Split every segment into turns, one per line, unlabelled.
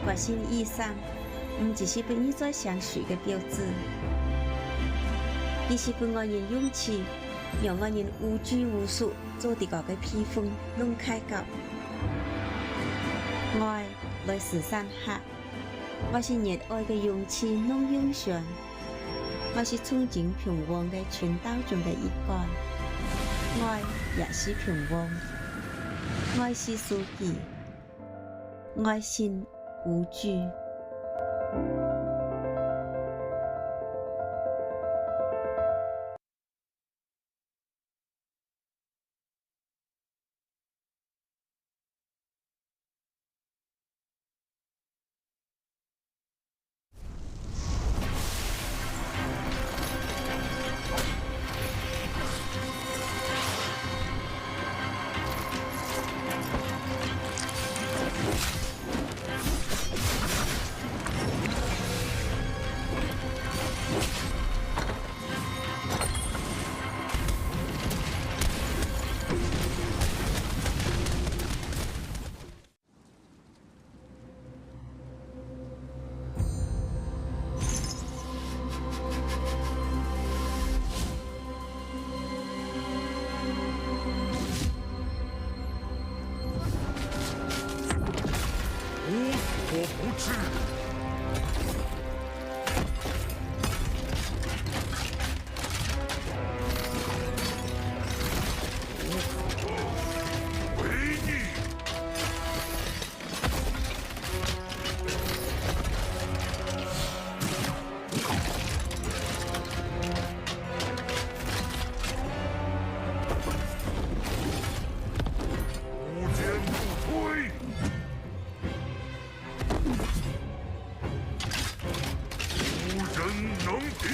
个新衣裳，唔只是本意在相许嘅标志，而是本爱人勇气，让爱人无拘无束做啲个嘅披风弄开脚。爱来自山下，我是热爱嘅勇气弄英雄，我是憧憬平旺嘅全岛中嘅一员。爱也是平旺，爱是书记，爱心无惧。
我不至。为逆。无坚不摧。能敌。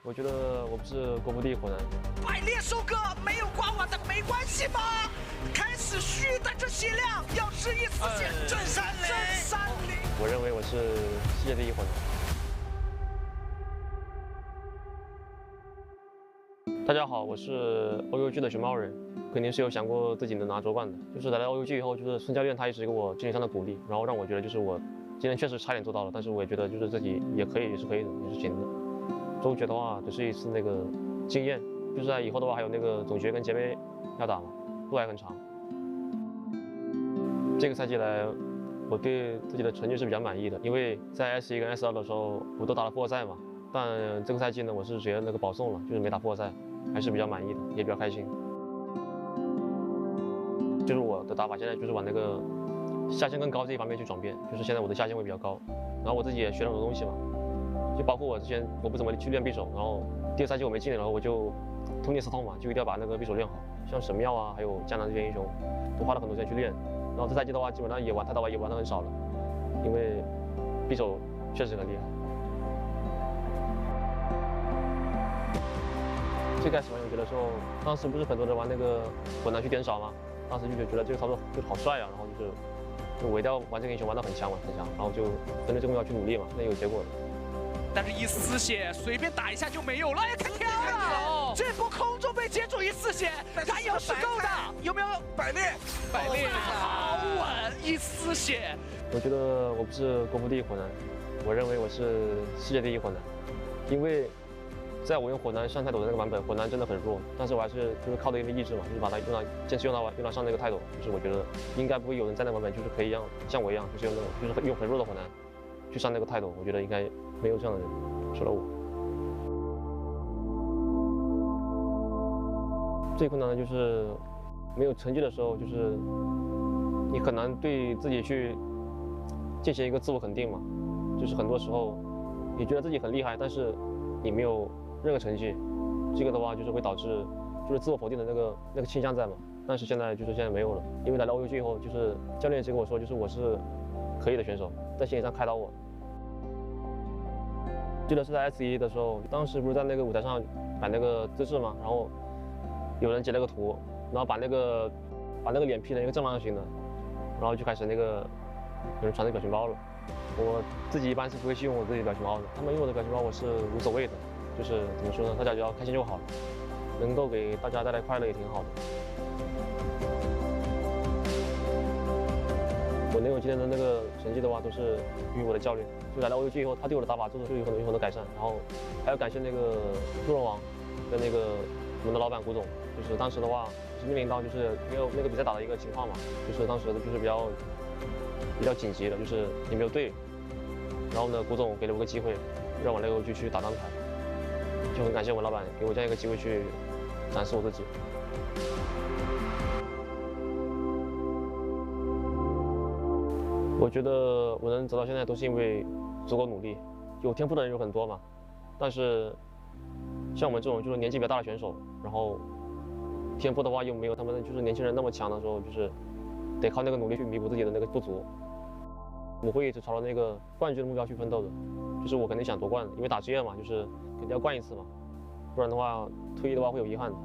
我觉得我不是国服第一火男。
百猎收割没有刮完的没关系吗？开始虚的这些量，要是一次性真山林。
我认为我是世界第一火男。大家好，我是 OUG 的熊猫人，肯定是有想过自己能拿夺冠的。就是来到 OUG 以后，就是孙教练他一直给我精神上的鼓励，然后让我觉得就是我今天确实差点做到了，但是我也觉得就是自己也可以，也是可以的，也是行的。中学的话只是一次那个经验，就是在以后的话还有那个总决跟杰杯要打嘛，路还很长。这个赛季来，我对自己的成绩是比较满意的，因为在 S1跟 S2的时候我都打了复活赛嘛，但这个赛季呢我是直接那个保送了，就是没打复活赛，还是比较满意的，也比较开心。就是我的打法现在就是往那个下限更高这一方面去转变，就是现在我的下限会比较高，然后我自己也学了很多东西嘛。就包括我之前我不怎么去练匕首，然后第二赛季我没技能，然后我就童年死痛嘛，就一定要把那个匕首练好。像神庙啊，还有江南这些英雄，都花了很多时间去练。然后这赛季的话，基本上也玩太刀也玩的很少了，因为匕首确实很厉害。最开始玩游戏的时候，当时不是很多人玩那个魂男去点扫吗？当时就觉得这个操作就好帅啊，然后就我一定要玩这个英雄玩到很强，然后就针对这个目标去努力嘛，那有结果的。
但是一丝血随便打一下就没有了，看跳了！这波空中被接住一丝血，燃油是够的，有没有？百裂，好稳，一丝血。
我觉得我不是国服第一魂男，我认为我是世界第一魂男，因为在我用火男上泰斗的那个版本，火男真的很弱，但是我还是就是靠的一个意志嘛，就是把它坚持用到上那个泰斗，就是我觉得应该不会有人在那个版本就是可以像我一样，就是用那种就是用很弱的火男去上那个泰斗，我觉得应该没有这样的人，除了我。最困难的就是没有成绩的时候，就是你很难对自己去进行一个自我肯定嘛，就是很多时候你觉得自己很厉害，但是你没有任何成绩，这个的话就是会导致就是自我否定的那个倾向在嘛。但是现在没有了，因为来到欧游剧以后，就是教练只跟我说，就是我是可以的选手，在心理上开导我。记得是在 S1的时候，当时不是在那个舞台上摆那个姿势嘛，然后有人截了个图，然后把那个脸 P 成一个正方形的，然后就开始那个有人传那个表情包了。我自己一般是不会去用我自己的表情包的，他们用我的表情包我是无所谓的，就是怎么说呢，大家只要开心就好，能够给大家带来快乐也挺好的。我能有今天的那个成绩的话，都是与我的教练。就来到欧游剧以后，他对我的打法做出有很多改善，然后还要感谢那个鹿龙王跟那个我们的老板古总，就是当时的话是面临到就是没有那个比赛打的一个情况嘛，就是当时的就是比较紧急的，就是也没有队，然后呢，古总给了我个机会，让我来欧游剧去打单排，就很感谢我老板给我这样一个机会去展示我自己。我觉得我能走到现在都是因为足够努力，有天赋的人有很多嘛，但是像我们这种就是年纪比较大的选手，然后天赋的话又没有他们就是年轻人那么强的时候，就是得靠那个努力去弥补自己的那个不足。我会一直朝着那个冠军的目标去奋斗的，就是我肯定想夺冠，因为打职业嘛，就是肯定要冠一次嘛，不然的话退役的话会有遗憾的。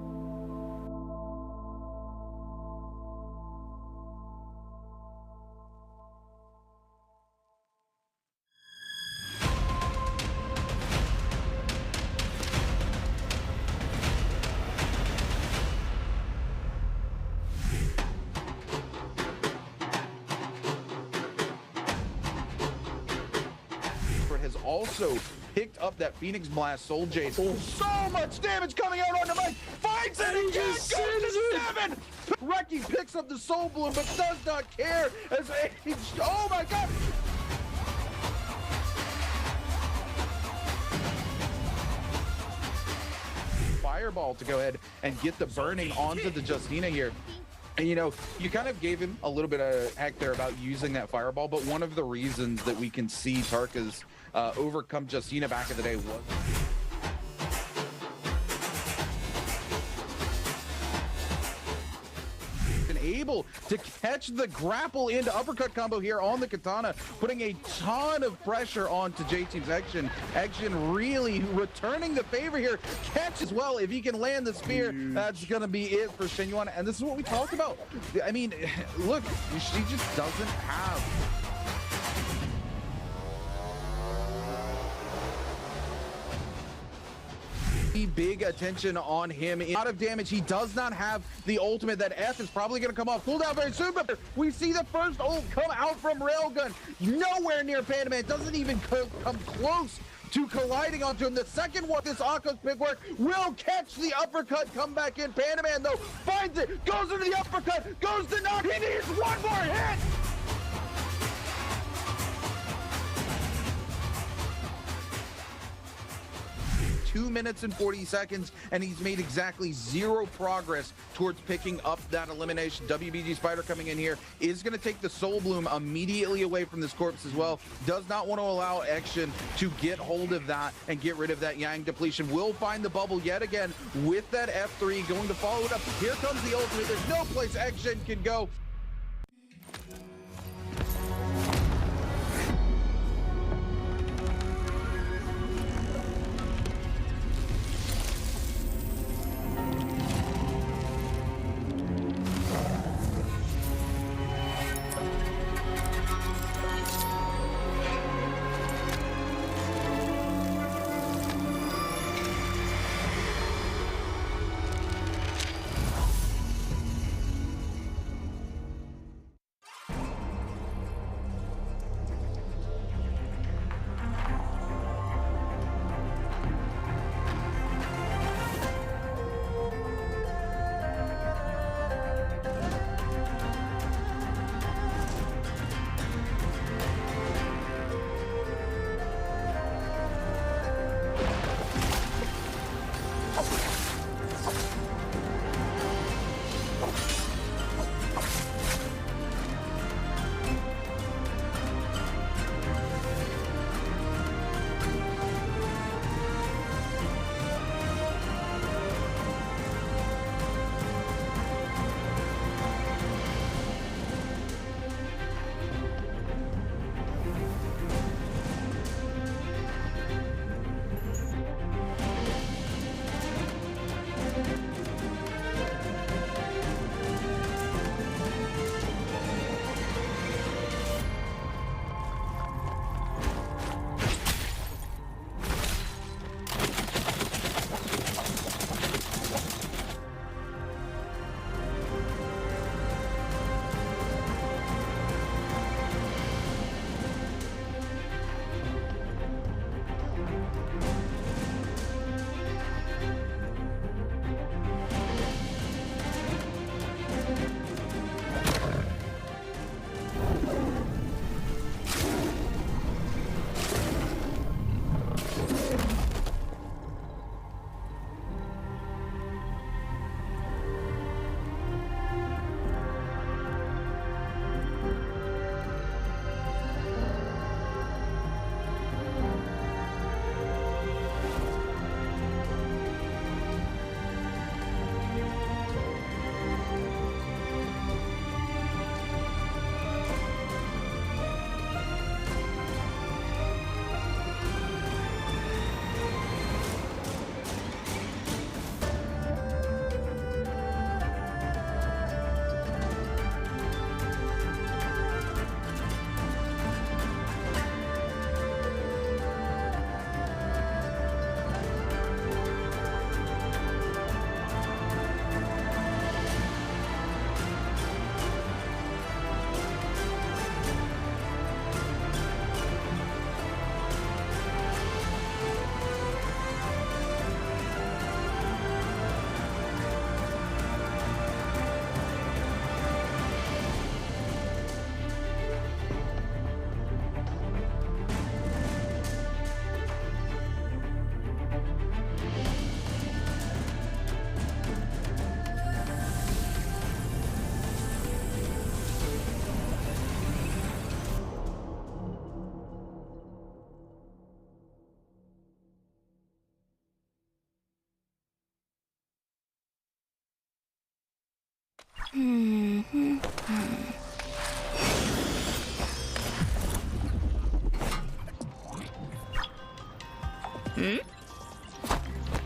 Has also picked up that Phoenix Blast Soul Jade. So much damage coming out onto Mike. Finds it again. Goes to 7. Reki picks up the Soul Bloom, but does not care as Age. Oh my God. Fireball to go ahead and get the burning onto the Justina here. And you know, you kind of gave him a little bit of heck there about using that fireball, but one of the reasons that we can see Tarka's overcome Justina back in the day was been able to catch the grapple into uppercut combo here on the katana, putting a ton of pressure onto J-Team's Action. Action really returning the favor here. Catch as well. If he can land the spear, that's going to be it for Shenyuan. And this is what we talked about. I mean, look, she just doesn't have big attention on him. A lot of damage. He does not have the ultimate. That F is probably going to come off cooldown very soon, but we see the first ult come out from Railgun. Nowhere near Panaman. Doesn't even come close to colliding onto him. The second one, this Akko's pick work will catch the uppercut, come back in. Panaman though finds it, goes into the uppercut, goes to knock. He needs one more hit. 2 minutes and 40 seconds, and he's made exactly 0 progress towards picking up that elimination. WBG Spider coming in here is going to take the Soul Bloom immediately away from this corpse as well. Does not want to allow Action to get hold of that and get rid of that Yang depletion. Will find the bubble yet again with that F3, going to follow it up. Here comes the ultimate. There's no place Action can go.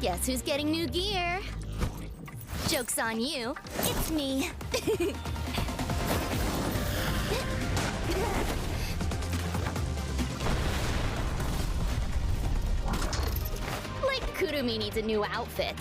Guess who's getting new gear? Joke's on you. It's me. Like Kurumi needs a new outfit.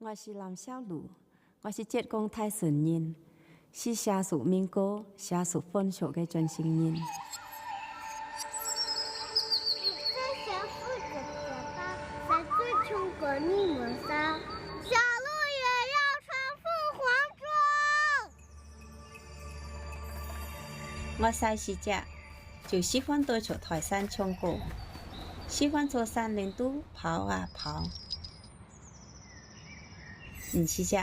我是蓝小璐，我是浙江泰顺人，是下属民歌、下属分手的专心人。
在小富的嘴巴，在最穷国你们仨，小鹿也要穿凤凰装。
我细时只就喜欢对着台山唱歌，喜欢坐山林都跑啊跑。唔是只，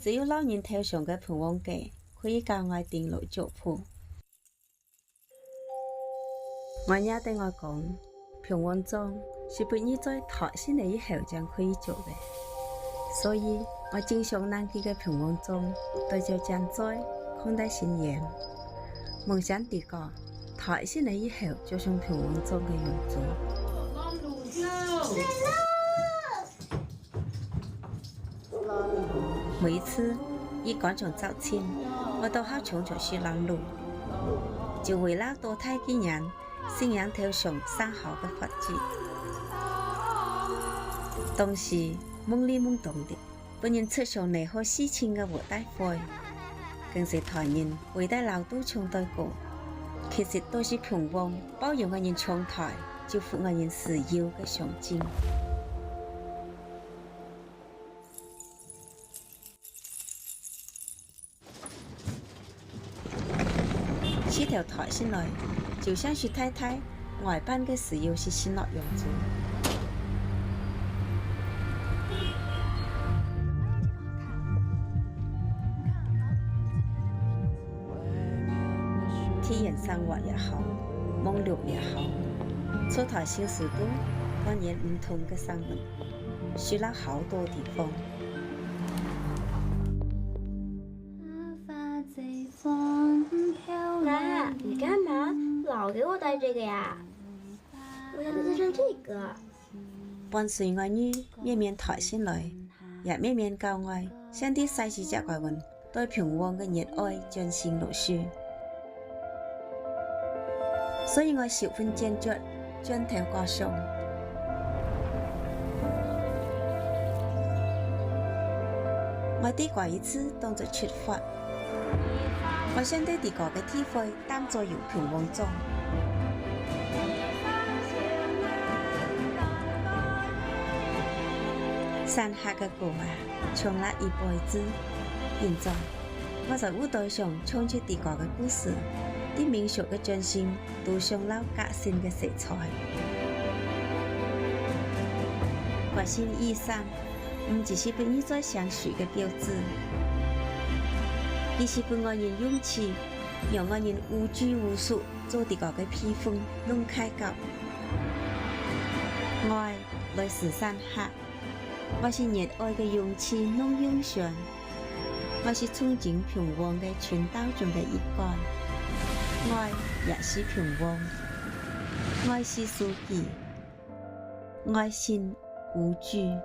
只有老人头上嘅盆王記可以教我定路腳步。我也對我講，平王裝是不你在台先嚟以後將可以做嘅，所以我經常拿佢嘅平王裝對着將在看待新顏。夢想地個台先嚟以後就像平王裝嘅樣子。每一次一趕上早清，我都好衝着去攔路，就為了多睇幾人信仰頭上生好嘅法子。當時懵裡懵懂的，本人出上嚟好事情嘅活大會，更是台人為得老都唱對歌，其實都是平王包容我人唱台，就負我人自由嘅象徵。這條台先來，就像是太太外班嘅時候是先落樣子。體驗生活也好，網絡也好，出台小時都當然唔同嘅生活，去了好多地方。
妈，你干嘛？老给我戴这个呀？我要戴上这个。
伴隨我女面面台先來，也面面教我，像啲細時隻外文對平王嘅熱愛盡顯露出。所以我十分堅決將頭歌上。我啲過一次當作出發。我想對啲個嘅體會當作有平王裝。山下嘅歌啊，唱了一輩子。現在我在舞台上唱出啲個嘅故事，啲民俗嘅進行都上了革新嘅色彩。革新衣裳唔只是俾你在相處嘅標誌。而是俾我人勇氣，讓我人無拘無束做啲個嘅披風弄開角。愛來自山下，我是熱愛嘅勇氣弄勇上，我是憧憬平王嘅傳道中嘅一員。愛也是平王，愛是書記，愛心無懼。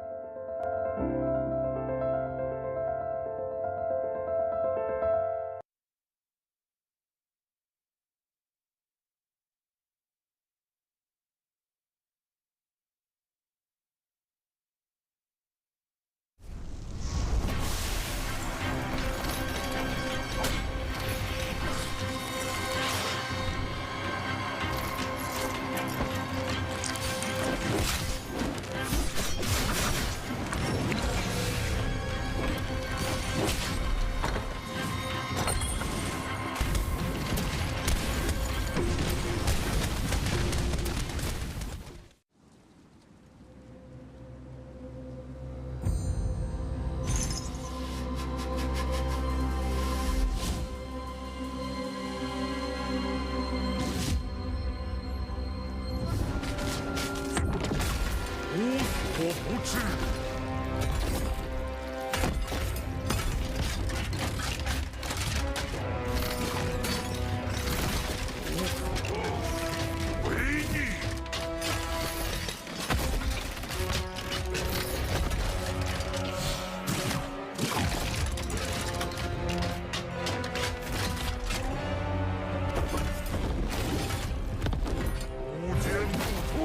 我不吃。为你。无坚不摧。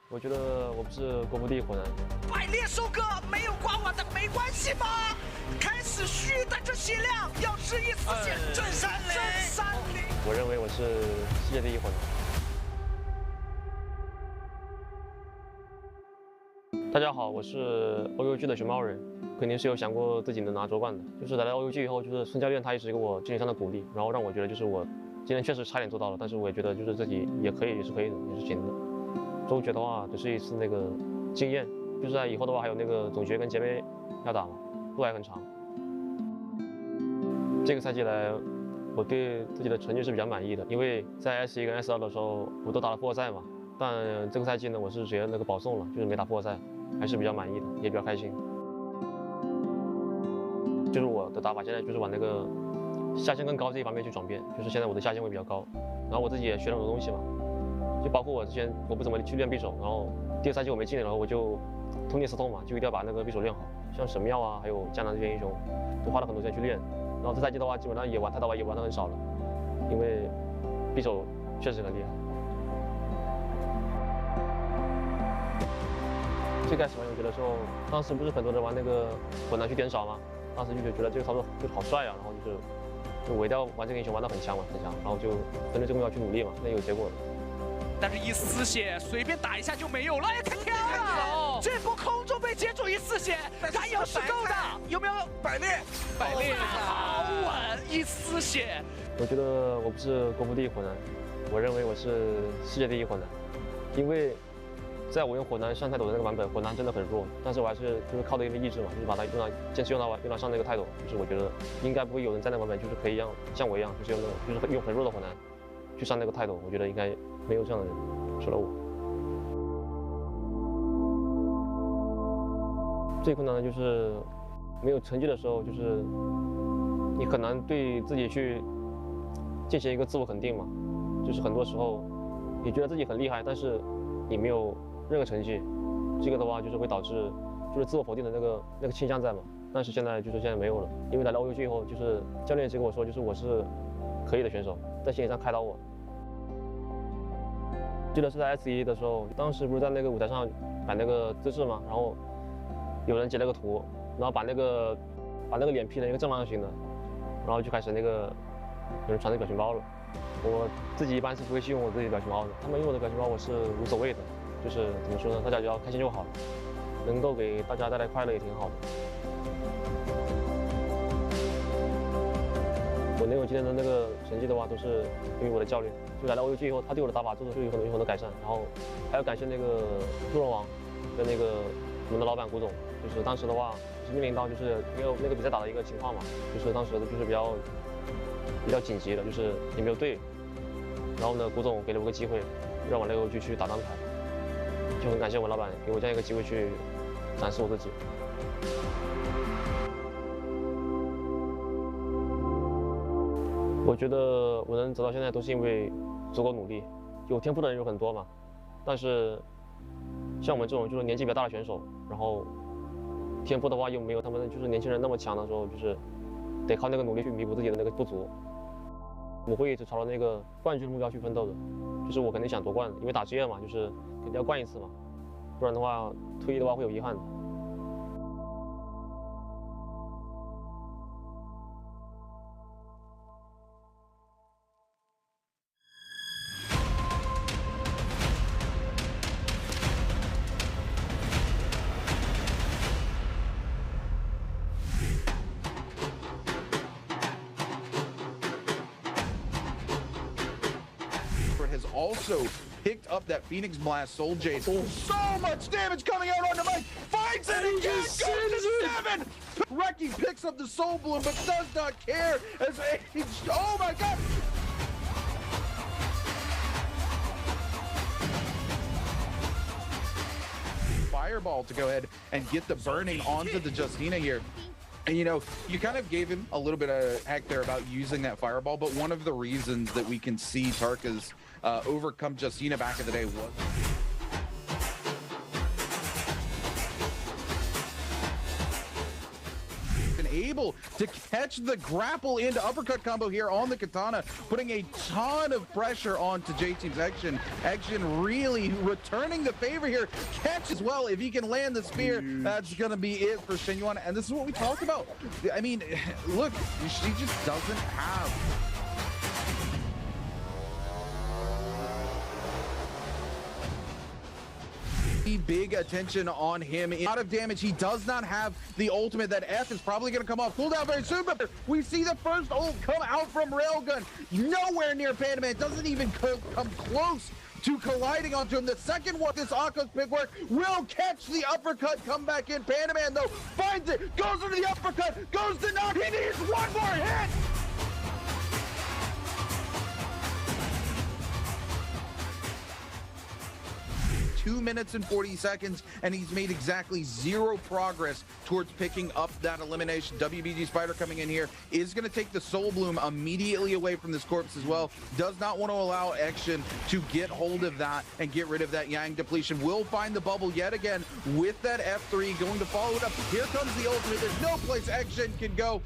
我觉得我不是国服第一火男。
百猎收割没有刮完的没关系吗？开始虚的这血量，要吃一丝血，真山林。
我认为我是世界第一火男。大家好，我是 OUG 的熊猫人，肯定是有想过自己能拿夺冠的。就是来到 OUG 以后，就是孙教练他一直给我精神上的鼓励，然后让我觉得就是我今天确实差点做到了，但是我也觉得就是自己也可以，也是可以的，也是行的。周决的话只是一次那个经验，就是在以后的话还有那个总决跟节杯要打嘛，路还很长。这个赛季来，我对自己的成绩是比较满意的，因为在 S1跟 S2的时候我都打了复活赛嘛，但这个赛季呢我是直接那个保送了，就是没打复活赛，还是比较满意的，也比较开心。就是我的打法现在就是往那个下限更高这一方面去转变，就是现在我的下限会比较高，然后我自己也学了很多东西嘛，就包括我之前我不怎么去练匕首，然后第二赛季我没进，然后我就痛定思痛嘛，就一定要把那个匕首练好，像神庙啊，还有江南这些英雄，都花了很多时间去练。然后这赛季的话，基本上也玩太刀也玩的很少了，因为匕首确实很厉害。最开始玩永劫的时候，当时不是很多人玩那个火男去点少吗？当时就觉得这个操作就好帅啊，然后就我一定要玩这个英雄玩得很强嘛，很强，然后就跟着这个目标去努力嘛，那有结果了。
但是一丝血随便打一下就没有了，开跳了！这波空中被接住一丝血，燃油是够的，有没有百裂？百裂好稳，一丝血。
我觉得我不是国服第一火男，我认为我是世界第一火男，因为在我用火男上泰斗的那个版本，火男真的很弱，但是我还是就是靠的一个意志嘛，就是把它坚持用它上那个泰斗，就是我觉得应该不会有人在那个版本就是可以像我一样，就是用那种就是用很弱的火男去上那个泰斗，我觉得应该没有这样的人，除了我。最困难的就是没有成绩的时候，就是你很难对自己去进行一个自我肯定嘛，就是很多时候你觉得自己很厉害，但是你没有任何成绩，这个的话就是会导致就是自我否定的那个倾向在嘛。但是现在没有了，因为来到 OUG 以后，就是教练一直跟我说，就是我是可以的选手，在心理上开导我。记得是在 S1的时候，当时不是在那个舞台上摆那个姿势嘛，然后有人截了个图，然后把那个脸 P 了一个正方形的，然后就开始那个有人传这个表情包了。我自己一般是不会去用我自己的表情包的，他们用我的表情包我是无所谓的，就是怎么说呢，大家只要开心就好，能够给大家带来快乐也挺好的。我能有今天的那个成绩的话，都是因为我的教练。就来到 OUG 以后，他对我的打法做出有很多改善，然后还要感谢那个鹿龙王跟那个我们的老板古总，就是当时的话是面临到就是没有那个比赛打的一个情况嘛，就是当时的就是比较紧急的，就是也没有队，然后呢，古总给了我个机会，让我来 OUG去打单排，就很感谢我老板给我这样一个机会去展示我自己。我觉得我能走到现在都是因为足够努力，有天赋的人有很多嘛，但是像我们这种就是年纪比较大的选手，然后天赋的话又没有他们就是年轻人那么强的时候，就是得靠那个努力去弥补自己的那个不足。我会一直朝着那个冠军的目标去奋斗的，就是我肯定想夺冠的，因为打职业嘛，就是肯定要冠一次嘛，不然的话退役的话会有遗憾的。
has also picked up that Phoenix Blast Soul Jade. So much damage coming out on the mic. Finds it again. Goes to 7. Reki picks up the Soul Bloom, but does not care as oh my god. Fireball to go ahead and get the burning onto the Justina here. And you know, you kind of gave him a little bit of heck there about using that fireball, but one of the reasons that we can see Tarka's overcome Justina back in the day was been able able to catch the grapple into uppercut combo here on the katana, putting a ton of pressure onto J-Team's Action. Action really returning the favor here. Catch as well. If he can land the spear, that's going to be it for Shenyuan. And this is what we talked about. I mean, look, she just doesn't have... big attention on him. A lot of damage. He does not have the ultimate. That F is probably going to come off cooldown very soon, but we see the first ult come out from Railgun. Nowhere near Panaman. Doesn't even come close to colliding onto him. The second one, this Akko's pick work, will catch the uppercut, come back in. Panaman, though, finds it, goes into the uppercut, goes to knock. He needs one more hit. 2 minutes and 40 seconds, and he's made exactly 0 progress towards picking up that elimination. WBG Spider coming in here is going to take the Soul Bloom immediately away from this corpse as well. Does not want to allow Action to get hold of that and get rid of that Yang depletion. Will find the bubble yet again with that F3, going to follow it up. Here comes the ultimate. There's no place Action can go.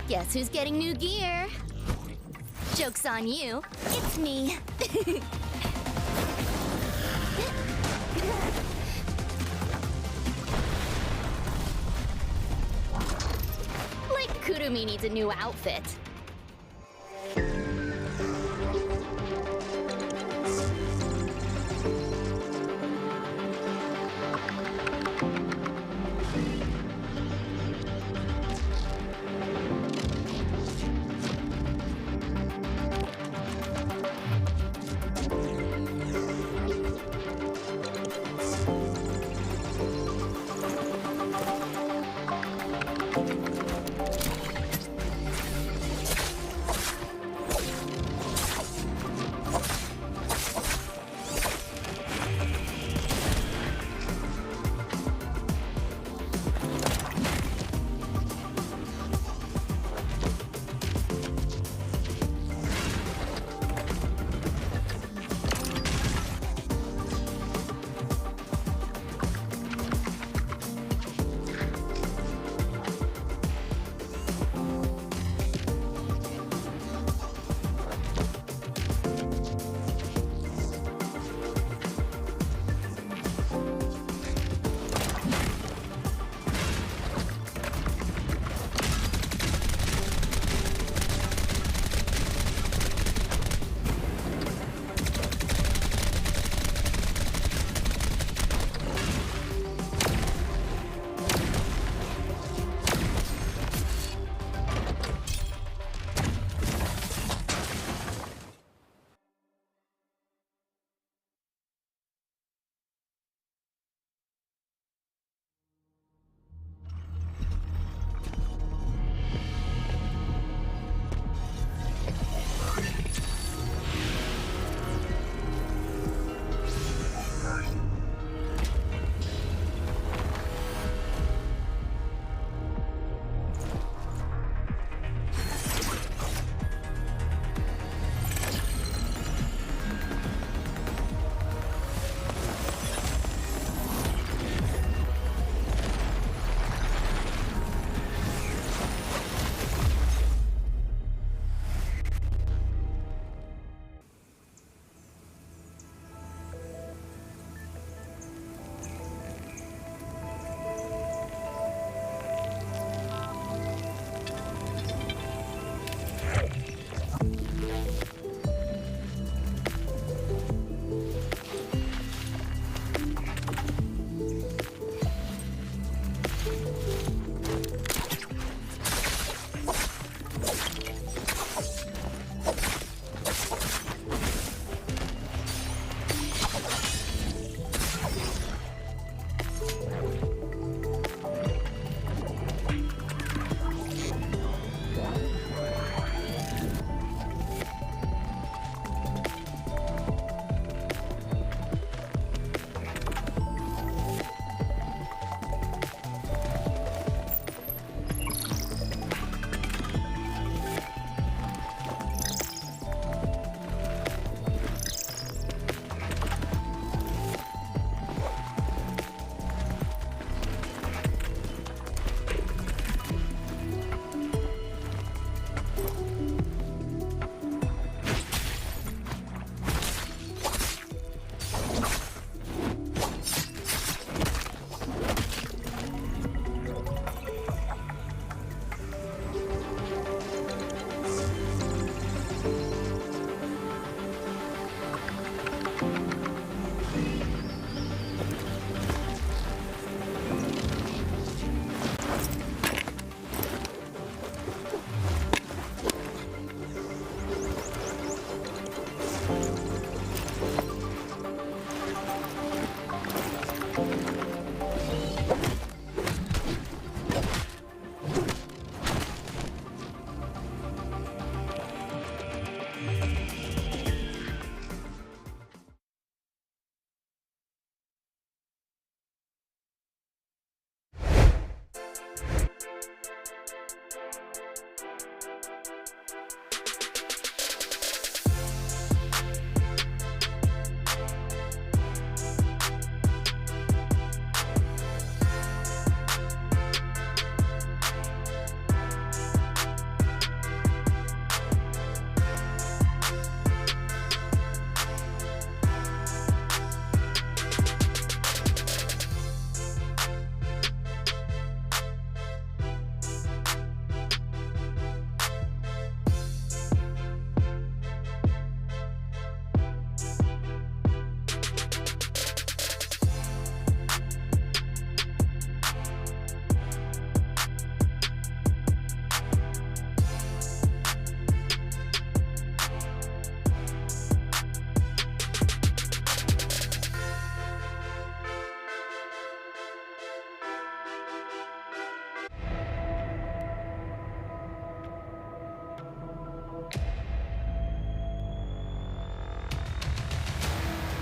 Guess who's getting new gear? Joke's on you. It's me. Like Kurumi needs a new outfit.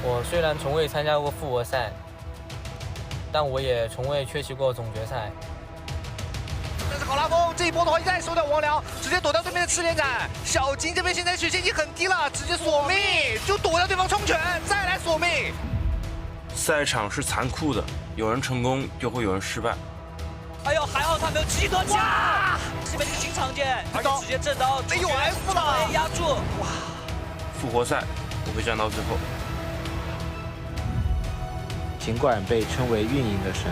我虽然从未参加过复活赛，但我也从未缺席过总决赛。
但是好拉风这一波的话，一旦收掉王僚，直接躲掉对面的赤连斩。小金这边现在血线已经很低了，直接索命，就躲掉对方冲拳，再来索命。
赛场是残酷的，有人成功就会有人失败。
哎呦，还好他没有集合架，这边是经常见，而且直接震刀，
没有 F 了，
被压住。哇！
复活赛我会站到最后。
尽管被称为运营的神，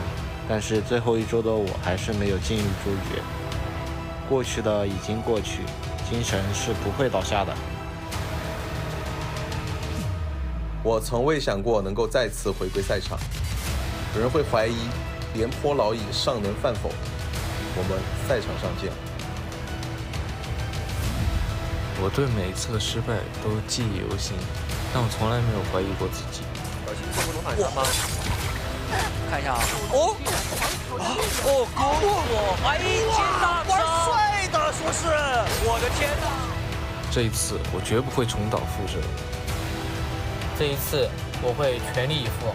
但是最后一周的我还是没有进入主角。过去的已经过去，精神是不会倒下的。
我从未想过能够再次回归赛场。有人会怀疑廉颇老矣尚能饭否？我们赛场上见。
我对每一次的失败都记忆犹新，但我从来没有怀疑过自己。
哇！看一下啊！哦，哎，天哪，玩帅的，说是，我的天哪！
这一次我绝不会重蹈覆辙。
这一次我会全力以赴。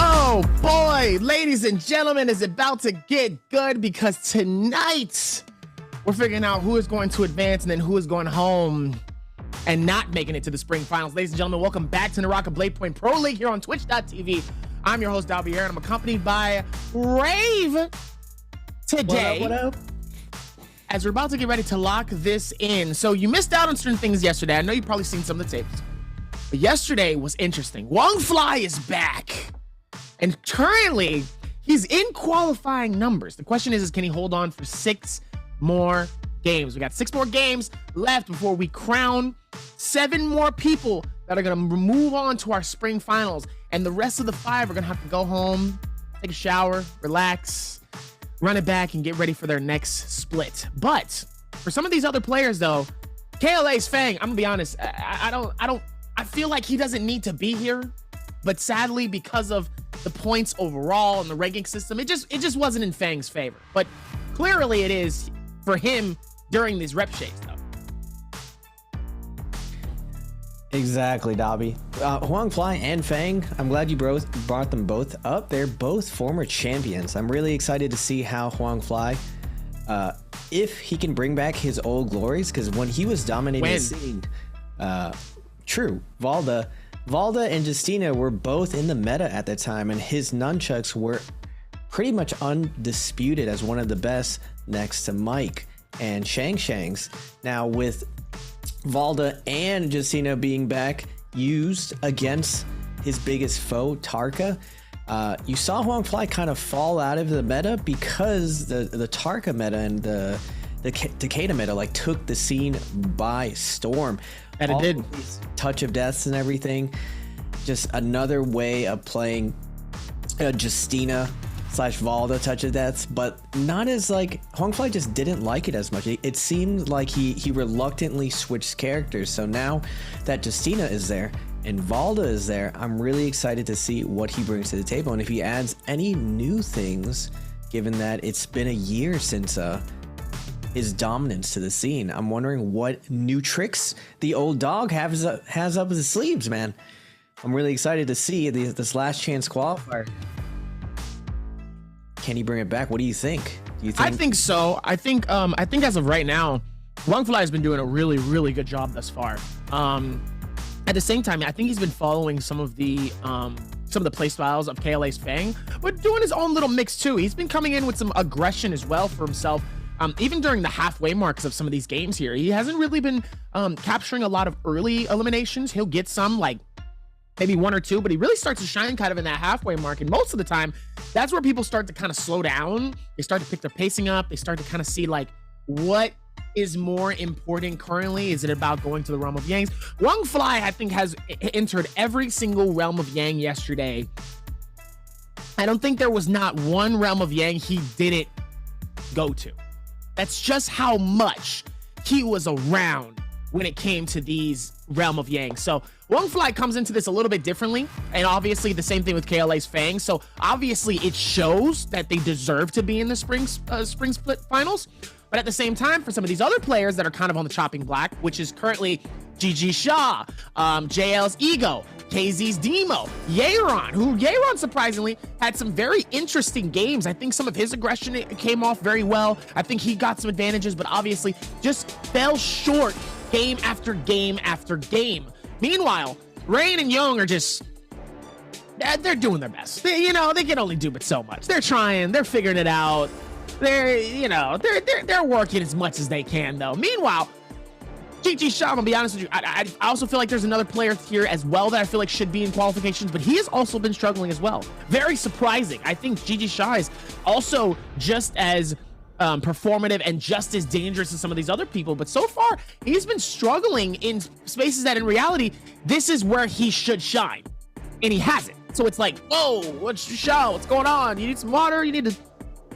Oh boy, ladies and gentlemen, is about to get good because tonight we're figuring out who is going to advance and then who is going home and not making it to the spring finals. Ladies and gentlemen, welcome back to NARAKA BLADEPOINT Pro League here on Twitch.tv. I'm your host, Dalby, and I'm accompanied by Rave today.
What up?
As we're about to get ready to lock this in. So you missed out on certain things yesterday. I know you've probably seen some of the tapes. But yesterday was interesting. Wongfly is back. And currently, he's in qualifying numbers. The question is can he hold on for 6 more games? We got 6 more games left before we crown 7 more people that are going to move on to our spring finals. And the rest of the 5 are going to have to go home, take a shower, relax, run it back, and get ready for their next split. But for some of these other players, though, KLA's Fang, I'm going to be honest, I feel like he doesn't need to be here. But sadly, because of the points overall and the ranking system, it just wasn't in Fang's favor. But clearly it is for him during these rep shakes, though.
Exactly, Dobby. Wongfly and Fang, I'm glad you brought them both up. They're both former champions. I'm really excited to see how Wongfly, if he can bring back his old glories, because when he was dominating the scene, true, Valda and Justina were both in the meta at the time, and his nunchucks were pretty much undisputed as one of the best next to Mike and Shang's. Now, with Valda and Justina being back used against his biggest foe, Tarka, you saw Wongfly kind of fall out of the meta because the Tarka meta and the Takeda meta like took the scene by storm.
And it did.
Touch of deaths and everything. Just another way of playing Justina / Valda touch of deaths, but not as like Wongfly just didn't like it as much. It seemed like he reluctantly switched characters. So now that Justina is there and Valda is there, I'm really excited to see what he brings to the table and if he adds any new things, given that it's been a year since his dominance to the scene. I'm wondering what new tricks the old dog has up his sleeves, man. I'm really excited to see this last chance qualifier. Can he bring it back? What do you think?
I think so. I think as of right now, Wongfly has been doing a really, really good job thus far. At the same time, I think he's been following some of the play styles of KLA's Fang, but doing his own little mix too. He's been coming in with some aggression as well for himself. Even during the halfway marks of some of these games here, he hasn't really been capturing a lot of early eliminations. He'll get some, like maybe 1 or 2, but he really starts to shine kind of in that halfway mark. And most of the time, that's where people start to kind of slow down. They start to pick their pacing up. They start to kind of see like what is more important currently? Is it about going to the realm of Yangs? Wang Fly, I think, has entered every single realm of Yang yesterday. I don't think there was not one realm of Yang he didn't go to. That's just how much he was around when it came to these realm of Yang. So Wang Fly comes into this a little bit differently, and obviously the same thing with KLA's Fang. So obviously it shows that they deserve to be in the spring split finals. But at the same time, for some of these other players that are kind of on the chopping block, which is currently GG Shaw, JL's Ego, KZ's Demo, Yeron, who Yeron surprisingly had some very interesting games. I think some of his aggression came off very well. I think he got some advantages, but obviously just fell short game after game after game. Meanwhile, Rain and Young are just, they're doing their best. They can only do but so much. They're trying, they're figuring it out. They're working as much as they can though. Meanwhile, GG Shaw, I'll be honest with you, I also feel like there's another player here as well that I feel like should be in qualifications, but he has also been struggling as well. Very surprising. I think GG Shaw is also just as performative and just as dangerous as some of these other people, but so far he's been struggling in spaces that in reality this is where he should shine, and he hasn't. So it's like, whoa, what's your show? What's going on? You need some water? You need to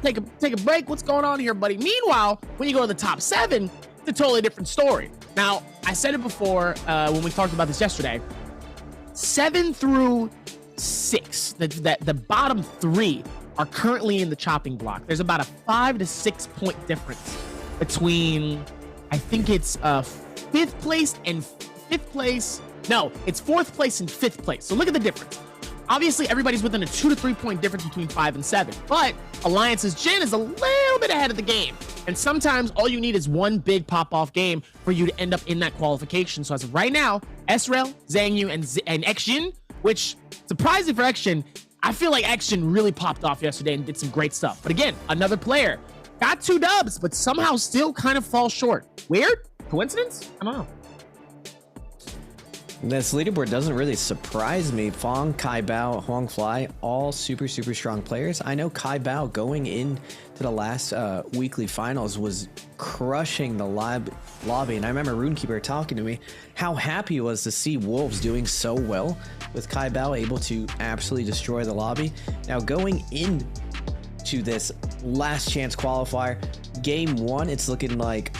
take a break? What's going on here, buddy? Meanwhile, when you go to the top 7, it's a totally different story. Now, I said it before when we talked about this yesterday. 7 through 6, the bottom 3 are currently in the chopping block. There's about a 5 to 6 point difference between, I think it's 5th place and 5th place. No, it's 4th place and 5th place. So look at the difference. Obviously, everybody's within a 2 to 3 point difference between 5 and 7, but Alliance's Jin is a little bit ahead of the game. And sometimes all you need is one big pop-off game for you to end up in that qualification. So as of right now, Esrel, Zhang Yu, and Xjin, which, surprising for Xjin, I feel like Xjin really popped off yesterday and did some great stuff. But again, another player got 2 dubs, but somehow still kind of falls short. Weird? Coincidence? I don't know.
This leaderboard doesn't really surprise me. Fong, Kai Bao, Huang Fly, all super strong players. I know Kai Bao going into the last weekly finals was crushing the lobby, and I remember RuneKeeper talking to me how happy he was to see Wolves doing so well with Kai Bao able to absolutely destroy the lobby. Now going into this last chance qualifier, game 1, it's looking like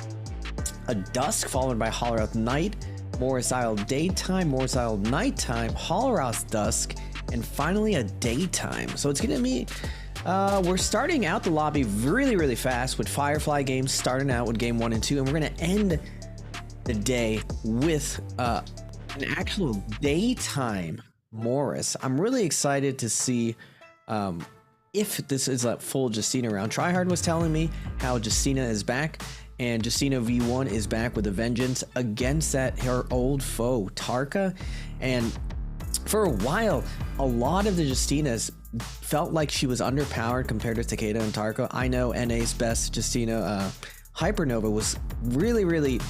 a Dusk followed by Hollerouth Night, Morris Isle Daytime, Morris Isle Nighttime, Hollerouth Dusk, and finally a Daytime. So it's gonna be we're starting out the lobby really fast with Firefly games starting out with game 1 and 2, and we're gonna end the day with an actual Daytime Morris. I'm really excited to see if this is a full Justina round. Tryhard was telling me how Justina is back, and Justina V1 is back with a vengeance against her old foe Tarka. And for a while, a lot of the Justinas felt like she was underpowered compared to Takeda and Tarka. I know NA's best Justina, Hypernova, was really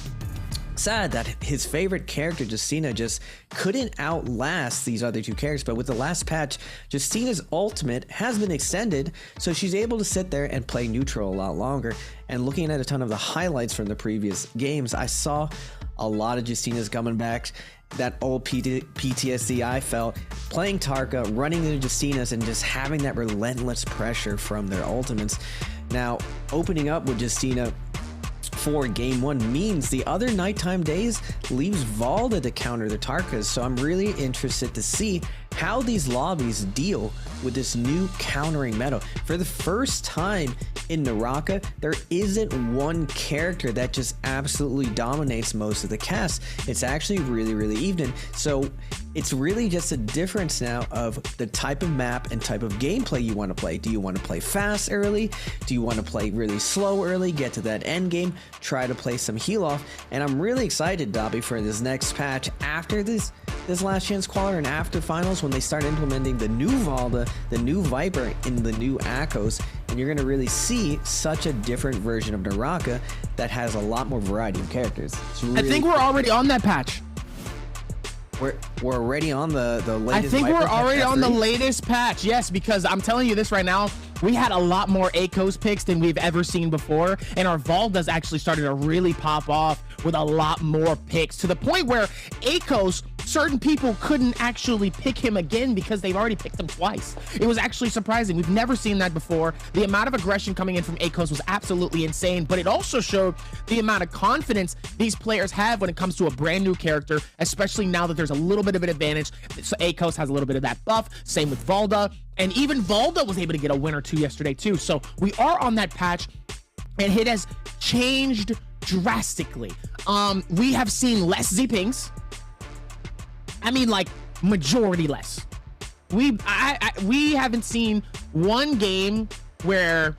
sad that his favorite character, Justina, just couldn't outlast these other 2 characters. But with the last patch, Justina's ultimate has been extended, so she's able to sit there and play neutral a lot longer. And looking at a ton of the highlights from the previous games, I saw a lot of Justinas coming back. That old PTSD I felt playing Tarka, running into Justinas, and just having that relentless pressure from their ultimates. Now, opening up with Justina for game 1 means the other nighttime days leaves Valda to counter the Tarkas, so I'm really interested to see how these lobbies deal with this new countering meta. For the first time in NARAKA, there isn't one character that just absolutely dominates most of the cast. It's actually really even. So it's really just a difference now of the type of map and type of gameplay you want to play. Do you want to play fast early? Do you want to play really slow early, get to that end game, try to play some heal off? And I'm really excited, Dobby, for this next patch after this last chance qualifier and after finals, when they start implementing the new Valda, the new Viper, and the new Akos, and you're going to really see such a different version of NARAKA that has a lot more variety of characters. Really,
I think we're already on that patch.
We're already on the latest.
I think we're already on the latest patch. Yes, because I'm telling you this right now. we had a lot more Akos picks than we've ever seen before, and our Valdas actually started to really pop off with a lot more picks, to the point where Akos, certain people couldn't actually pick him again because they've already picked him twice. It was actually surprising. We've never seen that before. The amount of aggression coming in from Akos was absolutely insane, but it also showed the amount of confidence these players have when it comes to a brand new character, especially now that there's a little bit of an advantage. So Akos has a little bit of that buff, same with Valda, and even Valda was able to get a win or two yesterday too. So we are on that patch, and it has changed drastically. We have seen less Z-pings. I mean, like, majority less. We haven't seen one game where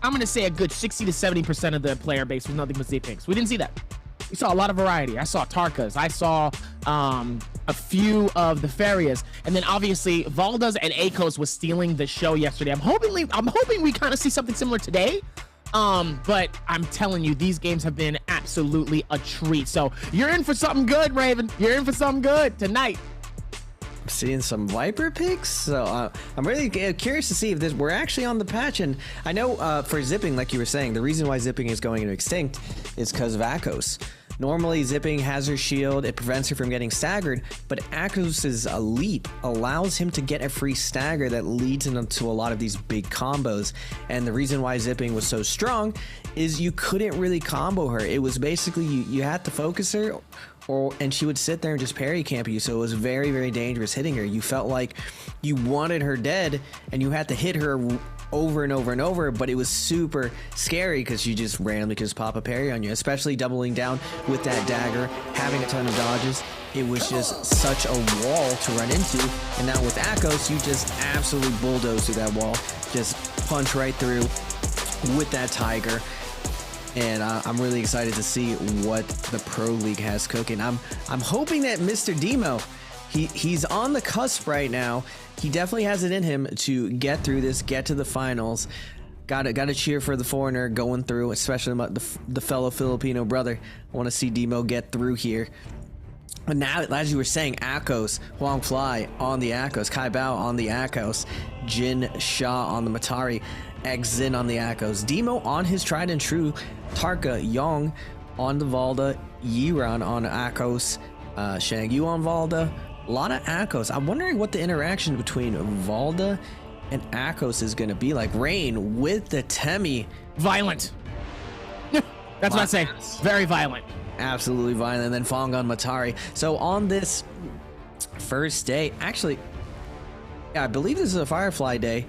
I'm gonna say a good 60 to 70% of the player base was nothing but Z-pings. We didn't see that. We saw a lot of variety. I saw Tarkas. I saw a few of the Farias, and then obviously Valdas and Akos was stealing the show yesterday. I'm hoping we kind of see something similar today. But I'm telling you, these games have been absolutely a treat. So you're in for something good, Raven. You're in for something good tonight.
I'm seeing some Viper picks, so I'm really curious to see if we're actually on the patch. And I know for zipping, like you were saying, the reason why zipping is going into extinct is because of Akos. Normally, zipping has her shield, it prevents her from getting staggered, but Akos' leap allows him to get a free stagger that leads him to a lot of these big combos. And the reason why zipping was so strong is you couldn't really combo her. It was basically you had to focus her, and she would sit there and just parry camp you. So it was very, very dangerous hitting her. You felt like you wanted her dead, and you had to hit her over and over and over, but it was super scary because you just randomly could just pop a parry on you, especially doubling down with that dagger, having a ton of dodges. It was just such a wall to run into, and now with Akos, you just absolutely bulldoze through that wall, just punch right through with that tiger. And I'm really excited to see what the Pro League has cooking. I'm hoping that Mr. Demo, he's on the cusp right now. He definitely has it in him to get through this, get to the finals. Gotta cheer for the foreigner going through, especially the fellow Filipino brother. I want to see Demo get through here. But now, as you were saying, Akos, Huang Fly on the Akos, Kai Bao on the Akos, Jin Shah on the Matari, X-Zin on the Akos, Demo on his tried and true, Tarka Yong on the Valda, Yiran on Akos, Shang Yu on Valda. A lot of Akos. I'm wondering what the interaction between Valda and Akos is going to be like. Rain with the Temi.
Violent. That's what I say. Very violent.
Absolutely violent. And then Fong on Matari. So on this first day, actually, yeah, I believe this is a Firefly day.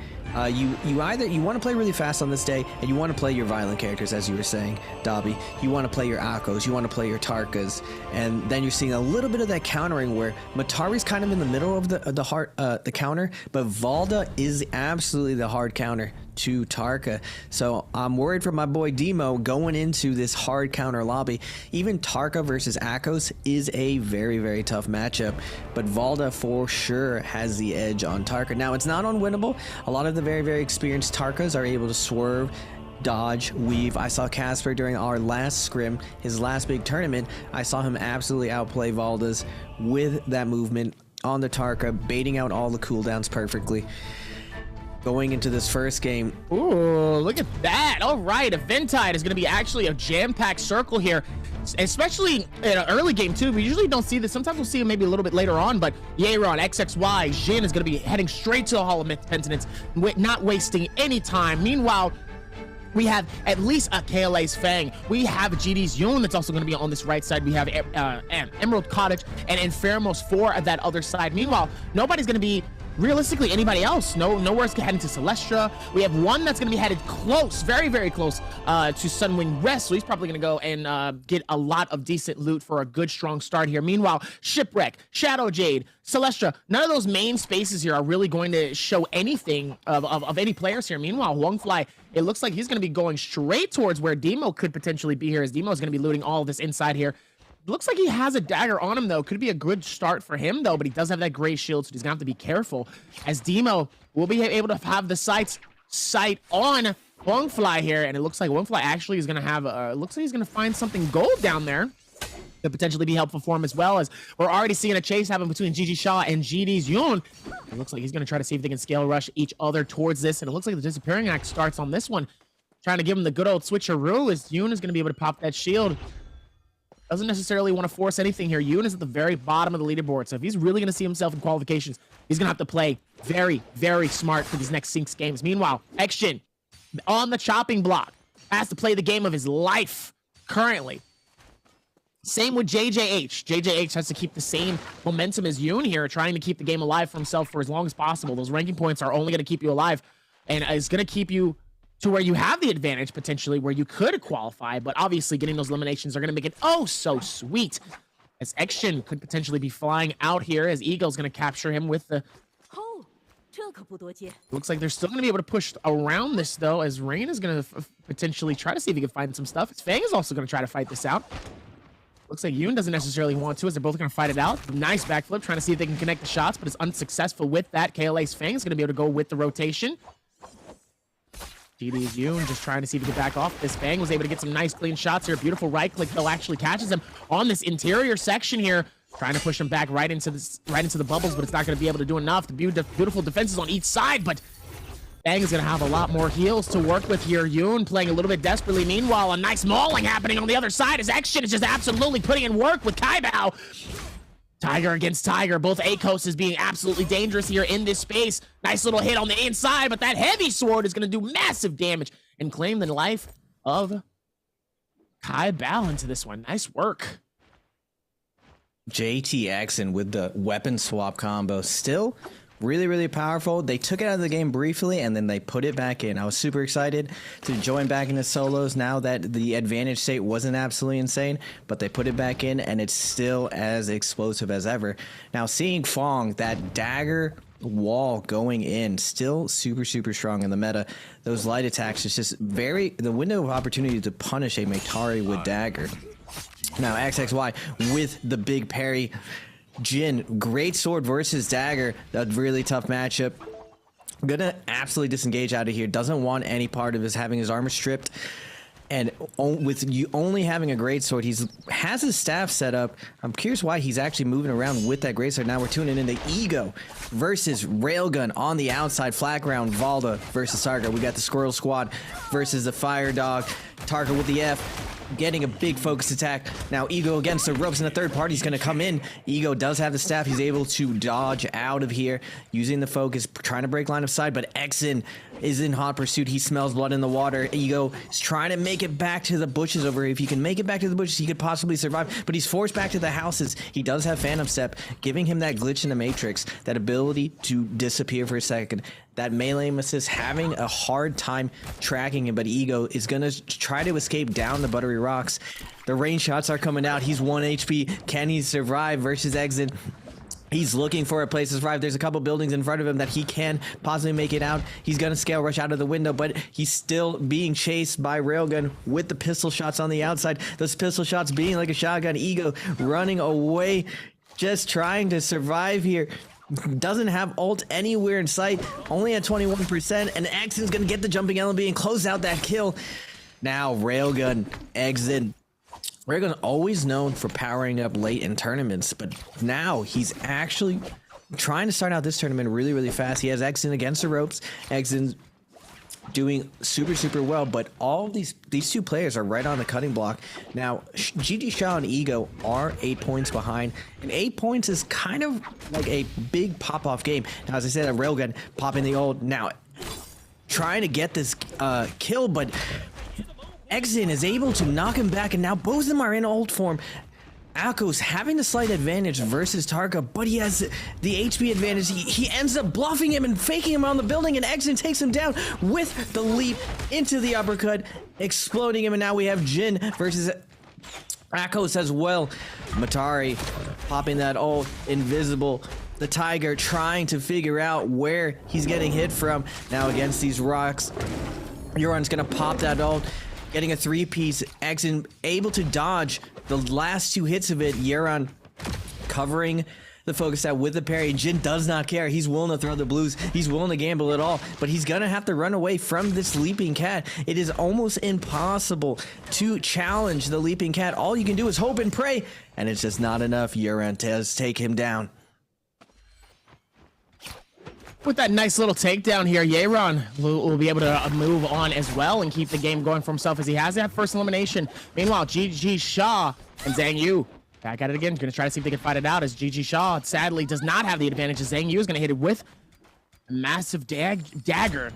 You want to play really fast on this day, and you want to play your violent characters, as you were saying, Dobby. You want to play your Akos, you want to play your Tarkas, and then you're seeing a little bit of that countering where Matari's kind of in the middle of the counter, but Valda is absolutely the hard counter to Tarka. So I'm worried for my boy Demo going into this hard counter lobby. Even Tarka versus Akos is a very, very tough matchup, but Valda for sure has the edge on Tarka. Now, it's not unwinnable. A lot of the very, very experienced Tarkas are able to swerve, dodge, weave. I saw Casper during our last scrim, his last big tournament. I saw him absolutely outplay Valdas with that movement on the Tarka, baiting out all the cooldowns perfectly. Going into this first game.
Ooh, look at that. All right, Eventide is going to be actually a jam-packed circle here, especially in an early game too. We usually don't see this. Sometimes we'll see it maybe a little bit later on, but Yeron, XXY, Jin is going to be heading straight to the Hall of Penitence, not wasting any time. Meanwhile, we have at least a KLA's Fang. We have GD's Yoon that's also going to be on this right side. We have Emerald Cottage and Infermos for that other side. Meanwhile, nobody's going to be realistically anybody else. Nowhere's heading to Celestia. We have one that's going to be headed close, very, very close to Sunwing West. So he's probably going to go and get a lot of decent loot for a good, strong start here. Meanwhile, Shipwreck, Shadow Jade, Celestia, none of those main spaces here are really going to show anything of any players here. Meanwhile, Huangfly, it looks like he's going to be going straight towards where Demo could potentially be here, as Demo is going to be looting all of this inside here. Looks like he has a dagger on him, though. Could be a good start for him, though, but he does have that gray shield, so he's going to have to be careful, as Demo will be able to have the sight on Huangfly here, and it looks like Huangfly actually is going to have, looks like he's going to find something gold down there. could potentially be helpful for him as well, as we're already seeing a chase happen between GG Shaw and GD's Yoon. It looks like he's going to try to see if they can scale rush each other towards this, and it looks like the disappearing act starts on this one, trying to give him the good old switcheroo, as Yoon is going to be able to pop that shield. Doesn't necessarily want to force anything here. Yoon is at the very bottom of the leaderboard, so if he's really going to see himself in qualifications, he's going to have to play very, very smart for these next 6 games. Meanwhile, Xjin on the chopping block has to play the game of his life currently. Same with JJH. JJH has to keep the same momentum as Yoon here, trying to keep the game alive for himself for as long as possible. Those ranking points are only going to keep you alive, and is going to keep you to where you have the advantage potentially, where you could qualify, but obviously getting those eliminations are going to make it oh so sweet, as Xjin could potentially be flying out here, as Eagle's going to capture him with the... Looks like they're still going to be able to push around this, though, as Rain is going to potentially try to see if he can find some stuff. Fang is also going to try to fight this out. Looks like Yoon doesn't necessarily want to, as they're both going to fight it out. Nice backflip, trying to see if they can connect the shots, but is unsuccessful with that. KLA's Fang is going to be able to go with the rotation. GD's Yoon just trying to see if he can back off. This Fang was able to get some nice clean shots here. Beautiful right click, though, actually catches him on this interior section here, trying to push him back right into the bubbles, but it's not going to be able to do enough. The beautiful defenses on each side, but Fang is going to have a lot more heals to work with here. Yoon playing a little bit desperately. Meanwhile, a nice mauling happening on the other side as Xjin is just absolutely putting in work with Kaibao. Tiger against Tiger. Both ACOS is being absolutely dangerous here in this space. Nice little hit on the inside, but that heavy sword is going to do massive damage and claim the life of Kaibao into this one. Nice work.
JTX and with the weapon swap combo still really, really powerful. They took it out of the game briefly and then they put it back in. I was super excited to join back into solos now that the advantage state wasn't absolutely insane, but they put it back in and it's still as explosive as ever. Now seeing Fong, that dagger wall going in, still super, super strong in the meta. Those light attacks is just the window of opportunity to punish a Matari with dagger. Now XXY with the big parry. Jin, great sword versus dagger. A really tough matchup. Gonna absolutely disengage out of here. Doesn't want any part of having his armor stripped. And with you only having a great sword, has his staff set up. I'm curious why he's actually moving around with that great sword. Now we're tuning into Ego versus Railgun on the outside. Flat round, Valda versus Tarka. We got the Squirrel Squad versus the Fire Dog. Tarka with the F. Getting a big focus attack. Now Ego against the ropes and the third party's going to come in. Ego does have the staff. He's able to dodge out of here using the focus, trying to break line of sight, but Xjin is in hot pursuit. He smells blood in the water. Ego is trying to make it back to the bushes over here. If he can make it back to the bushes, he could possibly survive, but he's forced back to the houses. He does have Phantom Step, giving him that glitch in the Matrix, that ability to disappear for a second. That melee assist having a hard time tracking him, but Ego is going to try to escape down the buttery rocks. The rain shots are coming out. He's 1 HP. Can he survive versus Xjin? He's looking for a place to survive. There's a couple buildings in front of him that he can possibly make it out. He's going to scale rush out of the window, but he's still being chased by Railgun with the pistol shots on the outside. Those pistol shots being like a shotgun. Ego running away, just trying to survive here. Doesn't have ult anywhere in sight, only at 21%, and Xjin's gonna get the jumping LB and close out that kill. Now Railgun, Xjin. Railgun always known for powering up late in tournaments, but now he's actually trying to start out this tournament really, really fast. He has Xjin against the ropes. Xjin's doing super, super well, but all these two players are right on the cutting block. Now, GG Shaw and Ego are 8 points behind, and 8 points is kind of like a big pop-off game. Now, as I said, a Railgun popping the ult. Now, trying to get this kill, but Xjin is able to knock him back, and now both of them are in ult form. Akos having the slight advantage versus Tarka, but he has the HP advantage. He ends up bluffing him and faking him on the building, and Xjin takes him down with the leap into the uppercut, exploding him, and now we have Jin versus Akos as well. Matari popping that ult, invisible. The Tiger trying to figure out where he's getting hit from. Now against these rocks, Euron's gonna pop that ult, getting a 3-piece. Xjin able to dodge the last 2 hits of it. Euron covering the focus set with the parry. Jin does not care. He's willing to throw the blues. He's willing to gamble it all, but he's gonna have to run away from this Leaping Cat. It is almost impossible to challenge the Leaping Cat. All you can do is hope and pray, and it's just not enough. Yuran does take him down.
With that nice little takedown here, Yeron will be able to move on as well and keep the game going for himself as he has that first elimination. Meanwhile, GG Shaw and Zhang Yu back at it again. Going to try to see if they can fight it out as GG Shaw sadly does not have the advantage as Zhang Yu is going to hit it with a massive dagger.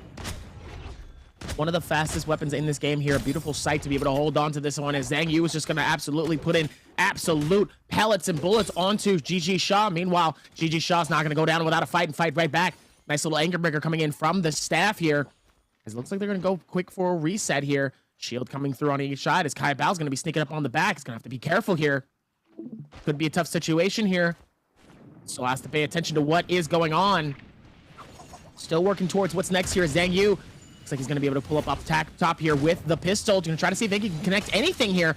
One of the fastest weapons in this game here. A beautiful sight to be able to hold on to this one as Zhang Yu is just going to absolutely put in absolute pellets and bullets onto GG Shaw. Meanwhile, GG Shaw's not going to go down without a fight and fight right back. Nice little anger breaker coming in from the staff here. It looks like they're going to go quick for a reset here. Shield coming through on each side as Kai Bao's going to be sneaking up on the back. He's going to have to be careful here. Could be a tough situation here. So has to pay attention to what is going on. Still working towards what's next here. Zhang Yu looks like he's going to be able to pull up off top here with the pistol. Going to try to see if they can connect anything here.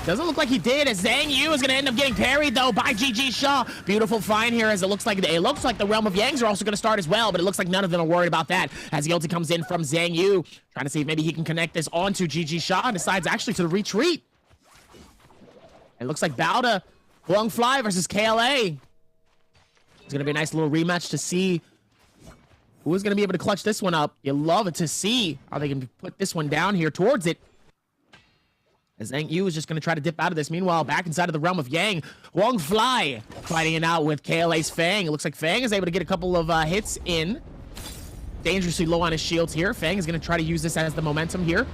Doesn't look like he did, as Zhang Yu is going to end up getting parried, though, by GG Shaw. Beautiful find here, as it looks like the Realm of Yangs are also going to start as well, but it looks like none of them are worried about that, as the ulti comes in from Zhang Yu. Trying to see if maybe he can connect this onto GG Shaw, and decides actually to retreat. It looks like Bauda, Huang Fly versus KLA. It's going to be a nice little rematch to see who is going to be able to clutch this one up. You love it to see how they can put this one down here towards it. As Zhang Yu is just going to try to dip out of this. Meanwhile, back inside of the Realm of Yang, Huang Fly fighting it out with KLA's Fang. It looks like Fang is able to get a couple of hits in. Dangerously low on his shields here. Fang is going to try to use this as the momentum here.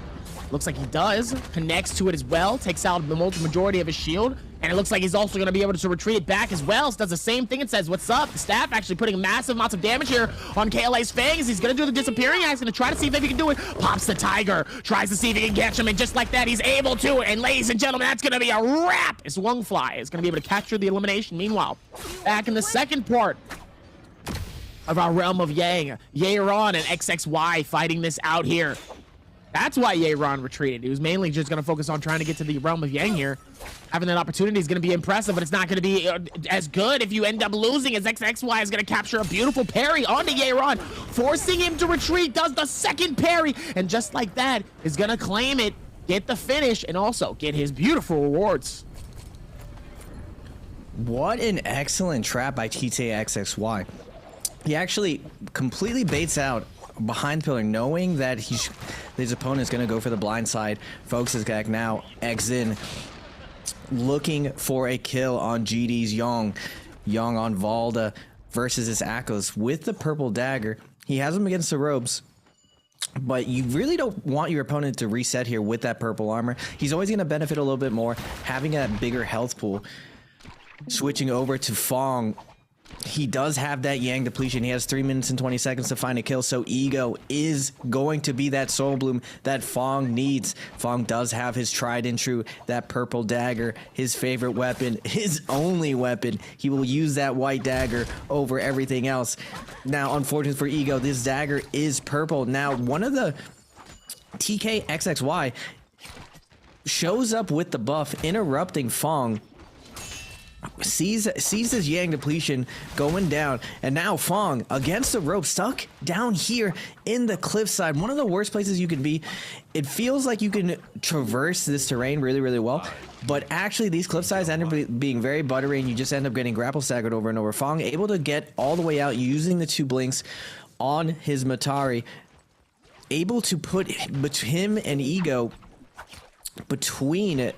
Looks like he does. Connects to it as well. Takes out the majority of his shield. And it looks like he's also going to be able to retreat it back as well. So does the same thing and says, what's up? The staff actually putting massive amounts of damage here on KLA's Fangs. He's going to do the disappearing act. He's going to try to see if he can do it. Pops the Tiger. Tries to see if he can catch him. And just like that, he's able to. And ladies and gentlemen, that's going to be a wrap. As Huang Fly is going to be able to capture the elimination. Meanwhile, back in the second part of our Realm of Yang, Yeron and XXY fighting this out here. That's why Yeron retreated. He was mainly just going to focus on trying to get to the Realm of Yang here. Having that opportunity is going to be impressive, but it's not going to be as good if you end up losing, as XXY is going to capture a beautiful parry onto Yeron, forcing him to retreat, does the second parry, and just like that, is going to claim it, get the finish, and also get his beautiful rewards.
What an excellent trap by TTXXY. He actually completely baits out behind the pillar, knowing that his opponent is going to go for the blind side. Focuses back now, X in, looking for a kill on GD's Young. Young on Valda versus his Akos with the purple dagger. He has him against the ropes, but you really don't want your opponent to reset here with that purple armor. He's always going to benefit a little bit more having a bigger health pool. Switching over to Fong. He does have that Yang depletion. He has 3 minutes and 20 seconds to find a kill, so Ego is going to be that Soul Bloom that Fong needs. Fong does have his tried and true, that purple dagger, his favorite weapon, his only weapon. He will use that white dagger over everything else. Now, unfortunately for Ego, this dagger is purple. Now, one of the TKXXY shows up with the buff, interrupting Fong. Sees his Yang depletion going down, and now Fong against the rope, stuck down here in the cliffside. One of the worst places you can be. It feels like you can traverse this terrain really, really well, but actually these cliffsides end up being very buttery, and you just end up getting grapple staggered over and over. Fong able to get all the way out using the 2 blinks on his Matari, able to put him and Ego between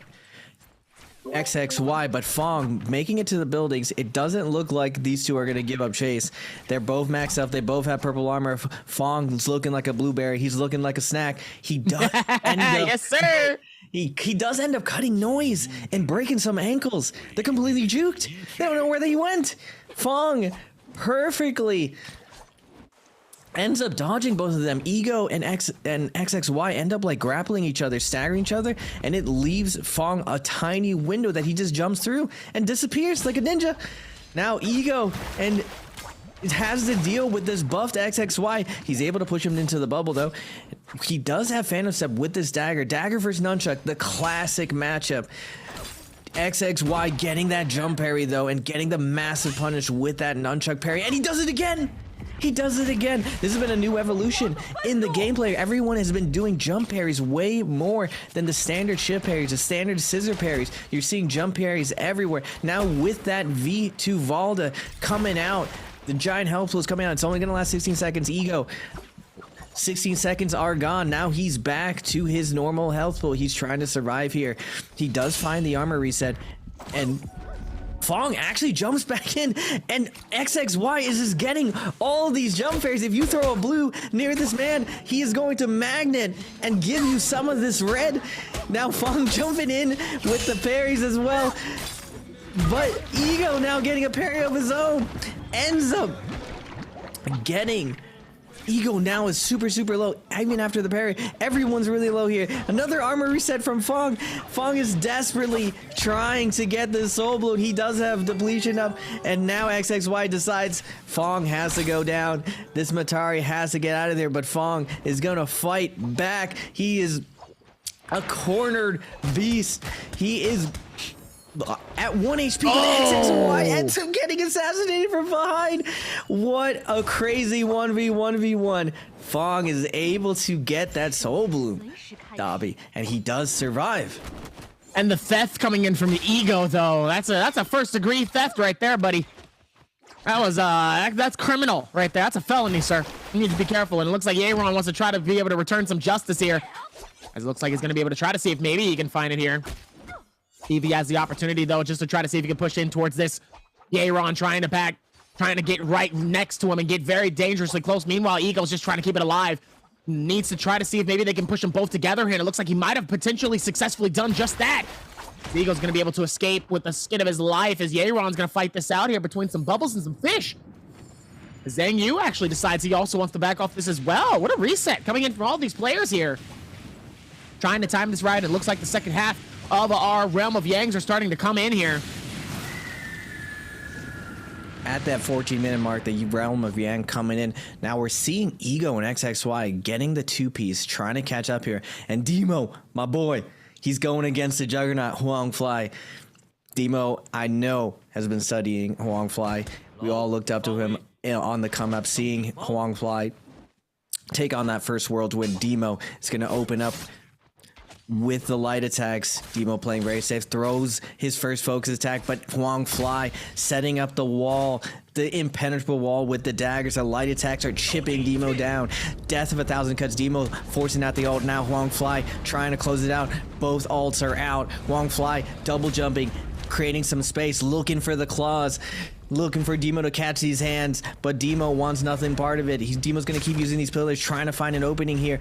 XXY, but Fong making it to the buildings. It doesn't look like these two are going to give up chase. They're both maxed up. They both have purple armor. Fong's looking like a blueberry. He's looking like a snack. He does end up,
yes, sir.
He does end up cutting noise and breaking some ankles. They're completely juked. They don't know where they went. Fong perfectly ends up dodging both of them. Ego and XXY end up like grappling each other, staggering each other, and it leaves Fong a tiny window that he just jumps through and disappears like a ninja. Now Ego and it has to deal with this buffed XXY. He's able to push him into the bubble though. He does have Phantom Step with this dagger. Dagger versus Nunchuck, the classic matchup. XXY getting that jump parry though, and getting the massive punish with that nunchuck parry, and he does it again! He does it again. This has been a new evolution in the gameplay. Everyone has been doing jump parries way more than the standard shift parries, the standard scissor parries. You're seeing jump parries everywhere. Now with that V2 Valda coming out, the giant health pool is coming out. It's only going to last 16 seconds. Ego, 16 seconds are gone. Now he's back to his normal health pool. He's trying to survive here. He does find the armor reset, and Fong actually jumps back in, and XXY is just getting all these jump parries. If you throw a blue near this man, he is going to magnet and give you some of this red. Now Fong jumping in with the parries as well, but Ego now getting a parry of his own, ends up getting... Ego now is super low, even after the parry. Everyone's really low here. Another armor reset from Fong. Fong is desperately trying to get the soul bloom. He does have depletion up, and now XXY decides Fong has to go down. This Matari has to get out of there, but Fong is gonna fight back. He is a cornered beast. He is at 1 HP, XXY ends up getting assassinated from behind. What a crazy 1v1v1. Fong is able to get that soul bloom, Dobby, and he does survive.
And the theft coming in from the Ego, though, that's a first degree theft right there, buddy. That was that's criminal right there. That's a felony, sir. You need to be careful. And it looks like Yeron wants to try to be able to return some justice here, as it looks like he's going to be able to try to see if maybe he can find it here. Evie has the opportunity, though, just to try to see if he can push in towards this. Yeron trying to get right next to him and get very dangerously close. Meanwhile, Eagle's just trying to keep it alive. Needs to try to see if maybe they can push them both together here. And it looks like he might have potentially successfully done just that. The Eagle's going to be able to escape with the skin of his life, as Yeron's going to fight this out here between some bubbles and some fish. Zhang Yu actually decides he also wants to back off this as well. What a reset coming in from all these players here. Trying to time this right. It looks like the second half of our Realm of Yangs are starting to come in here.
At that 14-minute mark, the Realm of Yang coming in. Now we're seeing Ego and XXY getting the two-piece, trying to catch up here. And Demo, my boy, he's going against the juggernaut, Huang Fly. Demo, I know, has been studying Huang Fly. We all looked up to him on the come-up, seeing Huang Fly take on that first world win. Demo is going to open up with the light attacks. Demo playing very safe, throws his first focus attack, but Huang Fly setting up the wall, the impenetrable wall with the daggers. The light attacks are chipping Demo down. Death of 1,000 cuts. Demo forcing out the ult. Now Huang Fly trying to close it out. Both ults are out. Huang Fly double jumping, creating some space, looking for the claws, looking for Demo to catch these hands, but Demo wants nothing part of it. Demo's going to keep using these pillars, trying to find an opening here.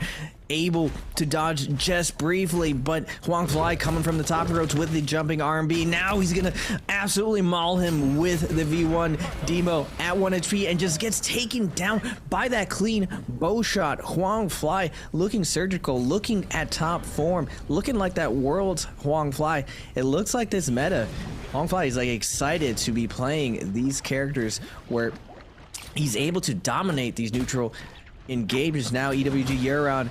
Able to dodge just briefly, but Huang Fly coming from the top ropes with the jumping R&B. Now he's going to absolutely maul him with the V1. Demo at 1 HP and just gets taken down by that clean bow shot. Huang Fly looking surgical, looking at top form, looking like that world's Huang Fly. It looks like this meta, Huang Fly is like excited to be playing these characters where he's able to dominate these neutral engagements. Now EWG Euron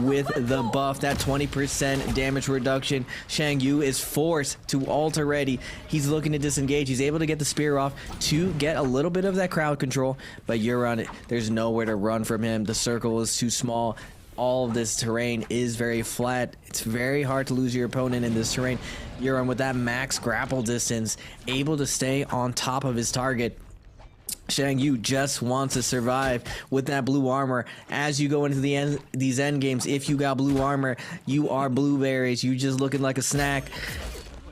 with the buff, that 20% damage reduction. Shang Yu is forced to ult already. He's looking to disengage. He's able to get the spear off to get a little bit of that crowd control, but Euron, there's nowhere to run from him. The circle is too small. All of this terrain is very flat. It's very hard to lose your opponent in this terrain. Euron with that max grapple distance, able to stay on top of his target. Shang Yu just wants to survive with that blue armor. As you go into these end games, if you got blue armor, you are blueberries. You just looking like a snack.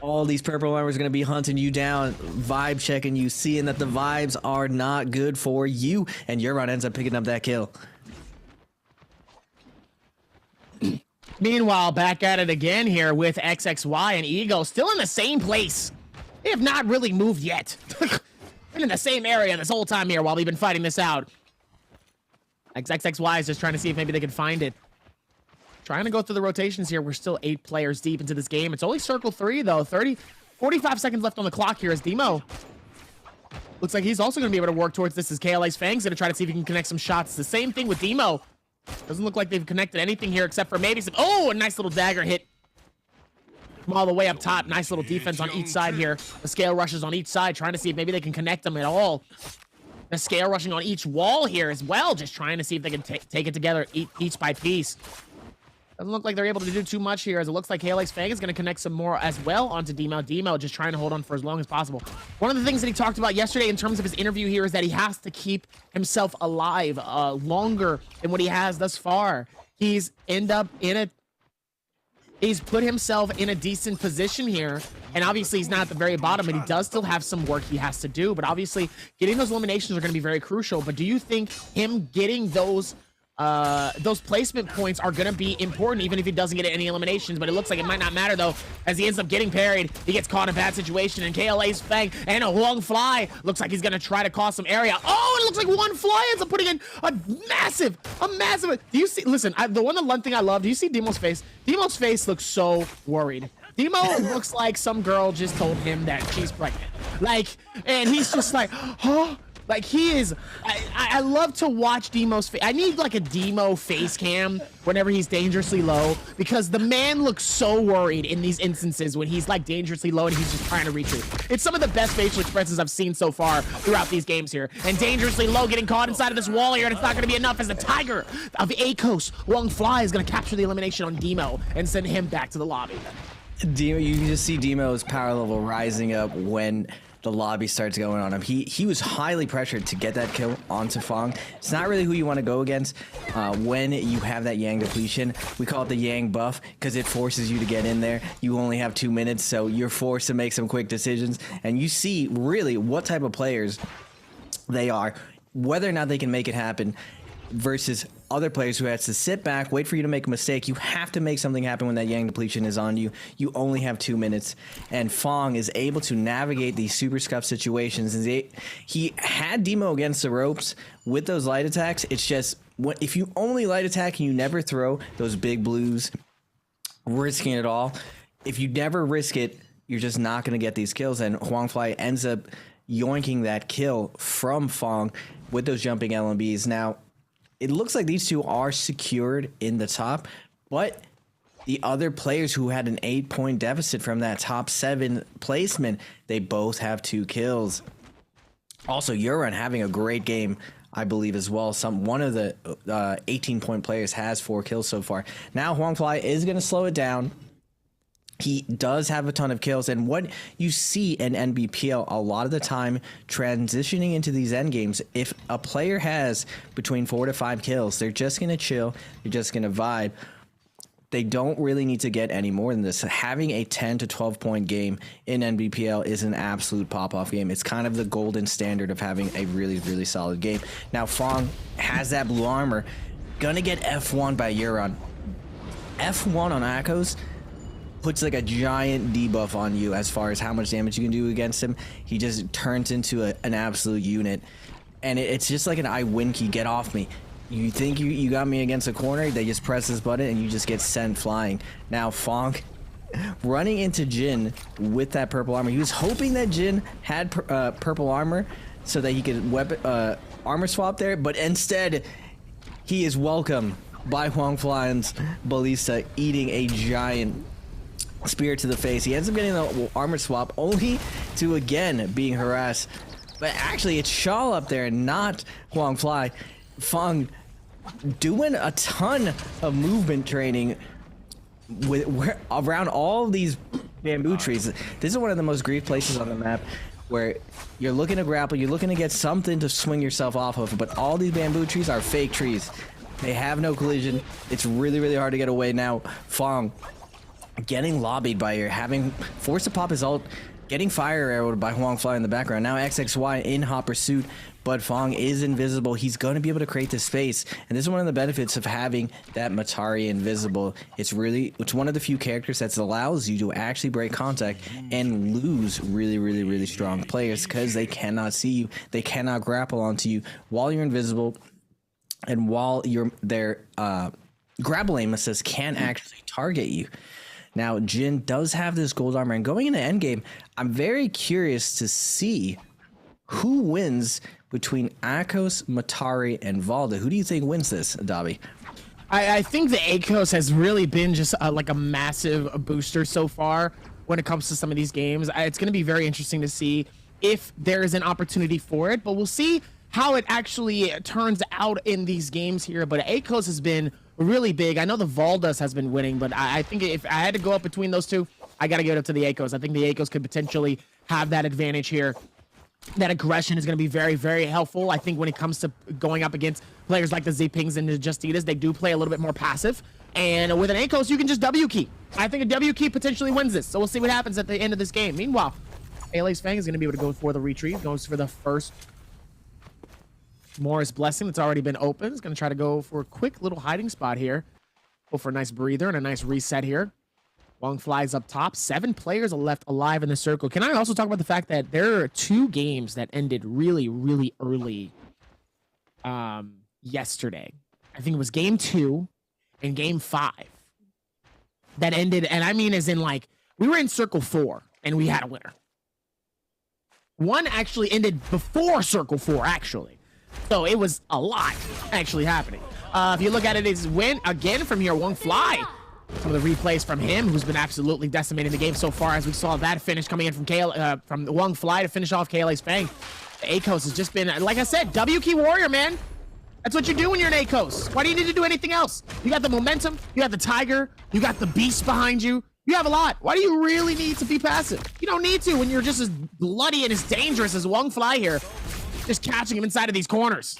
All these purple armors are going to be hunting you down, vibe checking you, seeing that the vibes are not good for you, and Euron ends up picking up that kill.
Meanwhile, back at it again here with XXY and Ego still in the same place. They have not really moved yet. Been in the same area this whole time here while we've been fighting this out. XXY is just trying to see if maybe they can find it. Trying to go through the rotations here. We're still 8 players deep into this game. It's only circle 3 though. 45 seconds left on the clock here as Demo. Looks like he's also going to be able to work towards this as KLA's Fang's going to try to see if he can connect some shots. It's the same thing with Demo. Doesn't look like they've connected anything here except for maybe some... Oh, a nice little dagger hit from all the way up top. Nice little defense on each side here. The scale rushes on each side, trying to see if maybe they can connect them at all. The scale rushing on each wall here as well, just trying to see if they can take it together each by piece. Doesn't look like they're able to do too much here, as it looks like KLA's Fang is going to connect some more as well onto Demo. Demo just trying to hold on for as long as possible. One of the things that he talked about yesterday in terms of his interview here is that he has to keep himself alive longer than what he has thus far. He's put himself in a decent position here, and obviously he's not at the very bottom, but he does still have some work he has to do. But obviously getting those eliminations are going to be very crucial. But do you think him getting those placement points are going to be important, even if he doesn't get any eliminations? But it looks like it might not matter, though, as he ends up getting parried. He gets caught in a bad situation, and KLA's Fang and a Huang Fly looks like he's going to try to cause some area. Oh, it looks like one Fly ends up putting in a massive, do you see, listen, the one thing I love, do you see Demo's face? Demo's face looks so worried. Demo looks like some girl just told him that she's pregnant. Like, and he's just like, huh? Like, he is, I love to watch Demo's face. I need like a Demo face cam whenever he's dangerously low, because the man looks so worried in these instances when he's like dangerously low and he's just trying to retreat. It's some of the best facial expressions I've seen so far throughout these games here. And dangerously low getting caught inside of this wall here, and it's not gonna be enough, as the Tiger of ACOS, Huang Fly, is gonna capture the elimination on Demo and send him back to the lobby.
Demo, you can just see Demo's power level rising up when the lobby starts going on him. He was highly pressured to get that kill onto Fong. It's not really who you want to go against when you have that Yang depletion. We call it the Yang buff because it forces you to get in there. You only have 2 minutes, so you're forced to make some quick decisions. And you see really what type of players they are, whether or not they can make it happen, versus other players who has to sit back, wait for you to make a mistake. You have to make something happen when that Yang depletion is on you. You only have 2 minutes, and Fong is able to navigate these super scuff situations. He had Demo against the ropes with those light attacks. It's just, if you only light attack and you never throw those big blues, risking it all, if you never risk it, you're just not going to get these kills. And Huang Fly ends up yoinking that kill from Fong with those jumping LMBs. Now, it looks like these two are secured in the top, but the other players who had an 8-point deficit from that top 7 placement, they both have 2 kills. Also, Euron having a great game, I believe, as well. One of the 18-point players has 4 kills so far. Now Huang Fly is going to slow it down. He does have a ton of kills, and what you see in Nbpl a lot of the time transitioning into these end games, if a player has between 4 to 5 kills, they're just going to chill, they're just going to vibe. They don't really need to get any more than this. Having a 10 to 12 point game in Nbpl is an absolute pop-off game. It's kind of the golden standard of having a really, really solid game. Now Fong has that blue armor, gonna get F1 by Euron. F1 on ACOS puts like a giant debuff on you as far as how much damage you can do against him. He just turns into an absolute unit, and it's just like an I win key. Get off me. You think you got me against a corner, they just press this button and you just get sent flying. Now Fong running into Jin with that purple armor. He was hoping that Jin had purple armor so that he could armor swap there, but instead he is welcomed by Huang Fly's Ballista, eating a giant spear to the face. He ends up getting the armor swap, only to again being harassed. But actually it's Shaw up there, not Huang Fly. Fong doing a ton of movement training around all these bamboo trees. This is one of the most grief places on the map, where you're looking to grapple, you're looking to get something to swing yourself off of, but all these bamboo trees are fake trees. They have no collision. It's really, really hard to get away. Now Fong getting lobbied by here, having forced to pop his ult, getting fire arrowed by Huang Fly in the background. Now XXY in hot pursuit, but Fong is invisible. He's going to be able to create this space, and this is one of the benefits of having that Matari invisible. It's one of the few characters that allows you to actually break contact and lose really, really, really strong players, because they cannot see you, they cannot grapple onto you while you're invisible, and while their grapple aim assist can actually target you. Now, Jin does have this gold armor, and going into endgame, I'm very curious to see who wins between ACOS, Matari, and Valda. Who do you think wins this, Dabi?
I think the ACOS has really been just like a massive booster so far when it comes to some of these games. It's going to be very interesting to see if there is an opportunity for it, but we'll see how it actually turns out in these games here. But ACOS has been really big. I know the Valdas has been winning, but I think if I had to go up between those two, I got to give it up to the ACOS. I think the ACOS could potentially have that advantage here. That aggression is going to be very, very helpful. I think when it comes to going up against players like the Z-Pings and the Justitas, they do play a little bit more passive. And with an ACOS, you can just W key. I think a W key potentially wins this. So we'll see what happens at the end of this game. Meanwhile, ALA's Fang is going to be able to go for the retrieve. Goes for the first Morris Blessing that's already been open. He's going to try to go for a quick little hiding spot here. Go for a nice breather and a nice reset here. Wong flies up top. 7 players are left alive in the circle. Can I also talk about the fact that there are 2 games that ended really, really early yesterday? I think it was game 2 and game 5 that ended. And I mean, as in like, we were in circle 4 and we had a winner. One actually ended before circle 4, actually. So it was a lot actually happening. If you look at it, it's win again from here. Wong Fly. Some of the replays from him, who's been absolutely decimating the game so far, as we saw that finish coming in from Wong Fly to finish off KLA's Fang. The ACOS has just been, like I said, W key warrior, man. That's what you do when you're an ACOS. Why do you need to do anything else? You got the momentum, you got the tiger, you got the beast behind you. You have a lot. Why do you really need to be passive? You don't need to when you're just as bloody and as dangerous as Wong Fly here, just catching him inside of these corners.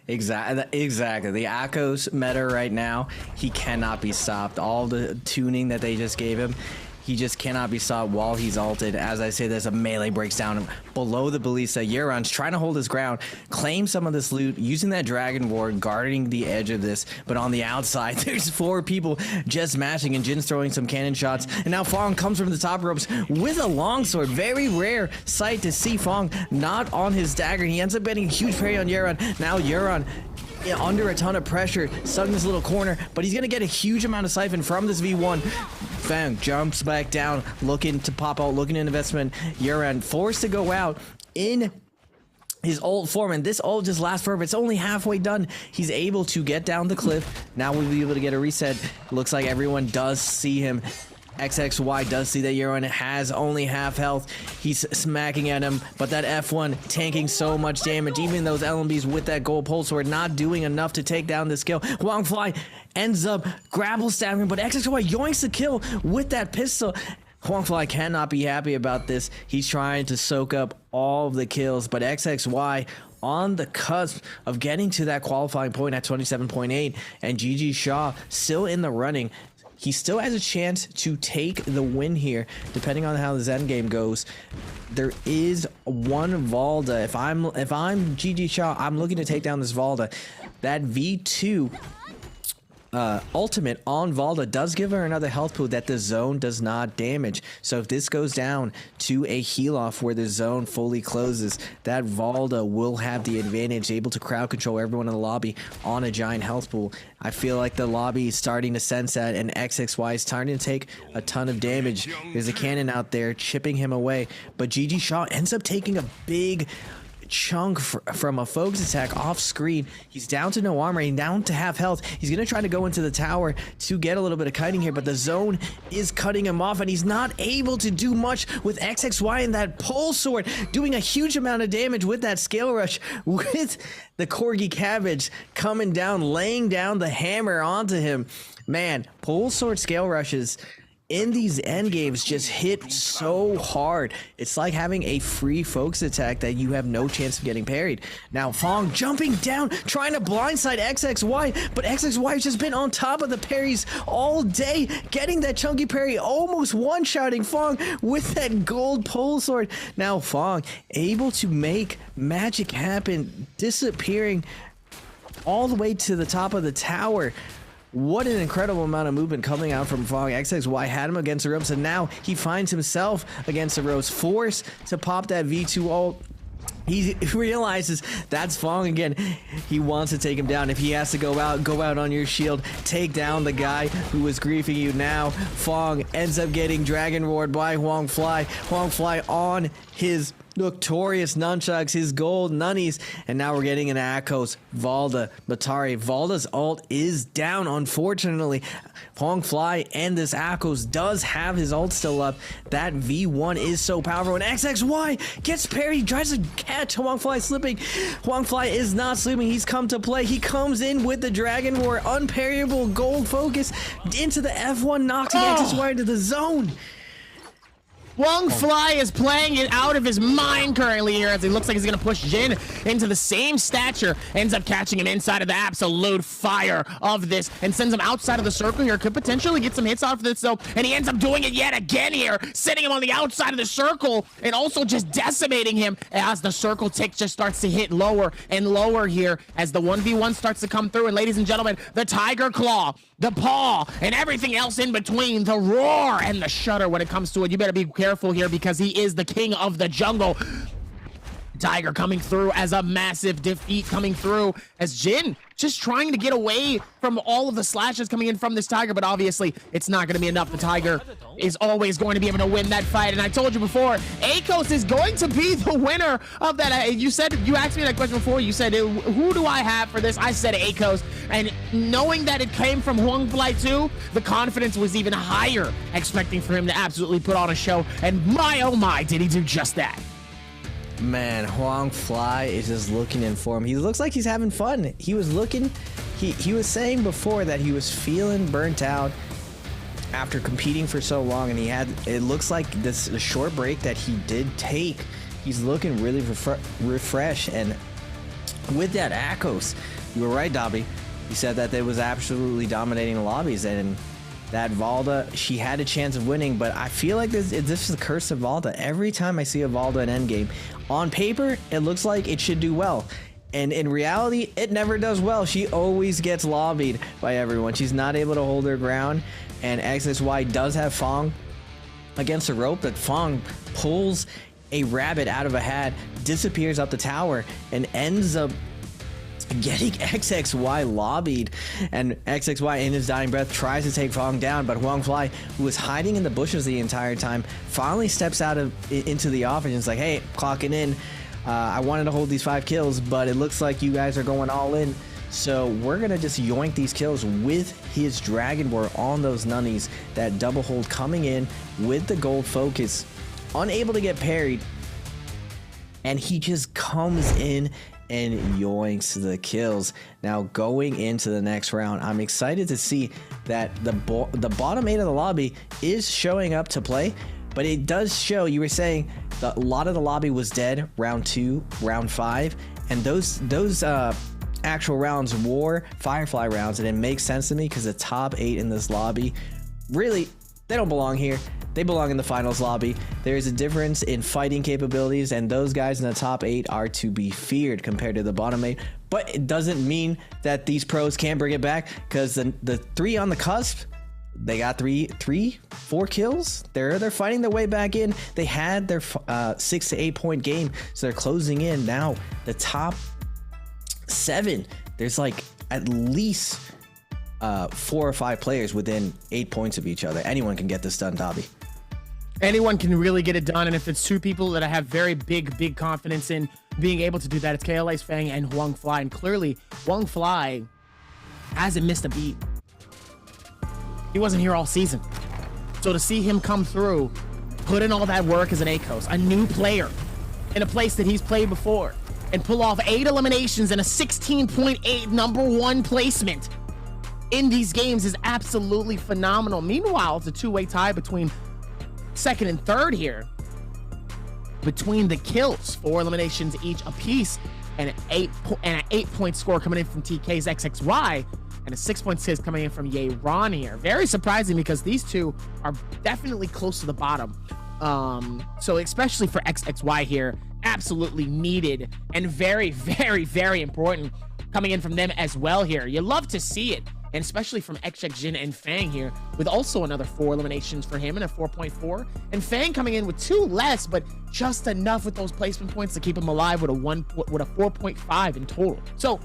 Exactly. The ACOS meta right now, he cannot be stopped. All the tuning that they just gave him, he just cannot be stopped while he's ulted. As I say, there's a melee breaks down below the Ballista. Euron's trying to hold his ground, claim some of this loot, using that Dragon Ward, guarding the edge of this. But on the outside, there's 4 people just mashing, and Jin's throwing some cannon shots. And now Fong comes from the top ropes with a longsword. Very rare sight to see Fong not on his dagger. He ends up getting a huge parry on Euron. Now Euron under a ton of pressure, stuck in this little corner, but he's gonna get a huge amount of siphon from this V1. Fang jumps back down, looking to pop out, looking at investment. Euron forced to go out in his ult form, and this ult just lasts forever. It's only halfway done. He's able to get down the cliff. Now we'll be able to get a reset. Looks like everyone does see him. XXY does see that Euron has only half health. He's smacking at him, but that F1 tanking so much damage. Even those LMBs with that gold pulse sword not doing enough to take down this kill. Wong Fly ends up grapple stabbing, but XXY yoinks the kill with that pistol. Wong Fly cannot be happy about this. He's trying to soak up all of the kills, but XXY on the cusp of getting to that qualifying point at 27.8, and GG Shaw still in the running. He still has a chance to take the win here, depending on how the Zen game goes. There is one Valda. If I'm GG Shaw, I'm looking to take down this Valda. That V2 ultimate on Valda does give her another health pool that the zone does not damage. So if this goes down to a heal off where the zone fully closes, that Valda will have the advantage, able to crowd control everyone in the lobby on a giant health pool. I feel like the lobby is starting to sense that, and XXY is starting to take a ton of damage. There's a cannon out there chipping him away, but GG Shaw ends up taking a big chunk from a Fogs attack off screen. He's down to no armor, he's down to half health. He's gonna try to go into the tower to get a little bit of kiting here, but the zone is cutting him off, and he's not able to do much with XXY and that pole sword doing a huge amount of damage with that scale rush, with the Corgi Cabbage coming down, laying down the hammer onto him. Man, pole sword scale rushes in these end games just hit so hard. It's like having a free Fogs attack that you have no chance of getting parried. Now Fong jumping down, trying to blindside XXY, but XXY has just been on top of the parries all day, getting that chunky parry, almost one-shotting Fong with that gold pole sword. Now Fong able to make magic happen, disappearing all the way to the top of the tower. What an incredible amount of movement coming out from Fong. XXY had him against the ropes, and now he finds himself against the ropes, forced to pop that V2 ult. He realizes that's Fong again. He wants to take him down. If he has to go out on your shield, take down the guy who is griefing you. Now Fong ends up getting Dragon Roared by Wong Fly. Wong Fly on his Notorious Nunchucks, his gold nunnies, and now we're getting an Akos, Valda, Batari. Valda's ult is down, unfortunately. Huang Fly and this Akos does have his ult still up. That V1 is so powerful, and XXY gets parried, tries to catch Huang Fly slipping. Huang Fly is not sleeping, he's come to play. He comes in with the Dragon War, unparryable gold focus into the F1, knocks XXY into the zone.
Huang Fly is playing it out of his mind currently here as he looks like he's going to push Jin into the same stature. Ends up catching him inside of the absolute fire of this and sends him outside of the circle here. Could potentially get some hits off of this though. And he ends up doing it yet again here, sitting him on the outside of the circle and also just decimating him as the circle tick just starts to hit lower and lower here as the 1v1 starts to come through. And ladies and gentlemen, the Tiger Claw, the paw, and everything else in between, the roar and the shudder when it comes to it. You better be careful here because he is the king of the jungle. Tiger coming through as a massive defeat coming through as Jin just trying to get away from all of the slashes coming in from this Tiger, but obviously it's not going to be enough. The Tiger is always going to be able to win that fight, and I told you before, Akos is going to be the winner of that. You asked me that question before. You said, who do I have for this? I said Akos, and knowing that it came from Huang Fly 2, the confidence was even higher, expecting for him to absolutely put on a show, and my oh my, did he do just that.
Man, Huang Fly is just looking in form. He looks like he's having fun. He was looking, he was saying before that he was feeling burnt out after competing for so long, and it looks like the short break that he did take, he's looking really refreshed. And with that Akos, you were right, Dobby. You said that it was absolutely dominating the lobbies, and that Valda, she had a chance of winning, but I feel like this is the curse of Valda. Every time I see a Valda in endgame, on paper, it looks like it should do well. And in reality, it never does well. She always gets lobbied by everyone. She's not able to hold her ground, and XXY does have Fong against the rope, but Fong pulls a rabbit out of a hat, disappears up the tower, and ends up getting XXY lobbied, and XXY in his dying breath tries to take Fong down, but Huang Fly, who was hiding in the bushes the entire time, finally steps out into the offense and is like, hey, clocking in, I wanted to hold these 5 kills, but it looks like you guys are going all in, so we're gonna just yoink these kills with his Dragon War on those nunnies. That double hold coming in with the gold focus, unable to get parried, and he just comes in and yoinks the kills. Now going into the next round, I'm excited to see that the bottom 8 of the lobby is showing up to play, but it does show, you were saying that a lot of the lobby was dead round 2, round 5, and those actual rounds were Firefly rounds, and it makes sense to me because the top 8 in this lobby, really, they don't belong here. They belong in the finals lobby. There is a difference in fighting capabilities, and those guys in the top 8 are to be feared compared to the bottom 8. But it doesn't mean that these pros can't bring it back, because the 3 on the cusp, they got 4 kills. They're fighting their way back in. They had their 6 to 8 point game, so they're closing in now. The top 7, there's like at least 4 or 5 players within 8 points of each other. Anyone can get this done, Dobby.
Anyone can really get it done, and if it's 2 people that I have very big confidence in being able to do that, it's KLA's Fang and Huang Fly, and clearly Huang Fly hasn't missed a beat. He wasn't here all season, so to see him come through, put in all that work as an Akos, a new player in a place that he's played before, and pull off 8 eliminations and a 16.8 #1 placement in these games is absolutely phenomenal. Meanwhile, it's a 2-way tie between 2nd and 3rd here. Between the kills, 4 eliminations each apiece, and an 8-point score coming in from TK's XXY, and a 6.6 coming in from Ye Ron here. Very surprising because these two are definitely close to the bottom. So especially for XXY here, absolutely needed and very important coming in from them as well here. You love to see it, and especially from XX Jin and Fang here, with also another 4 eliminations for him and a 4.4, and Fang coming in with 2 less, but just enough with those placement points to keep him alive with a 4.5 in total. So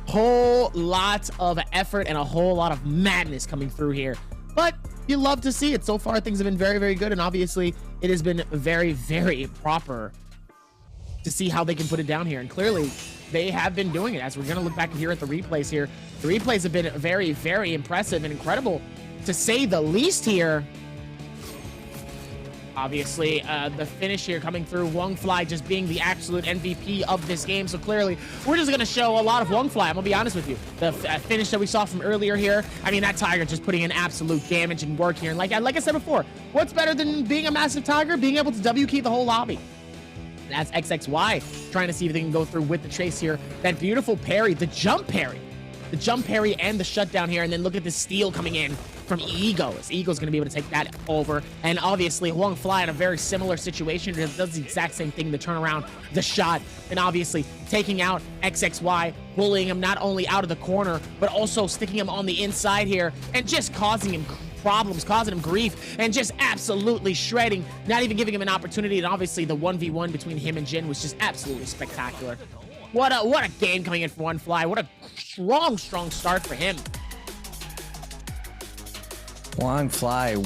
whole lot of effort and a whole lot of madness coming through here, but you love to see it. So far, things have been very, very good. And obviously, it has been very, very proper to see how they can put it down here. And clearly, they have been doing it. As we're going to look back here at the replays here, the replays have been very, very impressive and incredible, to say the least here. Obviously, the finish here coming through, Wongfly just being the absolute MVP of this game. So clearly, we're just going to show a lot of Wongfly. I'm going to be honest with you. The finish that we saw from earlier here, I mean, that Tiger just putting in absolute damage and work here. And like I said before, what's better than being a massive Tiger? Being able to W key the whole lobby. That's XXY trying to see if they can go through with the chase here. That beautiful parry, the jump parry and the shutdown here. And then look at the steal coming in from Ego. Ego's going to be able to take that over. And obviously, Wongfly in a very similar situation. It does the exact same thing, the turnaround, the shot, and obviously taking out XXY, bullying him not only out of the corner, but also sticking him on the inside here and just causing him problems, causing him grief, and just absolutely shredding, not even giving him an opportunity. And obviously, the 1v1 between him and Jin was just absolutely spectacular. What a game coming in for Wongfly. What a strong start for him.
Wongfly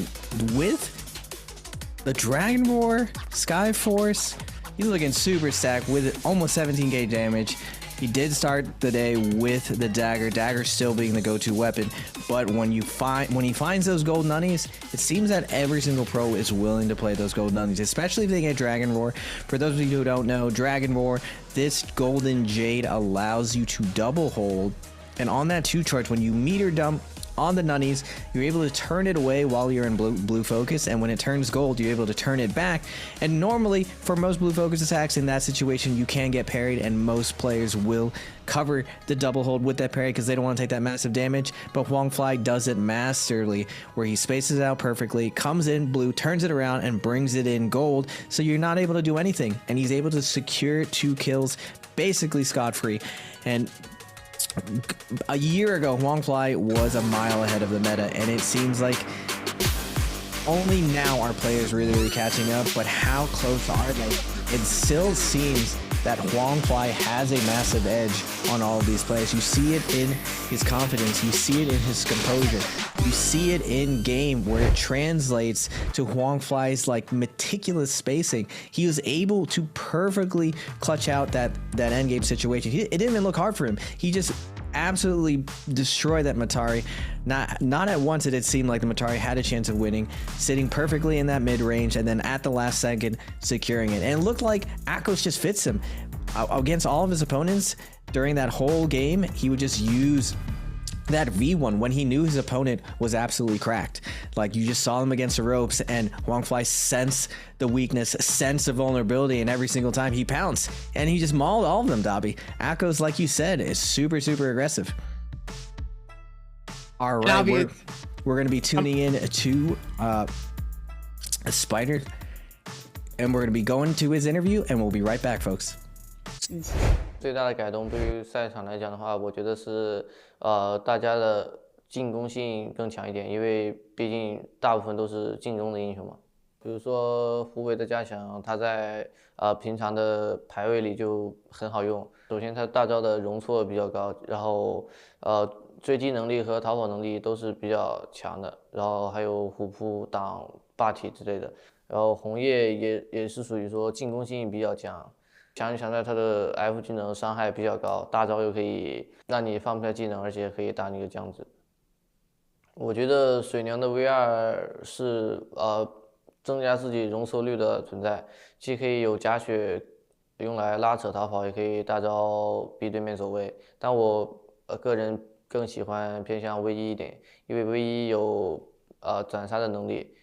with the Dragon Roar, Sky Force. He's looking super stacked with almost 17k damage. He did start the day with the dagger. Dagger still being the go-to weapon, but when he finds those gold nunnies, it seems that every single pro is willing to play those gold nunnies, especially if they get Dragon Roar. For those of you who don't know, Dragon Roar, this golden jade allows you to double hold, and on that 2 charge, when you meter dump on the nunnies, you're able to turn it away while you're in blue focus, and when it turns gold, you're able to turn it back. And normally, for most blue focus attacks in that situation, you can get parried, and most players will cover the double hold with that parry because they don't want to take that massive damage. But Wongfly does it masterly, where he spaces it out perfectly, comes in blue, turns it around, and brings it in gold, so you're not able to do anything, and he's able to secure 2 kills basically scot-free. And a year ago, Wongfly was a mile ahead of the meta, and it seems like only now are players really catching up. But how close are they? It still seems that Wongfly has a massive edge on all of these players. You see it in his confidence, you see it in his composure, you see it in game where it translates to Wongfly's like meticulous spacing. He was able to perfectly clutch out that endgame situation. It didn't even look hard for him. He just absolutely destroyed that Matari. Not at once did it seem like the Matari had a chance of winning, sitting perfectly in that mid-range, and then at the last second securing it. And it looked like Akos just fits him. Against all of his opponents during that whole game, he would just use that V1 when he knew his opponent was absolutely cracked. Like, you just saw him against the ropes, and Wongfly sensed the weakness, sensed the vulnerability, and every single time he pounced, and he just mauled all of them, Dobby. Akos, like you said, is super aggressive. All right, we're going to be tuning in to Spider, and we're going to be going to his interview, and we'll be right back, folks.
最大的改动对于赛场来讲的话，我觉得是大家的进攻性更强一点，因为毕竟大部分都是进攻的英雄嘛。比如说胡伟的加强，他在平常的排位里就很好用。首先他大招的容错比较高，然后追击能力和逃跑能力都是比较强的，然后还有虎扑挡霸体之类的。然后红叶也是属于说进攻性比较强。强就强在他的 F 技能伤害比较高，大招又可以让你放不下技能，而且可以打你个僵直。我觉得水娘的 V2 是增加自己容错率的存在，既可以有假血用来拉扯逃跑，也可以大招逼对面走位。但我个人更喜欢偏向 V1 一点，因为 V1 有斩杀的能力。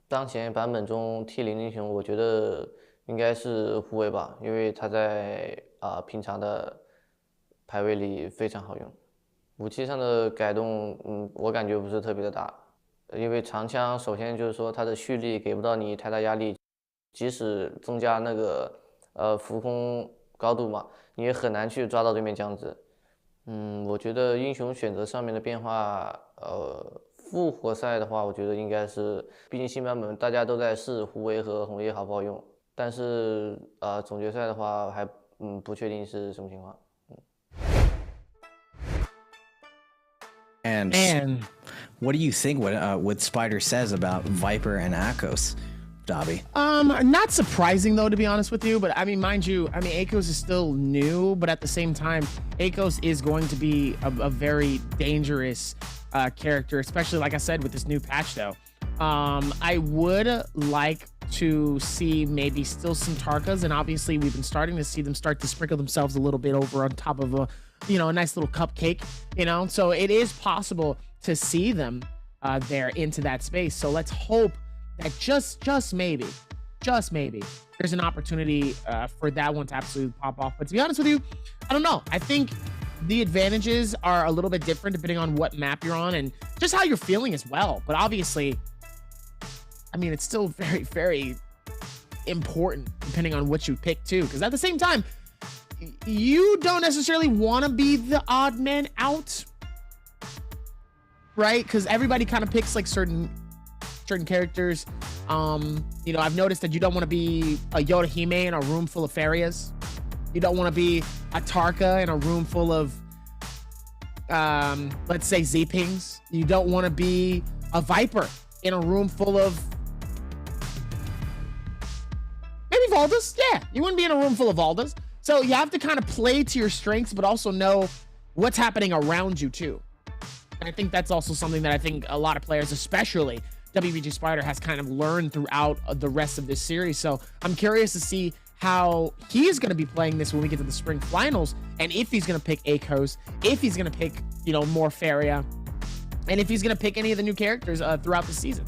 当前版本中 T0 英雄，我觉得应该是护卫吧，因为他在平常的排位里非常好用。武器上的改动，我感觉不是特别的大，因为长枪首先就是说它的蓄力给不到你太大压力，即使增加那个浮空高度嘛，你也很难去抓到对面僵直。我觉得英雄选择上面的变化，复活赛的话，我觉得应该是，毕竟新版本大家都在试胡维和红叶好不好用。但是总决赛的话还不确定是什么情况。
And what do you think what Spider says about Viper and Akos, Dobby?
Not surprising though, to be honest with you. But I mean, mind you, I mean, Akos is still new, but at the same time, Akos is going to be a very dangerous character, especially like I said with this new patch though. I would like to see maybe still some Tarkas, and obviously we've been starting to see them start to sprinkle themselves a little bit over on top of a, you know, a nice little cupcake, you know. So it is possible to see them there into that space. So let's hope that just maybe there's an opportunity for that one to absolutely pop off. But to be honest with you, I don't know. I think the advantages are a little bit different depending on what map you're on and just how you're feeling as well. But obviously, I mean, it's still very, very important depending on what you pick too. Because at the same time, you don't necessarily want to be the odd man out, right? Because everybody kind of picks like certain characters. You know, I've noticed that you don't want to be a Yorihime in a room full of Farias. You don't want to be a Tarka in a room full of, let's say, Z-Pings. You don't want to be a Viper in a room full of maybe Valdas. Yeah, you wouldn't be in a room full of Valdas. So you have to kind of play to your strengths, but also know what's happening around you too. And I think that's also something that I think a lot of players, especially WBG Spider, has kind of learned throughout the rest of this series. So I'm curious to see how he's going to be playing this when we get to the spring finals, and if he's going to pick Akos, if he's going to pick, you know, more Faria, and if he's going to pick any of the new characters throughout the season.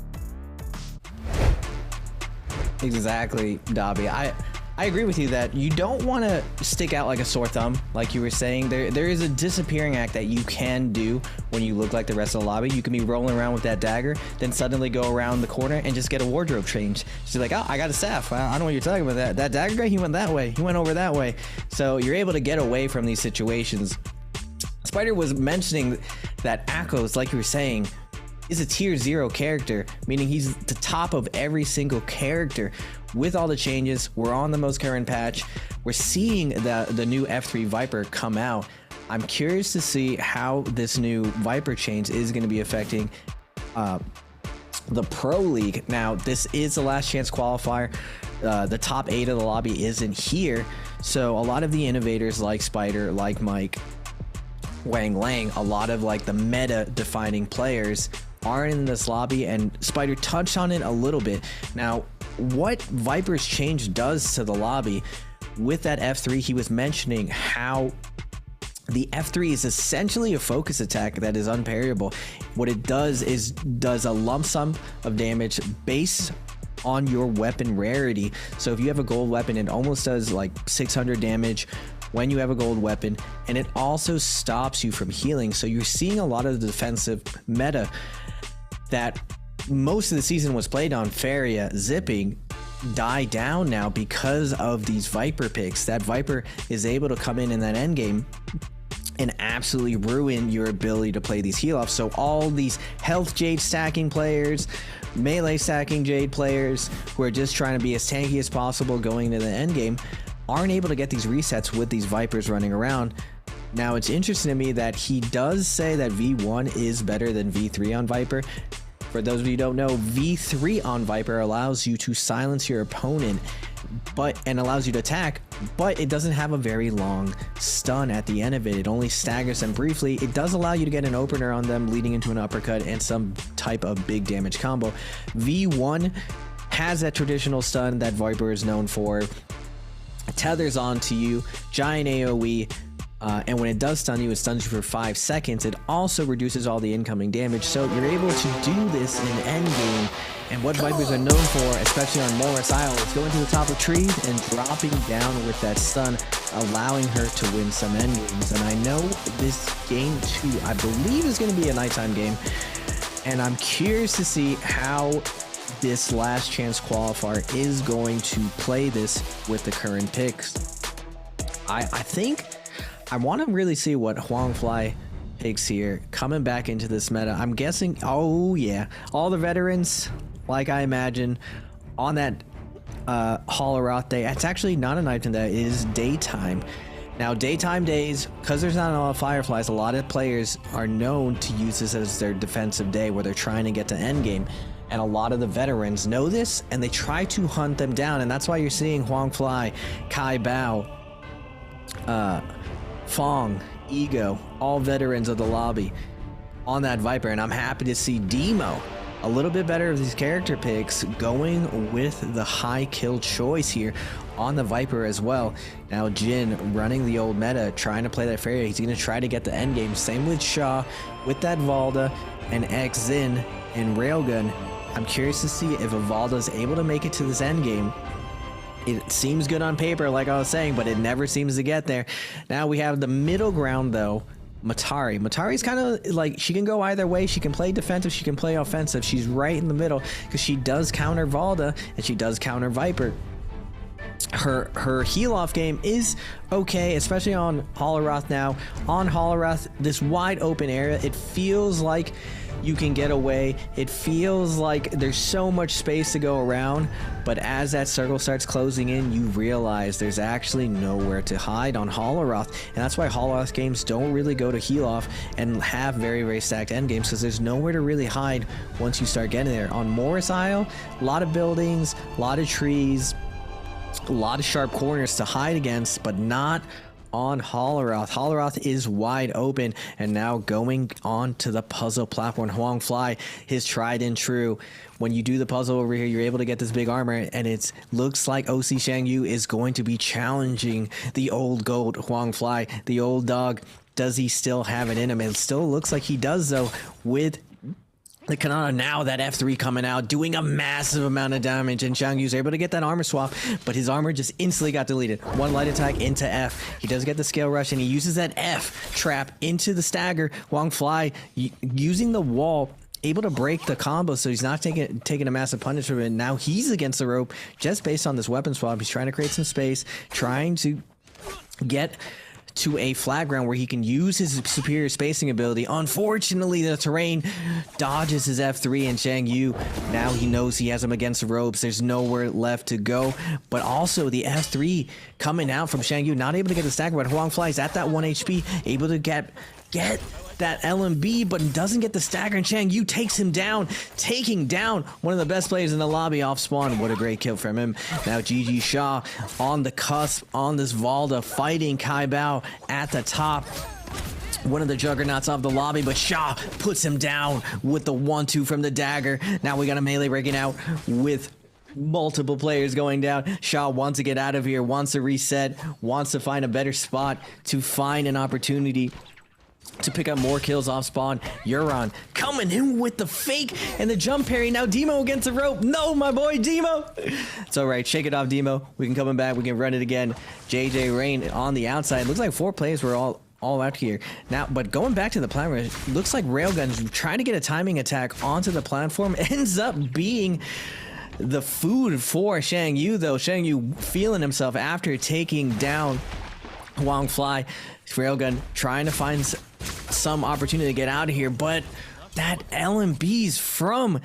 Exactly, Dobby. I agree with you that you don't want to stick out like a sore thumb, like you were saying. There is a disappearing act that you can do when you look like the rest of the lobby. You can be rolling around with that dagger, then suddenly go around the corner and just get a wardrobe change. She's like, oh, I got a staff. I don't know what you're talking about. That dagger guy, he went that way. He went over that way. So you're able to get away from these situations. Spider was mentioning that Akos, like you were saying, is a tier 0 character, meaning he's the top of every single character. With all the changes, we're on the most current patch. We're seeing the new F3 Viper come out. I'm curious to see how this new Viper change is going to be affecting the Pro League. Now, this is the last chance qualifier. The top 8 of the lobby isn't here. So a lot of the innovators like Spider, like Mike, Wang Lang, a lot of like the meta defining players aren't in this lobby, and Spider touched on it a little bit. Now, what Viper's change does to the lobby with that F3, he was mentioning how the F3 is essentially a focus attack that is unparryable. What it does is does a lump sum of damage based on your weapon rarity. So if you have a gold weapon, it almost does like 600 damage when you have a gold weapon, and it also stops you from healing. So you're seeing a lot of the defensive meta that most of the season was played on Faria zipping die down now because of these Viper picks. That Viper is able to come in that end game and absolutely ruin your ability to play these heal offs. So all these health Jade stacking players, melee stacking Jade players who are just trying to be as tanky as possible going to the end game aren't able to get these resets with these Vipers running around. Now, it's interesting to me that he does say that V1 is better than V3 on Viper. For those of you who don't know, V3 on Viper allows you to silence your opponent and allows you to attack, but it doesn't have a very long stun at the end of it. It only staggers them briefly. It does allow you to get an opener on them leading into an uppercut and some type of big damage combo. V1 has that traditional stun that Viper is known for. Tethers onto you, giant AoE, and when it does stun you, it stuns you for 5 seconds. It also reduces all the incoming damage, so you're able to do this in endgame. And what Vipers are known for, especially on Morris Isle, is going to the top of trees and dropping down with that stun, allowing her to win some endgames. And I know this game 2, I believe, is going to be a nighttime game, and I'm curious to see how this last chance qualifier is going to play this with the current picks. I think I want to really see what Huangfly picks here coming back into this meta. I'm guessing, oh yeah, all the veterans, like I imagine, on that Holorath day. It's actually not a nighttime, that is daytime. Now, daytime days, because there's not a lot of Fireflies, a lot of players are known to use this as their defensive day where they're trying to get to endgame. And a lot of the veterans know this, and they try to hunt them down. And that's why you're seeing Huang Fly, Kai Bao, Fong, Ego, all veterans of the lobby on that Viper. And I'm happy to see Demo, a little bit better of these character picks, going with the high kill choice here on the Viper as well. Now Jin running the old meta, trying to play that Freya. He's going to try to get the endgame. Same with Shaw, with that Valda and Xin and Railgun. I'm curious to see if Valda is able to make it to this endgame. It seems good on paper, like I was saying, but it never seems to get there. Now we have the middle ground, though. Matari. Matari's kind of like, she can go either way. She can play defensive, she can play offensive. She's right in the middle because she does counter Valda and she does counter Viper. Her heal off game is okay, especially on Holoroth now. On Holoroth, this wide open area, it feels like you can get away. It feels like there's so much space to go around, but as that circle starts closing in, you realize there's actually nowhere to hide on Holoroth, and that's why Holoroth games don't really go to heal off and have very, very stacked end games, because there's nowhere to really hide once you start getting there. On Morris Isle, a lot of buildings, a lot of trees, a lot of sharp corners to hide against, but not on Holoroth. Holoroth is wide open, and now going on to the puzzle platform. Huang Fly, his tried and true. When you do the puzzle over here, you're able to get this big armor, and it looks like OC Shangyu is going to be challenging the old gold Huang Fly, the old dog. Does he still have it in him? It still looks like he does, though, with the Kanata. Now that F3 coming out, doing a massive amount of damage, and Xiangyu's able to get that armor swap, but his armor just instantly got deleted. One light attack into F. He does get the scale rush, and he uses that F trap into the stagger. Huang Fly using the wall, able to break the combo, so he's not taking a massive punishment. Now he's against the rope just based on this weapon swap. He's trying to create some space, trying to get to a flat ground where he can use his superior spacing ability. Unfortunately, the terrain dodges his F3 and Xiangyu. Now he knows he has him against the ropes. There's nowhere left to go. But also the F3 coming out from Xiangyu, not able to get the stagger, but Huang Fly is at that 1 HP, able to get that LMB, but doesn't get the stagger, and Xiangyu takes him down, taking down one of the best players in the lobby off spawn. What a great kill from him. Now GG Shaw on the cusp on this Valda, fighting Kai Bao at the top. One of the juggernauts of the lobby, but Shaw puts him down with the 1-2 from the dagger. Now we got a melee breaking out with multiple players going down. Shaw wants to get out of here, wants to reset, wants to find a better spot to find an opportunity to pick up more kills off spawn. Euron coming in with the fake and the jump parry. Now Demo against the rope. No, my boy Demo. It's all right. Shake it off, Demo. We can come back. We can run it again. JJ Rain on the outside. Looks like 4 players were all out here now, but going back to the platform, looks like Railgun's trying to get a timing attack onto the platform. Ends up being the food for Xiangyu, though. Xiangyu feeling himself after taking down Huang Fly. Railgun trying to find some opportunity to get out of here, but that LMBs from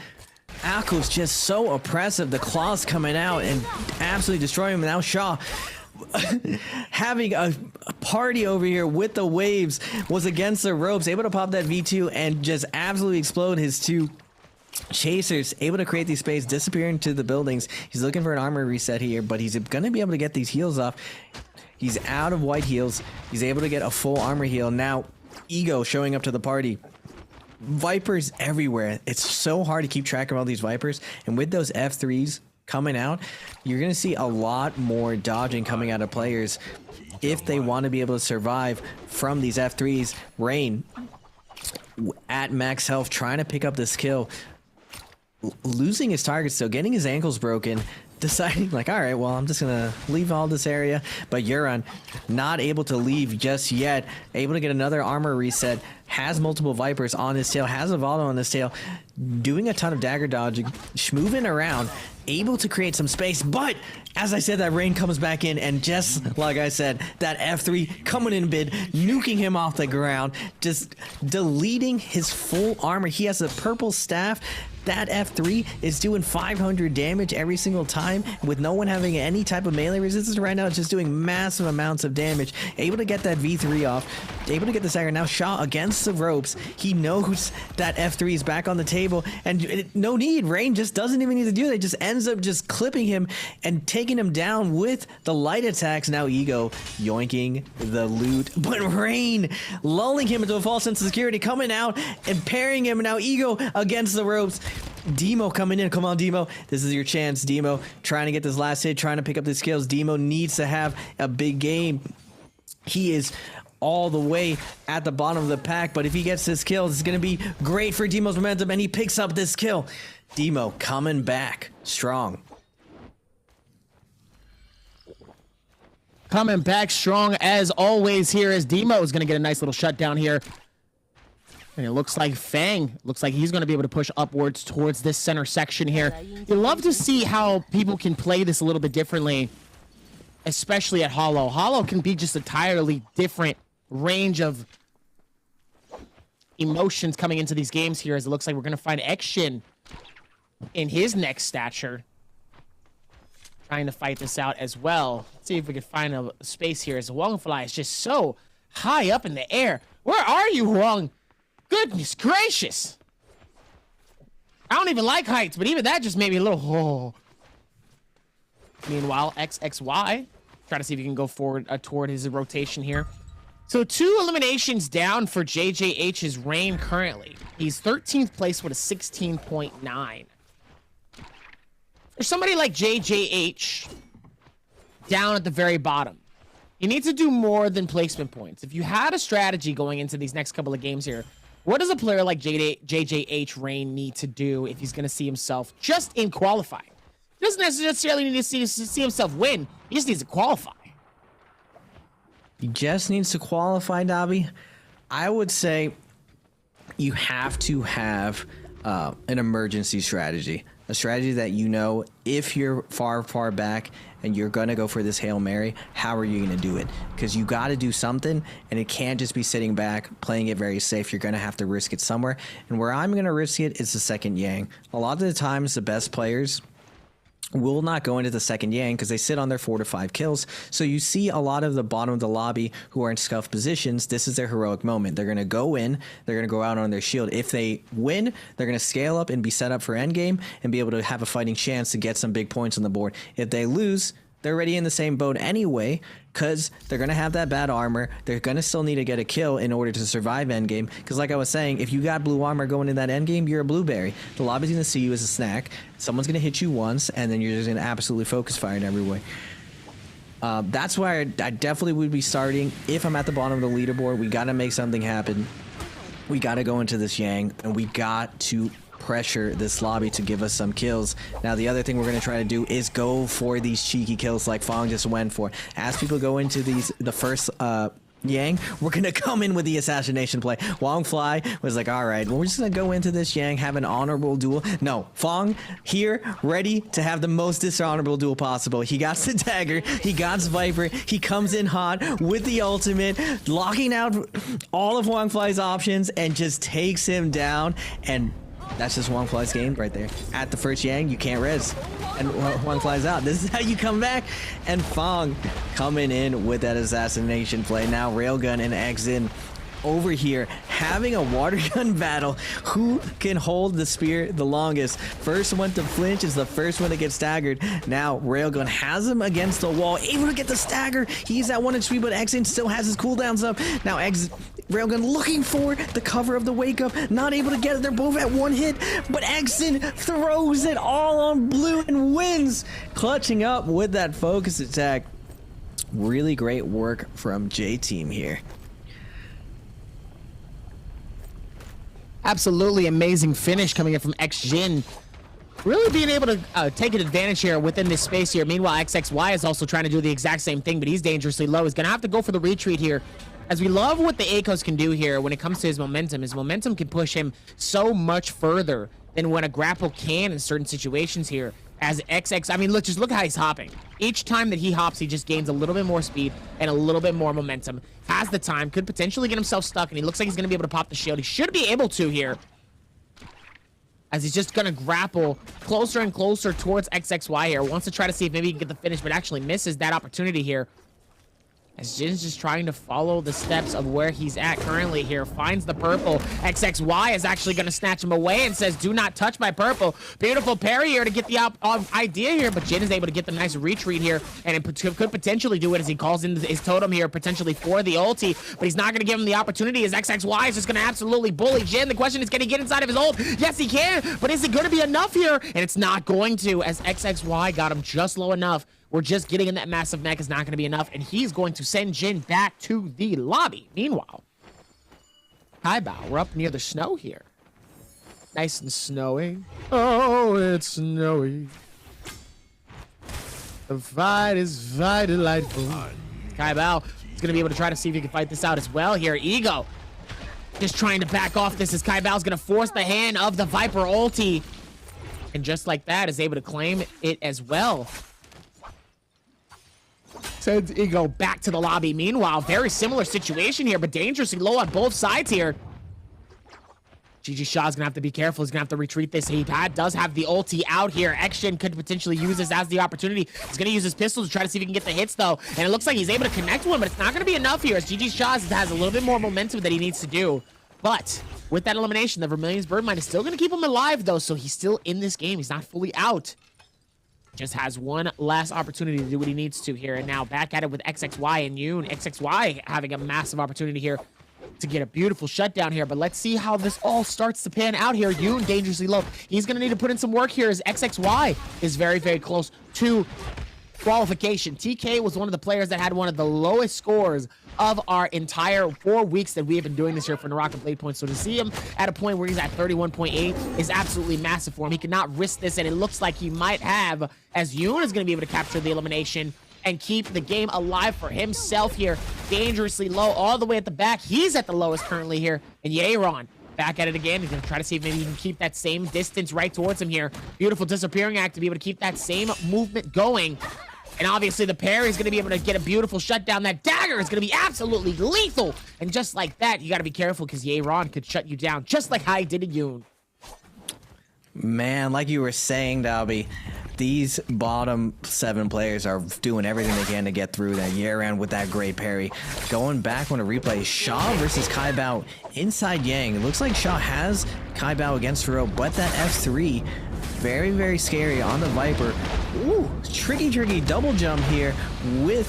Akko's just so oppressive. The claws coming out and absolutely destroying him. Now Shaw having a party over here with the waves, was against the ropes, able to pop that V2 and just absolutely explode his 2 chasers, able to create these space, disappear into the buildings. He's looking for an armor reset here, but he's gonna be able to get these heals off. He's out of white heals. He's able to get a full armor heal. Now Ego showing up to the party. Vipers everywhere. It's so hard to keep track of all these Vipers, and with those F3s coming out, you're gonna see a lot more dodging coming out of players if they want to be able to survive from these F3s. Rain at max health, trying to pick up this kill, losing his target still, getting his ankles broken, deciding like, all right, well, I'm just gonna leave all this area. But Euron not able to leave just yet, able to get another armor reset, has multiple Vipers on his tail, has a Valdo on his tail, doing a ton of dagger dodging, moving around, able to create some space. But as I said, that Rain comes back in, and just like I said, that F3 coming in bid, nuking him off the ground, just deleting his full armor. He has a purple staff, that F3 is doing 500 damage every single time with no one having any type of melee resistance right now. It's just doing massive amounts of damage. Able to get that V3 off, able to get the stagger. Now Shaw against the ropes. He knows that F3 is back on the table, and no need. Rain just doesn't even need to do that. It just ends up just clipping him and taking him down with the light attacks. Now Ego yoinking the loot, but Rain lulling him into a false sense of security, coming out and parrying him. Now Ego against the ropes. Demo coming in. Come on, Demo. This is your chance. Demo trying to get this last hit, trying to pick up the skills. Demo needs to have a big game. He is all the way at the bottom of the pack, but if he gets this kill, it's going to be great for Demo's momentum, and he picks up this kill. Demo coming back strong.
Coming back strong as always here, as Demo is going to get a nice little shutdown here. And it looks like Fang, looks like he's going to be able to push upwards towards this center section here. You love to see how people can play this a little bit differently, especially at Hollow. Hollow can be just entirely different range of emotions coming into these games here, as it looks like we're going to find Xshin in his next stature trying to fight this out as well. Let's see if we can find a space here, as Huangfly is just so high up in the air. Where are you, Huang? Goodness gracious. I don't even like heights, but even that just made me a little... Meanwhile, XXY, try to see if he can go forward toward his rotation here. So 2 eliminations down for JJH's Rain currently. He's 13th place with a 16.9. For somebody like JJH down at the very bottom, you need to do more than placement points. If you had a strategy going into these next couple of games here, what does a player like JJH Rain need to do if he's going to see himself just in qualifying? He doesn't necessarily need to see himself win. He just needs to qualify.
He just needs to qualify, Dobby. I would say you have to have an emergency strategy. A strategy that you know, if you're far back and you're going to go for this Hail Mary, how are you going to do it? Because you got to do something, and it can't just be sitting back, playing it very safe. You're going to have to risk it somewhere. And where I'm going to risk it is the second Yang. A lot of the times, the best players will not go into the second Yang because they sit on their 4 to 5 kills. So you see a lot of the bottom of the lobby who are in scuffed positions. This is their heroic moment. They're going to go in. They're going to go out on their shield. If they win, they're going to scale up and be set up for endgame and be able to have a fighting chance to get some big points on the board. If they lose, they're already in the same boat anyway, because they're going to have that bad armor. They're going to still need to get a kill in order to survive endgame. Because like I was saying, if you got blue armor going in that endgame, you're a blueberry. The lobby's going to see you as a snack. Someone's going to hit you once, and then you're just going to absolutely focus fire in every way. That's why I definitely would be starting. If I'm at the bottom of the leaderboard, we got to make something happen. We got to go into this Yang, and we got to pressure this lobby to give us some kills. Now the other thing we're going to try to do is go for these cheeky kills like Fong just went for. As people go into the first Yang, we're going to come in with the assassination play. Huangfly was like, all right, well, we're just going to go into this Yang, have an honorable duel. No, Fong here, ready to have the most dishonorable duel possible. He got the dagger, he got Viper, he comes in hot with the ultimate, locking out all of Huangfly's options and just takes him down. And that's just Huangfly's game right there. At the first Yang, you can't res. And Huangfly's out. This is how you come back. And Fong coming in with that assassination play. Now Railgun and Exin over here having a water gun battle. Who can hold the spear the longest? First one to flinch is the first one to get staggered. Now Railgun has him against the wall, able to get the stagger. He's at 1 HP, but Exin still has his cooldowns up. Now Railgun looking for the cover of the wake up, not able to get it. They're both at 1 hit, but Exin throws it all on blue and wins, clutching up with that focus attack. Really great work from J-Team here.
Absolutely amazing finish coming in from XJin. Really being able to take an advantage here within this space here. Meanwhile, XXY is also trying to do the exact same thing, but he's dangerously low. He's going to have to go for the retreat here. As we love what the Akos can do here when it comes to his momentum. His momentum can push him so much further than when a grapple can in certain situations here. As XX, I mean, look, just look how he's hopping. Each time that he hops, he just gains a little bit more speed and a little bit more momentum. Has the time, could potentially get himself stuck, and he looks like he's going to be able to pop the shield. He should be able to here. as he's just gonna grapple closer and closer towards XXY here. Wants to try to see if maybe he can get the finish, but actually misses that opportunity here. As Jin's just trying to follow the steps of where he's at currently here. Finds the purple. XXY is actually going to snatch him away and says, do not touch my purple. Beautiful parry here to get the idea here, but Jin is able to get the nice retreat here, and it could potentially do it as he calls in his totem here, potentially for the ulti, but he's not going to give him the opportunity as XXY is just going to absolutely bully Jin. The question is, can he get inside of his ult? Yes, he can, but is it going to be enough here? And it's not going to, as XXY got him just low enough. We're just getting in that massive mech is not going to be enough, and he's going to send Jin back to the lobby. Meanwhile, Kaibao, we're up near the snow here. Nice and snowy. Oh, it's snowy. The fight is very delightful. Kaibao is going to be able to try to see if he can fight this out as well here. Ego just trying to back off this as Kaibao's going to force the hand of the Viper ulti. And just like that, is able to claim it as well. Sends Ego back to the lobby. Meanwhile, very similar situation here, but dangerously low on both sides here. GG Shaw's gonna have to be careful. He's gonna have to retreat this. He does have the ulti out here. Xshin could potentially use this as the opportunity. He's gonna use his pistol to try to see if he can get the hits though. And it looks like he's able to connect one, but it's not gonna be enough here as GG Shaw has a little bit more momentum that he needs to do. But with that elimination, the Vermilion's Birdmine is still gonna keep him alive though, so he's still in this game. He's not fully out. Just has one last opportunity to do what he needs to here. And now back at it with XXY and Yoon. XXY having a massive opportunity here to get a beautiful shutdown here. But let's see how this all starts to pan out here. Yoon dangerously low. He's going to need to put in some work here as XXY is very, very close to qualification. TK was one of the players that had one of the lowest scores of our entire 4 weeks that we have been doing this here for NARAKA BLADEPOINT. So to see him at a point where he's at 31.8 is absolutely massive for him. He cannot risk this, and it looks like he might have, as Yoon is going to be able to capture the elimination and keep the game alive for himself here. Dangerously low all the way at the back. He's at the lowest currently here. And Yeron back at it again. He's going to try to see if maybe he can keep that same distance right towards him here. Beautiful disappearing act to be able to keep that same movement going. And obviously the parry is going to be able to get a beautiful shutdown. That dagger is going to be absolutely lethal. And just like that, you got to be careful because Yeron could shut you down just like how he did to Yoon.
Man, like you were saying, Dalby, these bottom 7 players are doing everything they can to get through that. Yeron with that great parry. Going back on a replay, Shaw versus Kaibao inside Yang. It looks like Shaw has Kaibao against the rope, but that F3, very, very scary on the Viper. Ooh, tricky double jump here with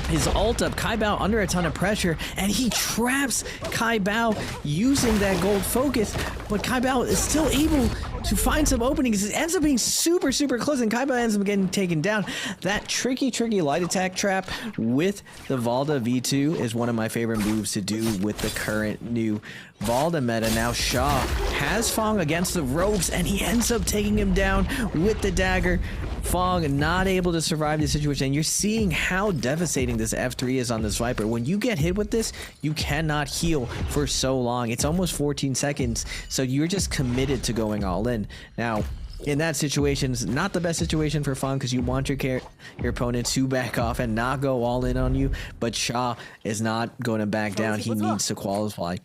his ult up. Kaibao under a ton of pressure, and he traps Kaibao using that gold focus, but Kaibao is still able to find some openings. It ends up being super close, and Kaibao ends up getting taken down. That tricky light attack trap with the Valda V2 is one of my favorite moves to do with the current new Valda meta. Now Shaw has Fong against the ropes, and he ends up taking him down with the dagger. Fong not able to survive the situation, and you're seeing how devastating this F3 is on this Viper. When you get hit with this, you cannot heal for so long. It's almost 14 seconds, so you're just committed to going all in. Now, in that situation, it's not the best situation for Fong because you want your opponent to back off and not go all in on you, but Shaw is not going to back down. He needs to qualify.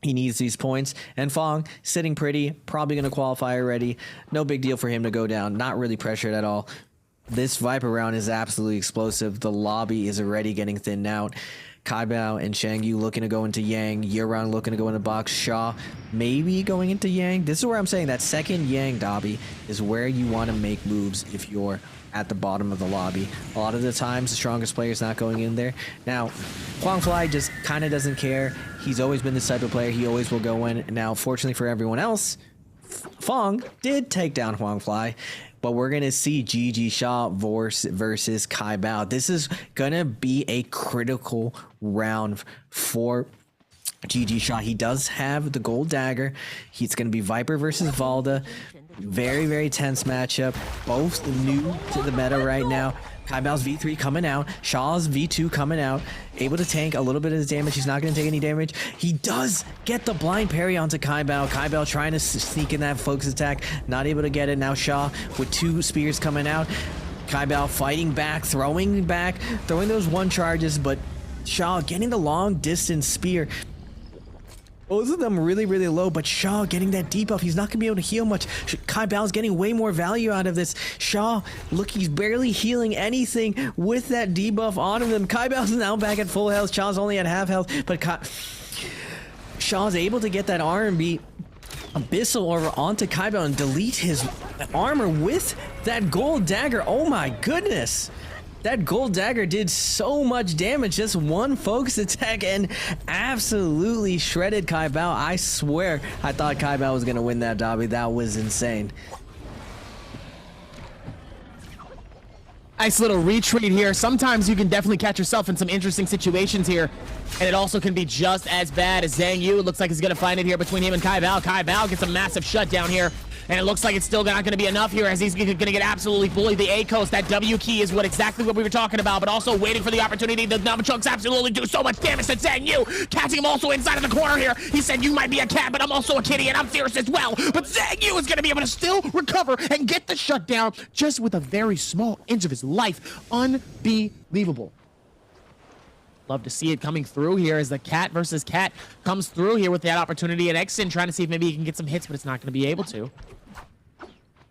He needs these points, and Fong sitting pretty, probably going to qualify already. No big deal for him to go down, not really pressured at all. This Viper round is absolutely explosive. The lobby is already getting thinned out. Kaibao and Shangyu looking to go into Yang. Yeron looking to go into box. Shaw maybe going into Yang. This is where I'm saying that second Yang Dobby is where you want to make moves if you're at the bottom of the lobby. A lot of the times, the strongest player is not going in there. Now, Huangfly just kind of doesn't care. He's always been this type of player. He always will go in. Now, fortunately for everyone else, Fong did take down Huangfly, but we're going to see GG Shaw versus Kaibao. This is going to be a critical round for GG Shaw. He does have the gold dagger. He's going to be Viper versus Valda. Very tense matchup. Both new to the meta right now. Kaibao's V3 coming out. Shaw's V2 coming out. Able to tank a little bit of his damage. He's not going to take any damage. He does get the blind parry onto Kaibao. Kaibao trying to sneak in that focus attack. Not able to get it. Now Shaw with 2 spears coming out. Kaibao fighting back, throwing those one charges, but Shaw getting the long distance spear. Both of them really, really low, but Shaw getting that debuff. He's not going to be able to heal much. Kaibao's getting way more value out of this. Shaw, look, he's barely healing anything with that debuff on him. Kaibao's now back at full health. Shaw's only at half health, but Shaw's able to get that R&B Abyssal over onto Kaibao and delete his armor with that gold dagger. Oh my goodness. That gold dagger did so much damage, just one focus attack, and absolutely shredded Kaibao. I swear I thought Kaibao was going to win that Dobby. That was insane.
Nice little retreat here. Sometimes you can definitely catch yourself in some interesting situations here, and it also can be just as bad as Zhang Yu. It looks like he's going to find it here between him and Kaibao. Kaibao gets a massive shutdown here, and it looks like it's still not going to be enough here as he's going to get absolutely bullied. The A coast, that W key is exactly what we were talking about, but also waiting for the opportunity. The Nunchucks absolutely do so much damage to Zhang Yu, catching him also inside of the corner here. He said, "You might be a cat, but I'm also a kitty, and I'm fierce as well." But Zhang Yu is going to be able to still recover and get the shutdown just with a very small inch of his life. Unbelievable. Love to see it coming through here as the cat versus cat comes through here with that opportunity, and Exin trying to see if maybe he can get some hits, but it's not going to be able to.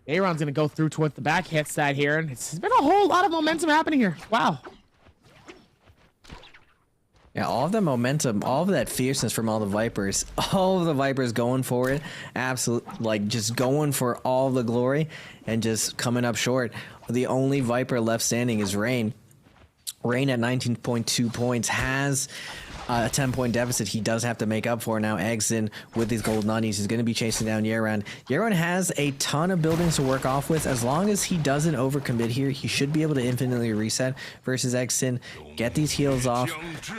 Aaron's going to go through towards the back hit side here, and it's been a whole lot of momentum happening here. Wow.
Yeah, all of the momentum, all of that fierceness from all the Vipers, all of the Vipers going for it, absolutely, like just going for all the glory and just coming up short. The only Viper left standing is Rain. Rain at 19.2 points has a 10-point deficit he does have to make up for. Now Exin with these gold nunnies is going to be chasing down Yeran. Yeran has a ton of buildings to work off with. As long as he doesn't overcommit here, he should be able to infinitely reset versus Exin. Get these heals off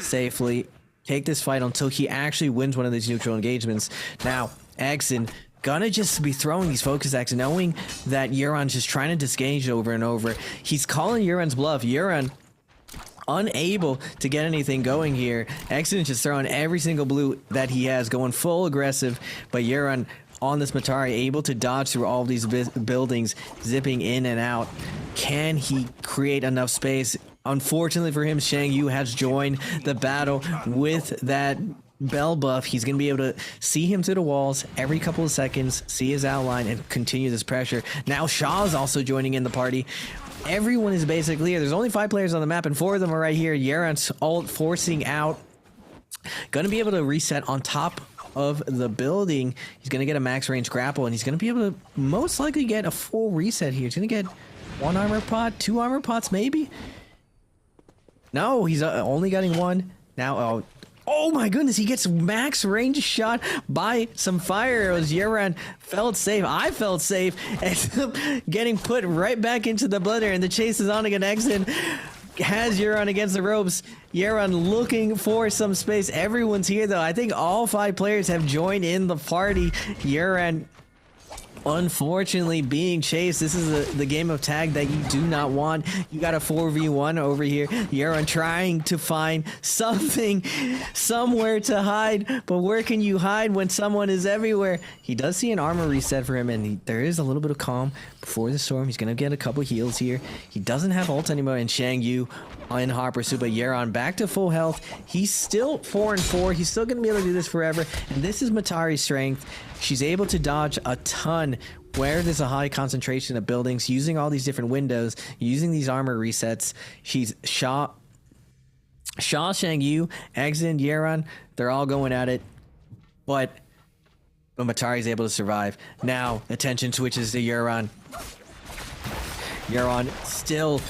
safely. Take this fight until he actually wins one of these neutral engagements. Now Exin gonna just be throwing these focus attacks, knowing that Yeran's just trying to disengage over and over. He's calling Yeran's bluff. Yeran unable to get anything going here. Exin just throwing every single blue that he has, going full aggressive, but Yeran on this Matari able to dodge through all of these buildings, zipping in and out. Can he create enough space? Unfortunately for him, Shang Yu has joined the battle with that bell buff. He's going to be able to see him through the walls every couple of seconds, see his outline, and continue this pressure. Now Shaw's also joining in the party. Everyone is basically here. There's only 5 players on the map, and 4 of them are right here. Yeran's ult forcing out. Gonna be able to reset on top of the building. He's gonna get a max range grapple, and he's gonna be able to most likely get a full reset here. He's gonna get 1 armor pot, 2 armor pots maybe? No, he's only getting 1. Now, oh my goodness, he gets max range shot by some fire arrows. Yeran felt safe. I felt safe. Ends up getting put right back into the blender, and the chase is on again. Exin has Yeran against the ropes. Yeran looking for some space. Everyone's here though. I think all 5 players have joined in the party. Yeran unfortunately being chased. This is the game of tag that you do not want. You got a 4v1 over here. Yeran trying to find something, somewhere to hide, but where can you hide when someone is everywhere? He does see an armor reset for him, and there is a little bit of calm before the storm. He's gonna get a couple heals here. He doesn't have ult anymore, and Shang Yu in hot pursuit, but Yeran back to full health. He's still 4-4. He's still gonna be able to do this forever, and this is Matari's strength. She's able to dodge a ton where there's a high concentration of buildings, using all these different windows, using these armor resets. She's Shaw, Shang Yu, Exin, Yeran, they're all going at it, but Matari's able to survive. Now attention switches to Yeran. Yeran still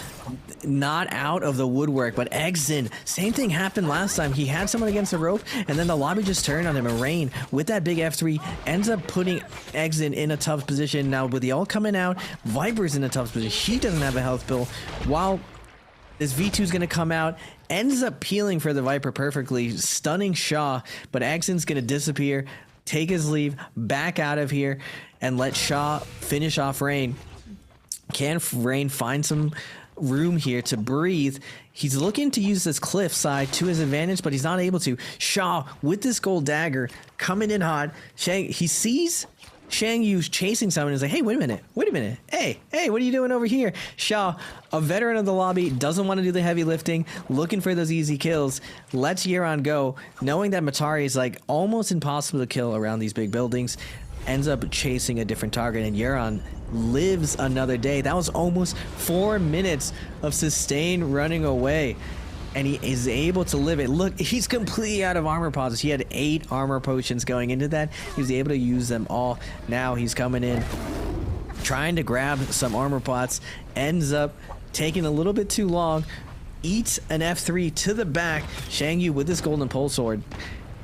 not out of the woodwork, but Exin, same thing happened last time. He had someone against the rope, and then the lobby just turned on him, and Rain with that big F3 ends up putting Exin in a tough position. Now with the ult coming out, Viper's in a tough position. She doesn't have a health bill, while this V2 is going to come out, ends up peeling for the Viper perfectly, stunning Shaw, but Exin's going to disappear, take his leave, back out of here, and let Shaw finish off Rain. Can Rain find some room here to breathe? He's looking to use this cliff side to his advantage, but he's not able to. Shaw with this gold dagger coming in hot. He sees Shang Yu's chasing someone and is like, hey, wait a minute. Hey, what are you doing over here? Shaw, a veteran of the lobby, doesn't want to do the heavy lifting, looking for those easy kills, lets Yeron go, knowing that Matari is like almost impossible to kill around these big buildings, ends up chasing a different target, and Yeron lives another day. That was almost 4 minutes of sustained running away. And he is able to live it. Look, he's completely out of armor pods. He had 8 armor potions going into that. He was able to use them all. Now he's coming in, trying to grab some armor pots. Ends up taking a little bit too long. Eats an F3 to the back. Shang Yu with his golden pole sword.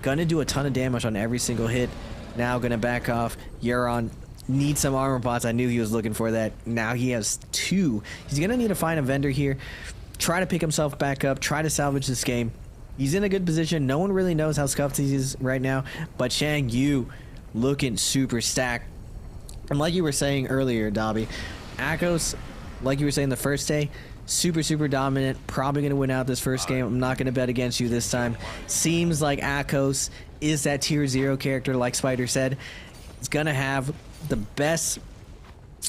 Gonna do a ton of damage on every single hit. Now gonna back off. Euron needs some armor pots. I knew he was looking for that. Now he has 2. He's gonna need to find a vendor here. Try to pick himself back up, try to salvage this game. He's in a good position. No one really knows how scuffed he is right now, but Shang Yu looking super stacked. And like you were saying earlier, Dobby, Akos, like you were saying the first day, super dominant, probably going to win out this first game. I'm not going to bet against you this time. Seems like Akos is that tier 0 character, like Spider said. It's going to have the best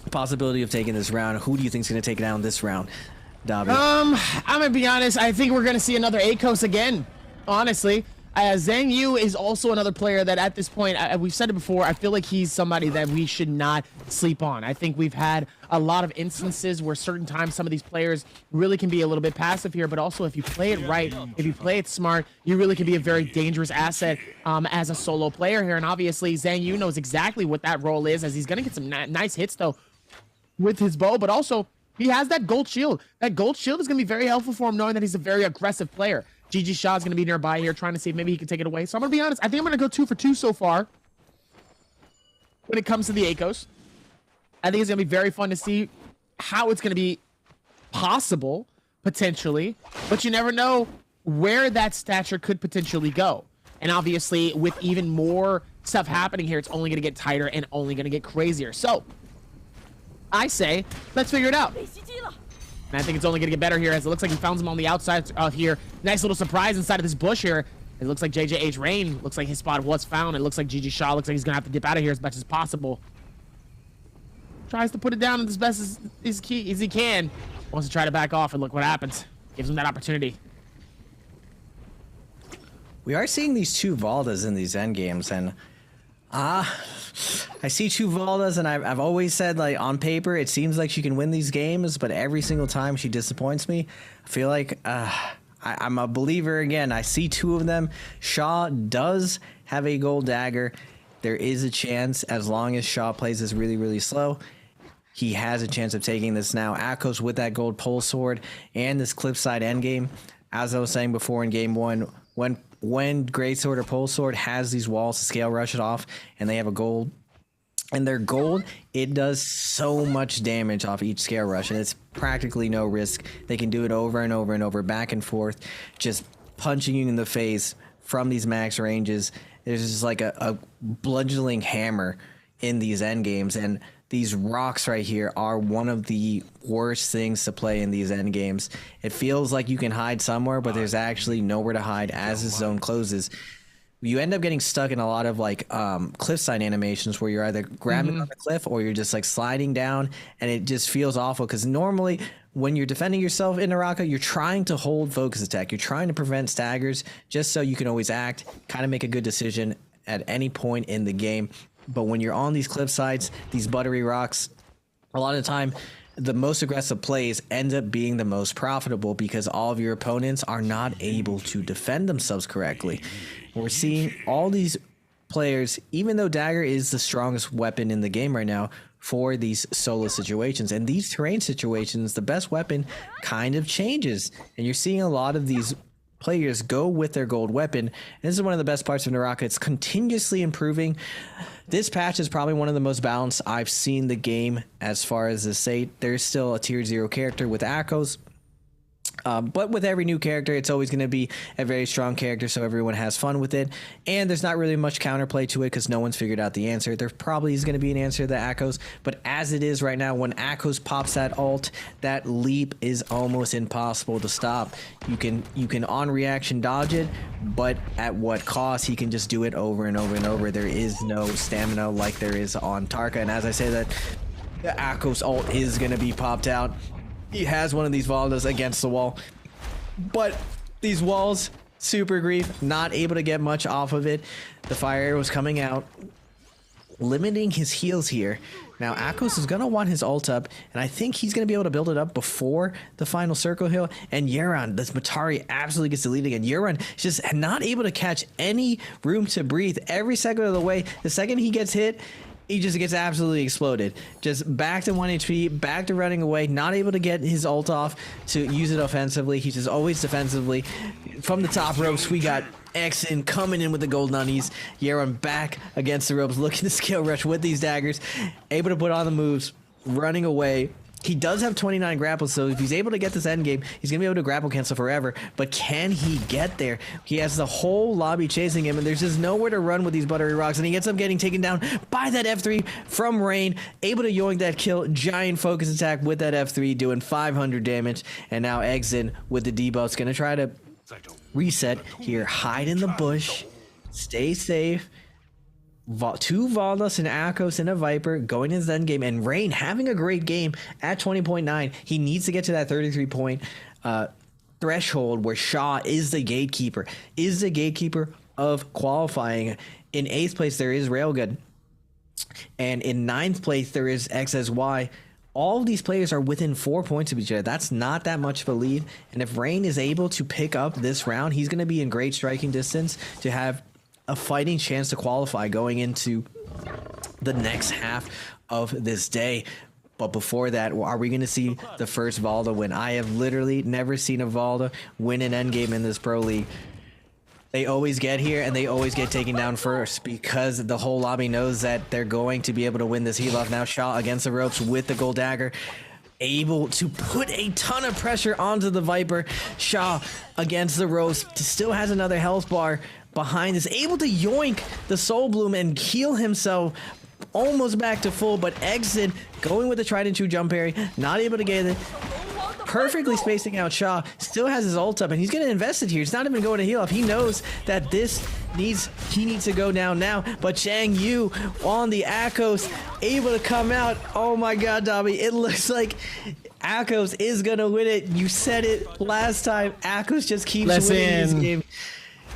possibility of taking this round. Who do you think is going to take it down this round? Dobby.
I'm gonna be honest. I think we're gonna see another Akos again. Honestly, Zhang Yu is also another player that at this point, we've said it before, I feel like he's somebody that we should not sleep on. I think we've had a lot of instances where certain times some of these players really can be a little bit passive here, but also if you play it right, if you play it smart, you really can be a very dangerous asset as a solo player here. And obviously, Zhang Yu knows exactly what that role is, as he's gonna get some nice hits though with his bow, but also he has that gold shield. That gold shield is going to be very helpful for him, knowing that he's a very aggressive player. GG Shaw is going to be nearby here, trying to see if maybe he can take it away. So I'm going to be honest. I think I'm going to go 2 for 2 so far when it comes to the Akos. I think it's going to be very fun to see how it's going to be possible, potentially. But you never know where that stature could potentially go. And obviously, with even more stuff happening here, it's only going to get tighter and only going to get crazier. So I say, let's figure it out. And I think it's only going to get better here, as it looks like he found him on the outside here. Nice little surprise inside of this bush here. It looks like JJH Rain, looks like his spot was found. It looks like GG Shaw looks like he's going to have to dip out of here as much as possible. Tries to put it down as best as he can. Wants to try to back off, and look what happens. Gives him that opportunity.
We are seeing these 2 Valdas in these end games, and I see 2 Valdas, and I've always said, like, on paper, it seems like she can win these games, but every single time she disappoints me. I feel like I'm a believer again. I see 2 of them. Shaw does have a gold dagger. There is a chance, as long as Shaw plays this really slow, he has a chance of taking this now. Akos with that gold pole sword and this cliffside endgame. As I was saying before in game 1, when Greatsword or Pole Sword has these walls to scale rush it off, and they have a gold, and their gold, it does so much damage off each scale rush, and it's practically no risk. They can do it over and over and over, back and forth, just punching you in the face from these max ranges. There's just like a bludgeoning hammer in these end games, and these rocks right here are one of the worst things to play in these end games. It feels like you can hide somewhere, but there's actually nowhere to hide as this zone closes. You end up getting stuck in a lot of like cliffside animations where you're either grabbing on the cliff or you're just like sliding down, and it just feels awful because normally when you're defending yourself in NARAKA, you're trying to hold focus attack. You're trying to prevent staggers just so you can always act, kind of make a good decision at any point in the game. But when you're on these cliff sides, these buttery rocks, a lot of the time, the most aggressive plays end up being the most profitable because all of your opponents are not able to defend themselves correctly. We're seeing all these players, even though dagger is the strongest weapon in the game right now for these solo situations, and these terrain situations, the best weapon kind of changes. And you're seeing a lot of these players go with their gold weapon. And this is one of the best parts of NARAKA. It's continuously improving. This patch is probably one of the most balanced I've seen the game as far as the say. There's still a tier 0 character with Akos. But with every new character, it's always going to be a very strong character, so everyone has fun with it. And there's not really much counterplay to it because no one's figured out the answer. There probably is going to be an answer to the Akos, but as it is right now, when Akos pops that ult, that leap is almost impossible to stop. You can on reaction dodge it, but at what cost? He can just do it over and over and over. There is no stamina like there is on Tarka, and as I say that, the Akos ult is going to be popped out. He has one of these Valdas against the wall, but these walls, super grief, not able to get much off of it. The fire arrow was coming out, limiting his heals here. Now Akos is gonna want his ult up, and I think he's gonna be able to build it up before the final circle heal. And Yeron, this Matari absolutely gets deleted again. Yeron is just not able to catch any room to breathe every second of the way. The second he gets hit, he just gets absolutely exploded. Just back to 1 HP, back to running away, not able to get his ult off to use it offensively. He's just always defensively. From the top ropes, we got Exin coming in with the gold nunnies. Yeron back against the ropes, looking to skill rush with these daggers. Able to put on the moves, running away. He does have 29 grapples, so if he's able to get this endgame, he's going to be able to grapple cancel forever. But can he get there? He has the whole lobby chasing him, and there's just nowhere to run with these buttery rocks, and he ends up getting taken down by that F3 from Rain, able to yoink that kill. Giant focus attack with that F3, doing 500 damage, and now Exin with the debuffs, going to try to reset here. Hide in the bush, stay safe. Two Valdas, an Akos, and a Viper going into the end game, and Rain having a great game at 20.9. He needs to get to that 33 point threshold where Shaw is the gatekeeper of qualifying. In 8th place there is Railgun, and in 9th place there is XSY. All of these players are within 4 points of each other. That's not that much of a lead, and if Rain is able to pick up this round, he's going to be in great striking distance to have a fighting chance to qualify going into the next half of this day. But before that, are we going to see the first Valda win? I have literally never seen a Valda win an endgame in this Pro League. They always get here and they always get taken down first because the whole lobby knows that they're going to be able to win this heal off. Now Shaw against the ropes with the gold dagger, able to put a ton of pressure onto the Viper. Shaw against the ropes, still has another health bar behind this, able to yoink the Soul Bloom and heal himself almost back to full, but Exit going with the Trident 2 jump parry, not able to get it. Perfectly spacing out Shaw, still has his ult up, and he's going to invest it here. He's not even going to heal up. He knows that he needs to go down now, but Chang Yu on the Akos, able to come out. Oh my god, Dobby, it looks like Akos is going to win it. You said it last time. Akos just keeps winning this game.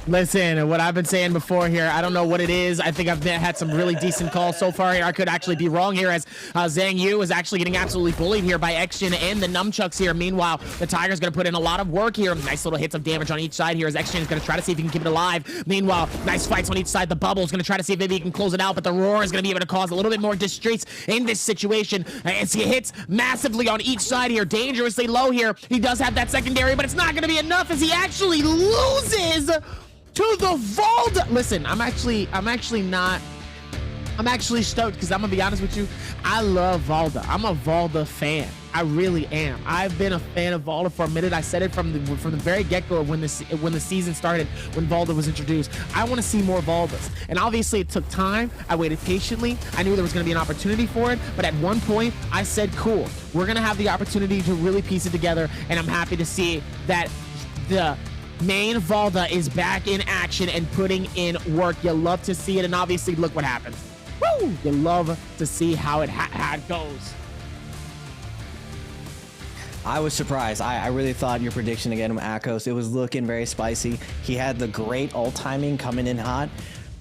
Listen, what I've been saying before here, I don't know what it is. I think I've had some really decent calls so far here. I could actually be wrong here, as Zhang Yu is actually getting absolutely bullied here by Xjin and the Nunchucks here. Meanwhile, the Tiger's going to put in a lot of work here. Nice little hits of damage on each side here as Xjin is going to try to see if he can keep it alive. Meanwhile, nice fights on each side. The Bubble is going to try to see if maybe he can close it out, but the Roar is going to be able to cause a little bit more distress in this situation as he hits massively on each side here. Dangerously low here. He does have that secondary, but it's not going to be enough as he actually loses to the Vault. Listen, I'm actually stoked because I'm gonna be honest with you. I love Valda. I'm a Valda fan. I really am. I've been a fan of Valda for a minute. I said it from the very get-go when the season started, when Valda was introduced. I want to see more Valdas, and obviously it took time. I waited patiently. I knew there was going to be an opportunity for it, but at one point I said, "Cool, we're gonna have the opportunity to really piece it together," and I'm happy to see that the main Valda is back in action and putting in work. You love to see it, and obviously look what happens. Woo! You love to see how it goes.
I was surprised. I really thought your prediction again with Akos, it was looking very spicy. He had the great ult timing coming in hot.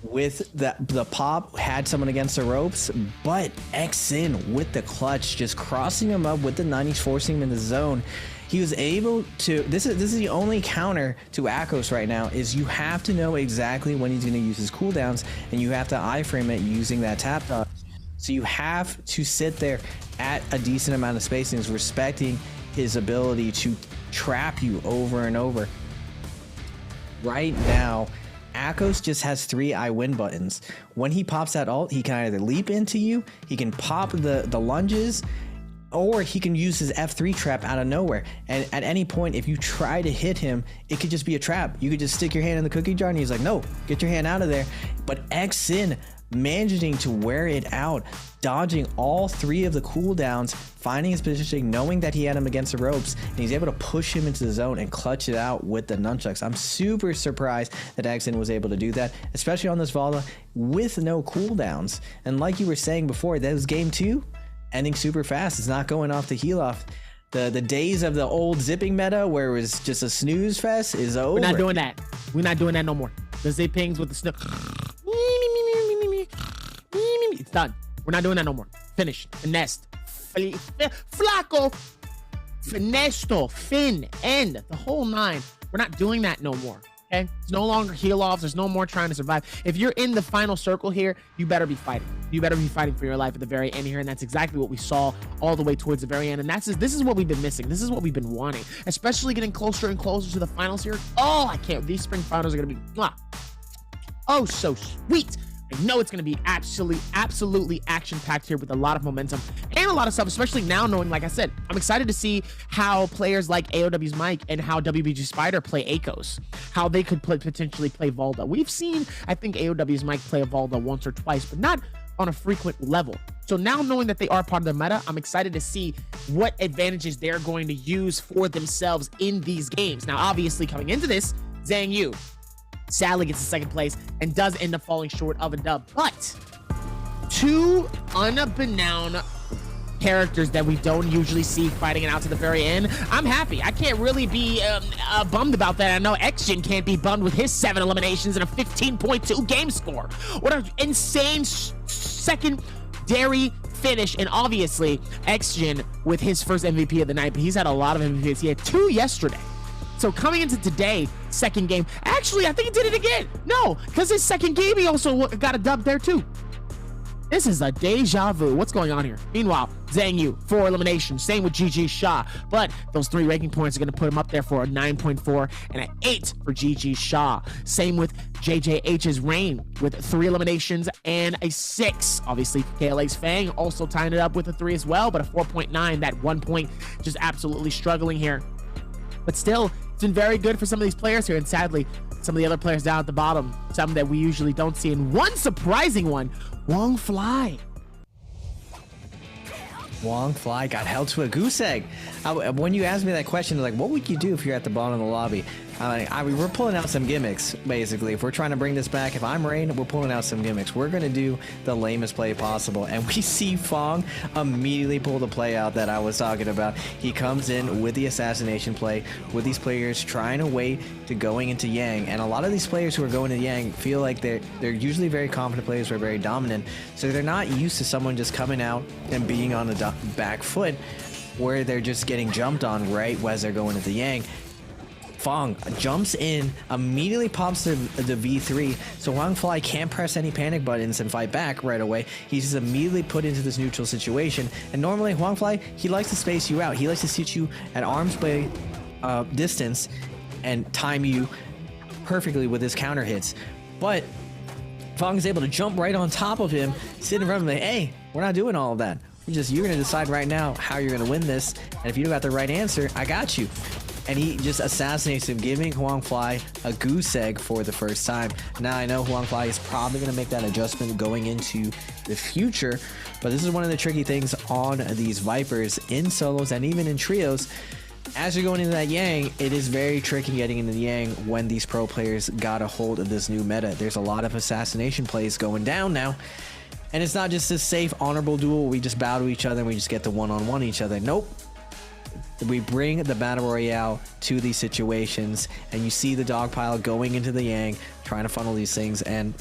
With the pop, had someone against the ropes, but Xin with the clutch, just crossing him up with the 90s, forcing him in the zone. He was able to, this is the only counter to Akos right now, is you have to know exactly when he's going to use his cooldowns, and you have to iframe it using that tap dodge. So you have to sit there at a decent amount of spacings, respecting his ability to trap you over and over. Right now, Akos just has 3 I win buttons. When he pops that ult, he can either leap into you, he can pop the lunges, or he can use his F3 trap out of nowhere. And at any point, if you try to hit him, it could just be a trap. You could just stick your hand in the cookie jar and he's like, no, get your hand out of there. But Xin managing to wear it out, dodging all 3 of the cooldowns, finding his positioning, knowing that he had him against the ropes, and he's able to push him into the zone and clutch it out with the nunchucks. I'm super surprised that Xin was able to do that, especially on this Valda with no cooldowns. And like you were saying before, that was game 2 ending super fast. It's not going off the heal off. The days of the old zipping meta where it was just a snooze fest is over.
We're not doing that. We're not doing that no more. The zip pings with the snook. It's done. We're not doing that no more. Finished. Finessed. Flaco. Finesto. Fin. End. The whole 9. We're not doing that no more. Okay? It's no longer heal offs. There's no more trying to survive. If you're in the final circle here, you better be fighting. You better be fighting for your life at the very end here. And that's exactly what we saw all the way towards the very end. And this is what we've been missing. This is what we've been wanting, especially getting closer and closer to the finals here. Oh, I can't. These spring finals are going to be oh, so sweet. I know it's going to be absolutely action-packed here with a lot of momentum and a lot of stuff, especially now knowing, like I said, I'm excited to see how players like AOW's Mike and how WBG Spider play Akos, how they could potentially play Valda. We've seen, I think, AOW's Mike play a Valda once or twice, but not on a frequent level. So now knowing that they are part of the meta, I'm excited to see what advantages they're going to use for themselves in these games. Now, obviously, coming into this, Zhang Yu sadly gets to 2nd place and does end up falling short of a dub. But 2 unbeknown characters that we don't usually see fighting it out to the very end. I'm happy. I can't really be bummed about that. I know Xjin can't be bummed with his 7 eliminations and a 15.2 game score. What an insane secondary finish. And obviously, Xjin with his first MVP of the night, but he's had a lot of MVPs. He had 2 yesterday. So coming into today, 2nd game, actually, I think he did it again. No, because his 2nd game, he also got a dub there too. This is a deja vu. What's going on here? Meanwhile, Zhang Yu, 4 eliminations. Same with GG Shah. But those 3 ranking points are going to put him up there for a 9.4 and an 8 for GG Shah. Same with JJH's Reign with 3 eliminations and a 6. Obviously, KLA's Fang also tying it up with a 3 as well, but a 4.9. That 1 point just absolutely struggling here. But still, it's been very good for some of these players here. And sadly, some of the other players down at the bottom, some that we usually don't see. And one surprising one, Wong Fly.
Wong Fly got held to a goose egg. When you asked me that question, like, what would you do if you're at the bottom of the lobby? I mean, we're pulling out some gimmicks, basically. If we're trying to bring this back, if I'm Rain, we're pulling out some gimmicks. We're going to do the lamest play possible. And we see Fong immediately pull the play out that I was talking about. He comes in with the assassination play, with these players trying to wait to going into Yang. And a lot of these players who are going to Yang feel like they're usually very confident players who are very dominant. So they're not used to someone just coming out and being on the back foot where they're just getting jumped on right as they're going into Yang. Fong jumps in, immediately pops the V3, so Wong Fly can't press any panic buttons and fight back right away. He's just immediately put into this neutral situation, and normally Wong Fly, he likes to space you out. He likes to sit you at arm's way distance and time you perfectly with his counter hits. But Fong is able to jump right on top of him, sit in front of him, like, hey, we're not doing all of that. You're going to decide right now how you're going to win this, and if you don't got the right answer, I got you. And he just assassinates him, giving Huang Fly a goose egg for the first time. Now I know Huang Fly is probably going to make that adjustment going into the future, but this is one of the tricky things on these Vipers in solos and even in trios. As you're going into that Yang, it is very tricky getting into the Yang when these pro players got a hold of this new meta. There's a lot of assassination plays going down now. And it's not just this safe, honorable duel where we just bow to each other and we just get to one-on-one each other. Nope. We bring the Battle Royale to these situations, and you see the dogpile going into the Yang, trying to funnel these things, and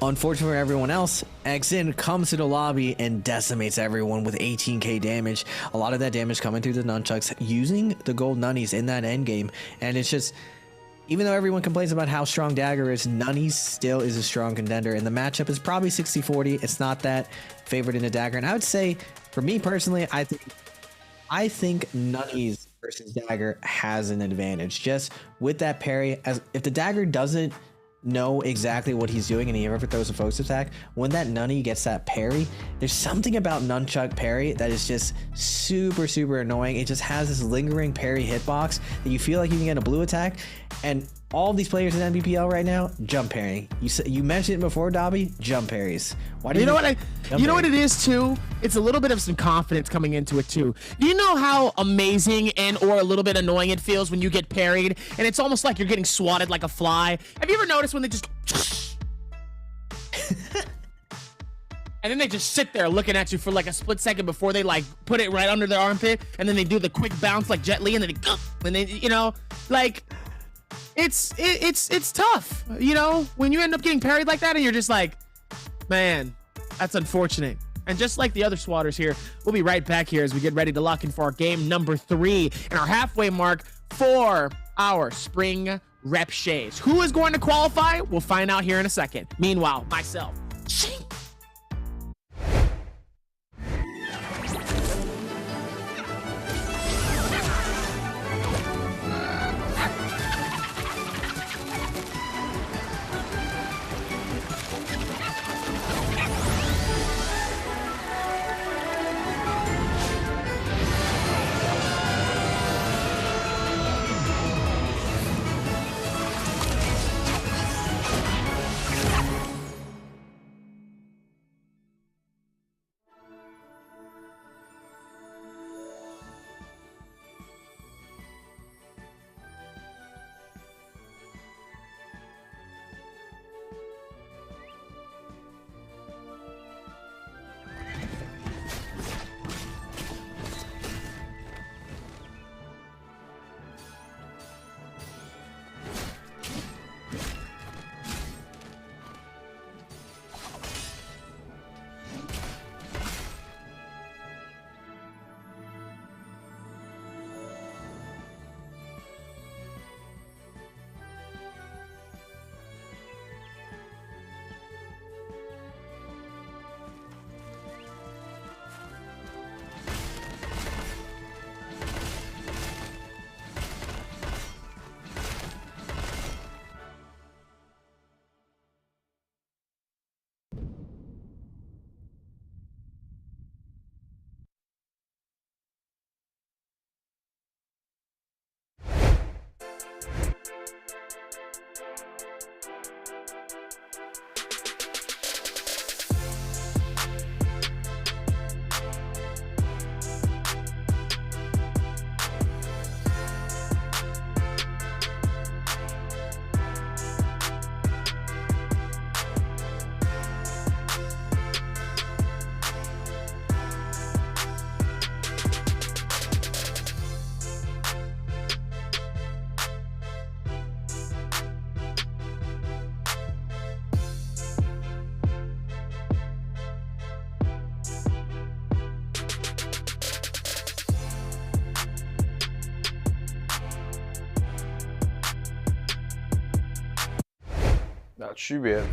unfortunately for everyone else, Xin comes to the lobby and decimates everyone with 18k damage. A lot of that damage coming through the nunchucks, using the gold nunnies in that endgame, and it's just... Even though everyone complains about how strong Dagger is, Nunnies still is a strong contender, and the matchup is probably 60-40. It's not that favored into Dagger, and I would say, for me personally, I think Nunnies versus Dagger has an advantage, just with that parry. As if the Dagger doesn't know exactly what he's doing and he ever throws a focus attack, when that Nunny gets that parry, there's something about Nunchuck parry that is just super, super annoying. It just has this lingering parry hitbox that you feel like you can get a blue attack, and all these players in NBPL right now, jump parrying. You mentioned it before, Dobby, jump parries. Why do
you know what it is too? It's a little bit of some confidence coming into it too. Do you know how amazing and or a little bit annoying it feels when you get parried and it's almost like you're getting swatted like a fly? Have you ever noticed when they just and then they just sit there looking at you for like a split second before they like put it right under their armpit, and then they do the quick bounce like Jet Li, and then they you know, like it's tough, you know, when you end up getting parried like that and you're just like, man, that's unfortunate. And just like the other swatters here, we'll be right back here as we get ready to lock in for our game number 3 and our halfway mark for our spring rep shades. Who is going to qualify? We'll find out here in a second. Meanwhile, myself.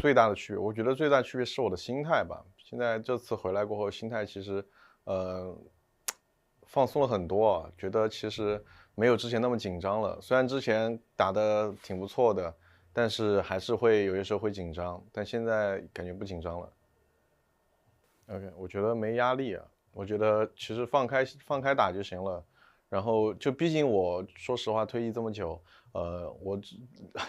最大的区别，我觉得最大的区别是我的心态吧。现在这次回来过后，心态其实放松了很多啊，觉得其实没有之前那么紧张了。虽然之前打得挺不错的，但是还是会有些时候会紧张，但现在感觉不紧张了。OK， 我觉得没压力啊，我觉得其实放开打就行了。然后就毕竟我说实话退役这么久，我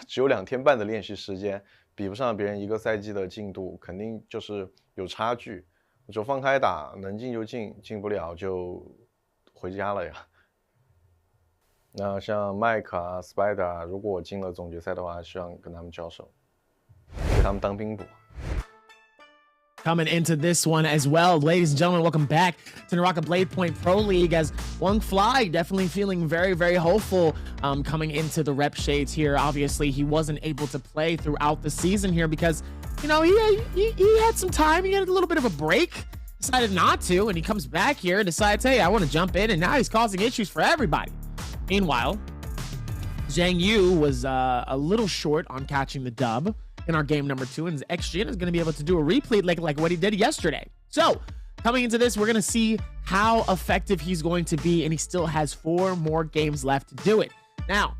只有2天半的练习时间，比不上别人1个赛季的进度，肯定就是有差距。我就放开打，能进就进，进不了就回家了呀。那像麦克啊、Spider 啊，如果我进了总决赛的话，希望跟他们交手，给他们当兵补。
Coming into this one as well, ladies and gentlemen, welcome back to NARAKA BLADEPOINT Pro League, as Wong Fly definitely feeling very, very hopeful coming into the rep shades here. Obviously, he wasn't able to play throughout the season here because, you know, he had some time. He had a little bit of a break, decided not to, and he comes back here and decides, hey, I want to jump in, and now he's causing issues for everybody. Meanwhile, Zhang Yu was a little short on catching the dub in our game number 2, and XGN is going to be able to do a replay like what he did yesterday. So coming into this, we're going to see how effective he's going to be, and he still has 4 more games left to do it. Now,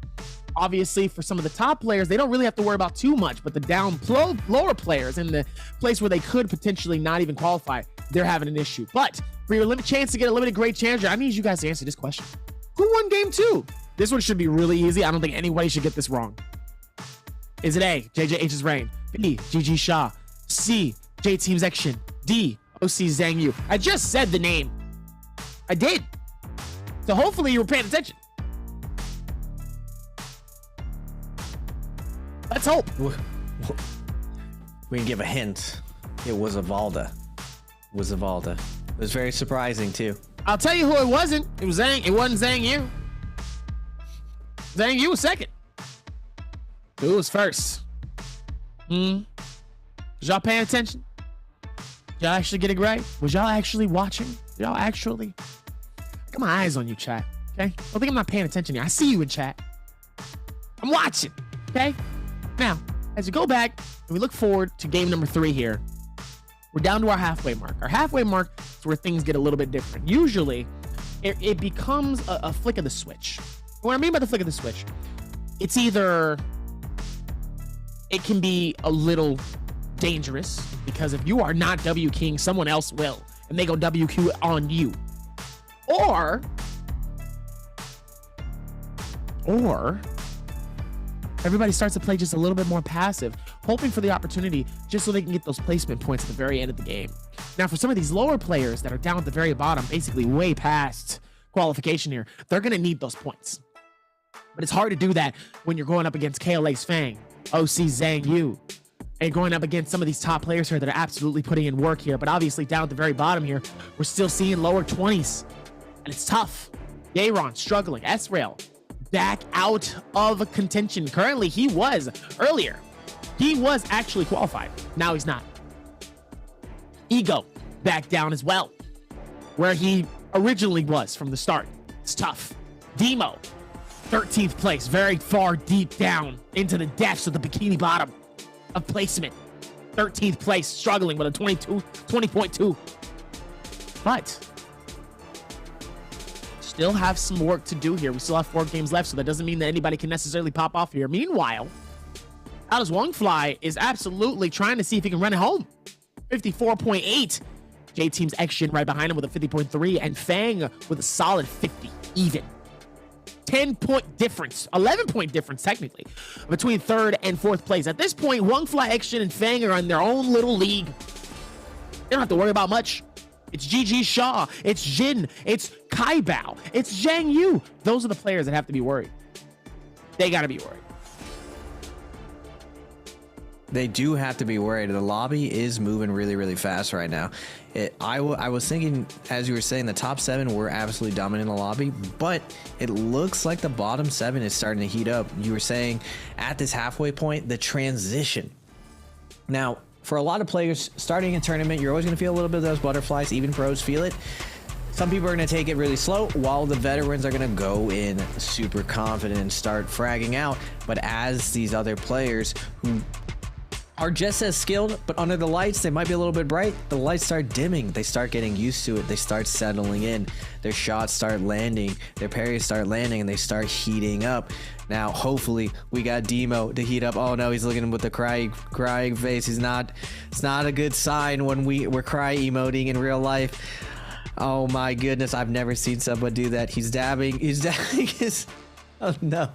Obviously, for some of the top players, they don't really have to worry about too much, but the lower players in the place where they could potentially not even qualify, they're having an issue. But for your chance to get a limited grade challenger, I need you guys to answer this question. Who won game 2? This one should be really easy. I don't think anybody should get this wrong. Is it A, JJH's Reign, B, GG Shaw, C, J Team's Action, D, OC Zhang Yu? I just said the name. I did. So hopefully you were paying attention. Let's hope.
We can give a hint. It was Evalda. It was very surprising too.
I'll tell you who it wasn't. It was Zhang. It wasn't Zhang Yu. Zhang Yu was second. Who was first? Was y'all paying attention? Did y'all actually get it right? Was y'all actually watching? Did y'all actually? I got my eyes on you, chat. Okay? Don't think I'm not paying attention here. I see you in chat. I'm watching. Okay? Now, as we go back and we look forward to game number 3 here, we're down to our halfway mark. Our halfway mark is where things get a little bit different. Usually, it becomes a flick of the switch. What I mean by the flick of the switch, it's either it can be a little dangerous because if you are not W King, someone else will, and they go WQ on you. Or everybody starts to play just a little bit more passive, hoping for the opportunity just so they can get those placement points at the very end of the game. Now, for some of these lower players that are down at the very bottom, basically way past qualification here, they're going to need those points. But it's hard to do that when you're going up against KLA's Fang, OC Zhang Yu, and going up against some of these top players here that are absolutely putting in work here. But obviously down at the very bottom here, we're still seeing lower 20s, and it's tough. Yayron struggling. S-Rail back out of contention. Currently, he was actually qualified. Now he's not. Ego back down as well, where he originally was from the start. It's tough. Demo, 13th place, very far deep down into the depths of the bikini bottom of placement. 13th place, struggling with a 20.2. But still have some work to do here. We still have 4 games left, so that doesn't mean that anybody can necessarily pop off here. Meanwhile, Alice Wongfly is absolutely trying to see if he can run it home. 54.8. J Team's Action right behind him with a 50.3, and Fang with a solid 50 even. 10-point difference, 11-point difference technically, between 3rd and 4th place. At this point, Wongfly, Action, and Fang are in their own little league. They don't have to worry about much. It's GG Shaw, it's Jin, it's Kai Bao, it's Zhang Yu. Those are the players that have to be worried. They got to be worried.
They do have to be worried. The lobby is moving really, really fast right now. I was thinking, as you were saying, the top 7 were absolutely dominant in the lobby, but it looks like the bottom 7 is starting to heat up. You were saying at this halfway point, the transition. Now, for a lot of players starting a tournament, you're always going to feel a little bit of those butterflies. Even pros feel it. Some people are going to take it really slow, while the veterans are going to go in super confident and start fragging out. But as these other players who are just as skilled, but under the lights, they might be a little bit bright. The lights start dimming. They start getting used to it. They start settling in. Their shots start landing. Their parries start landing, and they start heating up. Now, hopefully, we got Demo to heat up. Oh no, he's looking with the crying face. It's not a good sign when we're cry emoting in real life. Oh my goodness, I've never seen someone do that. He's dabbing his. Oh no,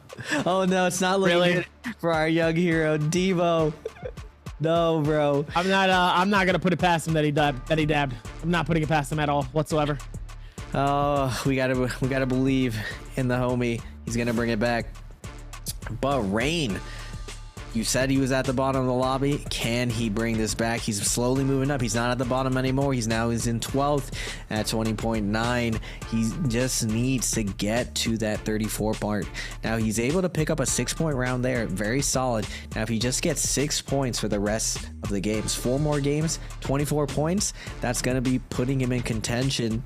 it's not looking good for our young hero, Demo. No, bro.
I'm not gonna put it past him that he dabbed. I'm not putting it past him at all whatsoever.
Oh, we gotta believe in the homie. He's gonna bring it back. But Rain, you said he was at the bottom of the lobby. Can he bring this back? He's slowly moving up. He's not at the bottom anymore. He's in 12th at 20.9. He just needs to get to that 34 part. Now he's able to pick up a 6-point round there. Very solid. Now if he just gets 6 points for the rest of the games, 4 more games, 24 points, that's going to be putting him in contention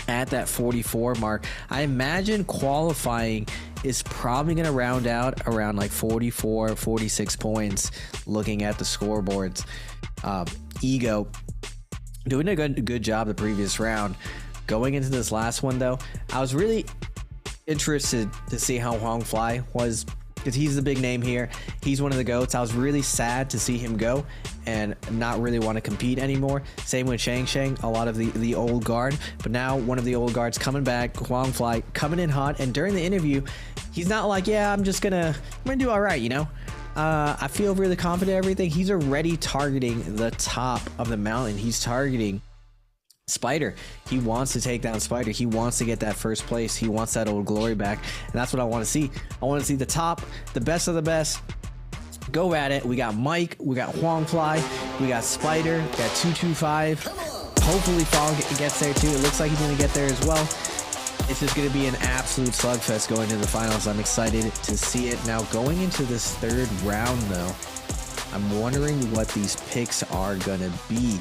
at that 44 mark. I imagine qualifying is probably going to round out around like 44, 46 points looking at the scoreboards. Ego doing a good job the previous round. Going into this last one though, I was really interested to see how Wongfly was because he's the big name here. He's one of the GOATs. I was really sad to see him go and not really want to compete anymore. Same with Shang, a lot of the old guard. But now one of the old guards coming back, Huangfly, coming in hot. And during the interview, he's not like, yeah, I'm gonna do all right, you know? I feel really confident in everything. He's already targeting the top of the mountain. He's targeting Spider. He wants to take down Spider. He wants to get that first place. He wants that old glory back. And that's what I want to see. I want to see the top, the best of the best. Go at it. We got Mike. We got Huangfly. We got Spider. We got 225. Hopefully Fong gets there too. It looks like he's going to get there as well. It's just going to be an absolute slugfest going into the finals. I'm excited to see it. Now, going into this third round, though, I'm wondering what these picks are going to be.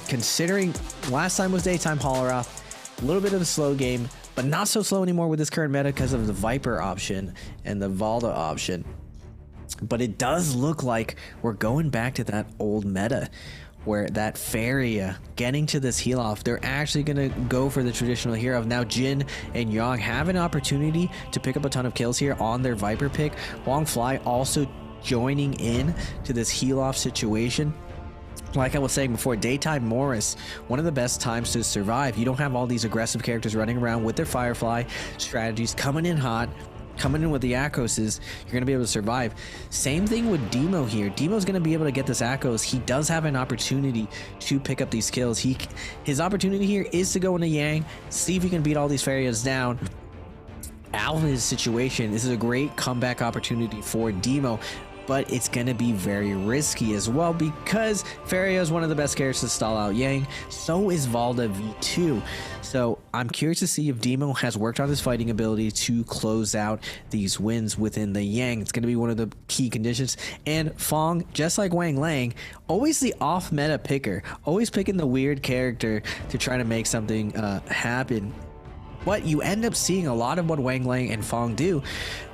Considering last time was Daytime Holloroth, a little bit of a slow game, but not so slow anymore with this current meta because of the Viper option and the Valda option. But it does look like we're going back to that old meta where that Faria getting to this heal off, they're actually going to go for the traditional hero. Now Jin and Yang have an opportunity to pick up a ton of kills here on their Viper pick. Huangfly also joining in to this heal off situation. Like I was saying before, Daytime Morris, one of the best times to survive. You don't have all these aggressive characters running around with their Firefly strategies, coming in hot, coming in with the Akoses. You're going to be able to survive. Same thing with Demo here. Demo's going to be able to get this Akos. He does have an opportunity to pick up these kills. His opportunity here is to go into Yang, see if he can beat all these Farias down. Out of his situation, this is a great comeback opportunity for Demo. But it's going to be very risky as well because Faria is one of the best characters to stall out Yang. So is Valda V2. So I'm curious to see if Demo has worked on his fighting ability to close out these wins within the Yang. It's going to be one of the key conditions. And Fong, just like Wang Lang, always the off-meta picker. Always picking the weird character to try to make something happen. But you end up seeing a lot of what Wang Lang and Fong do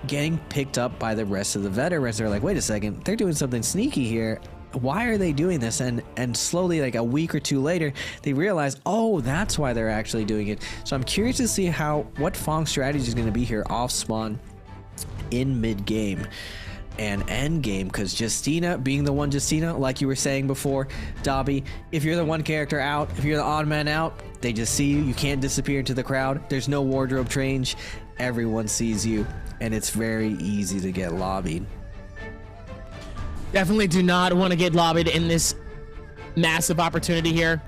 getting picked up by the rest of the veterans. They're like, wait a second, they're doing something sneaky here. Why are they doing this? And slowly, like a week or two later, they realize, oh, that's why they're actually doing it. So I'm curious to see what Fong's strategy is going to be here off spawn in mid game and end game, because Justina being the one Justina, like you were saying before, Dobby, if you're the one character out, if you're the odd man out, they just see you. You can't disappear into the crowd. There's no wardrobe change. Everyone sees you, and it's very easy to get lobbied.
Definitely do not want to get lobbied in this massive opportunity here.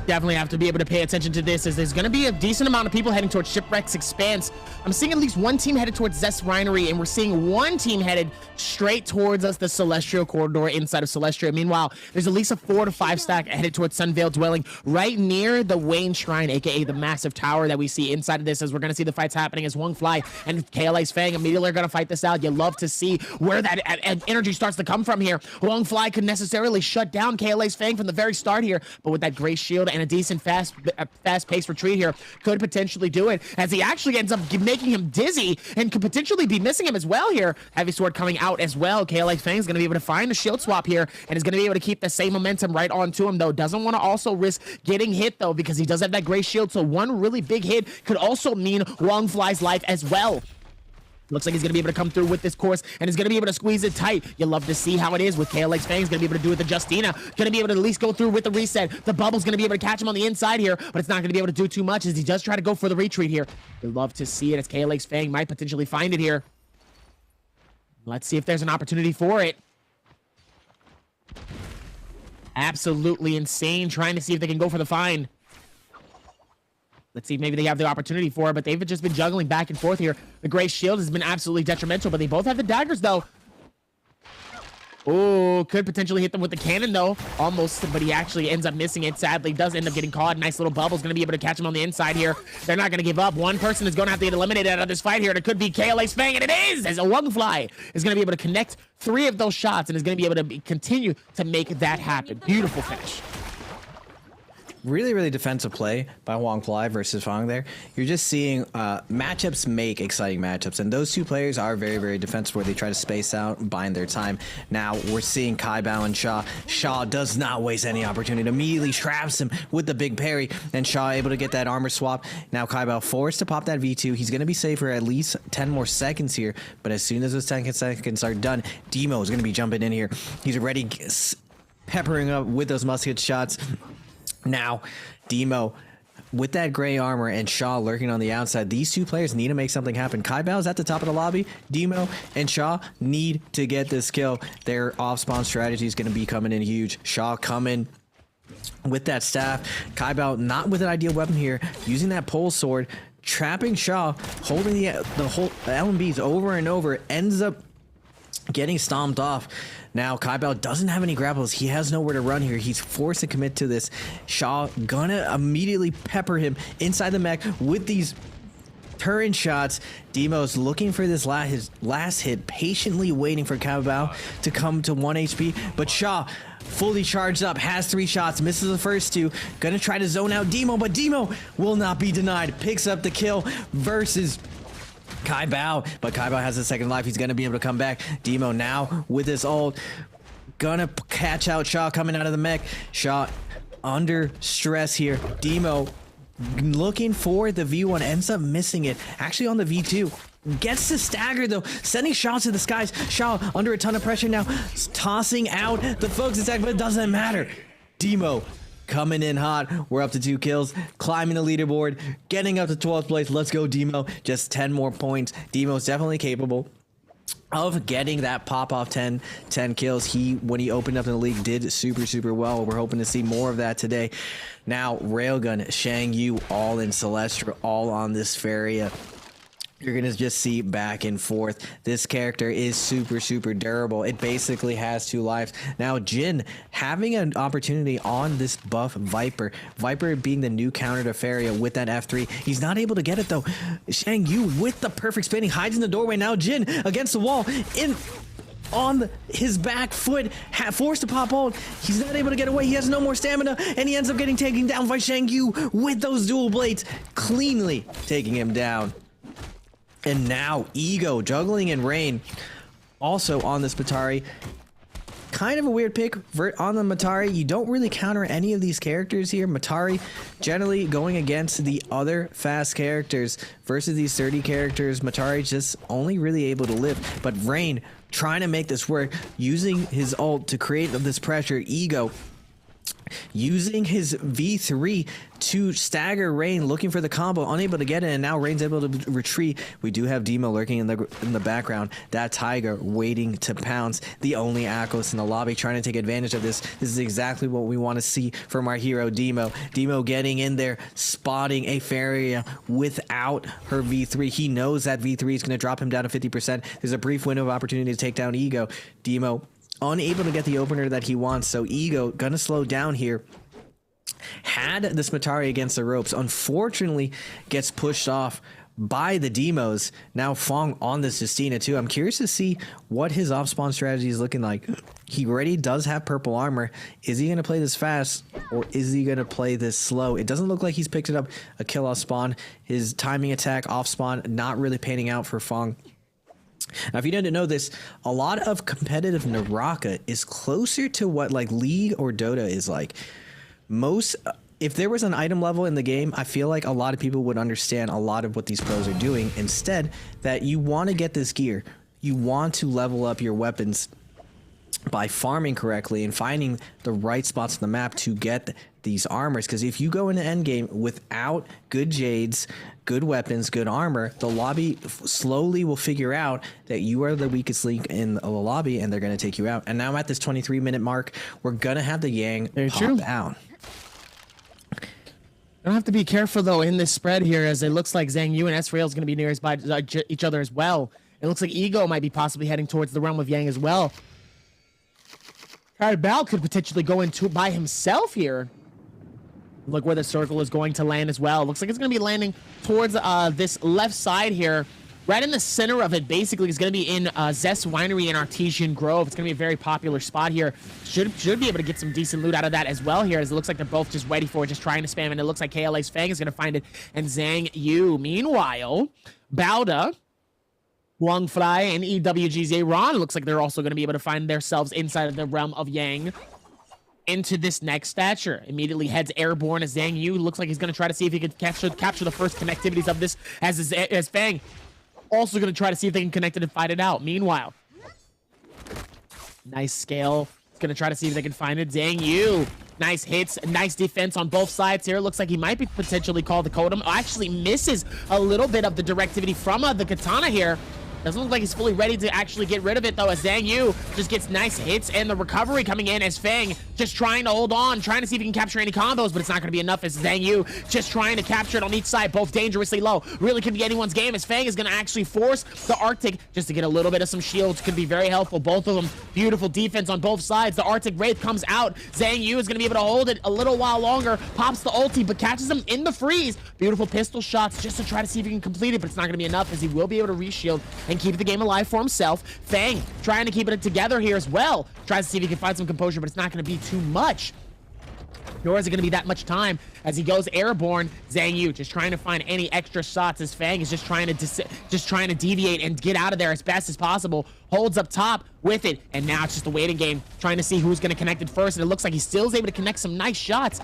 Definitely have to be able to pay attention to this, as there's going to be a decent amount of people heading towards Shipwreck's Expanse. I'm seeing at least one team headed towards Zest Winery, and we're seeing one team headed straight towards us, the Celestial Corridor inside of Celestial. Meanwhile, there's at least a 4 to 5 stack headed towards Sunveil Dwelling right near the Wayne Shrine, aka the massive tower that we see inside of this, as we're going to see the fights happening as Huangfly and KLA's Fang immediately are going to fight this out. You love to see where that energy starts to come from here. Huangfly could necessarily shut down KLA's Fang from the very start here, but with that gray shield and a decent fast-paced retreat here, could potentially do it, as he actually ends up making him dizzy and could potentially be missing him as well here. Heavy Sword coming out as well. KLA Fang is going to be able to find the shield swap here and is going to be able to keep the same momentum right onto him, though. Doesn't want to also risk getting hit, though, because he does have that gray shield, so one really big hit could also mean Huangfly's life as well. Looks like he's going to be able to come through with this course and is going to be able to squeeze it tight. You love to see how it is with KLX Fang. He's going to be able to do it to Justina. Going to be able to at least go through with the reset. The bubble's going to be able to catch him on the inside here, but it's not going to be able to do too much as he does try to go for the retreat here. You love to see it as KLX Fang might potentially find it here. Let's see if there's an opportunity for it. Absolutely insane, trying to see if they can go for the find. Let's see if maybe they have the opportunity for it, but they've just been juggling back and forth here. The gray shield has been absolutely detrimental, but they both have the daggers, though. Oh, could potentially hit them with the cannon, though. Almost, but he actually ends up missing it. Sadly, does end up getting caught. Nice little bubble's going to be able to catch him on the inside here. They're not going to give up. One person is going to have to get eliminated out of this fight here, and it could be KLA's Fang, and it is, as a Huangfly is going to be able to connect 3 of those shots and is going to be able to continue to make that happen. Beautiful finish.
really, really defensive play by Huang Fly versus Fang there. You're just seeing matchups make exciting matchups, and those two players are very, very defensive where they try to space out and bind their time. Now we're seeing Kai Bao and Shaw. Shaw does not waste any opportunity, immediately traps him with the big parry, and Shaw able to get that armor swap. Now Kai Bao forced to pop that V2. He's going to be safe for at least 10 more seconds here, but as soon as those 10 seconds are done, Demo is going to be jumping in here. He's already peppering up with those musket shots. Now, Demo, with that gray armor and Shaw lurking on the outside, these two players need to make something happen. Kai Bao is at the top of the lobby. Demo and Shaw need to get this kill. Their off-spawn strategy is going to be coming in huge. Shaw coming with that staff. Kai Bao not with an ideal weapon here, using that pole sword, trapping Shaw, holding the whole LMBs over and over, ends up getting stomped off. Now Kai Bao doesn't have any grapples. He has nowhere to run here. He's forced to commit to this. Shaw gonna immediately pepper him inside the mech with these turret shots. Demo's looking for this his last hit, patiently waiting for Kai Bao to come to 1 HP, but Shaw fully charged up, has 3 shots, misses the first 2, gonna try to zone out Demo, but Demo will not be denied. Picks up the kill versus Kai Bao, but Kai Bao has a second life. He's going to be able to come back. Demo now with his ult. Gonna catch out Shaw coming out of the mech. Shaw under stress here. Demo looking for the V1, ends up missing it. Actually on the V2. Gets to stagger though, sending shots to the skies. Shaw under a ton of pressure now, tossing out the focus attack, but it doesn't matter. Demo coming in hot. We're up to 2 kills, climbing the leaderboard, getting up to 12th place. Let's go, Demo. Just 10 more points. Demo's definitely capable of getting that pop-off 10 kills. When he opened up in the league, did super well. We're hoping to see more of that today. Now, Railgun, Shang Yu, all in Celestra, all on this Feria. You're going to just see back and forth. This character is super durable. It basically has 2 lives. Now, Jin having an opportunity on this buff Viper. Viper being the new counter to Feria with that F3. He's not able to get it, though. Shang Yu with the perfect spinning, hides in the doorway. Now, Jin against the wall. On his back foot, forced to pop ult. He's not able to get away. He has no more stamina, and he ends up getting taken down by Shang Yu with those dual blades, cleanly taking him down. And now Ego juggling in Rain also on this Matari. Kind of a weird pick on the Matari. You don't really counter any of these characters here. Matari generally going against the other fast characters versus these 30 characters. Matari just only really able to live. But Rain trying to make this work, using his ult to create this pressure. Ego using his V3 to stagger Rain, looking for the combo, unable to get it, and now Rain's able to retreat. We do have Demo lurking in the background. That Tiger waiting to pounce. The only Akos in the lobby trying to take advantage of this. This is exactly what we want to see from our hero Demo. Demo getting in there, spotting a Feria without her V3. He knows that V3 is going to drop him down to 50%. There's a brief window of opportunity to take down Ego. Demo unable to get the opener that he wants, so Ego gonna slow down here. Had this Matari against the ropes, unfortunately gets pushed off by the Demos. Now Fong on this Justina too. I'm curious to see what his off spawn strategy is looking like. He already does have purple armor. Is he gonna play this fast, or is he gonna play this slow? It doesn't look like he's picked it up a kill off spawn. His timing attack off spawn not really panning out for Fong. Now, if you didn't know this, a lot of competitive NARAKA is closer to what like League or Dota is like. If there was an item level in the game, I feel like a lot of people would understand a lot of what these pros are doing. Instead, that you want to get this gear, you want to level up your weapons by farming correctly and finding the right spots on the map to get these armors. Because if you go into endgame without good jades, good weapons, good armor, the lobby slowly will figure out that you are the weakest link in the lobby, and they're going to take you out. And now at this 23-minute mark, we're going to have the Yang pop out.
Don't have to be careful though in this spread here, as it looks like Zhang Yu and S-Rail is going to be nearest by each other as well. It looks like Ego might be possibly heading towards the realm of Yang as well. Kai Bao could potentially go into by himself here. Look where the circle is going to land as well. Looks like it's going to be landing towards this left side here. Right in the center of it, basically, is going to be in Zest Winery in Artesian Grove. It's going to be a very popular spot here. Should be able to get some decent loot out of that as well here, as it looks like they're both just ready for it, just trying to spam, and it looks like KLA's Fang is going to find it, and Zhang Yu. Meanwhile, Bauda, Wang Fly, and EWG's Ron looks like they're also going to be able to find themselves inside of the realm of Yang into this next stature. Immediately heads airborne as Zhang Yu looks like he's going to try to see if he can capture the first connectivities of this as Fang also going to try to see if they can connect it and fight it out. Meanwhile, nice scale. He's going to try to see if they can find it. Zhang Yu, nice hits, nice defense on both sides here. Looks like he might be potentially called the Kodum. Actually misses a little bit of the directivity from the katana here. Doesn't look like he's fully ready to actually get rid of it, though, as Zhang Yu just gets nice hits, and the recovery coming in as Fang just trying to hold on, trying to see if he can capture any combos, but it's not going to be enough as Zhang Yu just trying to capture it on each side, both dangerously low. Really could be anyone's game, as Fang is going to actually force the Arctic just to get a little bit of some shields. Could be very helpful. Both of them, beautiful defense on both sides. The Arctic Wraith comes out. Zhang Yu is going to be able to hold it a little while longer, pops the ulti, but catches him in the freeze. Beautiful pistol shots just to try to see if he can complete it, but it's not going to be enough, as he will be able to reshield and keep the game alive for himself. Fang trying to keep it together here as well. Tries to see if he can find some composure, but it's not going to be too much. Nor is it going to be that much time as he goes airborne. Zhang Yu just trying to find any extra shots as Fang is just trying to deviate and get out of there as best as possible. Holds up top with it, and now it's just a waiting game, trying to see who's going to connect it first, and it looks like he still is able to connect some nice shots.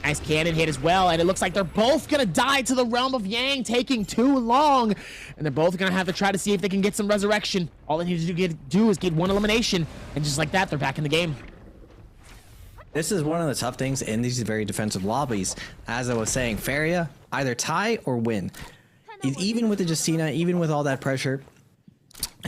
Nice cannon hit as well, and it looks like they're both gonna die to the realm of Yang, taking too long, and they're both gonna have to try to see if they can get some resurrection. All they need to do is get one elimination, and just like that, they're back in the game.
This is one of the tough things in these very defensive lobbies. As I was saying, Feria, either tie or win. Even with the Justina, even with all that pressure,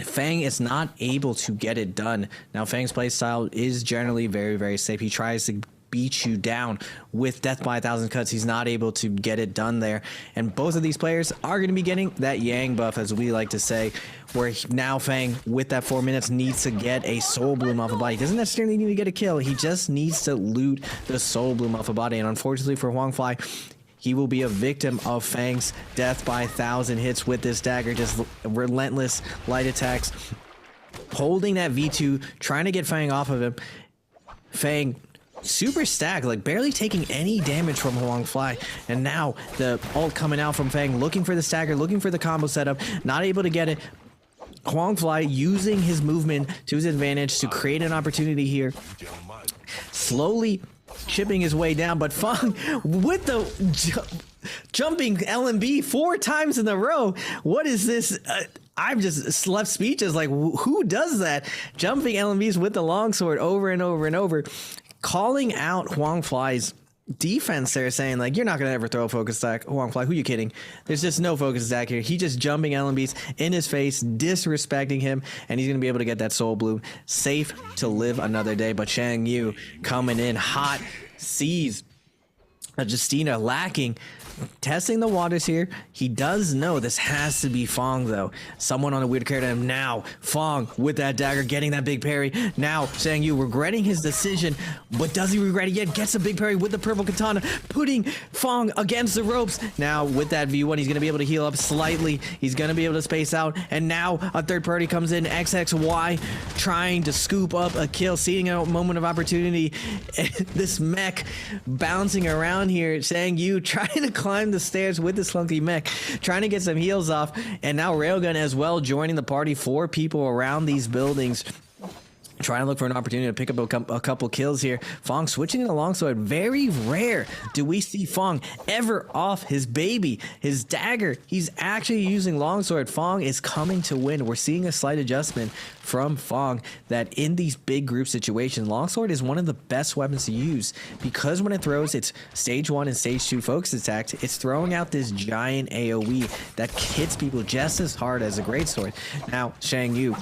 Fang is not able to get it done. Now, Fang's playstyle is generally very, very safe. He tries to beat you down with death by 1,000 cuts. He's not able to get it done there, and both of these players are going to be getting that Yang buff, as we like to say, where now Fang with that 4 minutes needs to get a soul bloom off a body. He doesn't necessarily need to get a kill, he just needs to loot the soul bloom off a body, and unfortunately for Huangfly, he will be a victim of Fang's death by 1,000 hits with this dagger. Just relentless light attacks, holding that V2, trying to get Fang off of him. Fang super stacked, like barely taking any damage from Huangfly, and now the ult coming out from Fang, looking for the stagger, looking for the combo setup, not able to get it. Huangfly using his movement to his advantage to create an opportunity here, slowly chipping his way down, but Fang with the jumping LMB 4 times in a row. What is this? I'm just left speechless, like who does that? Jumping LMBs with the longsword over and over and over. Calling out Huangfly's defense there, saying like, you're not gonna ever throw a focus attack, Huangfly, who you kidding? There's just no focus attack here. He just jumping LMBs in his face, disrespecting him, and he's gonna be able to get that soul bloom. Safe to live another day, but Zhang Yu coming in hot, sees Justina lacking, testing the waters here. He does know this has to be Fang, though. Someone on a weird character. Now Fang with that dagger, getting that big parry. Now Zhang Yu regretting his decision, but does he regret it yet? Gets a big parry with the purple katana, putting Fang against the ropes. Now with that V1, he's going to be able to heal up slightly. He's going to be able to space out, and now a third party comes in. XXY trying to scoop up a kill, seeing a moment of opportunity. This mech bouncing around here. Zhang Yu trying to climb the stairs with this clunky mech, trying to get some heals off, and now Railgun as well joining the party. 4 people around these buildings, trying to look for an opportunity to pick up a couple kills here. Fang switching in the longsword. Very rare do we see Fang ever off his baby, his dagger. He's actually using longsword. Fang is coming to win. We're seeing a slight adjustment from Fang that in these big group situations, longsword is one of the best weapons to use, because when it throws its stage 1 and stage 2 focus attacks, it's throwing out this giant AoE that hits people just as hard as a greatsword. Now Zhang Yu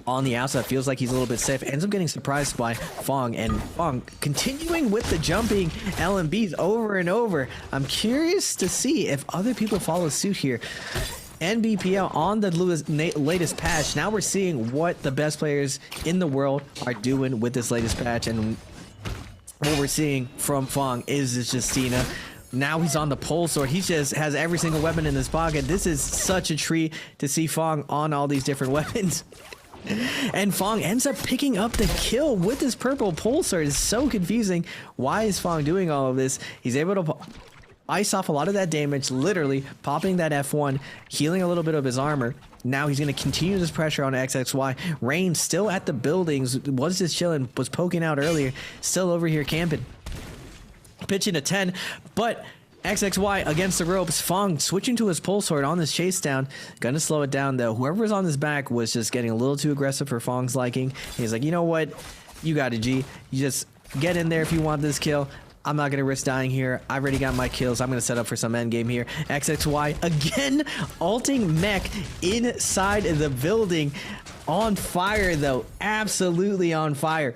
on the outside feels like he's a little bit safe, ends up getting surprised by Fang, and Fang continuing with the jumping LMBs over and over. I'm curious to see if other people follow suit here. Nbpl on the latest patch. Now we're seeing what the best players in the world are doing with this latest patch, and what we're seeing from Fang is this Justina Now he's on the pole sword. He just has every single weapon in his pocket. This is such a treat to see Fong on all these different weapons. And Fong ends up picking up the kill with his purple pole sword. It's so confusing. Why is Fong doing all of this? He's able to ice off a lot of that damage, literally popping that F1, healing a little bit of his armor. Now he's going to continue this pressure on XXY. Rain still at the buildings, was just chilling, was poking out earlier, still over here camping. Pitching a 10, but XXY against the ropes. Fong switching to his pole sword on this chase down. Gonna slow it down though. Whoever was on his back was just getting a little too aggressive for Fong's liking. He's like, you know what? You got it, G. You just get in there if you want this kill. I'm not going to risk dying here. I've already got my kills. I'm going to set up for some endgame here. XXY again, ulting mech inside the building. On fire, though. Absolutely on fire.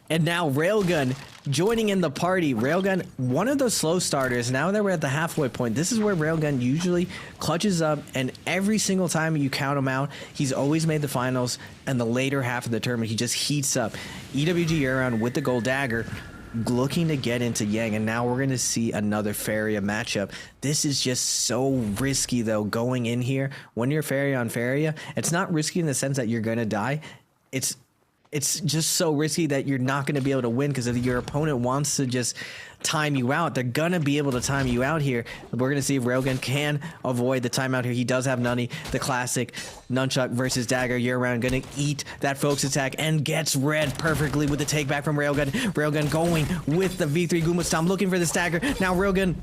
And now Railgun joining in the party. Railgun, one of those slow starters. Now that we're at the halfway point, this is where Railgun usually clutches up, and every single time you count him out, he's always made the finals, and the later half of the tournament, he just heats up. EWG Year-Round with the gold dagger, looking to get into Yang, and now we're going to see another Faria matchup. This is just so risky, though, going in here. When you're Faria on Faria, it's not risky in the sense that you're going to die. It's just so risky that you're not going to be able to win, because if your opponent wants to just time you out, they're going to be able to time you out here. We're going to see if Railgun can avoid the timeout here. He does have Nunny, the classic nunchuck versus dagger year-round. Going to eat that focus attack and gets read perfectly with the take back from Railgun. Railgun going with the V3 Guma Stomp, looking for this dagger. Now Railgun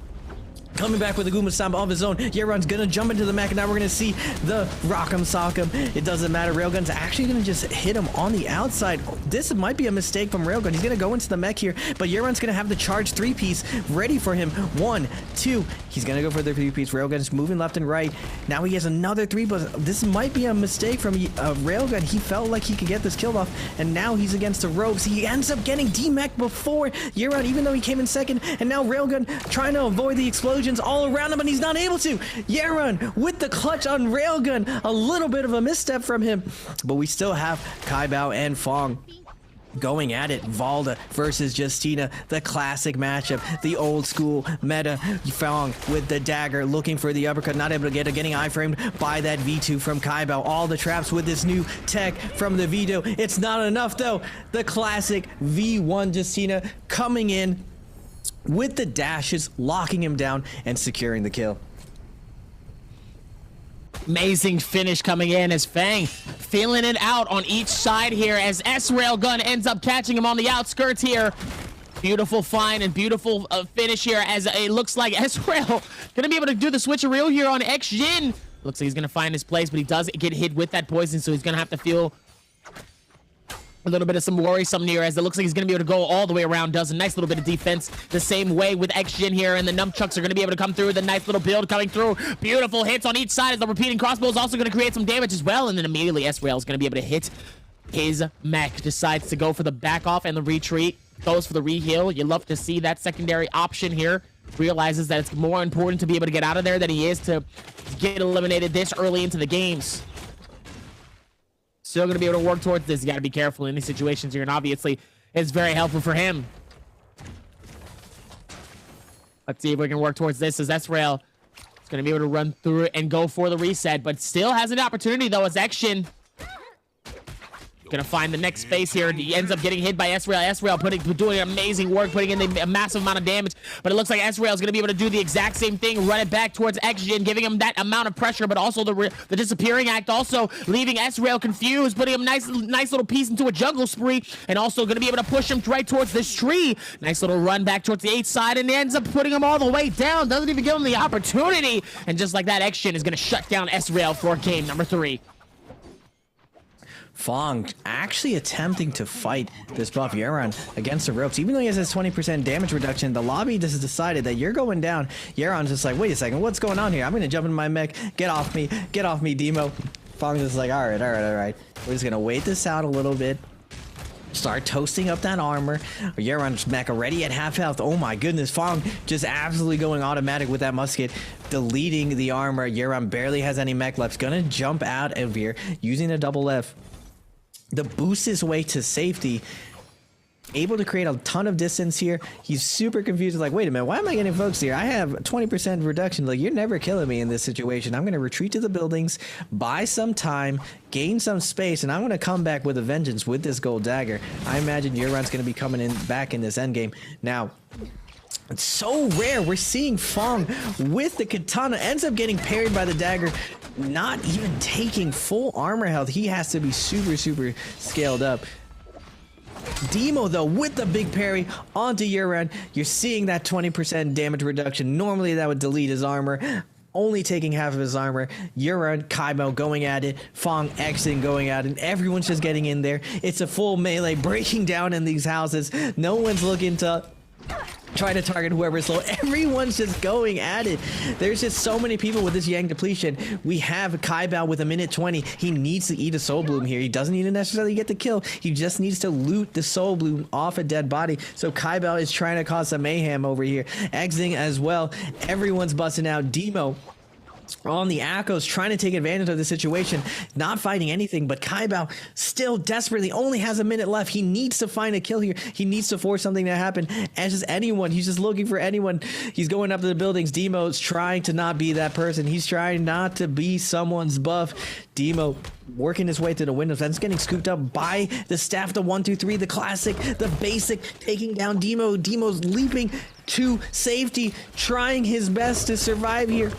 coming back with a Guma Stomp of his own. Year-Round's gonna jump into the mech, and now we're gonna see the Rock'em Sock'em. It doesn't matter. Railgun's actually gonna just hit him on the outside. This might be a mistake from Railgun. He's gonna go into the mech here, but Year-Round's gonna have the charge 3-piece ready for him. 1, 2. He's gonna go for the 3-piece. Railgun's moving left and right. Now he has another 3, but this might be a mistake from Railgun. He felt like he could get this killed off, and now he's against the ropes. He ends up getting D-mech before Year-Round, even though he came in second, and now Railgun trying to avoid the explosion all around him, and he's not able to. Year-Round with the clutch on Railgun. A little bit of a misstep from him, but we still have Kaibao and Fong going at it. Valda versus Justina, the classic matchup, the old school meta. Fong with the dagger, looking for the uppercut, not able to get it, getting iframed by that V2 from Kaibao. All the traps with this new tech from the Vito. It's not enough though. The classic V1 Justina coming in with the dashes, locking him down and securing the kill.
Amazing finish coming in as Fang feeling it out on each side here as S-Railgun ends up catching him on the outskirts here. Beautiful find and beautiful finish here as it looks like S-Rail gonna be able to do the switcheroo here on X-Jin. Looks like he's gonna find his place, but he does get hit with that poison, so he's gonna have to feel a little bit of some worrisome near, as it looks like he's going to be able to go all the way around. Does a nice little bit of defense the same way with X-Jin here, and the nunchucks are going to be able to come through. The nice little build coming through. Beautiful hits on each side as the repeating crossbow is also going to create some damage as well, and then immediately S-Rail is going to be able to hit his mech. Decides to go for the back off and the retreat. Goes for the reheal. You love to see that secondary option here. Realizes that it's more important to be able to get out of there than he is to get eliminated this early into the games. Still going to be able to work towards this. You got to be careful in these situations here, and obviously it's very helpful for him. Let's see if we can work towards this as S-Rail is going to be able to run through it and go for the reset, but still has an opportunity though as X-Jin gonna find the next space here. He ends up getting hit by S-Rail. S-Rail doing amazing work, putting in a massive amount of damage, but it looks like S-Rail is gonna be able to do the exact same thing, run it back towards X-Jin, giving him that amount of pressure, but also the disappearing act, also leaving S-Rail confused, putting him nice little piece into a jungle spree, and also gonna be able to push him right towards this tree. Nice little run back towards the 8th side, and ends up putting him all the way down. Doesn't even give him the opportunity, and just like that, X-Jin is gonna shut down S-Rail for game number 3.
Fong actually attempting to fight this buff Year-Round against the ropes. Even though he has his 20% damage reduction, the lobby just decided that you're going down. Year-Round's just like, wait a second, what's going on here? I'm going to jump in my mech. Get off me, Demo. Fong's just like, all right. We're just going to wait this out a little bit. Start toasting up that armor. Year-Round's mech already at half health. Oh my goodness, Fong just absolutely going automatic with that musket, deleting the armor. Year-Round barely has any mech left. Gonna jump out of here using a double F. The boost his way to safety. able to create a ton of distance here. He's super confused. Like, wait a minute, why am I getting focused here? I have 20% reduction. Like, you're never killing me in this situation. I'm going to retreat to the buildings, buy some time, gain some space, and I'm going to come back with a vengeance with this gold dagger. I imagine Yuran's going to be coming in back in this endgame. Now, it's so rare. We're seeing Fong with the katana, ends up getting parried by the dagger, not even taking full armor health. He has to be super scaled up. Demo, though, with the big parry onto Yuran, you're seeing that 20% damage reduction. Normally that would delete his armor, only taking half of his armor. Yuran, Kaibo going at it, Fong exiting, going at it, and everyone's just getting in there. It's a full melee, breaking down in these houses. No one's looking to try to target whoever's low. Everyone's just going at it. There's just so many people with this Yang depletion. We have Kaibao with a minute 20. He needs to eat a soul bloom here. He doesn't need to necessarily get the kill. He just needs to loot the soul bloom off a dead body. So Kaibao is trying to cause some mayhem over here. Exiting as well. Everyone's busting out. Demo on the Akos, trying to take advantage of the situation, not fighting anything, but Kaibao still desperately only has a minute left. He needs to find a kill here. He needs to force something to happen. As just anyone, he's just looking for anyone. He's going up to the buildings. Demo's trying to not be that person. He's trying not to be someone's buff. Demo working his way to the windows. That's getting scooped up by the staff, the 1-2-3, the classic, the basic, taking down Demo. Demo's leaping to safety, trying his best to survive here.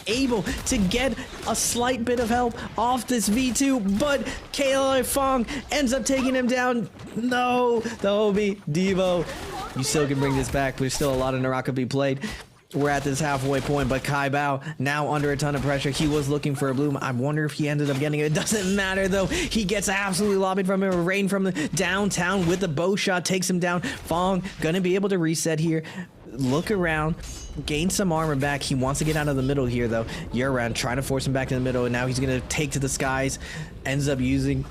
Able to get a slight bit of help off this V2, but KLI Fong ends up taking him down. No, the Obi, Devo, you still can bring this back. There's still a lot of Naraka to be played. We're at this halfway point, but Kaibao now under a ton of pressure. He was looking for a bloom. I wonder if he ended up getting it. It doesn't matter though. He gets absolutely lobbied from him. Rain from the downtown with the bow shot takes him down. Fong gonna be able to reset here. Look around, gain some armor back. He wants to get out of the middle here though. Yuran trying to force him back to the middle, and now he's gonna take to the skies. Ends up using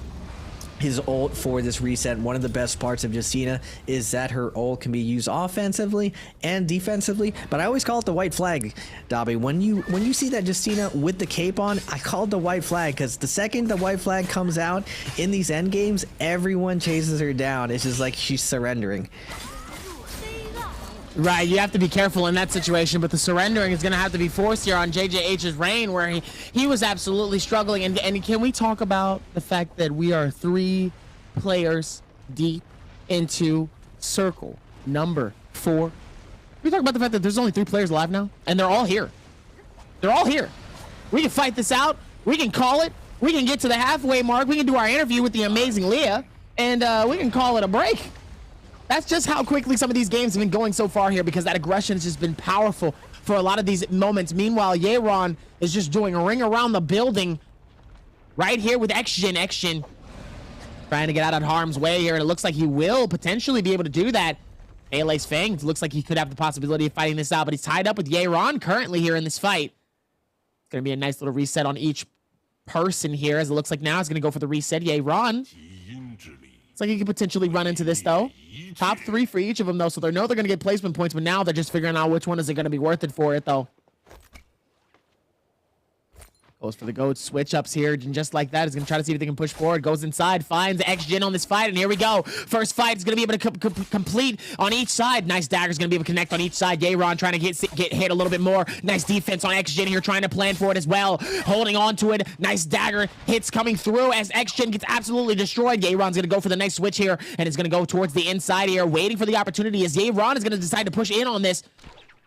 his ult for this reset. One of the best parts of Justina is that her ult can be used offensively and defensively, but I always call it the white flag, Dobby. When you see that Justina with the cape on, I call it the white flag, because the second the white flag comes out in these end games, everyone chases her down. It's just like she's surrendering.
Right, you have to be careful in that situation, but the surrendering is going to have to be forced here on JJH's Reign, where he was absolutely struggling. And can we talk about the fact that we are 3 players deep into circle number 4? We talk about the fact that there's only 3 players alive now, and they're all here. They're all here. We can fight this out. We can call it. We can get to the halfway mark. We can do our interview with the amazing Leah, and we can call it a break. That's just how quickly some of these games have been going so far here, because that aggression has just been powerful for a lot of these moments. Meanwhile, Yeron is just doing a ring around the building right here with Xjin. Xjin trying to get out of harm's way here, and it looks like he will potentially be able to do that. Melee's Fang looks like he could have the possibility of fighting this out, but he's tied up with Yeron currently here in this fight. It's going to be a nice little reset on each person here, as it looks like now he's going to go for the reset. Yeron. It's like he could potentially run into this though. Top 3 for each of them though, so they know they're going to get placement points, but now they're just figuring out which one is it going to be worth it for it though. Goes for the goat switch ups here, and just like that, he's going to try to see if they can push forward. Goes inside, finds Xjin on this fight, and here we go. First fight is going to be able to complete on each side. Nice dagger's going to be able to connect on each side. Yeron trying to get hit a little bit more. Nice defense on Xjin here, trying to plan for it as well. Holding on to it. Nice dagger hits coming through as Xjin gets absolutely destroyed. Yeron's going to go for the nice switch here, and is going to go towards the inside here, waiting for the opportunity as Yeron is going to decide to push in on this.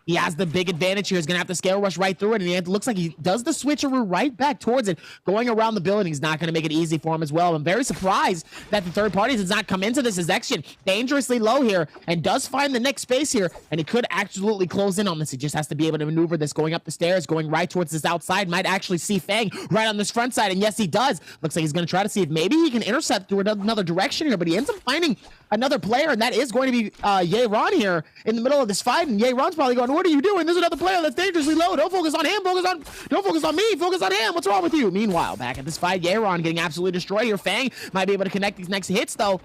He has the big advantage here. He's going to have to scale rush right through it. And it looks like he does the switcheroo right back towards it. Going around the building is not going to make it easy for him as well. I'm very surprised that the third party does not come into this as Xjin. Dangerously low here and does find the next space here. And he could absolutely close in on this. He just has to be able to maneuver this going up the stairs, going right towards this outside. Might actually see Fang right on this front side. And yes, he does. Looks like he's going to try to see if maybe he can intercept through another direction here. But he ends up finding another player, and that is going to be Yeron here in the middle of this fight. And Yeron's probably going, what are you doing? There's another player that's dangerously low. Don't focus on him. Don't focus on me. Focus on him. What's wrong with you? Meanwhile, back at this fight, Yeron getting absolutely destroyed here. Fang might be able to connect these next hits, though.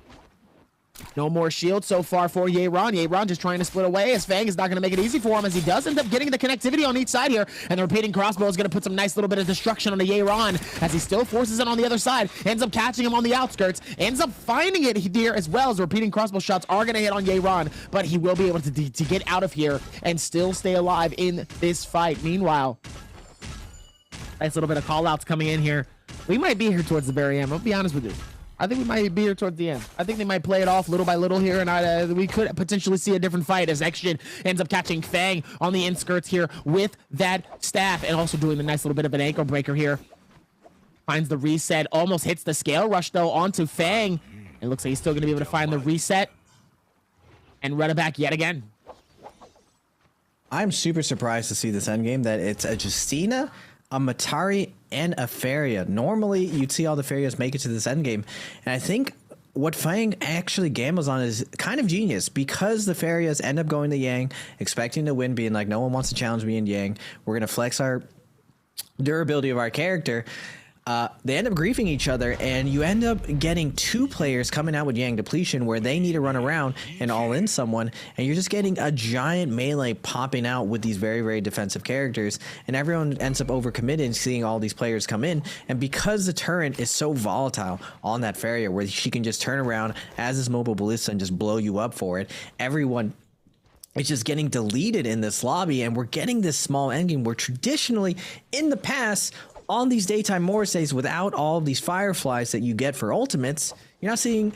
No more shield so far for Yeron. Yeron just trying to split away as Fang is not going to make it easy for him as he does end up getting the connectivity on each side here. And the repeating crossbow is going to put some nice little bit of destruction on the Yeron as he still forces it on the other side. Ends up catching him on the outskirts. Ends up finding it here as well as the repeating crossbow shots are going to hit on Yeron. But he will be able to get out of here and still stay alive in this fight. Meanwhile, nice little bit of call outs coming in here. We might be here towards the very end. I'll be honest with you. I think we might be here towards the end. I think they might play it off little by little here, and we could potentially see a different fight as Xshin ends up catching Fang on the inskirts here with that staff and also doing the nice little bit of an ankle breaker here. Finds the reset, almost hits the scale rush though onto Fang. It looks like he's still going to be able to find the reset and run it back yet again.
I'm super surprised to see this endgame that it's a Justina, a Matari, and a Feria. Normally, you'd see all the Ferias make it to this endgame, and I think what Fang actually gambles on is kind of genius because the Ferias end up going to Yang, expecting to win, being like, no one wants to challenge me in Yang. We're going to flex our durability of our character. They end up griefing each other, and you end up getting two players coming out with Yang depletion where they need to run around and all in someone, and you're just getting a giant melee popping out with these very, very defensive characters, and everyone ends up overcommitting seeing all these players come in. And because the turret is so volatile on that Feria where she can just turn around as this mobile ballista and just blow you up for it, everyone it's just getting deleted in this lobby, and we're getting this small endgame where traditionally in the past on these daytime Morrisays, without all of these fireflies that you get for ultimates, you're seeing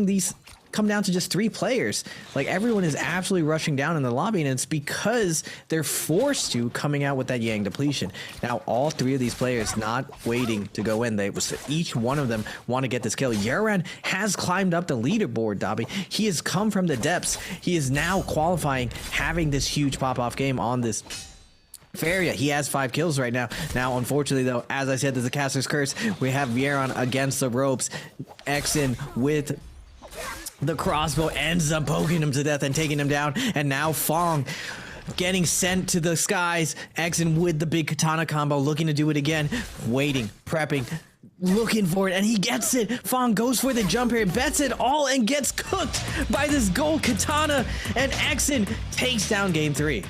these come down to just 3 players. Like, everyone is absolutely rushing down in the lobby, and it's because they're forced to coming out with that Yang depletion. Now, all 3 of these players not waiting to go in. Each one of them want to get this kill. Yaran has climbed up the leaderboard, Dobby. He has come from the depths. He is now qualifying, having this huge pop-off game on this Feria. He has 5 kills right now. Now, unfortunately, though, as I said, there's a caster's curse. We have Yaron against the ropes. Exin with the crossbow ends up poking him to death and taking him down. And now Fong getting sent to the skies. Exin with the big katana combo, looking to do it again. Waiting, prepping, looking for it, and he gets it. Fong goes for the jump here, bets it all, and gets cooked by this gold katana. And Exin takes down game 3.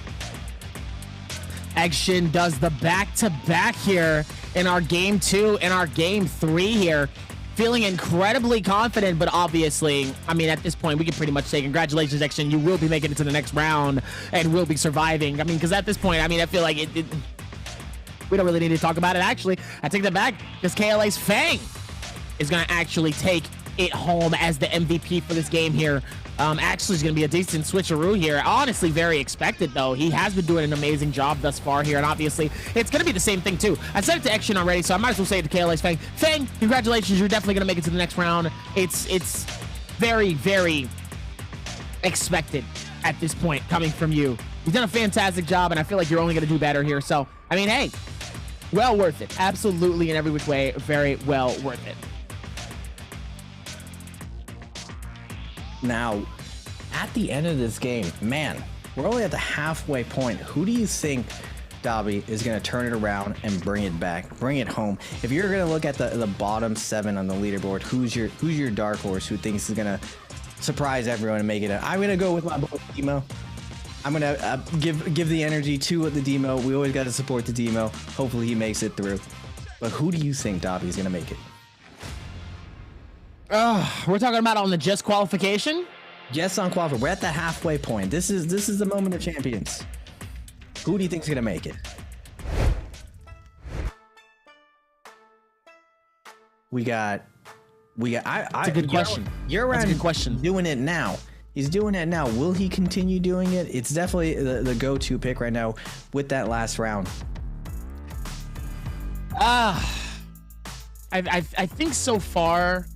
Xshin does the back-to-back here in our game 2 and our game 3 here. Feeling incredibly confident, but obviously, I mean, at this point, we can pretty much say congratulations, Xshin. You will be making it to the next round and will be surviving. I mean, because at this point, I mean, I feel like we don't really need to talk about it. Actually, I take that back because KLA's Fang is going to actually take it home as the MVP for this game here. Actually, is going to be a decent switcheroo here. Honestly, very expected, though. He has been doing an amazing job thus far here, and obviously, it's going to be the same thing, too. I said it to Xshin already, so I might as well say it to KLA's Fang. Fang, congratulations. You're definitely going to make it to the next round. It's very, very expected at this point coming from you. You've done a fantastic job, and I feel like you're only going to do better here. So, I mean, hey, well worth it. Absolutely, in every which way, very well worth it.
Now, at the end of this game, man, we're only at the halfway point. Who do you think, Dobby, is going to turn it around and bring it back, bring it home? If you're going to look at the bottom 7 on the leaderboard, who's your dark horse who thinks is going to surprise everyone and make it? I'm going to go with my boy Demo. I'm going to give the energy to the Demo. We always got to support the Demo. Hopefully he makes it through. But who do you think, Dobby, is going to make it?
We're talking about on the just qualification?
Just on qualification. We're at the halfway point. This is the moment of champions. Who do you think is gonna make it? We got.
That's a good question.
That's a good question. Doing it now. He's doing it now. Will he continue doing it? It's definitely the go-to pick right now with that last round.
I think so far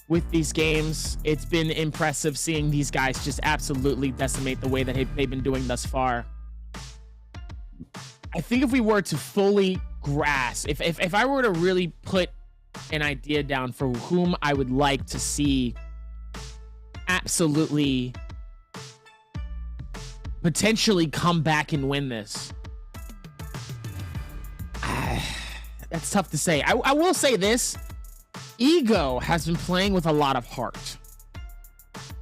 with these games, it's been impressive seeing these guys just absolutely decimate the way that they've been doing thus far. I think if we were to fully grasp, if I were to really put an idea down for whom I would like to see absolutely potentially come back and win this, that's tough to say. I will say this. Ego has been playing with a lot of heart.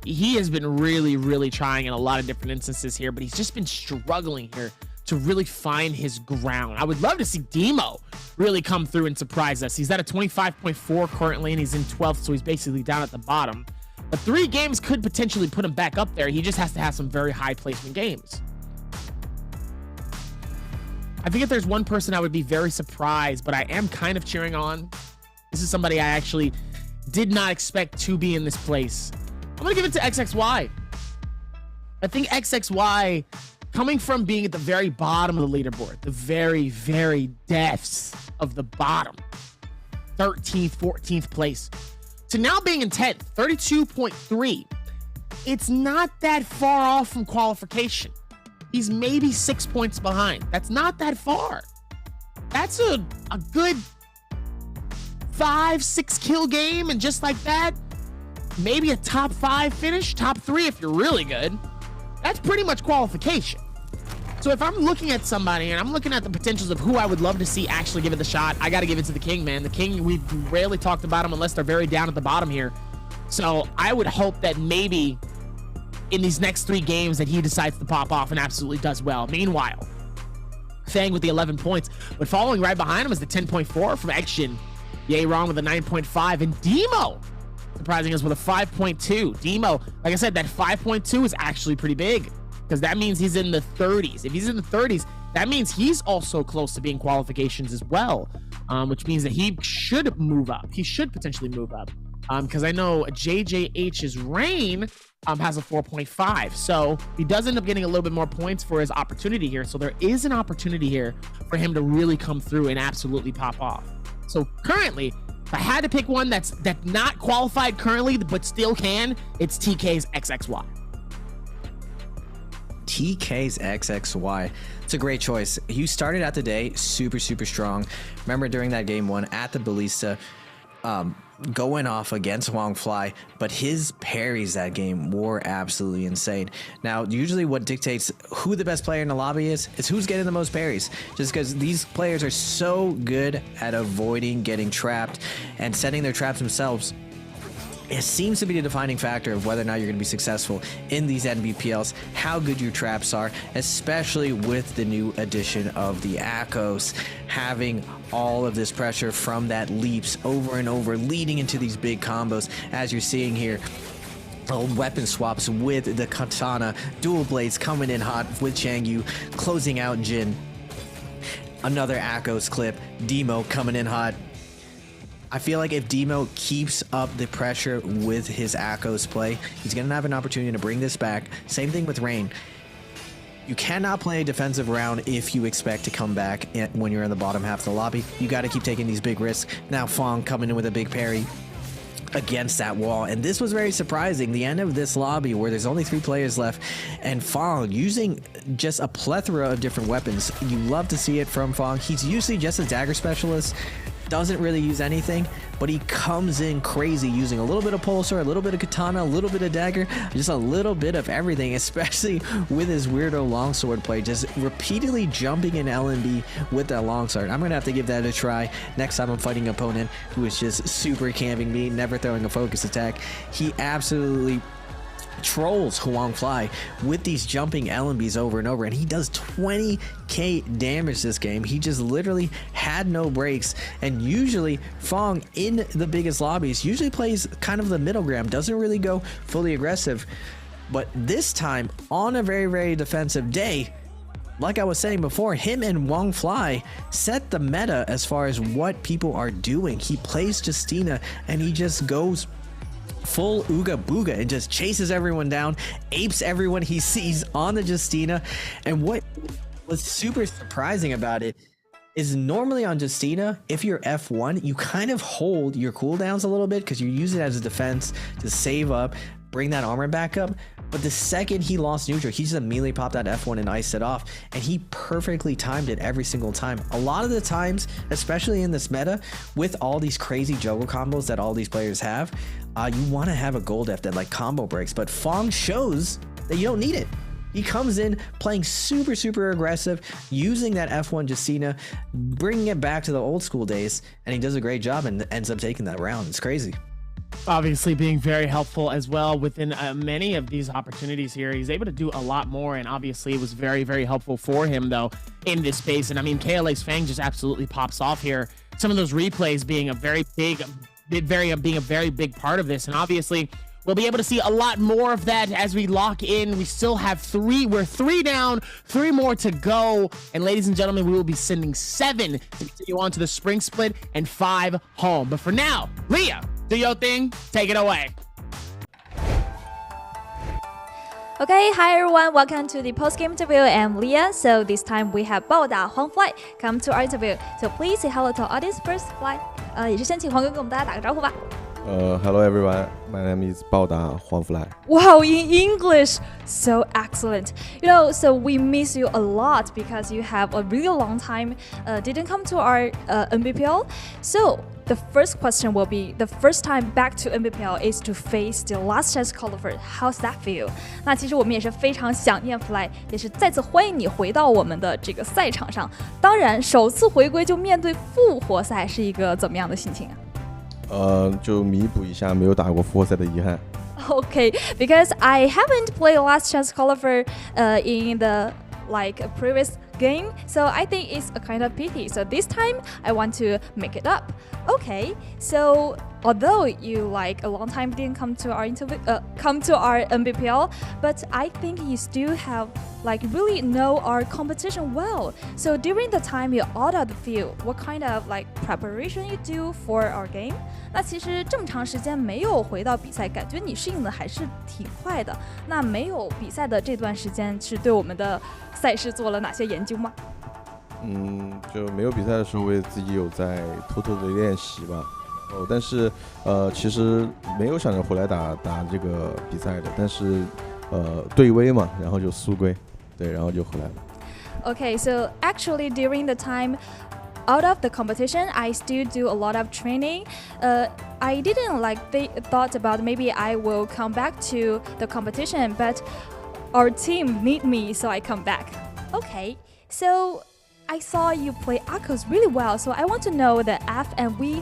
he has been really, really trying in a lot of different instances here, but he's just been struggling here to really find his ground. I would love to see Demo really come through and surprise us. He's at a 25.4 currently, and he's in 12th, so he's basically down at the bottom. But 3 games could potentially put him back up there. He just has to have some very high placement games. I think if there's one person I would be very surprised, but I am kind of cheering on, this is somebody I actually did not expect to be in this place. I'm gonna give it to XXY. I think XXY, coming from being at the very bottom of the leaderboard, the very, very depths of the bottom, 13th, 14th place, to now being in 10th, 32.3. It's not that far off from qualification. He's maybe 6 points behind. That's not that far. That's a good 5-6 kill game, and just like that, maybe a top 5 finish, top 3 if you're really good. That's pretty much qualification. So if I'm looking at somebody and I'm looking at the potentials of who I would love to see actually give it the shot, I got to give it to the King, man. The King, we've rarely talked about him unless they're very down at the bottom here. So I would hope that maybe in these next 3 games that he decides to pop off and absolutely does well. Meanwhile, Fang with the 11 points, but following right behind him is the 10.4 from Action. Yay Wrong with a 9.5, and Demo surprising us with a 5.2. Demo, like I said, that 5.2 is actually pretty big, because that means he's in the 30s. If he's in the 30s, that means he's also close to being qualifications as well, which means that he should move up. He should potentially move up, because I know JJH's Rain has a 4.5, so he does end up getting a little bit more points for his opportunity here. So there is an opportunity here for him to really come through and absolutely pop off. So currently, if I had to pick one that's not qualified currently but still can, it's TK's XXY.
TK's XXY. It's a great choice. You started out the day super strong. Remember during that game 1 at the Ballista, going off against Huang Fly, but his parries that game were absolutely insane. Now, usually what dictates who the best player in the lobby is who's getting the most parries, just because these players are so good at avoiding getting trapped and setting their traps themselves. It seems to be the defining factor of whether or not you're going to be successful in these NBPLs, how good your traps are, especially with the new addition of the Akos, having all of this pressure from that leaps over and over, leading into these big combos, as you're seeing here. Weapon swaps with the Katana, dual blades coming in hot with Changyu, closing out Jin. Another Akos clip, Demo coming in hot. I feel like if Demo keeps up the pressure with his Akos play, he's going to have an opportunity to bring this back. Same thing with Rain. You cannot play a defensive round if you expect to come back when you're in the bottom half of the lobby. You got to keep taking these big risks. Now Fong coming in with a big parry against that wall, and this was very surprising. The end of this lobby where there's only 3 players left, and Fong using just a plethora of different weapons. You love to see it from Fong. He's usually just a dagger specialist, doesn't really use anything, but he comes in crazy using a little bit of pulsar, a little bit of katana, a little bit of dagger, just a little bit of everything, especially with his weirdo longsword play, just repeatedly jumping in LNB with that longsword. I'm gonna have to give that a try next time I'm fighting an opponent who is just super camping me, never throwing a focus attack. He absolutely trolls Huang Fly with these jumping LMBs over and over, and he does 20k damage this game. He just literally had no breaks, and usually Fong in the biggest lobbies usually plays kind of the middle ground, doesn't really go fully aggressive, but this time on a very defensive day, like I was saying before, him and Huang Fly set the meta as far as what people are doing. He plays Justina and he just goes full Ooga Booga and just chases everyone down, apes everyone he sees on the Justina. And what was super surprising about it is normally on Justina, if you're F1, you kind of hold your cooldowns a little bit because you use it as a defense to save up, bring that armor back up. But the second he lost neutral, he just immediately popped that F1 and iced it off, and he perfectly timed it every single time. A lot of the times, especially in this meta, with all these crazy juggle combos that all these players have, you want to have a gold F that like combo breaks, but Fong shows that you don't need it. He comes in playing super aggressive, using that F1 Justina, bringing it back to the old school days, and he does a great job and ends up taking that round. It's crazy.
obviously being very helpful as well within many of these opportunities here. He's able to do a lot more, and obviously it was very, very helpful for him, though, in this space. And I mean, KLA's Fang just absolutely pops off here. Some of those replays being a very big part of this, and obviously we'll be able to see a lot more of that as we lock in. We still have we're 3 down, 3 more to go. And ladies and gentlemen, we will be sending 7 to continue on to the spring split and 5 home. But for now, Leah, do your thing. Take it away.
Okay, hi everyone, welcome to the post-game interview. I'm Leah. So this time we have 暴打黄 Fly come to our interview. So please say hello to our audience first, Fly. 也是先请黄哥跟我们大家打个招呼吧。
Hello everyone, my name is 暴打黄 Fly.
Wow, in English, so excellent. You know, so we miss you a lot because you have a really long time didn't come to our Nbpl. So the first question will be, the first time back to Nbpl is to face the last chance qualifier. How's that feel? 那其实我们也是非常想念 Fly， 也是再次欢迎你回到我们的这个赛场上。当然，首次回归就面对复活赛是一个怎么样的心情啊？
就弥补一下没有打过复活赛的遗憾。
Okay, because I haven't played Last Chance Qualifier in the previous game, so I think it's a kind of pity. So this time I want to make it up. Okay, so although you a long time didn't come to our Nbpl, but I think you still have really know our competition well. So during the time you're out of the field, what kind of preparation you do for our game? 那其实这么长时间没有回到比赛，感觉你适应的还是挺快的。那没有比赛的这段时间，是对我们的赛事做了哪些研究吗？
就没有比赛的时候，我也自己有在偷偷的练习吧。但是其实没有想着回来打这个比赛的，但是对威嘛，然后就苏归，对，然后就回来了。
Okay, so actually during the time out of the competition, I still do a lot of training. I didn't thought about maybe I will come back to the competition, but our team need me, so I come back. Okay, so I saw you play Akos really well, so I want to know the F and V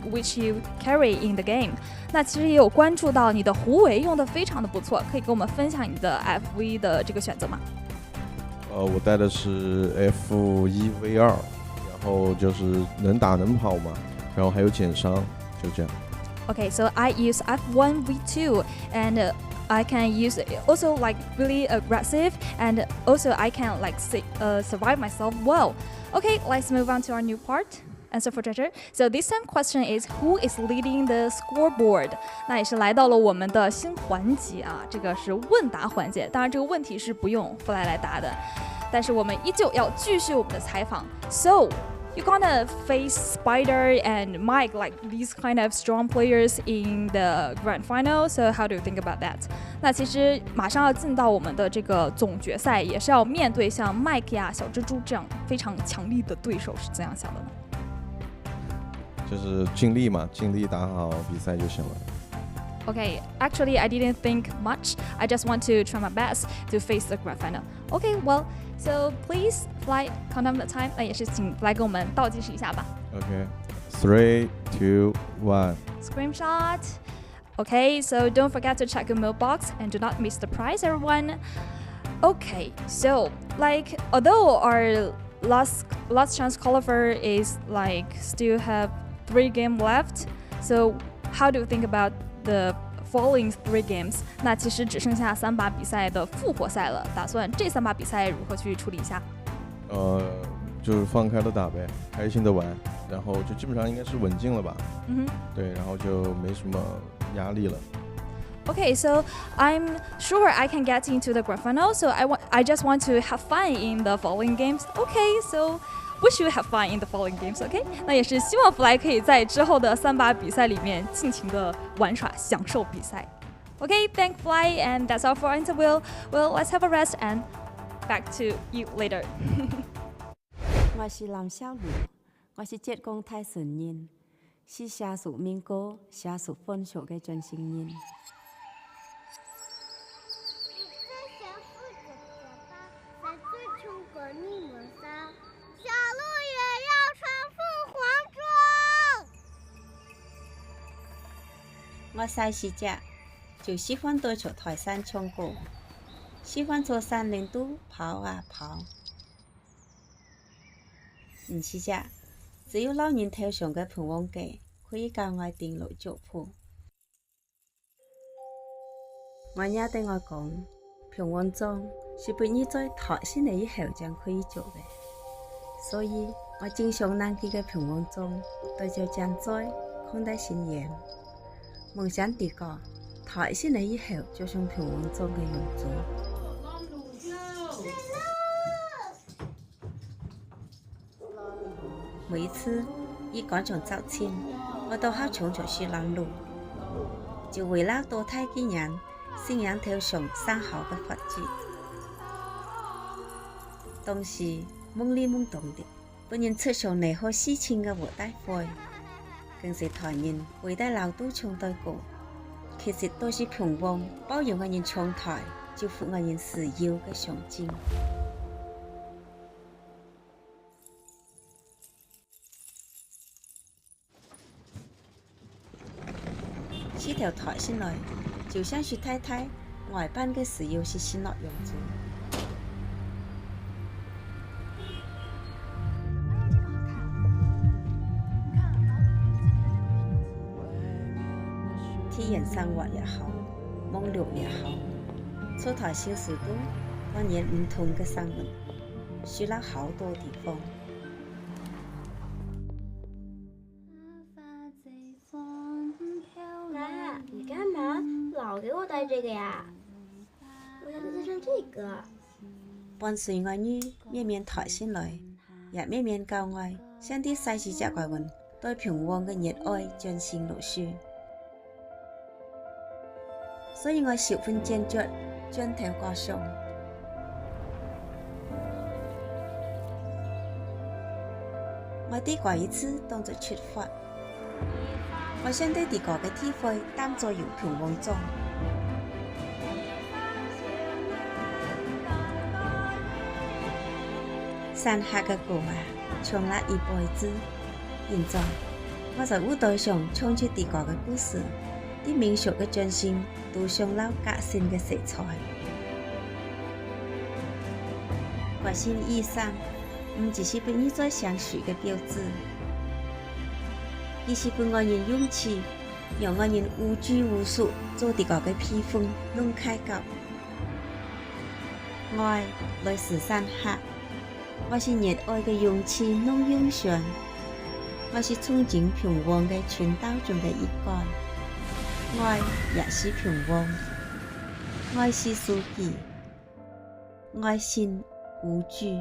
which you carry in the game. 那其实也有关注到你的狐尾用的非常的不错，可以跟我们分享你的 FV 的这个选择吗？
我带的是 F1V2，然后就是能打能跑嘛，然后还有减伤，就这样。
Okay, so I use F1V2 and I can use also really aggressive, and also I can survive myself well. Okay, let's move on to our new part. Answer for treasure. So this time question is who is leading the scoreboard? 那也是来到了我们的新环节啊，这个是问答环节。当然这个问题是不用 Fly 来答的，但是我们依旧要继续我们的采访。So you're gonna face Spider and Mike, these kind of strong players in the grand final. So how do you think about that? 那其实马上要进到我们的这个总决赛，也是要面对像 Mike 呀、小蜘蛛这样非常强力的对手，是怎样想的呢？
就是尽力嘛，尽力打好比赛就行了。
Okay, actually I didn't think much. I just want to try my best to face the grand final. Okay, well, so please Fly count down the time. 那也是请来给我们倒计时一下吧。
Okay, 3, 2, 1.
Scream shot. Okay, so don't forget to check your mailbox and do not miss the prize, everyone. Okay, so although our last chance qualifier is still have 3 games left, so how do you think about the following 3 games? 那其实只剩下3把比赛的复活赛了，打算这3把比赛如何去处理一下？
就是放开了打呗，开心的玩，然后就基本上应该是稳进了吧。对，然后就没什么压力了。
Okay, so I'm sure I can get into the grand final, so I just want to have fun in the following games. Okay, so wish you have fun in the following games, okay? 那也是希望 Fly 可以在之后的3把比赛里面尽情的玩耍，享受比赛。Okay, thank Fly, and that's all for our interview. Well, let's have a rest and back to you later.
我是林小璐，我是浙江泰顺人，是下属民歌、下属分属嘅专心人。
小鹿也要穿凤凰装。
我赛事者就喜欢对着台山唱歌，喜欢在山林中跑啊跑。唔是者，只有老人头上嘅平王架可以教我定路脚步。我爷对我讲，平王桩是不你在台上嚟以后将可以做嘅，所以我经常拿佢嘅平王桩对着将在看待心眼。梦想地个台上嚟以后就像平王桩嘅样子。每一次一赶上走前，我都好冲着去拦路，就为了多睇几人信仰头上生好嘅法子。当时懵里懵懂的，本人出上嚟好事情嘅活大会，更是台面为得老都唱对歌，其实都是平王包容我人唱台，就符我人需要嘅象征。这条台上来，就像是太太外班嘅时候是先落样子。体验生活也好，网络也好，出台小时都当然唔同嘅生活，去了好多地方。
你干嘛老给我带这个呀？我要带上这个。
伴随我女面面台上来，也面面教我，向啲赛事者怪问对平王嘅热爱进行落去。所以我十分坚决将头挂上。我啲嗰一次当作出发。我想对地个嘅体会当作有平王中。山下嘅歌啊，唱了一辈子。现在我在舞台上唱出地个嘅故事，啲民俗嘅精神都上了革新嘅色彩。革新衣裳唔只是俾你在相处嘅标志。而是俾我人勇气，让我人无拘无束做啲个嘅披风弄开脚。我来自山下，我是热爱嘅勇气弄英雄，我是憧憬平王嘅全岛中嘅一员。我也是平王，我是书记，我心无惧。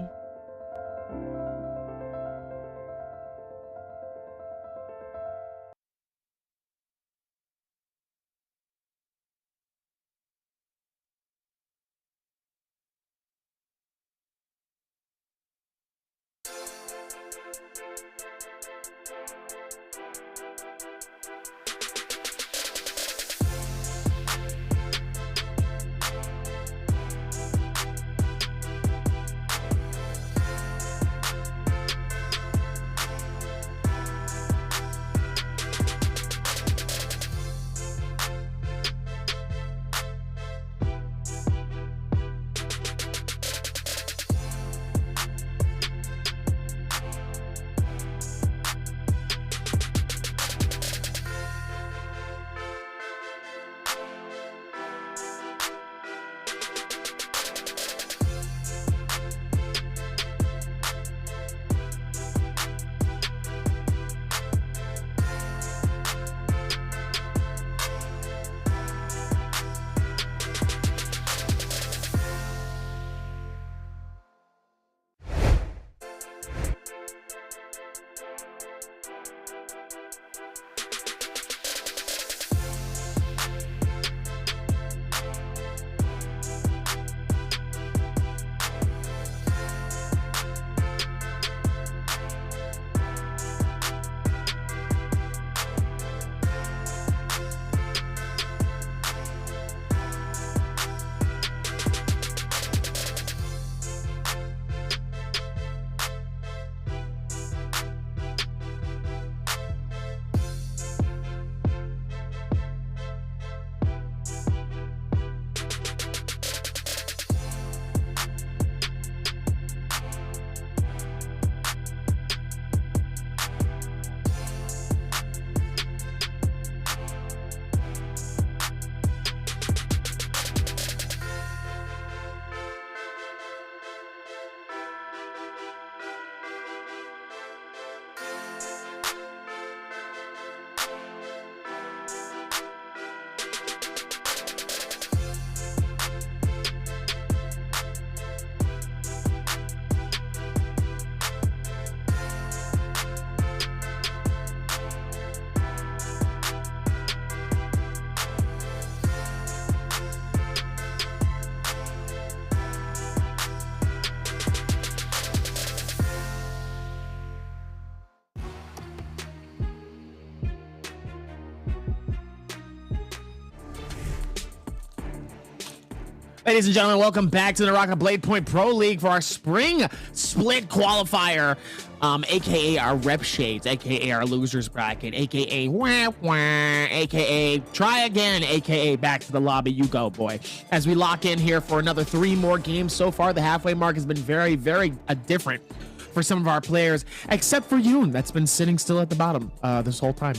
Ladies and gentlemen, welcome back to the NARAKA BLADEPOINT Pro League for our spring split qualifier, aka our rep shades, aka our losers bracket, aka wah wah, aka try again, aka back to the lobby you go, boy. As we lock in here for another 3 more games. So far, the halfway mark has been very, very different for some of our players, except for Yoon, that's been sitting still at the bottom this whole time.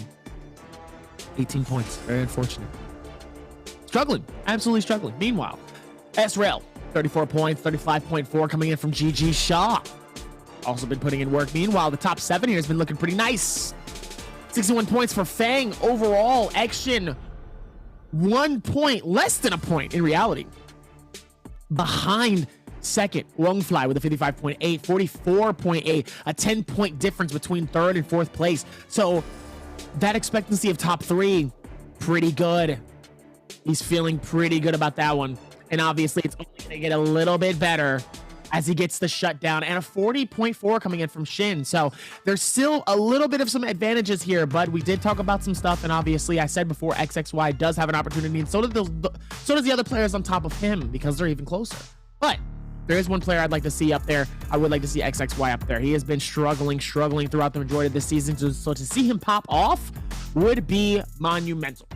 18 points, very unfortunate. Struggling, absolutely struggling. Meanwhile, S-Rail, 34 points, 35.4 coming in from GG Shaw. Also been putting in work. Meanwhile, the top 7 here has been looking pretty nice. 61 points for Fang overall. Action, 1 point, less than a point in reality. Behind second, Wongfly with a 55.8, 44.8, a 10-point difference between 3rd and 4th place. So that expectancy of top 3, pretty good. He's feeling pretty good about that one. And obviously, it's only going to get a little bit better as he gets the shutdown, and a 40.4 coming in from Shin. So there's still a little bit of some advantages here, but we did talk about some stuff. And obviously, I said before, XXY does have an opportunity, and so does the other players on top of him because they're even closer. But there is one player I'd like to see up there. I would like to see XXY up there. He has been struggling throughout the majority of this season. So to see him pop off would be monumental.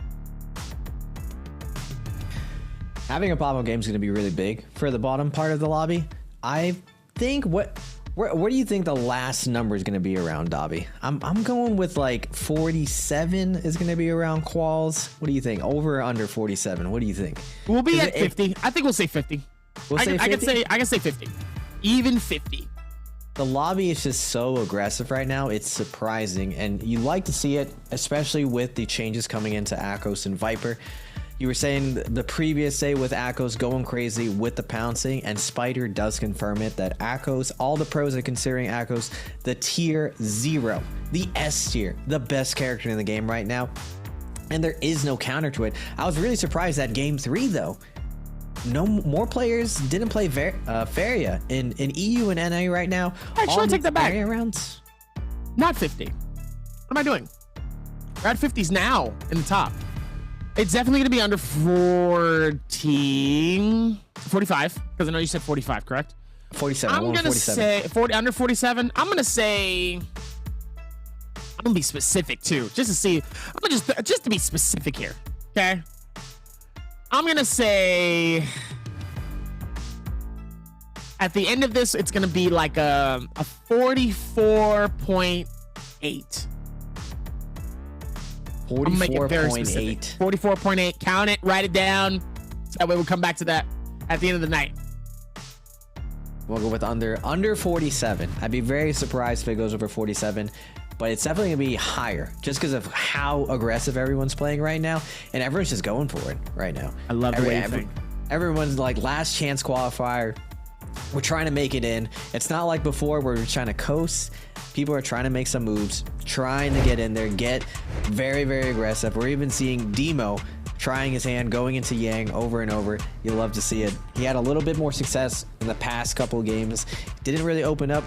Having a pop-up game is going to be really big for the bottom part of the lobby. I think what do you think the last number is going to be around, Dobby? I'm going with like 47 is going to be around quals. What do you think? Over or under 47? What do you think?
We'll be at 50. I think we'll say 50. I can say 50. Even 50.
The lobby is just so aggressive right now. It's surprising, and you like to see it, especially with the changes coming into Akos and Viper. You were saying the previous day with Akos going crazy with the pouncing, and Spider does confirm it that Akos, all the pros are considering Akos the tier 0, the S tier, the best character in the game right now. And there is no counter to it. I was really surprised that game 3 though. No more players didn't play Faria in EU and NA right now.
Actually, I take that back.
Rounds?
Not 50. What am I doing? We're at 50s now in the top. It's definitely going to be under 45, because I know you said 45, correct?
47.
I'm going to say under 47. I'm going to say, I'm going to be specific too, just to see. I'm going to just to be specific here, okay? I'm going to say at the end of this, it's going to be like a 44.8.
44.8.
44.8. Count it, write it down. So that way we'll come back to that at the end of the night.
We'll go with under 47. I'd be very surprised if it goes over 47, but it's definitely gonna be higher just because of how aggressive everyone's playing right now, and everyone's just going for it right now.
I love the way you think.
Everyone's like last chance qualifier. We're trying to make it in. It's not like before where we're trying to coast. People are trying to make some moves, trying to get in there, get very, very aggressive. We're even seeing Demo trying his hand, going into Yang over and over. You love to see it. He had a little bit more success in the past couple of games. Didn't really open up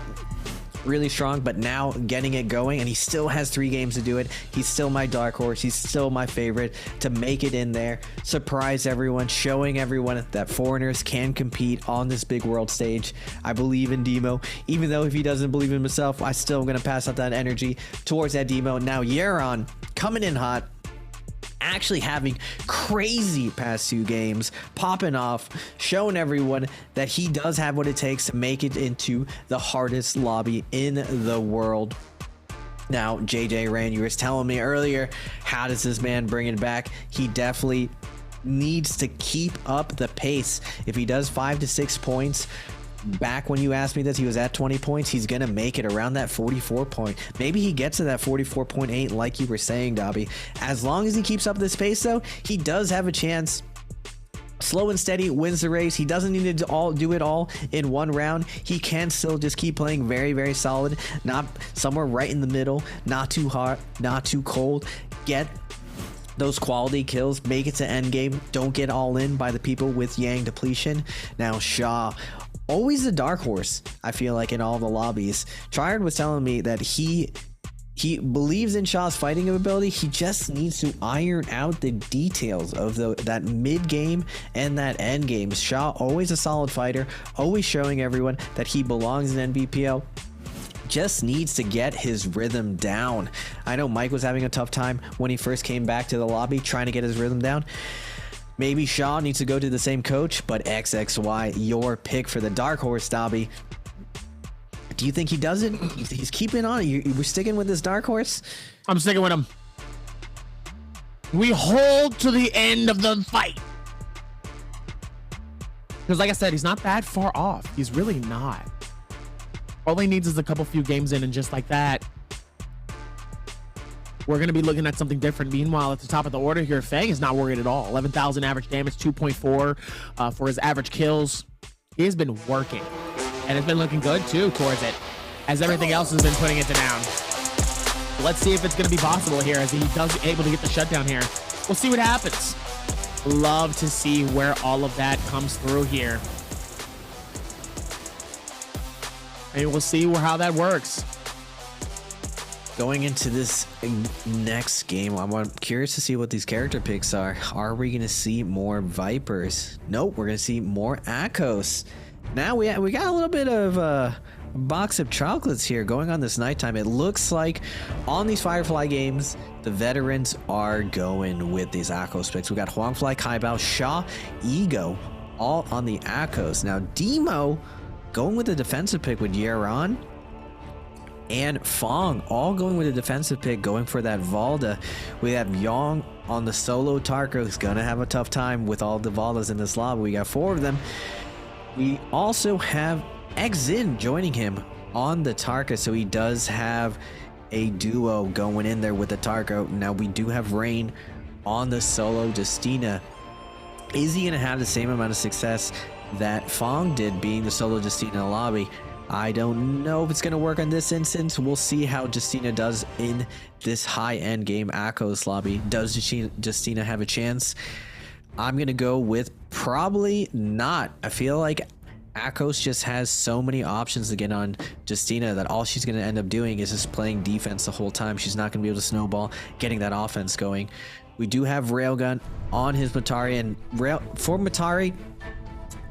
really strong, but now getting it going, and he still has 3 games to do it. He's still my dark horse. He's still my favorite to make it in there, surprise everyone, showing everyone that foreigners can compete on this big world stage. I believe in Demo, even though if he doesn't believe in himself, I still am going to pass out that energy towards that Demo. Now Yeron coming in hot, actually having crazy past 2 games, popping off, showing everyone that he does have what it takes to make it into the hardest lobby in the world. Now, JJ Rain, you were telling me earlier, how does this man bring it back? He definitely needs to keep up the pace. If he does 5 to 6 points, back when you asked me this, he was at 20 points. He's gonna make it around that 44 point. Maybe he gets to that 44.8 like you were saying, Dobby. As long as he keeps up this pace though, he does have a chance. Slow and steady wins the race. He doesn't need to do it all in one round. He can still just keep playing very, very solid, not somewhere right in the middle, not too hot, not too cold. Get those quality kills, make it to endgame. Don't get all in by the people with Yang depletion. Now Shaw, always a dark horse, I feel like, in all the lobbies. Triad was telling me that he He believes in Shaw's fighting ability. He just needs to iron out the details of that mid game and that end game. Shaw, always a solid fighter, always showing everyone that he belongs in NBPL. Just needs to get his rhythm down. I know Mike was having a tough time when he first came back to the lobby trying to get his rhythm down. Maybe Shaw needs to go to the same coach, but XXY, your pick for the Dark Horse, Dobby. Do you think he does it? He's keeping on. We're sticking with this Dark Horse?
I'm sticking with him. We hold to the end of the fight. Because like I said, he's not that far off. He's really not. All he needs is a few games in, and just like that, we're going to be looking at something different. Meanwhile, at the top of the order here, Fang is not worried at all. 11,000 average damage, 2.4 for his average kills. He has been working. And it's been looking good too towards it, as everything else has been putting it down. Let's see if it's going to be possible here, as he does able to get the shutdown here. We'll see what happens. Love to see where all of that comes through here. And we'll see how that works.
Going into this next game, I'm curious to see what these character picks are. Are we going to see more Vipers? Nope, we're going to see more Akos. Now we got a little bit of a box of chocolates here going on this nighttime. It looks like on these Firefly games, the veterans are going with these Akos picks. We got Huangfly, Kaibao, Shaw, Ego, all on the Akos. Now Demo going with the defensive pick with Yeron and Fong, all going with a defensive pick, going for that Valda. We have Yong on the solo Tarka, who's gonna have a tough time with all the Valdas in this lobby. We got 4 of them. We also have Xin joining him on the Tarka, so he does have a duo going in there with the Tarka. Now we do have Rain on the solo Justina. Is he gonna have the same amount of success that Fong did being the solo Justina lobby? I don't know if it's gonna work on this instance. We'll see how Justina does in this high-end game Akos lobby. Does Justina have a chance? I'm gonna go with probably not. I feel like Akos just has so many options to get on Justina that all she's gonna end up doing is just playing defense the whole time. She's not gonna be able to snowball getting that offense going. We do have Railgun on his Matari, and for Matari,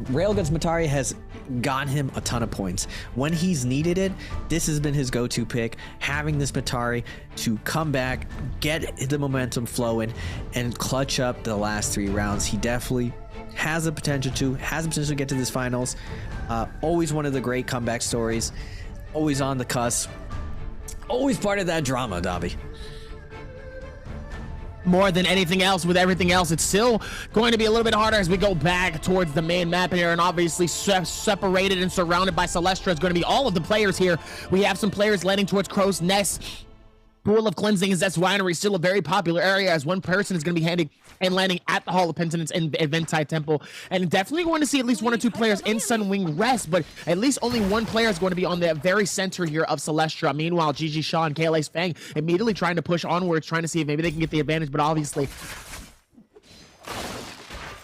Railgun's Matari has gotten him a ton of points. When he's needed it, this has been his go-to pick, having this Matari to come back, get the momentum flowing, and clutch up the last 3 rounds. He definitely has the potential to get to this finals. Always one of the great comeback stories, always on the cusp, always part of that drama, Dobby.
More than anything else, with everything else, it's still going to be a little bit harder as we go back towards the main map here, and obviously separated and surrounded by Celestra is going to be all of the players here. We have some players landing towards Crow's Nest. Pool of Cleansing is that's winery, still a very popular area, as one person is going to be handing and landing at the Hall of Penitence in Eventai Temple, and definitely going to see at least 1 or 2 players in Sunwing Rest, but at least only 1 player is going to be on the very center here of Celestra. Meanwhile, GG Shaw and KLA's Fang immediately trying to push onwards, trying to see if maybe they can get the advantage, but obviously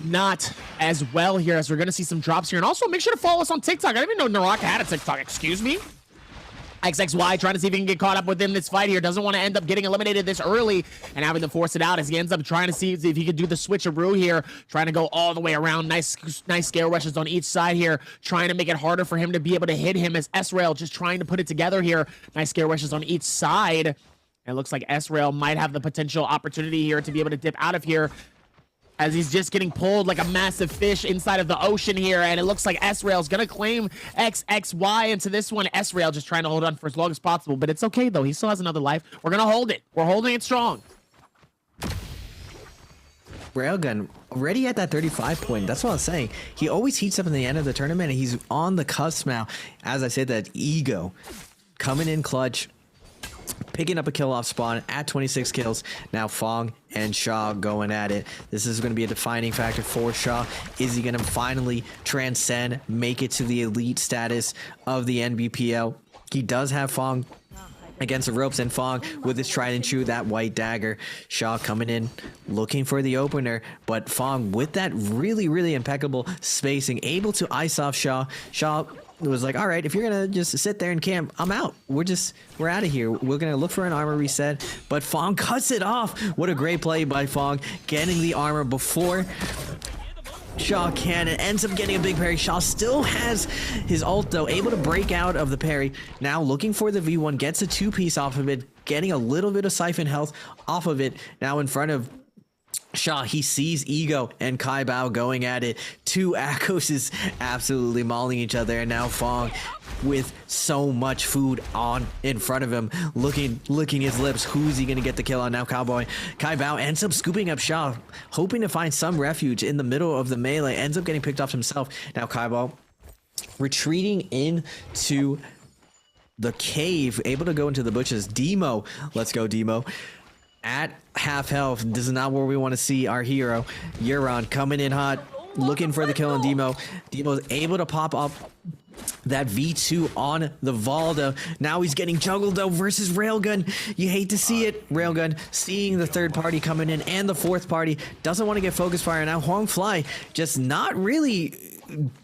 not as well here, as we're going to see some drops here. And also make sure to follow us on TikTok. I didn't even know NARAKA had a TikTok, excuse me. XXY trying to see if he can get caught up within this fight here. Doesn't want to end up getting eliminated this early and having to force it out, as he ends up trying to see if he could do the switcheroo here, trying to go all the way around. Nice scale rushes on each side here, trying to make it harder for him to be able to hit him, as S-Rail just trying to put it together here. Nice scale rushes on each side. And it looks like S-Rail might have the potential opportunity here to be able to dip out of here, as he's just getting pulled like a massive fish inside of the ocean here. And it looks like S-Rail's gonna claim XXY into this one. S-Rail just trying to hold on for as long as possible, but it's okay though. He still has another life. We're gonna hold it. We're holding it strong.
Railgun already at that 35 point. That's what I was saying. He always heats up in the end of the tournament, and he's on the cusp now. As I said, that Ego coming in clutch, picking up a kill off spawn at 26 kills. Now Fong and Shaw going at it. This is going to be a defining factor for Shaw. Is he going to finally transcend, make it to the elite status of the NBPL? He does have Fong against the ropes, and Fong with his trident and true, that white dagger. Shaw coming in, looking for the opener, but Fong with that really, really impeccable spacing, able to ice off Shaw. Shaw was like, all right, if you're gonna just sit there and camp, I'm out. We're out of here. We're gonna look for an armor reset. But Fong cuts it off. What a great play by Fong, getting the armor before Shaw can, and ends up getting a big parry. Shaw still has his ult though, able to break out of the parry. Now looking for the V1, gets a 2-piece off of it, getting a little bit of siphon health off of it. Now in front of Shaw, he sees Ego and Kai Bao going at it. Two Akos is absolutely mauling each other, and now Fong with so much food on in front of him, licking his lips. Who's he gonna get the kill on now? Kai Bao ends up scooping up Shaw, hoping to find some refuge in the middle of the melee. Ends up getting picked off himself. Now Kai Bao retreating into the cave, able to go into the bushes. Demo, let's go Demo. At half health, this is not where we want to see our hero. Euron coming in hot, looking for the kill on Demo. Demo's able to pop up that V2 on the Valda. Now he's getting juggled though versus Railgun. You hate to see it. Railgun seeing the third party coming in and the fourth party, doesn't want to get focus fire. Now Huang Fly just not really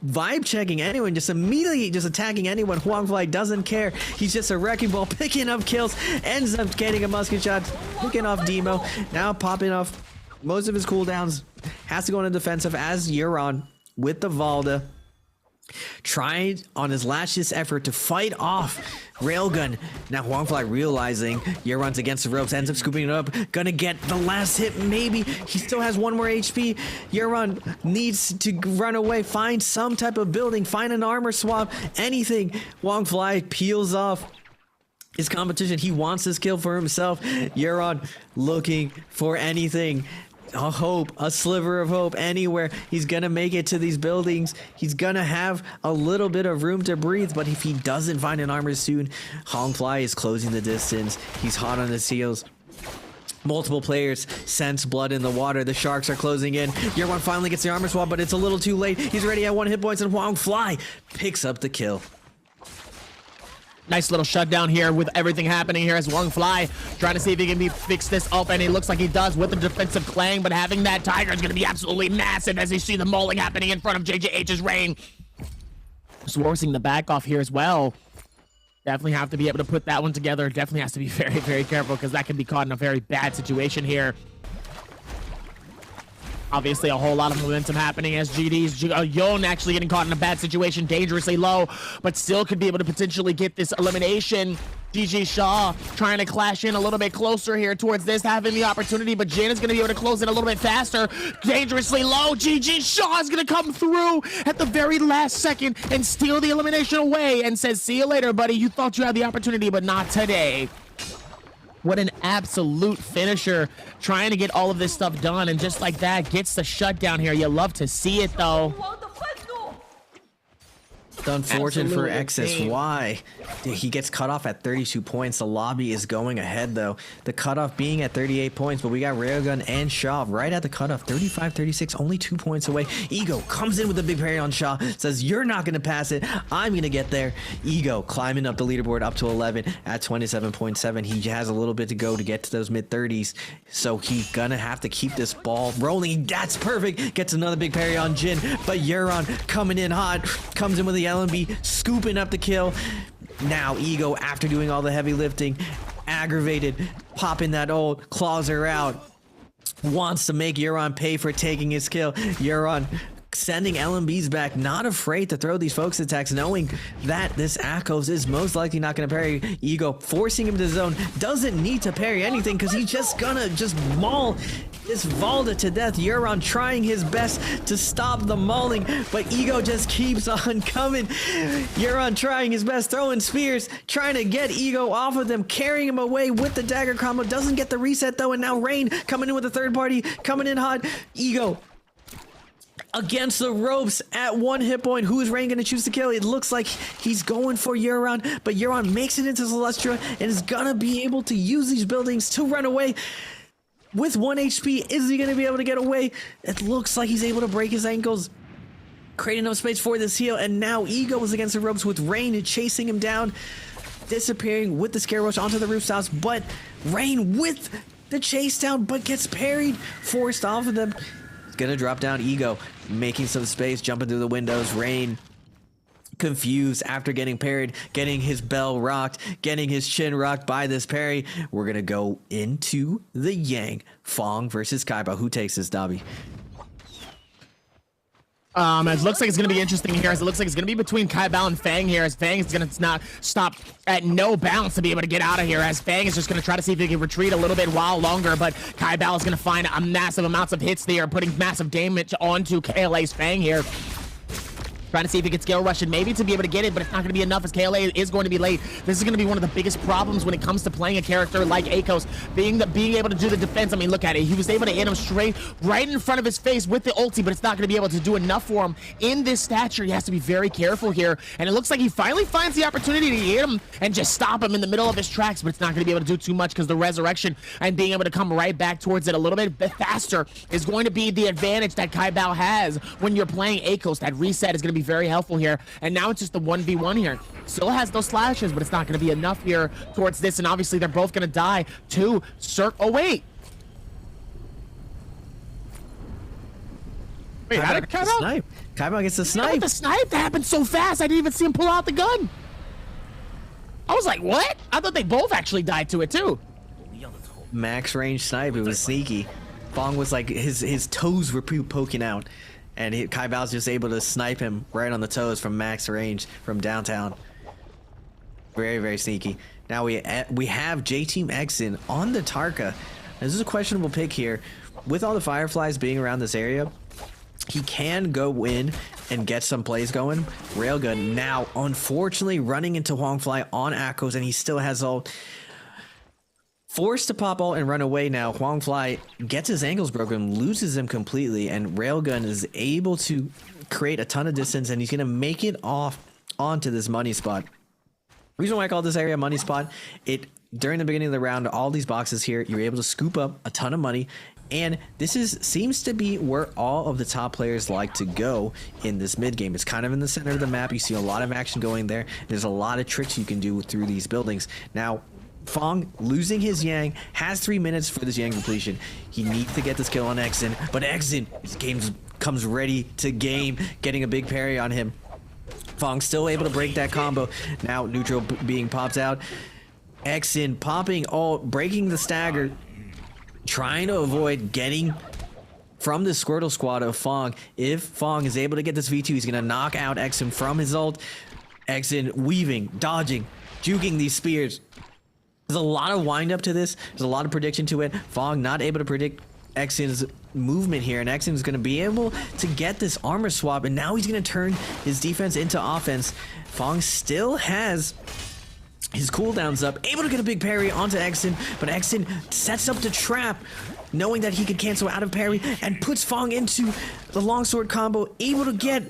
vibe checking anyone, just immediately just attacking anyone. Huang Fly doesn't care. He's just a wrecking ball, picking up kills, ends up getting a musket shot, picking off Demo. Now popping off most of his cooldowns, has to go on a defensive as Euron with the Valda, trying on his last effort to fight off Railgun. Now Huang Fly realizing Euron's against the ropes, ends up scooping it up, gonna get the last hit maybe. He still has 1 more HP. Euron needs to run away, find some type of building, find an armor swap, anything. Huang Fly peels off his competition. He wants this kill for himself. Euron looking for anything, a hope, a sliver of hope anywhere. He's gonna make it to these buildings. He's gonna have a little bit of room to breathe, but if he doesn't find an armor soon, Huang Fly is closing the distance. He's hot on his heels. Multiple players sense blood in the water. The sharks are closing in. Yerwan finally gets the armor swap, but it's a little too late. He's already at 1 hit points, and Huang Fly picks up the kill.
Nice little shutdown here with everything happening here as Huang Fly trying to see if he can fix this up, and it looks like he does with the defensive clang, but having that Tiger is going to be absolutely massive as you see the mauling happening in front of JJH's Rain. Just forcing the back off here as well. Definitely have to be able to put that one together. Definitely has to be very, very careful because that can be caught in a very bad situation here. Obviously, a whole lot of momentum happening as GD's Yon actually getting caught in a bad situation, dangerously low, but still could be able to potentially get this elimination. GG Shaw trying to clash in a little bit closer here towards this, having the opportunity, but Jin is going to be able to close in a little bit faster. Dangerously low. GG Shaw is going to come through at the very last second and steal the elimination away and says, see you later, buddy. You thought you had the opportunity, but not today. What an absolute finisher, trying to get all of this stuff done, and just like that, gets the shutdown here. You love to see it, though.
It's unfortunate for XSY. He gets cut off at 32 points. The lobby is going ahead, though. The cutoff being at 38 points, but we got Railgun and Shaw right at the cutoff. 35, 36, only 2 points away. Ego comes in with a big parry on Shaw, says, you're not going to pass it. I'm going to get there. Ego climbing up the leaderboard up to 11 at 27.7. He has a little bit to go to get to those mid-30s, so he's going to have to keep this ball rolling. That's perfect. Gets another big parry on Jin, but Euron coming in hot, comes in with the LMB, scooping up the kill. Now Ego, after doing all the heavy lifting, aggravated, popping that ult, claws her out, wants to make Euron pay for taking his kill. Euron sending LMBs back, not afraid to throw these focus attacks, knowing that this Akos is most likely not going to parry. Ego forcing him to zone, doesn't need to parry anything because he's just gonna maul this Valda to death. Euron trying his best to stop the mauling, but Ego just keeps on coming. Euron trying his best, throwing spears, trying to get Ego off of them, carrying him away with the dagger combo. Doesn't get the reset though, and now Rain coming in with the third party, coming in hot. Ego against the ropes at 1 hit point. Who is Rain going to choose to kill? It looks like he's going for Euron, but Euron makes it into Celestia and is going to be able to use these buildings to run away. With 1 HP, is he going to be able to get away? It looks like he's able to break his ankles, creating enough space for this heal, and now Ego is against the ropes with Rain chasing him down, disappearing with the Scare Rush onto the rooftops, but Rain with the chase down, but gets parried, forced off of them. He's going to drop down. Ego making some space, jumping through the windows. Rain confused after getting parried, getting his bell rocked, getting his chin rocked by this parry. We're gonna go into the Yang. Fong versus Kaiba. Who takes this, Dobby?
It looks like it's going to be interesting here, as it looks like it's going to be between Kaiba and Fang here, as Fang is going to not stop at no bounds to be able to get out of here, as Fang is just going to try to see if he can retreat a little bit while longer, but Kaiba is going to find a massive amounts of hits there, putting massive damage onto KLA's Fang here. Trying to see if he can skill rush it, maybe to be able to get it, but it's not going to be enough, as KLA is going to be late. This is going to be one of the biggest problems when it comes to playing a character like Akos, being able to do the defense. I mean, look at it. He was able to hit him straight right in front of his face with the ulti, but it's not going to be able to do enough for him in this stature. He has to be very careful here, and it looks like he finally finds the opportunity to hit him and just stop him in the middle of his tracks, but it's not going to be able to do too much, because the resurrection and being able to come right back towards it a little bit faster is going to be the advantage that Kaiba has when you're playing Akos. That reset is going to be very helpful here. And now it's just the 1v1 here. Still has those slashes, but it's not going to be enough here towards this. And obviously, they're both going to die to Oh, wait. Wait, how did Kaiba?
Snipe. Kaiba gets the snipe.
Yeah, the snipe, that happened so fast. I didn't even see him pull out the gun. I was like, what? I thought they both actually died to it, too.
Max range snipe. It was sneaky. Fong was like, his toes were poking out. And Kaibao's just able to snipe him right on the toes from max range from downtown. Very, very sneaky. Now we have J-Team Exin on the Tarka. This is a questionable pick here. With all the Fireflies being around this area, he can go in and get some plays going. Railgun now, unfortunately, running into Huangfly on Akos, and he still has ult. Forced to pop ult and run away now. Huangfly gets his angles broken, loses him completely, and Railgun is able to create a ton of distance, and he's going to make it off onto this money spot. Reason why I call this area money spot, during the beginning of the round, all these boxes here, you're able to scoop up a ton of money, and this seems to be where all of the top players like to go in this mid game. It's kind of in the center of the map. You see a lot of action going there. There's a lot of tricks you can do through these buildings. Now, Fong losing his Yang, has 3 minutes for this Yang completion. He needs to get this kill on Exin, but Exin, his game comes ready to game, getting a big parry on him. Fong still able to break that combo. Now neutral being popped out. Exin popping ult, breaking the stagger, trying to avoid getting from the Squirtle squad of Fong. If Fong is able to get this V2, he's going to knock out Exin from his ult. Exin weaving, dodging, juking these spears. There's a lot of wind up to this. There's a lot of prediction to it. Fong not able to predict Exin's movement here, and Exin is going to be able to get this armor swap, and now he's going to turn his defense into offense. Fong still has his cooldowns up, able to get a big parry onto Exin, but Exin sets up the trap, knowing that he could cancel out of parry, and puts Fong into the longsword combo, able to get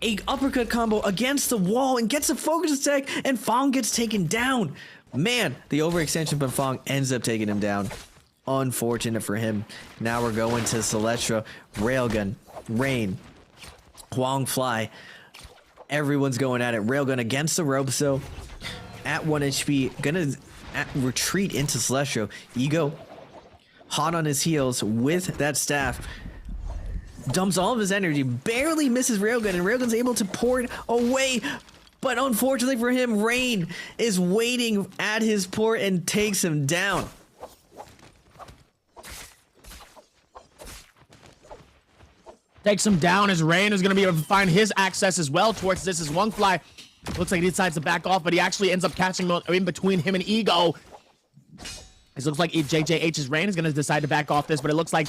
a uppercut combo against the wall and gets a focus attack, and Fong gets taken down. Man, the overextension from Fong ends up taking him down. Unfortunate for him. Now we're going to Celestra, Railgun, Rain, Huangfly. Everyone's going at it. Railgun against the rope, so at 1 HP, gonna retreat into Celestra. Ego, hot on his heels with that staff. Dumps all of his energy, barely misses Railgun, and Railgun's able to pour it away. But unfortunately for him, Rain is waiting at his port and takes him down.
Takes him down as Rain is going to be able to find his access as well towards this as Huangfly. Looks like he decides to back off, but he actually ends up catching in between him and Ego. It looks like JJH's Rain is going to decide to back off this, but it looks like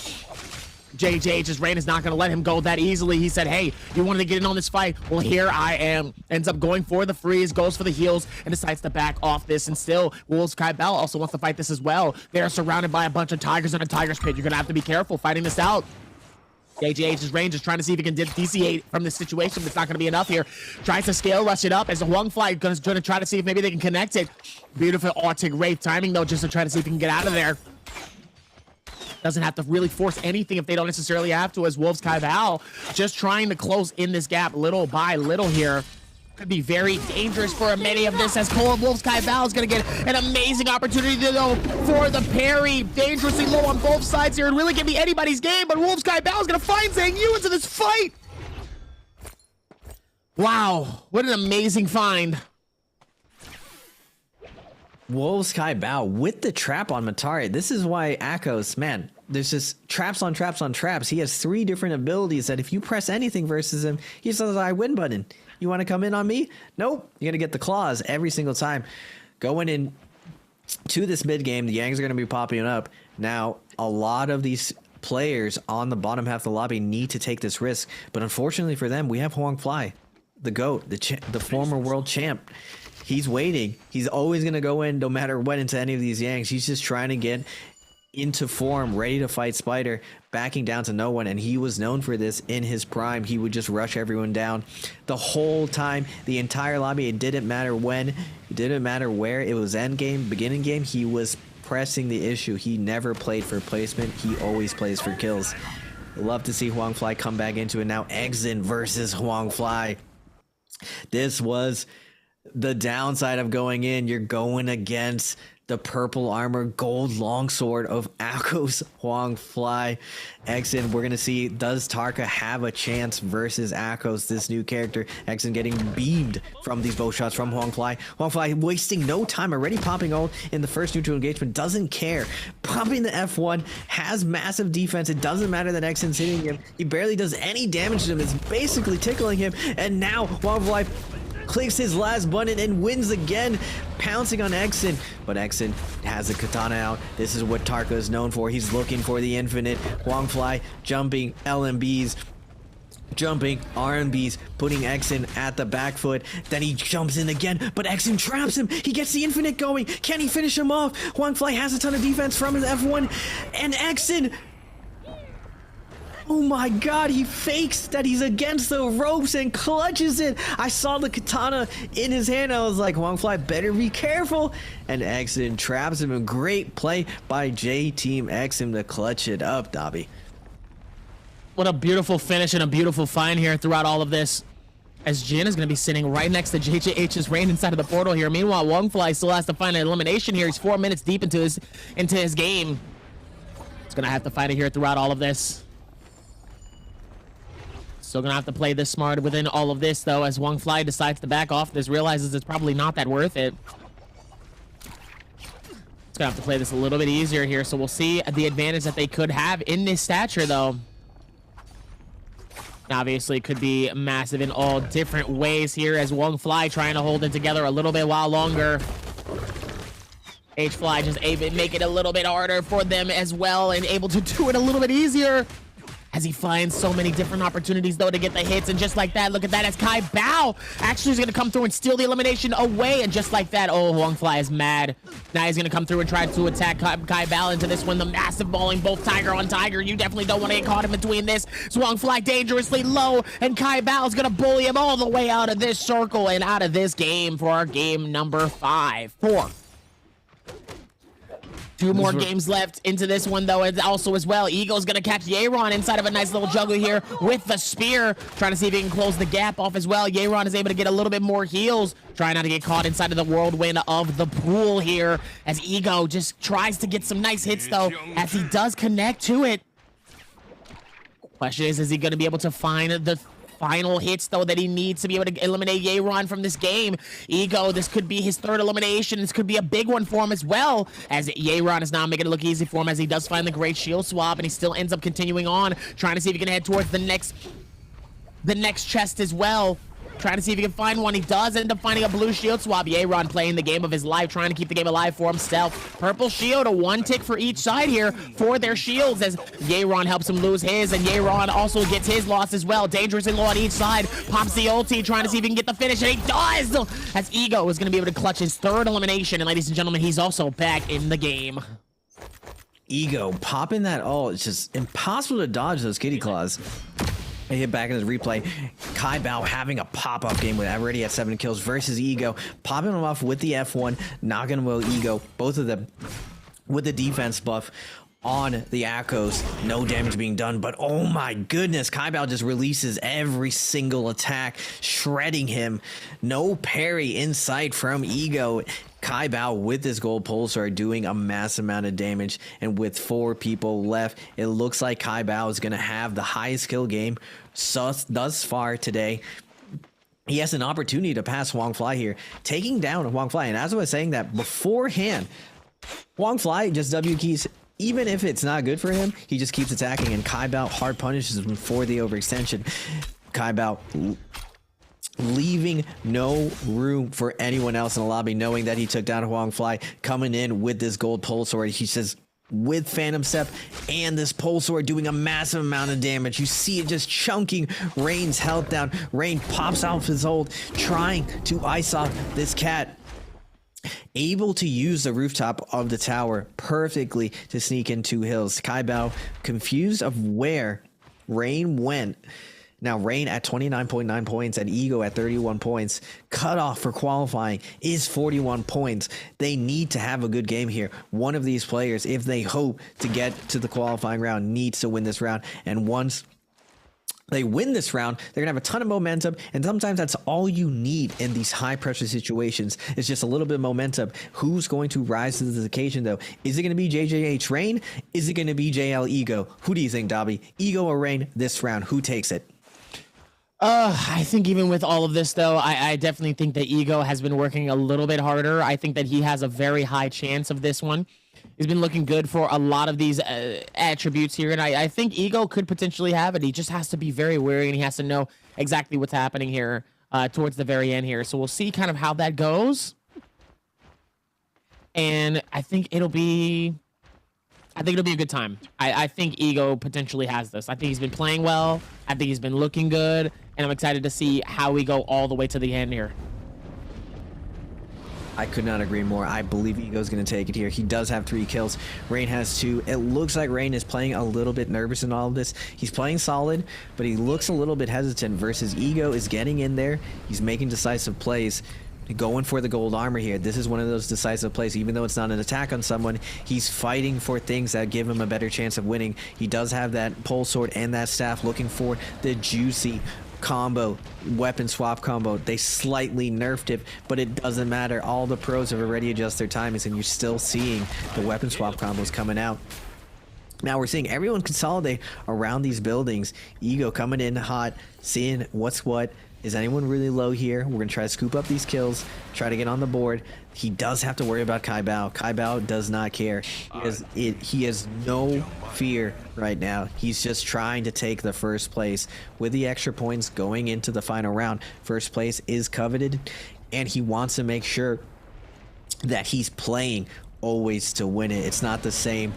JJH's Rain is not going to let him go that easily. He said, hey, you wanted to get in on this fight? Well, here I am. Ends up going for the freeze, goes for the heals, and decides to back off this. And still, Wolves Kaiba also wants to fight this as well. They're surrounded by a bunch of tigers in a tiger's pit. You're going to have to be careful fighting this out. JJH's Range is trying to see if he can DC8 from this situation, but it's not going to be enough here. Tries to scale rush it up as Huangfly is going to try to see if maybe they can connect it. Beautiful Arctic Wraith timing, though, just to try to see if he can get out of there. Doesn't have to really force anything if they don't necessarily have to, as Wolves Kaiba just trying to close in this gap little by little here. Could be very dangerous for a many of this, as Cole of Wolves Kaiba is going to get an amazing opportunity to go for the parry. Dangerously low on both sides here. It really can be anybody's game, but Wolves Kaiba is going to find Zhang Yu into this fight. Wow, what an amazing find.
Wolves Kai Bao with the trap on Matari. This is why Akos, man, there's just traps on traps on traps. He has 3 different abilities that if you press anything versus him, he says, I win button. You want to come in on me? Nope. You're going to get the claws every single time. Going in to this mid game, the Yangs are going to be popping up. Now, a lot of these players on the bottom half of the lobby need to take this risk. But unfortunately for them, we have Huang Fly, the GOAT, the former world champ. He's waiting. He's always going to go in no matter what into any of these Yangs. He's just trying to get into form, ready to fight Spider, backing down to no one. And he was known for this in his prime. He would just rush everyone down the whole time, the entire lobby. It didn't matter when, it didn't matter where. It was end game, beginning game. He was pressing the issue. He never played for placement. He always plays for kills. Love to see Huang Fly come back into it. Now Exin versus Huang Fly. This was the downside of going in. You're going against the purple armor, gold longsword of Akos Huang Fly. Exin, we're going to see, does Tarka have a chance versus Akos, this new character? Exin getting beamed from these bow shots from Huang Fly. Huang Fly wasting no time, already popping ult in the first neutral engagement, doesn't care. Popping the F1, has massive defense. It doesn't matter that Exin's hitting him. He barely does any damage to him. It's basically tickling him. And now Huang Fly clicks his last button and wins again, pouncing on Exin. But Exin has a katana out. This is what Tarka is known for. He's looking for the infinite. Huang Fly jumping LMBs, jumping RMBs, putting Exin at the back foot. Then he jumps in again, but Exin traps him. He gets the infinite going. Can he finish him off? Huang Fly has a ton of defense from his F1, and Exin, oh my god, he fakes that he's against the ropes and clutches it. I saw the katana in his hand. I was like, Huang Fly better be careful. And Exin traps him. A great play by J-Team Exin to clutch it up, Dobby.
What a beautiful finish and a beautiful find here throughout all of this. As Jin is going to be sitting right next to JJH's Rain inside of the portal here. Meanwhile, Huang Fly still has to find an elimination here. He's 4 minutes deep into his game. He's going to have to fight it here throughout all of this. Still gonna have to play this smart within all of this, though, as Huang Fly decides to back off this, realizes it's probably not that worth it. It's gonna have to play this a little bit easier here, so we'll see the advantage that they could have in this stature, though. Obviously, it could be massive in all different ways here, as Huang Fly trying to hold it together a little bit while longer. H-Fly just make it a little bit harder for them as well, and able to do it a little bit easier, as he finds so many different opportunities, though, to get the hits. And just like that, look at that, as Kai Bao actually is going to come through and steal the elimination away. And just like that, oh, Huang Fly is mad. Now he's going to come through and try to attack Kai Bao into this one. The massive bowling, both Tiger on Tiger. You definitely don't want to get caught in between this. So Huang Fly dangerously low, and Kai Bao is going to bully him all the way out of this circle and out of this game for our game number 4. 2 more games left into this one, though, and also as well, Eagle's gonna catch Yeron inside of a nice little juggle here with the spear, trying to see if he can close the gap off as well. Yeron is able to get a little bit more heals, trying not to get caught inside of the whirlwind of the pool here, as Ego just tries to get some nice hits, though, as he does connect to it. Question is he gonna be able to find the final hits, though, that he needs to be able to eliminate Yeron from this game? Ego, this could be his 3rd elimination. This could be a big one for him as well, as Yeron is now making it look easy for him, as he does find the great shield swap, and he still ends up continuing on, trying to see if he can head towards the next chest as well. Trying to see if he can find one. He does end up finding a blue shield swap. Yeron playing the game of his life, trying to keep the game alive for himself. Purple shield, a 1 tick for each side here for their shields, as Yeron helps him lose his, and Yeron also gets his loss as well. Dangerously low on each side. Pops the ulti, trying to see if he can get the finish, and he does! As Ego is going to be able to clutch his 3rd elimination, and ladies and gentlemen, he's also back in the game.
Ego popping that ult. It's just impossible to dodge those kitty claws. I hit back in his replay. Kai Bao having a pop-up game with already at 7 kills versus Ego, popping him off with the F1, knocking him out Ego, both of them with the defense buff on the Akos. No damage being done, but oh my goodness, Kai Bao just releases every single attack, shredding him. No parry in sight from Ego. Kai Bao with this gold pulsar are doing a mass amount of damage, and with 4 people left, it looks like Kai Bao is going to have the highest kill game thus far today. he has an opportunity to pass Huang Fly here, taking down Huang Fly. And as I was saying that beforehand, Huang Fly just W keys. Even if it's not good for him, he just keeps attacking, and Kai Bao hard punishes him for the overextension. Kai Bao leaving no room for anyone else in the lobby, knowing that he took down Huang Fly, coming in with this gold pole sword. He says, with Phantom Step and this pole sword doing a massive amount of damage. You see it just chunking Rain's health down. Rain pops off his ult, trying to ice off this cat. Able to use the rooftop of the tower perfectly to sneak in 2 hills. Kai Bao confused of where Rain went. Now Rain at 29.9 points and Ego at 31 points. Cutoff for qualifying is 41 points. They need to have a good game here. One of these players, if they hope to get to the qualifying round, needs to win this round. And once they win this round, they're gonna have a ton of momentum, and sometimes that's all you need in these high pressure situations. It's just a little bit of momentum. Who's going to rise to the occasion though? Is it gonna be JJH Rain? Is it gonna be JL Ego? Who do you think, Dobby? Ego or Rain this round? Who takes it?
I think even with all of this though, I definitely think that Ego has been working a little bit harder. I think that he has a very high chance of this one. He's been looking good for a lot of these attributes here, and I think Ego could potentially have it. He just has to be very wary, and he has to know exactly what's happening here towards the very end here. So we'll see kind of how that goes. And I think it'll be a good time. I think Ego potentially has this. I think he's been playing well. I think he's been looking good, and I'm excited to see how we go all the way to the end here.
I could not agree more. I believe Ego's going to take it here. He does have 3 kills. Rain has 2. It looks like Rain is playing a little bit nervous in all of this. He's playing solid, but he looks a little bit hesitant versus Ego is getting in there. He's making decisive plays. Going for the gold armor here. This is one of those decisive plays. Even though it's not an attack on someone, he's fighting for things that give him a better chance of winning. He does have that pole sword and that staff, looking for the juicy combo, weapon swap combo. They slightly nerfed it, but it doesn't matter. All the pros have already adjusted their timings, and you're still seeing the weapon swap combos coming out. Now we're seeing everyone consolidate around these buildings. Ego coming in hot, seeing what's what. Is anyone really low here? We're going to try to scoop up these kills, try to get on the board. He does have to worry about Kai Bao. Kai Bao does not care. He has no fear right now. He's just trying to take the first place. With the extra points going into the final round, first place is coveted, and he wants to make sure that he's playing always to win it. It's not the same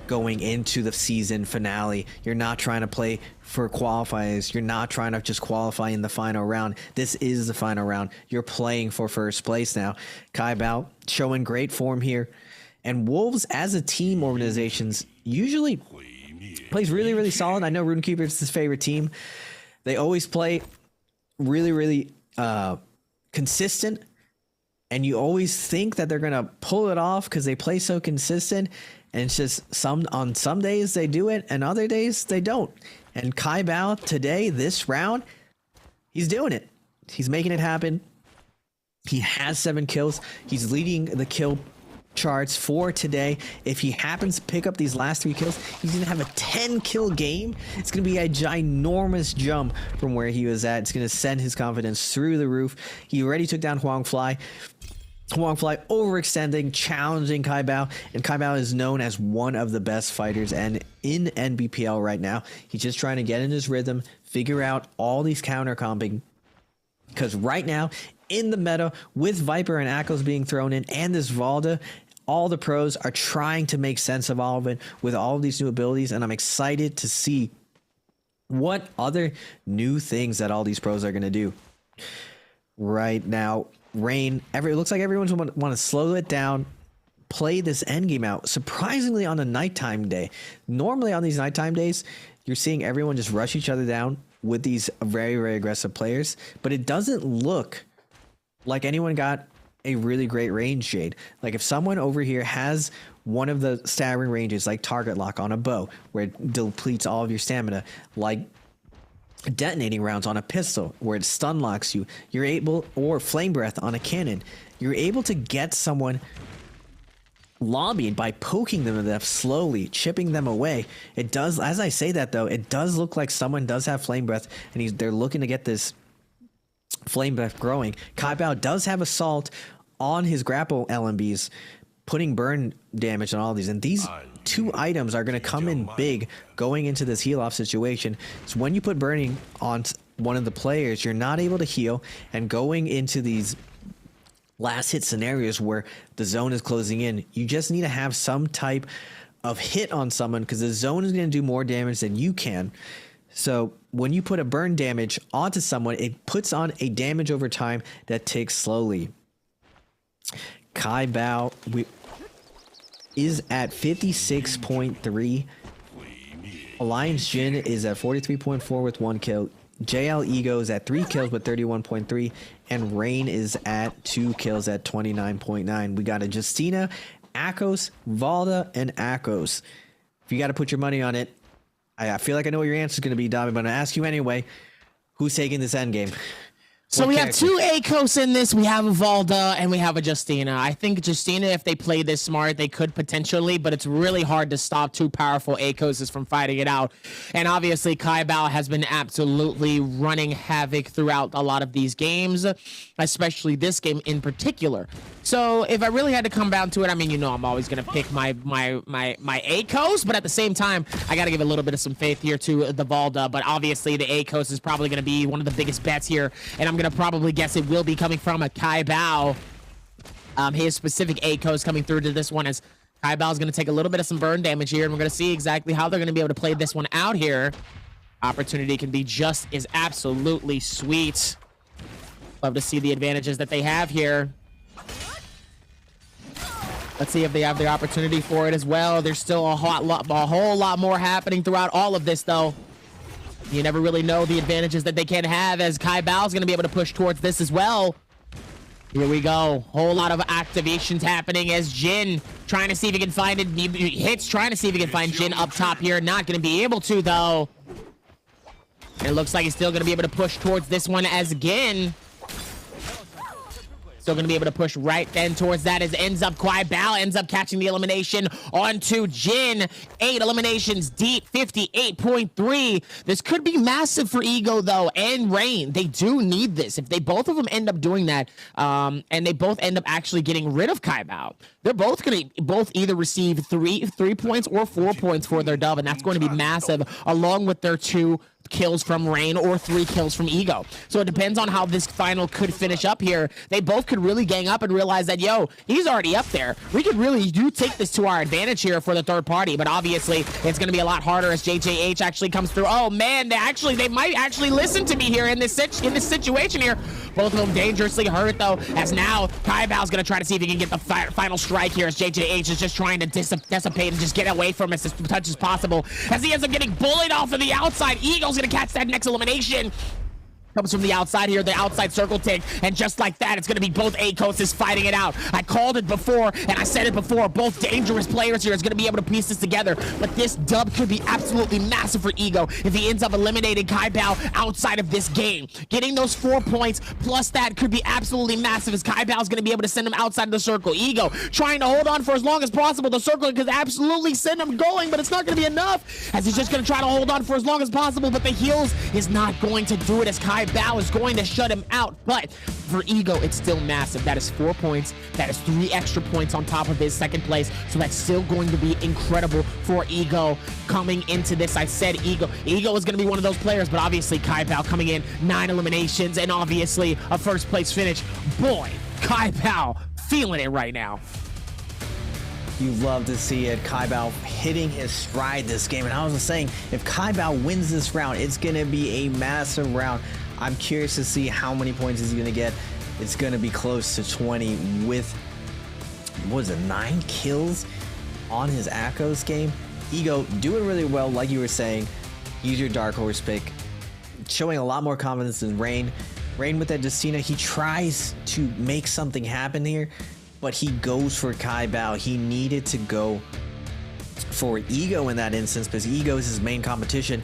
going into the season finale. You're not trying to play for qualifiers. You're not trying to just qualify in the final round. This is the final round. You're playing for first place now. Kai Bao showing great form here. And Wolves as a team organizations usually plays really, really solid. I know RuneKeeper is his favorite team. They always play really, really consistent. And you always think that they're going to pull it off because they play so consistent. And it's just on some days they do it and other days they don't. And Kai Bao today, this round, he's doing it. He's making it happen. He has 7 kills. He's leading the kill charts for today. If he happens to pick up these last 3 kills, he's going to have a 10 kill game. It's going to be a ginormous jump from where he was at. It's going to send his confidence through the roof. He already took down Huang Fly. Huang Fly overextending, challenging Kai Bao, and Kai Bao is known as one of the best fighters and in NBPL right now. He's just trying to get in his rhythm, figure out all these counter comping, because right now in the meta with Viper and Akos being thrown in and this Valda, all the pros are trying to make sense of all of it with all of these new abilities, and I'm excited to see what other new things that all these pros are going to do. Right now, Rain, it looks like everyone's want to slow it down, play this endgame out. Surprisingly, on a nighttime day. Normally on these nighttime days, you're seeing everyone just rush each other down with these very, very aggressive players. But it doesn't look like anyone got a really great range shade. Like if someone over here has one of the staggering ranges, like target lock on a bow, where it depletes all of your stamina, like detonating rounds on a pistol where it stun locks you, you're able, or flame breath on a cannon, you're able to get someone lobbied by poking them to death slowly, chipping them away. It does, as I say that though, it does look like someone does have flame breath and they're looking to get this Flame Breath growing. Kaibao does have Assault on his grapple LMBs, putting burn damage on all these. And these two items are going to come in big going into this heal off situation. So when you put burning on one of the players, you're not able to heal, and going into these last hit scenarios where the zone is closing in, you just need to have some type of hit on someone, because the zone is going to do more damage than you can. So when you put a burn damage onto someone, it puts on a damage over time that takes slowly. Kaibao is at 56.3. Alliance Jin is at 43.4 with 1 kill. JL Ego is at 3 kills with 31.3. And Rain is at 2 kills at 29.9. We got a Justina, Akos, Valda, and Akos. If you got to put your money on it, I feel like I know what your answer is going to be, Dami, but I'm going to ask you anyway. Who's taking this endgame?
So we have two Akos in this. We have a Valda and we have a Justina. I think Justina, if they play this smart, they could potentially, but it's really hard to stop two powerful Akoses from fighting it out. And obviously, Kaibao has been absolutely running havoc throughout a lot of these games, especially this game in particular. So if I really had to come down to it, I mean, you know, I'm always going to pick my Akos, but at the same time, I got to give a little bit of some faith here to the Valda. But obviously, the Akos is probably going to be one of the biggest bets here, and I'm going to probably guess it will be coming from a Kaibao. His specific Akos coming through to this one, as Kaibao is going to take a little bit of some burn damage here, and we're going to see exactly how they're going to be able to play this one out here. Opportunity can be just as absolutely sweet. Love to see the advantages that they have here. Let's see if they have the opportunity for it as well. There's still a whole lot more happening throughout all of this, though. You never really know the advantages that they can have, as Kaibao is going to be able to push towards this as well. Here we go. Whole lot of activations happening as Jin trying to see if he can find it. Hits trying to see if he can find Jin up top here. Not going to be able to, though. And it looks like he's still going to be able to push towards this one as again. Still going to be able to push right then towards that, as Kaibao ends up catching the elimination onto Jin. 8 eliminations deep, 58.3. This could be massive for Ego, though, and Rain. They do need this. If they both of them end up doing that, and they both end up actually getting rid of Kaibao, they're both going to either receive 3 points or 4 points for their dub, and that's going to be massive, along with their 2 kills from Rain or 3 kills from Ego. So it depends on how this final could finish up here. They both could really gang up and realize that, yo, he's already up there. We could really take this to our advantage here for the third party, but obviously it's going to be a lot harder as JJH actually comes through. Oh man, they might actually listen to me here in this situation here. Both of them dangerously hurt, though, as now Kaibao's going to try to see if he can get the final strike here, as JJH is just trying to dissipate and just get away from us as much as possible, as he ends up getting bullied off of the outside. Eagle's going to catch that next elimination. Comes from the outside here, the outside circle take, and just like that, it's going to be both Akoses fighting it out. I called it before, and I said it before, both dangerous players here is going to be able to piece this together, but this dub could be absolutely massive for Ego if he ends up eliminating Kaibao outside of this game. Getting those 4 points, plus that could be absolutely massive, as Kaibao is going to be able to send him outside of the circle. Ego trying to hold on for as long as possible. The circle could absolutely send him going, but it's not going to be enough, as he's just going to try to hold on for as long as possible, but the heals is not going to do it, as Kaibao is going to shut him out. But for Ego, it's still massive. That is 4 points. That is 3 extra points on top of his second place. So that's still going to be incredible for Ego coming into this. I said Ego is going to be one of those players, but obviously Kaibao coming in, 9 eliminations, and obviously a first place finish. Boy, Kaibao feeling it right now.
You love to see it. Kaibao hitting his stride this game. And I was saying, if Kaibao wins this round, it's going to be a massive round. I'm curious to see how many points he's going to get. It's going to be close to 20 with, what was it, 9 kills on his Akos game. Ego doing really well, like you were saying. Use your Dark Horse pick. Showing a lot more confidence than Rain. Rain with that Justina, he tries to make something happen here, but he goes for Kaibao. He needed to go for Ego in that instance, because Ego is his main competition,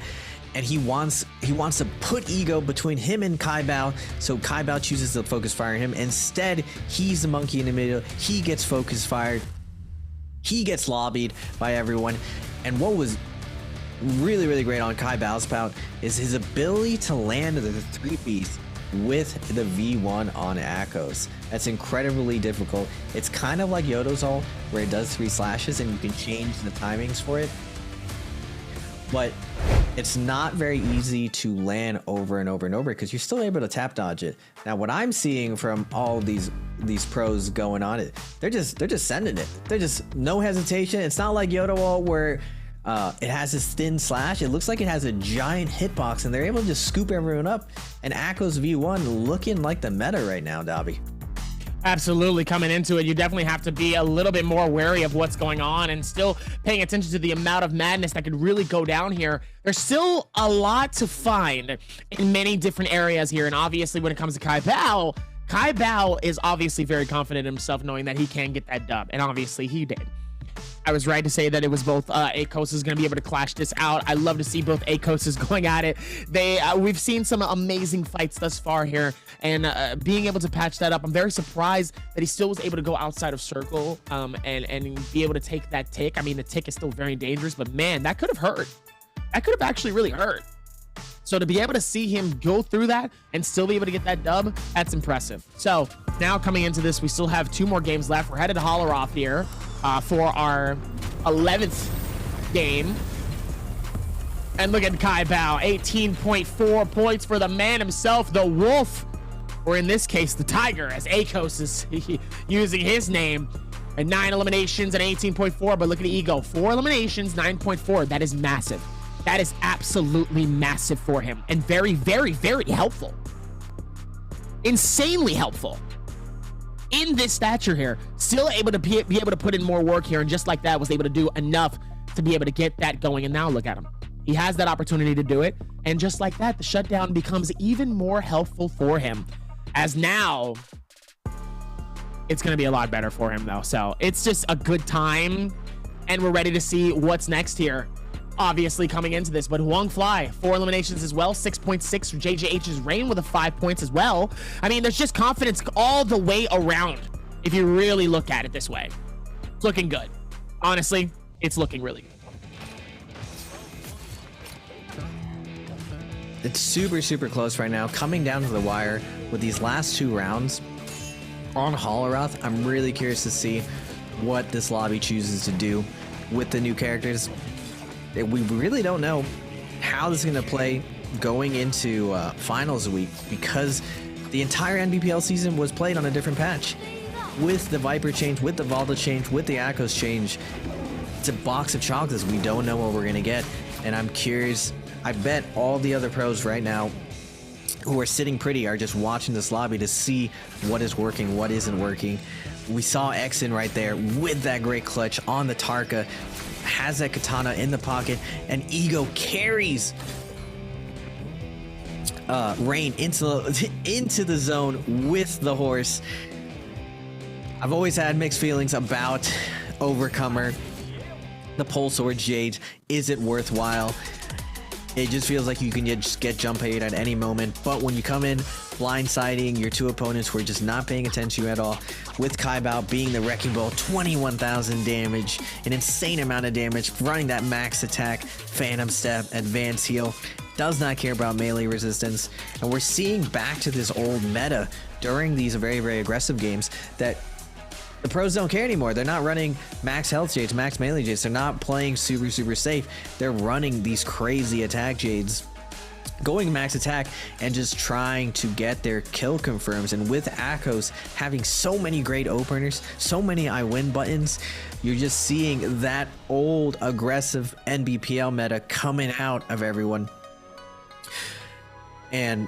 and he wants to put Ego between him and Kaibao, so Kaibao chooses to focus fire him. Instead, he's the monkey in the middle. He gets focus fired. He gets lobbied by everyone. And what was really, really great on Kaibao's part is his ability to land the 3 Bs with the V1 on Akos. That's incredibly difficult. It's kind of like Yodo's ult, where it does 3 slashes and you can change the timings for it. But it's not very easy to land over and over and over because you're still able to tap dodge it. Now, what I'm seeing from all these pros going on it, they're just sending it. They're just no hesitation. It's not like Yodo ult where it has this thin slash. It looks like it has a giant hitbox and they're able to just scoop everyone up. And Akos V1 looking like the meta right now, Dobby.
Absolutely, coming into it, you definitely have to be a little bit more wary of what's going on and still paying attention to the amount of madness that could really go down here. There's still a lot to find in many different areas here, and obviously when it comes to Kai Bao is obviously very confident in himself, knowing that he can get that dub, and obviously he did. I was right to say that it was both Akos is going to be able to clash this out. I love to see both Akoses going at it. We've seen some amazing fights thus far here, and being able to patch that up, I'm very surprised that he still was able to go outside of circle and be able to take that tick. I mean, the tick is still very dangerous, but man, that could have hurt. That could have actually really hurt. So to be able to see him go through that and still be able to get that dub, that's impressive. So now coming into this, we still have 2 more games left. We're headed to Holleroth here for our 11th game. And look at Kai Bao, 18.4 points for the man himself, the Wolf, or in this case, the Tiger, as Akos is using his name. And 9 eliminations and 18.4, but look at Ego, 4 eliminations, 9.4. That is massive. That is absolutely massive for him, and very, very, very helpful. Insanely helpful. In this stature here, still able to be able to put in more work here, and just like that, was able to do enough to be able to get that going. And now look at him. He has that opportunity to do it, and just like that, the shutdown becomes even more helpful for him, as now it's going to be a lot better for him, though. So it's just a good time, and we're ready to see what's next here. Obviously coming into this, but Huang Fly, 4 eliminations as well, 6.6 for JJH's Rain with a 5 points as well. I mean, there's just confidence all the way around if you really look at it this way. It's looking good. Honestly, it's looking really good.
It's super, super close right now, coming down to the wire with these last 2 rounds on Holleroth. I'm really curious to see what this lobby chooses to do with the new characters. We really don't know how this is going to play going into finals week, because the entire NBPL season was played on a different patch. With the Viper change, with the Valda change, with the Akos change, it's a box of chocolates. We don't know what we're going to get, and I'm curious. I bet all the other pros right now who are sitting pretty are just watching this lobby to see what is working, what isn't working. We saw Exin right there with that great clutch on the Tarka, has that katana in the pocket, and Ego carries Rain into the zone with the horse. I've always had mixed feelings about Overcomer. The Pole Sword Jade, is it worthwhile? It just feels like you can just get jump paid at any moment, but when you come in blindsiding your 2 opponents who are just not paying attention to you at all, with Kai Bao being the Wrecking Ball, 21,000 damage, an insane amount of damage, running that max attack, Phantom Step, Advanced Heal, does not care about melee resistance, and we're seeing back to this old meta during these very, very aggressive games that the pros don't care anymore. They're not running max health jades, max melee jades. They're not playing super, super safe. They're running these crazy attack jades, going max attack and just trying to get their kill confirms. And with Akos having so many great openers, so many I win buttons, you're just seeing that old aggressive NBPL meta coming out of everyone. And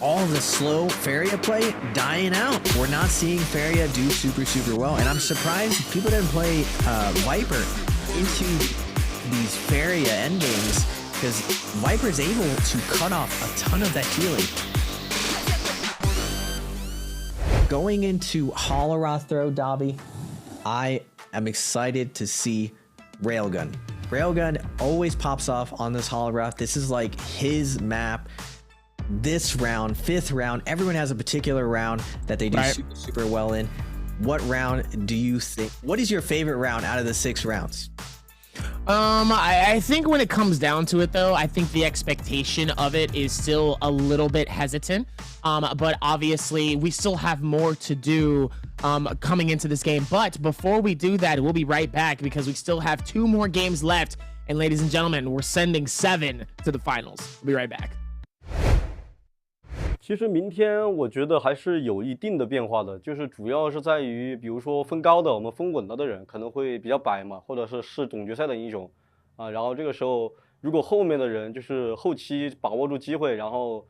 all the slow Feria play dying out. We're not seeing Feria do super, super well. And I'm surprised people didn't play Viper into these Feria endgames, because Viper's able to cut off a ton of that healing. Going into Holleroth throw, Dobby, I am excited to see Railgun. Railgun always pops off on this Holleroth. This is like his map. This round, 5th round, everyone has a particular round that they do super, super well in. What round do you think? What is your favorite round out of the 6 rounds?
I think when it comes down to it, though, I think the expectation of it is still a little bit hesitant. But obviously, we still have more to do coming into this game. But before we do that, we'll be right back because we still have 2 more games left. And ladies and gentlemen, we're sending 7 to the finals. We'll be right back.
其实明天我觉得还是有一定的变化的，就是主要是在于，比如说分高的，我们分稳了的人可能会比较摆嘛，或者是总决赛的英雄啊。然后这个时候，如果后面的人就是后期把握住机会，然后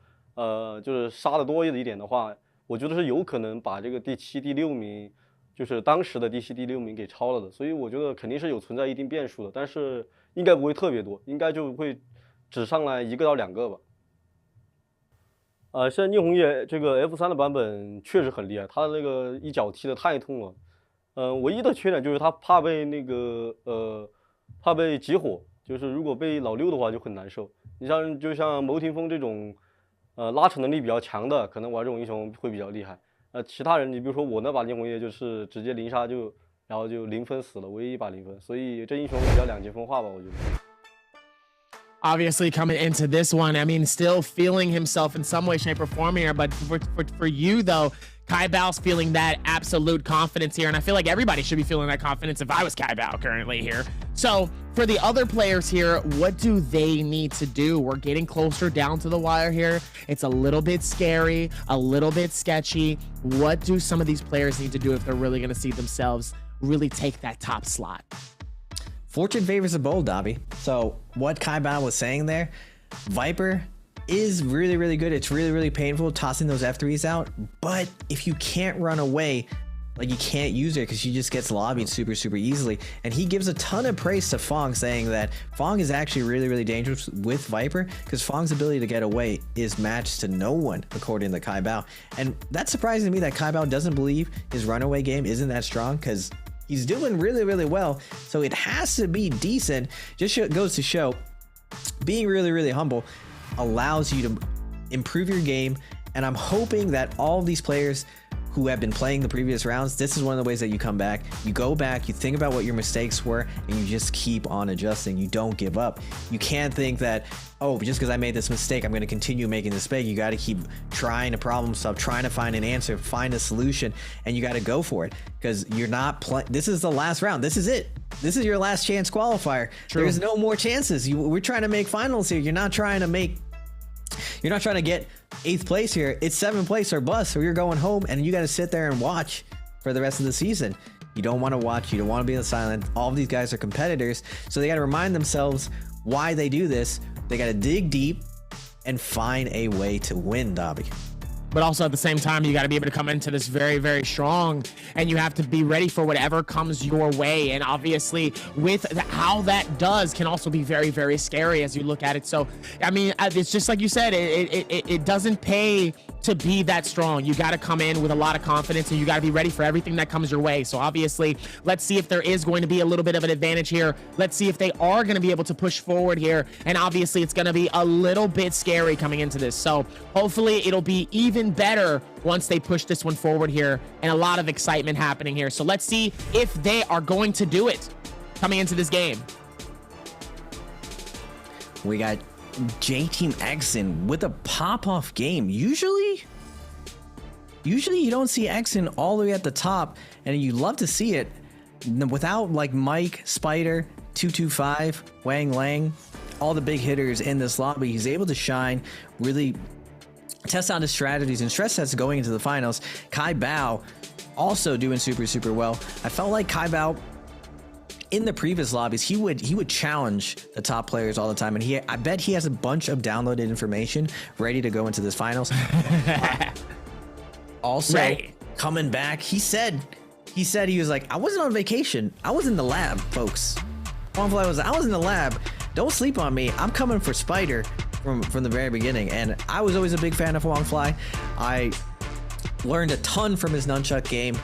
就是杀的多一点的话，我觉得是有可能把这个第7、第6名，就是当时的第7、第6名给超了的。所以我觉得肯定是有存在一定变数的，但是应该不会特别多，应该就会只上来1个到2个吧。现在宁红叶这个 F3的版本确实很厉害，他的那个一脚踢的太痛了。唯一的缺点就是他怕被那个怕被集火，就是如果被老6的话就很难受。你像就像牟廷锋这种拉扯能力比较强的，可能玩这种英雄会比较厉害。其他人你比如说我那把宁红叶就是直接0杀然后就0分死了，唯一一把0分，所以这英雄比较两极分化吧，我觉得。
Obviously, coming into this one, I mean, still feeling himself in some way, shape, or form here. But for you, though, Kai Bao's feeling that absolute confidence here. And I feel like everybody should be feeling that confidence if I was Kai Bao currently here. So for the other players here, what do they need to do? We're getting closer down to the wire here. It's a little bit scary, a little bit sketchy. What do some of these players need to do if they're really going to see themselves really take that top slot?
Fortune favors the bold, Dobby. So what Kai Bao was saying there, Viper is really, really good. It's really, really painful tossing those F3s out. But if you can't run away, like you can't use it because she just gets lobbied super, super easily. And he gives a ton of praise to Fong, saying that Fong is actually really, really dangerous with Viper because Fong's ability to get away is matched to no one, according to Kai Bao. And that's surprising to me that Kai Bao doesn't believe his runaway game isn't that strong because he's doing really, really well. So it has to be decent. Just goes to show being really, really humble allows you to improve your game. And I'm hoping that all these players who have been playing the previous rounds, this is one of the ways that you come back. You go back, you think about what your mistakes were, and you just keep on adjusting. You don't give up. You can't think that, oh, just because I made this mistake, I'm going to continue making this mistake. You got to keep trying to problem solve, trying to find an answer, find a solution, and you got to go for it because you're not playing. This is the last round. This is it. This is your last chance qualifier. True. There's no more chances. We're trying to make finals here. You're not trying to get 8th place here. It's 7th place or bust, or you're going home and you got to sit there and watch for the rest of the season. You don't want to watch. You don't want to be in the silent. All of these guys are competitors, so they got to remind themselves why they do this. They got to dig deep and find a way to win, Dobby.
But also at the same time, you got to be able to come into this very, very strong, and you have to be ready for whatever comes your way. And obviously with how that does can also be very, very scary as you look at it. So, I mean, it's just like you said, it doesn't pay to be that strong. You got to come in with a lot of confidence, and you got to be ready for everything that comes your way. So obviously, let's see if there is going to be a little bit of an advantage here. Let's see if they are going to be able to push forward here. And obviously, it's going to be a little bit scary coming into this. So hopefully it'll be even better once they push this one forward here, and a lot of excitement happening here. So let's see if they are going to do it coming into this game.
We got J-Team Exin with a pop-off game. Usually you don't see Exin all the way at the top, and you love to see it without like Mike, Spider, 225, Wang Lang, all the big hitters in this lobby. He's able to shine, really test out his strategies and stress tests going into the finals. Kai Bao also doing super, super well. I felt like Kai Bao in the previous lobbies, he would challenge the top players all the time, and I bet he has a bunch of downloaded information ready to go into this finals. Also, coming back, he said he was like, I wasn't on vacation. I was in the lab, folks. Huangfly was, I was in the lab. Don't sleep on me. I'm coming for Spider from the very beginning, and I was always a big fan of Huangfly. I learned a ton from his nunchuck game.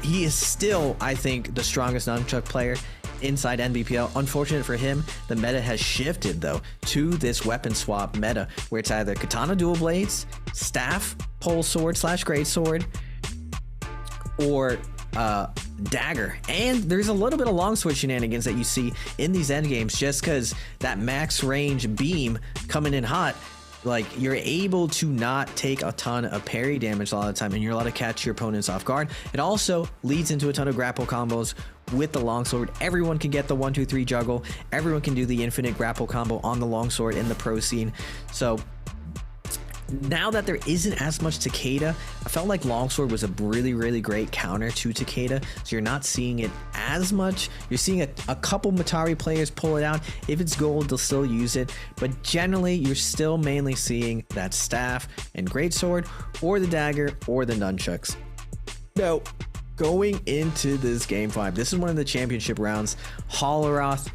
He is still, I think, the strongest nunchuck player inside Nbpl. Unfortunate for him, the meta has shifted though to this weapon swap meta, where it's either katana dual blades, staff, pole sword / great sword, or dagger. And there's a little bit of longsword shenanigans that you see in these end games, just because that max range beam coming in hot, like you're able to not take a ton of parry damage a lot of the time, and you're allowed to catch your opponents off guard. It also leads into a ton of grapple combos with the longsword. Everyone can get the 1-2-3 juggle. Everyone can do the infinite grapple combo on the longsword in the pro scene. So now that there isn't as much Takeda, I felt like longsword was a really great counter to Takeda, so you're not seeing it as much. You're seeing a couple Matari players pull it out. If it's gold, they'll still use it, but generally you're still mainly seeing that staff and greatsword, or the dagger, or the nunchucks. Now, going into this game 5, this is one of the championship rounds. Holoroth,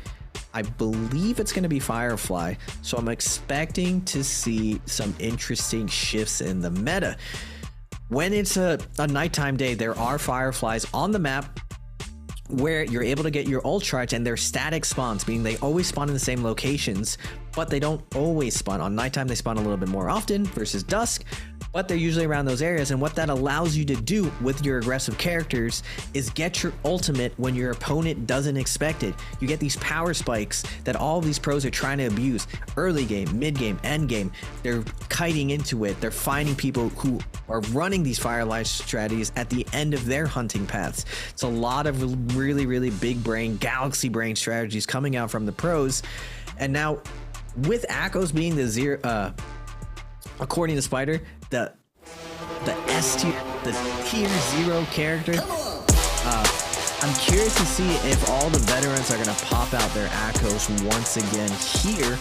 I believe it's going to be Firefly, so I'm expecting to see some interesting shifts in the meta. When it's a nighttime day, there are Fireflies on the map where you're able to get your ult charge, and they're static spawns, meaning they always spawn in the same locations, but they don't always spawn. On nighttime, they spawn a little bit more often versus dusk, but they're usually around those areas. And what that allows you to do with your aggressive characters is get your ultimate when your opponent doesn't expect it. You get these power spikes that all of these pros are trying to abuse. Early game, mid game, end game, they're kiting into it. They're finding people who are running these Firefly strategies at the end of their hunting paths. It's a lot of really big brain, galaxy brain strategies coming out from the pros. And now with Akos being the zero, according to Spider, the S tier, the tier 0 character, I'm curious to see if all the veterans are going to pop out their Akos once again here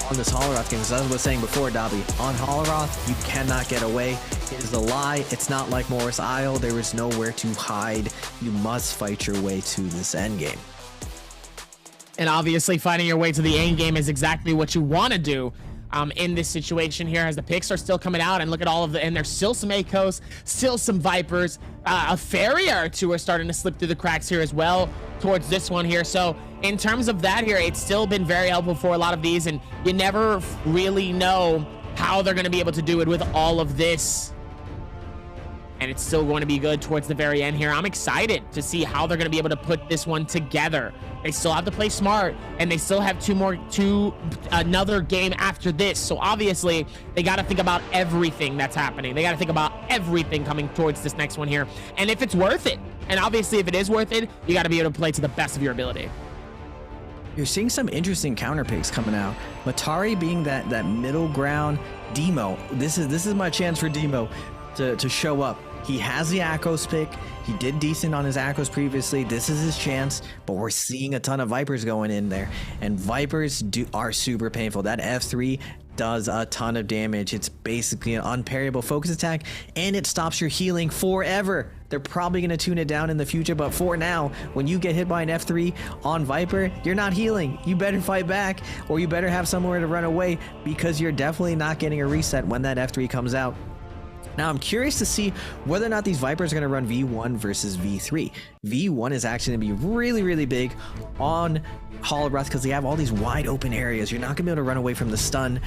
on this Holoroth game. As I was saying before, Dobby, on Holoroth, you cannot get away. It is a lie. It's not like Morris Isle. There is nowhere to hide. You must fight your way to this end game.
And obviously fighting your way to the end game is exactly what you want to do in this situation here, as the picks are still coming out. And look at all of the, and there's still some Akos, still some Vipers, a Farrier or two are starting to slip through the cracks here as well towards this one here. So in terms of that here, it's still been very helpful for a lot of these, and you never really know how they're going to be able to do it with all of this. And it's still going to be good towards the very end here. I'm excited to see how they're going to be able to put this one together. They still have to play smart, and they still have another game after this. So obviously they got to think about everything that's happening. They got to think about everything coming towards this next one here, and if it's worth it. And obviously if it is worth it, you got to be able to play to the best of your ability.
You're seeing some interesting counter picks coming out. Matari being that middle ground. Demo, this is my chance for Demo to show up. He has the Akos pick. He did decent on his Akos previously. This is his chance, but we're seeing a ton of Vipers going in there, and Vipers are super painful. That F3 does a ton of damage. It's basically an unparryable focus attack, and it stops your healing forever. They're probably going to tune it down in the future, but for now, when you get hit by an F3 on Viper, you're not healing. You better fight back, or you better have somewhere to run away, because you're definitely not getting a reset when that F3 comes out. Now, I'm curious to see whether or not these Vipers are going to run V1 versus V3. V1 is actually going to be really big on Holoroth because they have all these wide open areas. You're not going to be able to run away from the stun.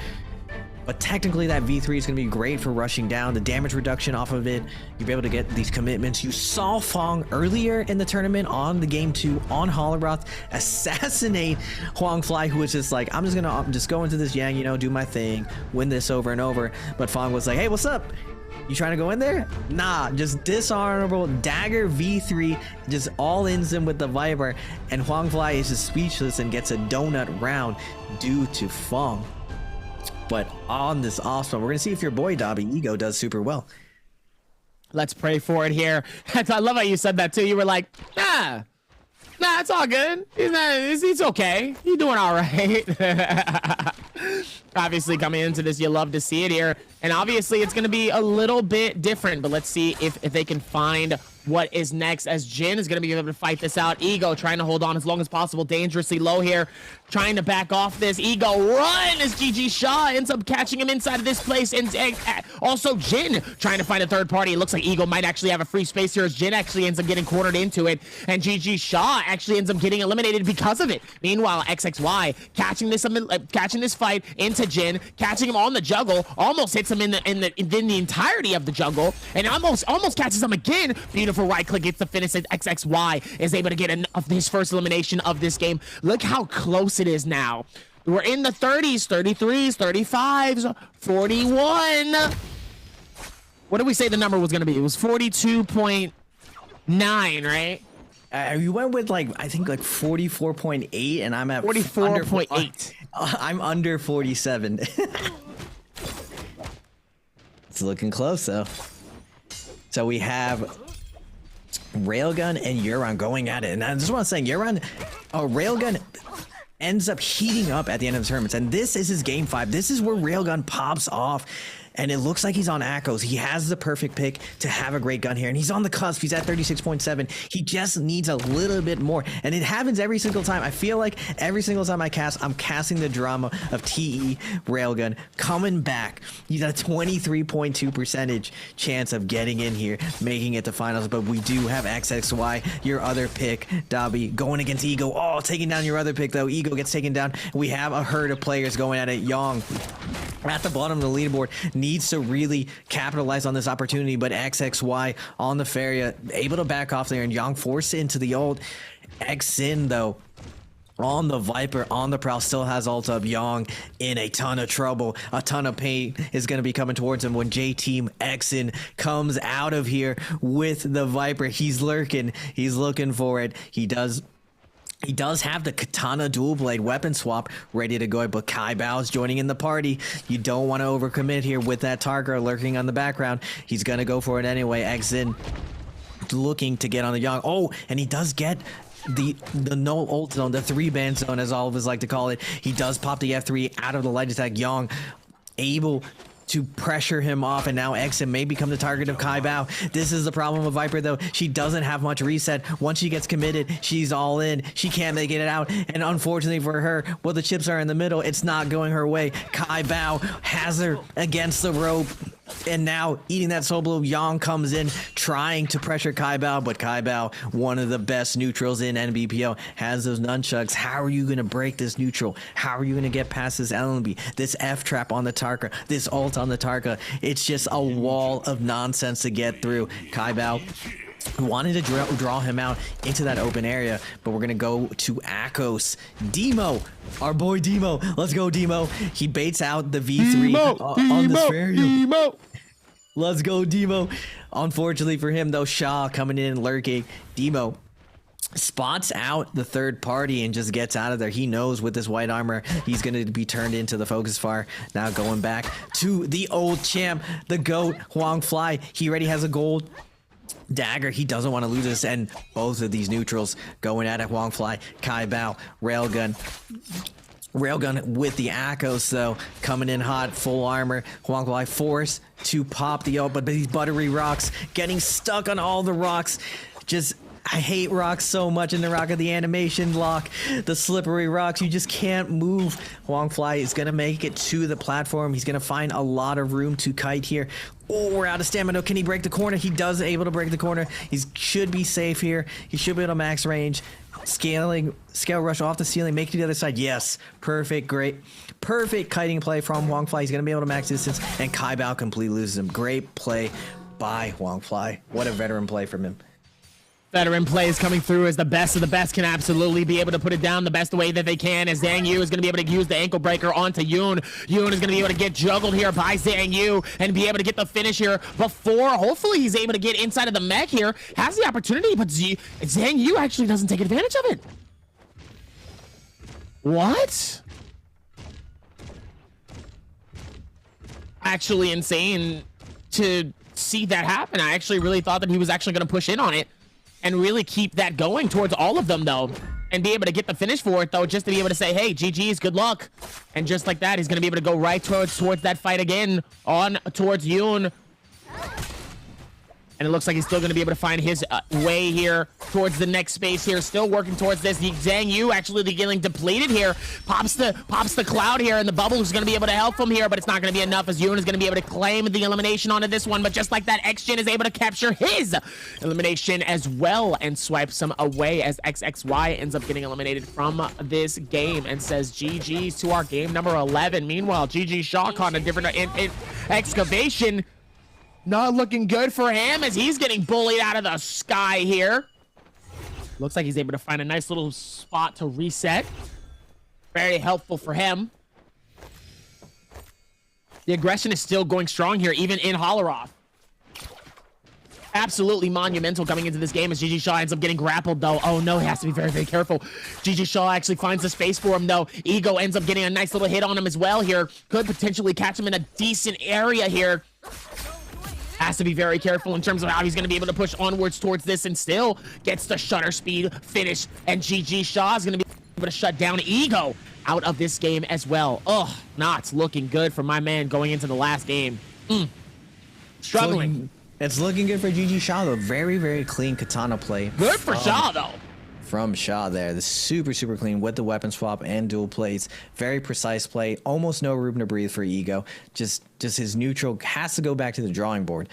But technically, that V3 is going to be great for rushing down. The damage reduction off of it, you'll be able to get these commitments. You saw Fong earlier in the tournament on the game 2 on Holoroth assassinate Huang Fly, who was just like, I'm just going to just go into this Yang, you know, do my thing, win this over and over. But Fong was like, hey, what's up? You trying to go in there? Nah, just dishonorable dagger V3, just all ends him with the Viper, and Huang Fly is just speechless and gets a donut round due to Fong. But on this awesome, we're gonna see if your boy Dobby Ego does super well.
Let's pray for it here. I love how you said that too. You were like, nah, it's all good. He's okay. He's doing all right. Obviously, coming into this, you love to see it here. And obviously, it's going to be a little bit different. But let's see if they can find what is next, as Jin is going to be able to fight this out. Ego trying to hold on as long as possible. Dangerously low here. Trying to back off this. Ego run as GG Shaw ends up catching him inside of this place. And also Jin trying to find a third party. It looks like Ego might actually have a free space here, as Jin actually ends up getting cornered into it. And GG Shaw actually ends up getting eliminated because of it. Meanwhile, XXY catching this fight into into Jin, catching him on the juggle, almost hits him in the entirety of the juggle, and almost catches him again. Beautiful right click, gets the finish as XXY is able to get his first elimination of this game. Look how close it is now. We're in the 30s, 33s, 35s, 41. What did we say the number was going to be? It was 42.9, right?
You went with I think 44.8, and I'm at
44.8.
I'm under 47. It's looking close though. So we have Railgun and Euron going at it, and I just want to say Railgun ends up heating up at the end of the tournaments, and this is his game 5. This is where Railgun pops off. And it looks like he's on Akos. He has the perfect pick to have a great gun here. And he's on the cusp. He's at 36.7. He just needs a little bit more. And it happens every single time. I feel like every single time I cast, I'm casting the drama of TE Railgun coming back. He's at a 23.2% chance of getting in here, making it to finals. But we do have XXY, your other pick, Dobby, going against Ego. Oh, taking down your other pick, though. Ego gets taken down. We have a herd of players going at it. Yong at the bottom of the leaderboard needs to really capitalize on this opportunity, but XXY on the Feria able to back off there, and Yong forced into the ult. Xin though on the Viper, on the Prowl, still has ult up. Yong in a ton of trouble. A ton of pain is going to be coming towards him when J-Team Xin comes out of here with the Viper. He's lurking. He's looking for it. He does have the Katana dual blade weapon swap ready to go, but Kai Bao's joining in the party. You don't want to overcommit here with that Tarka lurking on the background. He's going to go for it anyway. Xin looking to get on the Yong. Oh, and he does get the no ult zone, the 3-ban zone as all of us like to call it. He does pop the F3 out of the light attack. Yong able to pressure him off, and now Xin may become the target of Kai Bao. This is the problem with Viper though. She doesn't have much reset. Once she gets committed, she's all in. She can't make it out, and unfortunately for her, well, the chips are in the middle. It's not going her way. Kai Bao has her against the rope, and now eating that soul blow. Yong comes in trying to pressure Kai Bao, but Kai Bao, one of the best neutrals in Nbpl, has those nunchucks. How are you going to break this neutral? How are you going to get past this LNB, this F trap on the Tarka, this ult on the Tarka? It's just a wall of nonsense to get through. Kai Bao wanted to draw him out into that open area, but we're gonna go to Akos. Demo, our boy Demo. Let's go, Demo. He baits out the V3 on the Feria. Let's go, Demo. Unfortunately for him though, Shaw coming in lurking. Demo spots out the third party and just gets out of there. He knows with this white armor he's going to be turned into the focus fire. Now going back to the old champ, the GOAT, Huang Fly. He already has a gold dagger. He doesn't want to lose this, and both of these neutrals going at it. Huang Fly, Kai Bao, Railgun with the Akos though, coming in hot, full armor. Huang Fly forced to pop the ult, but these buttery rocks getting stuck on all the rocks. I hate rocks so much in NARAKA. The animation lock, the slippery rocks, you just can't move. Huang Fly is going to make it to the platform. He's going to find a lot of room to kite here. Oh, we're out of stamina. Can he break the corner? He does able to break the corner. He should be safe here. He should be able to max range. Scale rush off the ceiling, make it to the other side. Yes, perfect, great. Perfect kiting play from Huang Fly. He's going to be able to max distance, and Kai Bao completely loses him. Great play by Huang Fly. What a veteran play from him.
Veteran plays coming through as the best of the best can absolutely be able to put it down the best way that they can, as Zhang Yu is going to be able to use the ankle breaker onto Yoon. Yoon is going to be able to get juggled here by Zhang Yu and be able to get the finish here before hopefully he's able to get inside of the mech here. Has the opportunity, but Zhang Yu actually doesn't take advantage of it. What? Actually insane to see that happen. I actually really thought that he was actually going to push in on it and really keep that going towards all of them though, and be able to get the finish for it though, just to be able to say, hey, GG's, good luck. And just like that, he's gonna be able to go right towards that fight again, on towards Yoon. And And it looks like he's still going to be able to find his way here towards the next space here. Still working towards this. The Zhang Yu actually getting depleted here. Pops the cloud here, and the bubble is going to be able to help him here, but it's not going to be enough as Yun is going to be able to claim the elimination onto this one. But just like that, X-Jin is able to capture his elimination as well and swipes him away as XXY ends up getting eliminated from this game and says GG's to our game number 11. Meanwhile, GG Shaw caught a different excavation. Not looking good for him as he's getting bullied out of the sky here. Looks like he's able to find a nice little spot to reset. Very helpful for him. The aggression is still going strong here, even in Holleroth. Absolutely monumental coming into this game as GG Shaw ends up getting grappled, though. Oh, no, he has to be very, very careful. GG Shaw actually finds the space for him, though. Ego ends up getting a nice little hit on him as well here. Could potentially catch him in a decent area here. Has to be very careful in terms of how he's going to be able to push onwards towards this, and still gets the shutter speed finish. And GG Shaw is going to be able to shut down Ego out of this game as well. Oh, not looking good for my man going into the last game. Struggling.
It's looking good for GG Shaw, though. Very, very clean katana play.
Good for Shaw, though.
From Shaw there. The super clean with the weapon swap and dual plates. Very precise play. Almost no room to breathe for Ego. Just his neutral has to go back to the drawing board.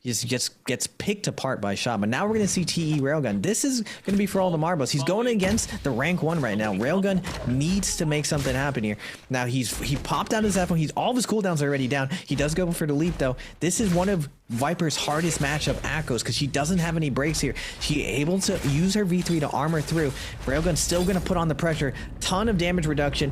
He just gets picked apart by Shaw. But now we're going to see TE Railgun. This is going to be for all the marbles. He's going against the rank 1 right now. Railgun needs to make something happen here. Now he popped out his F1. All of his cooldowns are already down. He does go for the leap, though. This is one of Viper's hardest matchup, Akos, because she doesn't have any breaks here. She able to use her V3 to armor through. Railgun's still going to put on the pressure. Ton of damage reduction.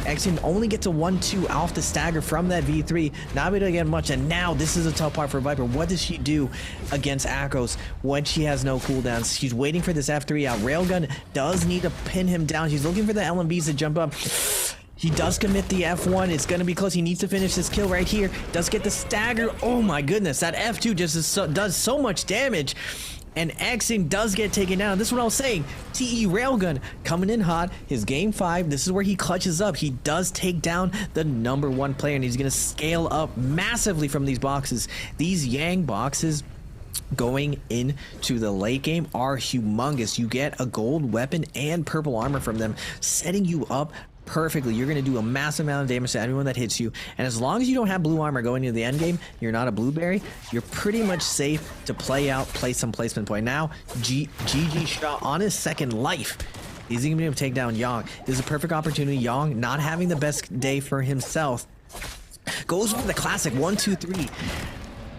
X-Jin only gets a 1-2 off the stagger from that V3. Not able to get much, and now this is a tough part for Viper. What does she do against Akos when she has no cooldowns? She's waiting for this F3 out. Railgun does need to pin him down. She's looking for the LMBs to jump up. He does commit the F1. It's going to be close. He needs to finish this kill right here. Does get the stagger. Oh my goodness. That F2 just does so much damage. And X-Jin does get taken down. This is what I was saying. TE Railgun coming in hot. His game 5. This is where he clutches up. He does take down the #1 player. And he's going to scale up massively from these boxes. These Yang boxes going into the late game are humongous. You get a gold weapon and purple armor from them, setting you up perfectly. You're going to do a massive amount of damage to anyone that hits you, and as long as you don't have blue armor going into the end game, you're not a blueberry, you're pretty much safe to play some placement point. Now GG Shaw on his second life, he's going to be able to take down Yang. This is a perfect opportunity. Yang, not having the best day for himself, goes for the classic 1-2-3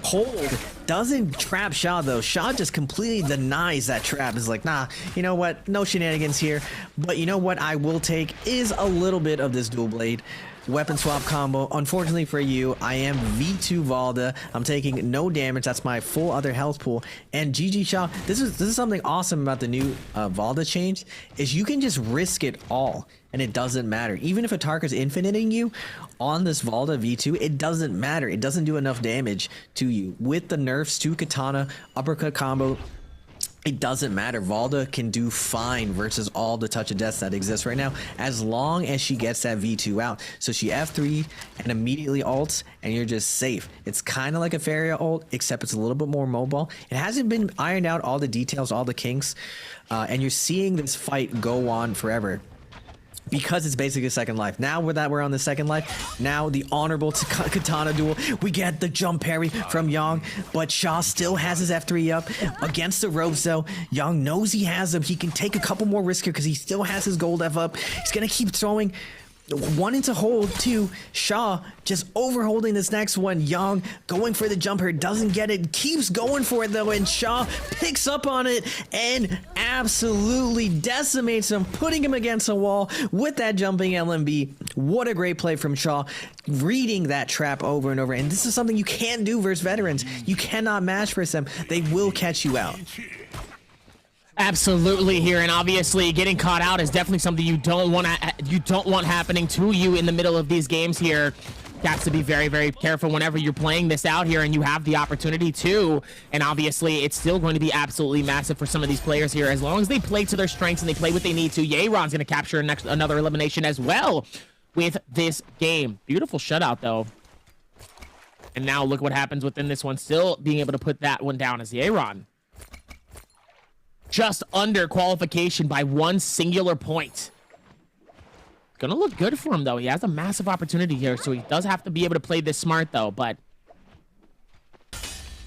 hold. Doesn't trap Shaw, though. Shaw just completely denies that trap. Is like, nah, you know what? No shenanigans here. But you know what I will take is a little bit of this dual blade weapon swap combo. Unfortunately for you, I am V2 Valda. I'm taking no damage. That's my full other health pool. And GG Shaw, this is something awesome about the new Valda change, is you can just risk it all and it doesn't matter. Even if a Tarka's infiniting you on this Valda V2, it doesn't matter. It doesn't do enough damage to you. With the nerfs to Katana, uppercut combo, it doesn't matter. Valda can do fine versus all the touch of deaths that exists right now, as long as she gets that V2 out. So she F3 and immediately ults, and you're just safe. It's kind of like a Faria ult, except it's a little bit more mobile. It hasn't been ironed out, all the details, all the kinks, and you're seeing this fight go on forever, because it's basically a second life. Now that we're on the second life, now the honorable Katana duel, we get the jump parry from Yang, but Shaw still has his F3 up against the ropes, though. Yang knows he has them. He can take a couple more risks here because he still has his gold F up. He's gonna keep throwing one into hold, two. Shaw just overholding this next one. Yang going for the jumper, doesn't get it, keeps going for it though, and Shaw picks up on it and absolutely decimates him, putting him against a wall with that jumping LMB. What a great play from Shaw, reading that trap over and over. And this is something you can't do versus veterans. You cannot match versus them. They will catch you out.
Absolutely here, and obviously getting caught out is definitely something you don't want happening to you in the middle of these games here. You have to be very, very careful whenever you're playing this out here and you have the opportunity to. And obviously it's still going to be absolutely massive for some of these players here, as long as they play to their strengths and they play what they need to. Yeron's going to capture another elimination as well with this game. Beautiful shutout though. And now look what happens within this one. Still being able to put that one down as the Aaron. Just under qualification by one singular point. Gonna look good for him, though. He has a massive opportunity here, so he does have to be able to play this smart, though. But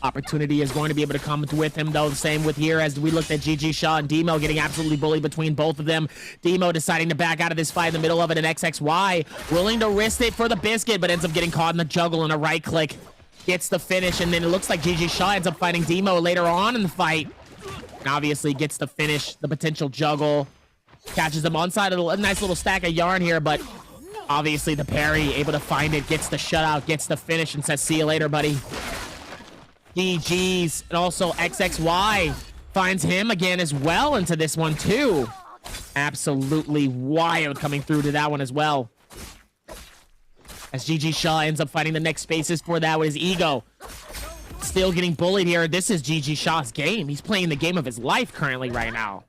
opportunity is going to be able to come with him, though. The same with here as we looked at GG Shaw and Demo getting absolutely bullied between both of them. Demo deciding to back out of this fight in the middle of it, and XXY willing to risk it for the biscuit, but ends up getting caught in the juggle, and a right click gets the finish. And then it looks like GG Shaw ends up fighting Demo later on in the fight. And obviously gets the finish, the potential juggle. Catches him on side of a nice little stack of yarn here, but obviously the parry, able to find it, gets the shutout, gets the finish, and says, see you later, buddy. GG's. And also XXY finds him again as well into this one too. Absolutely wild coming through to that one as well. As GG Shaw ends up fighting the next spaces for that with his ego. Still getting bullied here. This is GG Shaw's game. He's playing the game of his life currently right now.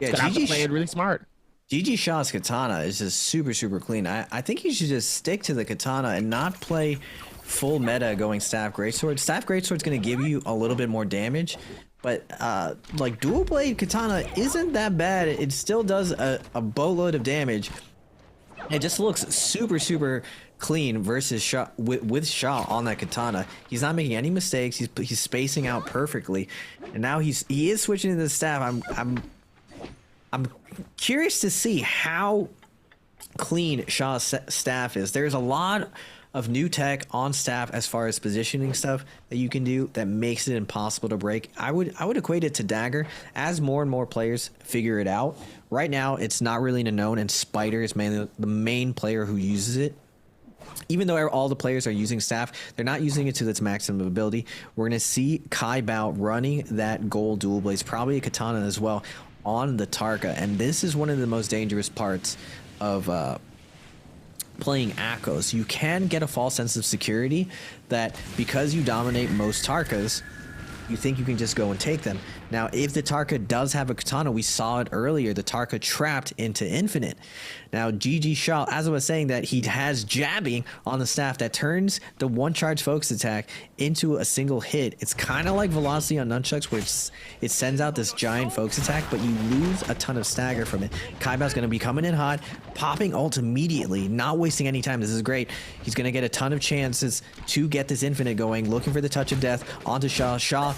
Yeah,
He's gonna have to play it really smart.
GG Shaw's katana is just super, super clean. I think he should just stick to the katana and not play full meta going Staff Greatsword. Staff Greatsword's going to give you a little bit more damage, but like dual blade katana isn't that bad. It still does a boatload of damage. It just looks super, super clean versus Shaw, with Shaw on that katana. He's not making any mistakes. He's spacing out perfectly, and now he is switching to the staff. I'm curious to see how clean Shaw's staff is. There's a lot of new tech on staff as far as positioning stuff that you can do that makes it impossible to break. I would equate it to dagger. As more and more players figure it out, right now it's not really known, and Spider is mainly the main player who uses it. Even though all the players are using staff, they're not using it to its maximum ability. We're going to see Kai Bao running that gold dual blades, probably a katana as well, on the Tarka. And this is one of the most dangerous parts of playing Akos. You can get a false sense of security that because you dominate most Tarkas, you think you can just go and take them. Now, if the Tarka does have a katana, we saw it earlier, the Tarka trapped into infinite. Now, GG Shaw, as I was saying, that he has jabbing on the staff that turns the one charge focus attack into a single hit. It's kind of like velocity on nunchucks, where it sends out this giant focus attack, but you lose a ton of stagger from it. Kai Bao's going to be coming in hot, popping ult immediately, not wasting any time. This is great. He's going to get a ton of chances to get this infinite going, looking for the touch of death onto Shaw. Shaw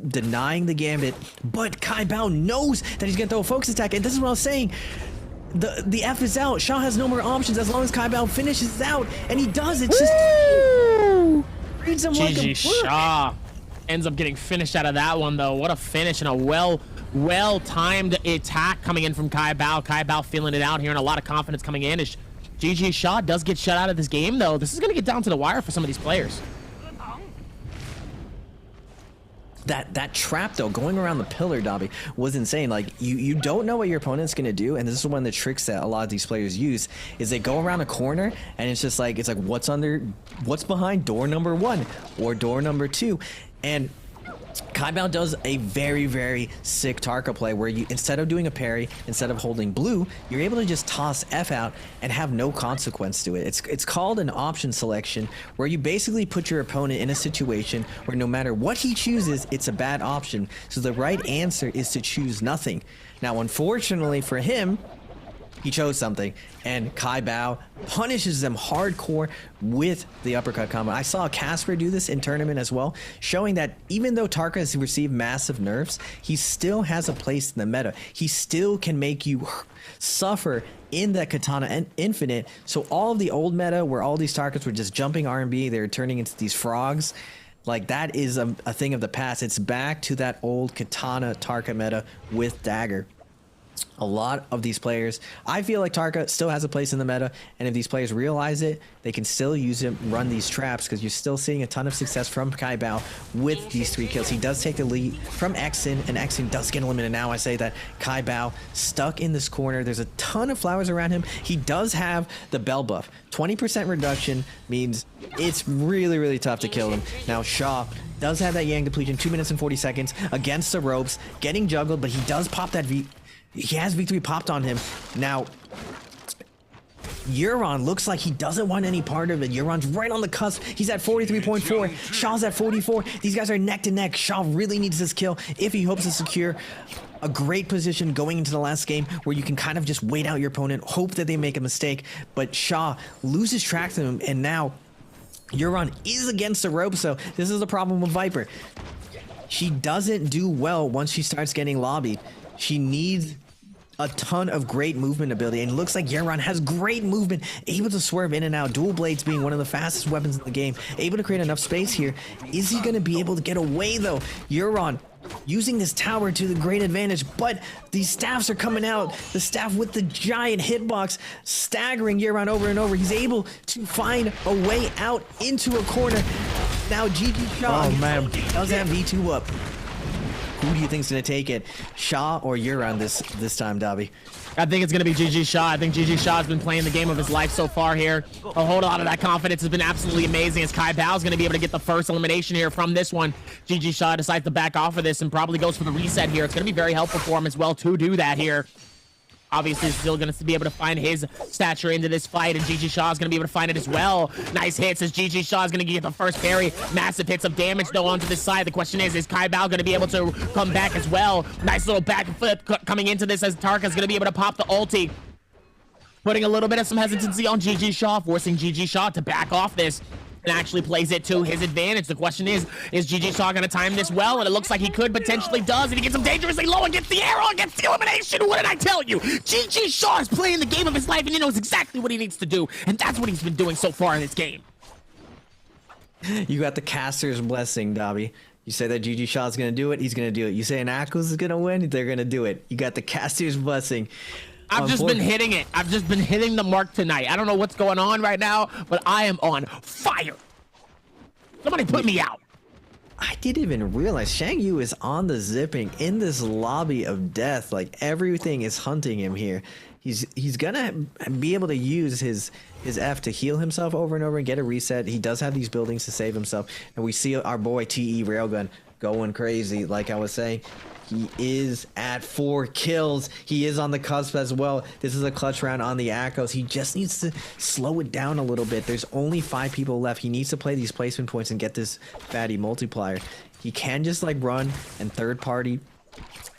denying the gambit, but Kai Bao knows that he's going to throw a focus attack, and this is what I was saying. The F is out. Shaw has no more options as long as Kai Bao finishes out, and he does. It's just reads him like a
GG Shaw ends up getting finished out of that one, though. What a finish and a well-timed attack coming in from Kai Bao. Kai Bao feeling it out here, and a lot of confidence coming in. As GG Shaw does get shut out of this game, though. This is going to get down to the wire for some of these players.
That trap, though, going around the pillar, Dobby, was insane. Like, you don't know what your opponent's going to do, and this is one of the tricks that a lot of these players use, is they go around a corner, and it's just like, what's behind door number 1 or door number 2, and Kai Bao does a very, very sick Tarka play where you, instead of doing a parry, instead of holding blue, you're able to just toss F out and have no consequence to it. It's called an option selection, where you basically put your opponent in a situation where no matter what he chooses, it's a bad option. So the right answer is to choose nothing. Now, unfortunately for him, he chose something, and Kai Bao punishes them hardcore with the uppercut combo. I saw Casper do this in tournament as well, showing that even though Tarka has received massive nerfs, he still has a place in the meta. He still can make you suffer in that katana and infinite. So all of the old meta where all these Tarkas were just jumping R&B, they're turning into these frogs, like that is a thing of the past. It's back to that old katana Tarka meta with dagger. A lot of these players, I feel like Tarka still has a place in the meta, and if these players realize it, they can still use him, run these traps, because you're still seeing a ton of success from Kai Bao with these 3 kills. He does take the lead from Exin, and Exin does get eliminated. Now I say that Kai Bao stuck in this corner. There's a ton of flowers around him. He does have the bell buff. 20% reduction means it's really, really tough to kill him. Now Shaw does have that Yang depletion, 2 minutes and 40 seconds against the ropes, getting juggled, but he does pop that V. He has V3 popped on him. Now, Euron looks like he doesn't want any part of it. Euron's right on the cusp. He's at 43.4. Shaw's at 44. These guys are neck to neck. Shaw really needs this kill if he hopes to secure a great position going into the last game where you can kind of just wait out your opponent, hope that they make a mistake. But Shaw loses track to him, and now Euron is against the rope, so this is the problem with Viper. She doesn't do well once she starts getting lobbied. She needs a ton of great movement ability, and it looks like Euron has great movement, able to swerve in and out, dual blades being one of the fastest weapons in the game, able to create enough space here. Is he going to be able to get away though? Euron using this tower to the great advantage, but these staffs are coming out. The staff with the giant hitbox staggering Euron over and over. He's able to find a way out into a corner. Now GG Shaw does have V2 up. Who do you think's gonna take it, Shaw or Euron this time, Dobby?
I think it's going to be GG Shaw. I think GG Shaw has been playing the game of his life so far here. A whole lot of that confidence has been absolutely amazing, as Kai Bao's going to be able to get the first elimination here from this one. GG Shaw decides to back off of this and probably goes for the reset here. It's going to be very helpful for him as well to do that here. Obviously, still going to be able to find his stature into this fight, and GG Shaw is going to be able to find it as well. Nice hits as GG Shaw is going to get the first parry. Massive hits of damage, though, onto this side. The question is Kai Bao going to be able to come back as well? Nice little back flip coming into this as Tarka is going to be able to pop the ulti. Putting a little bit of some hesitancy on GG Shaw, forcing GG Shaw to back off this. And actually plays it to his advantage. The question is GG Shaw going to time this well? And it looks like he could, potentially does. And he gets him dangerously low and gets the arrow and gets the elimination. What did I tell you? GG Shaw is playing the game of his life, and he knows exactly what he needs to do. And that's what he's been doing so far in this game.
You got the caster's blessing, Dobby. You say that GG Shaw is going to do it, he's going to do it. You say an Akos is going to win, they're going to do it. You got the caster's blessing.
I've just been hitting it. I've just been hitting the mark tonight. I don't know what's going on right now, but I am on fire. Somebody put me out.
I didn't even realize Shang Yu is on the zipping in this lobby of death. Like, everything is hunting him here. He's gonna be able to use his F to heal himself over and over and get a reset. He does have these buildings to save himself, and we see our boy TE Railgun going crazy. Like I was saying, he is at 4 kills. He is on the cusp as well. This is a clutch round on the Akos. He just needs to slow it down a little bit. There's only 5 people left. He needs to play these placement points and get this fatty multiplier. He can just like run and third party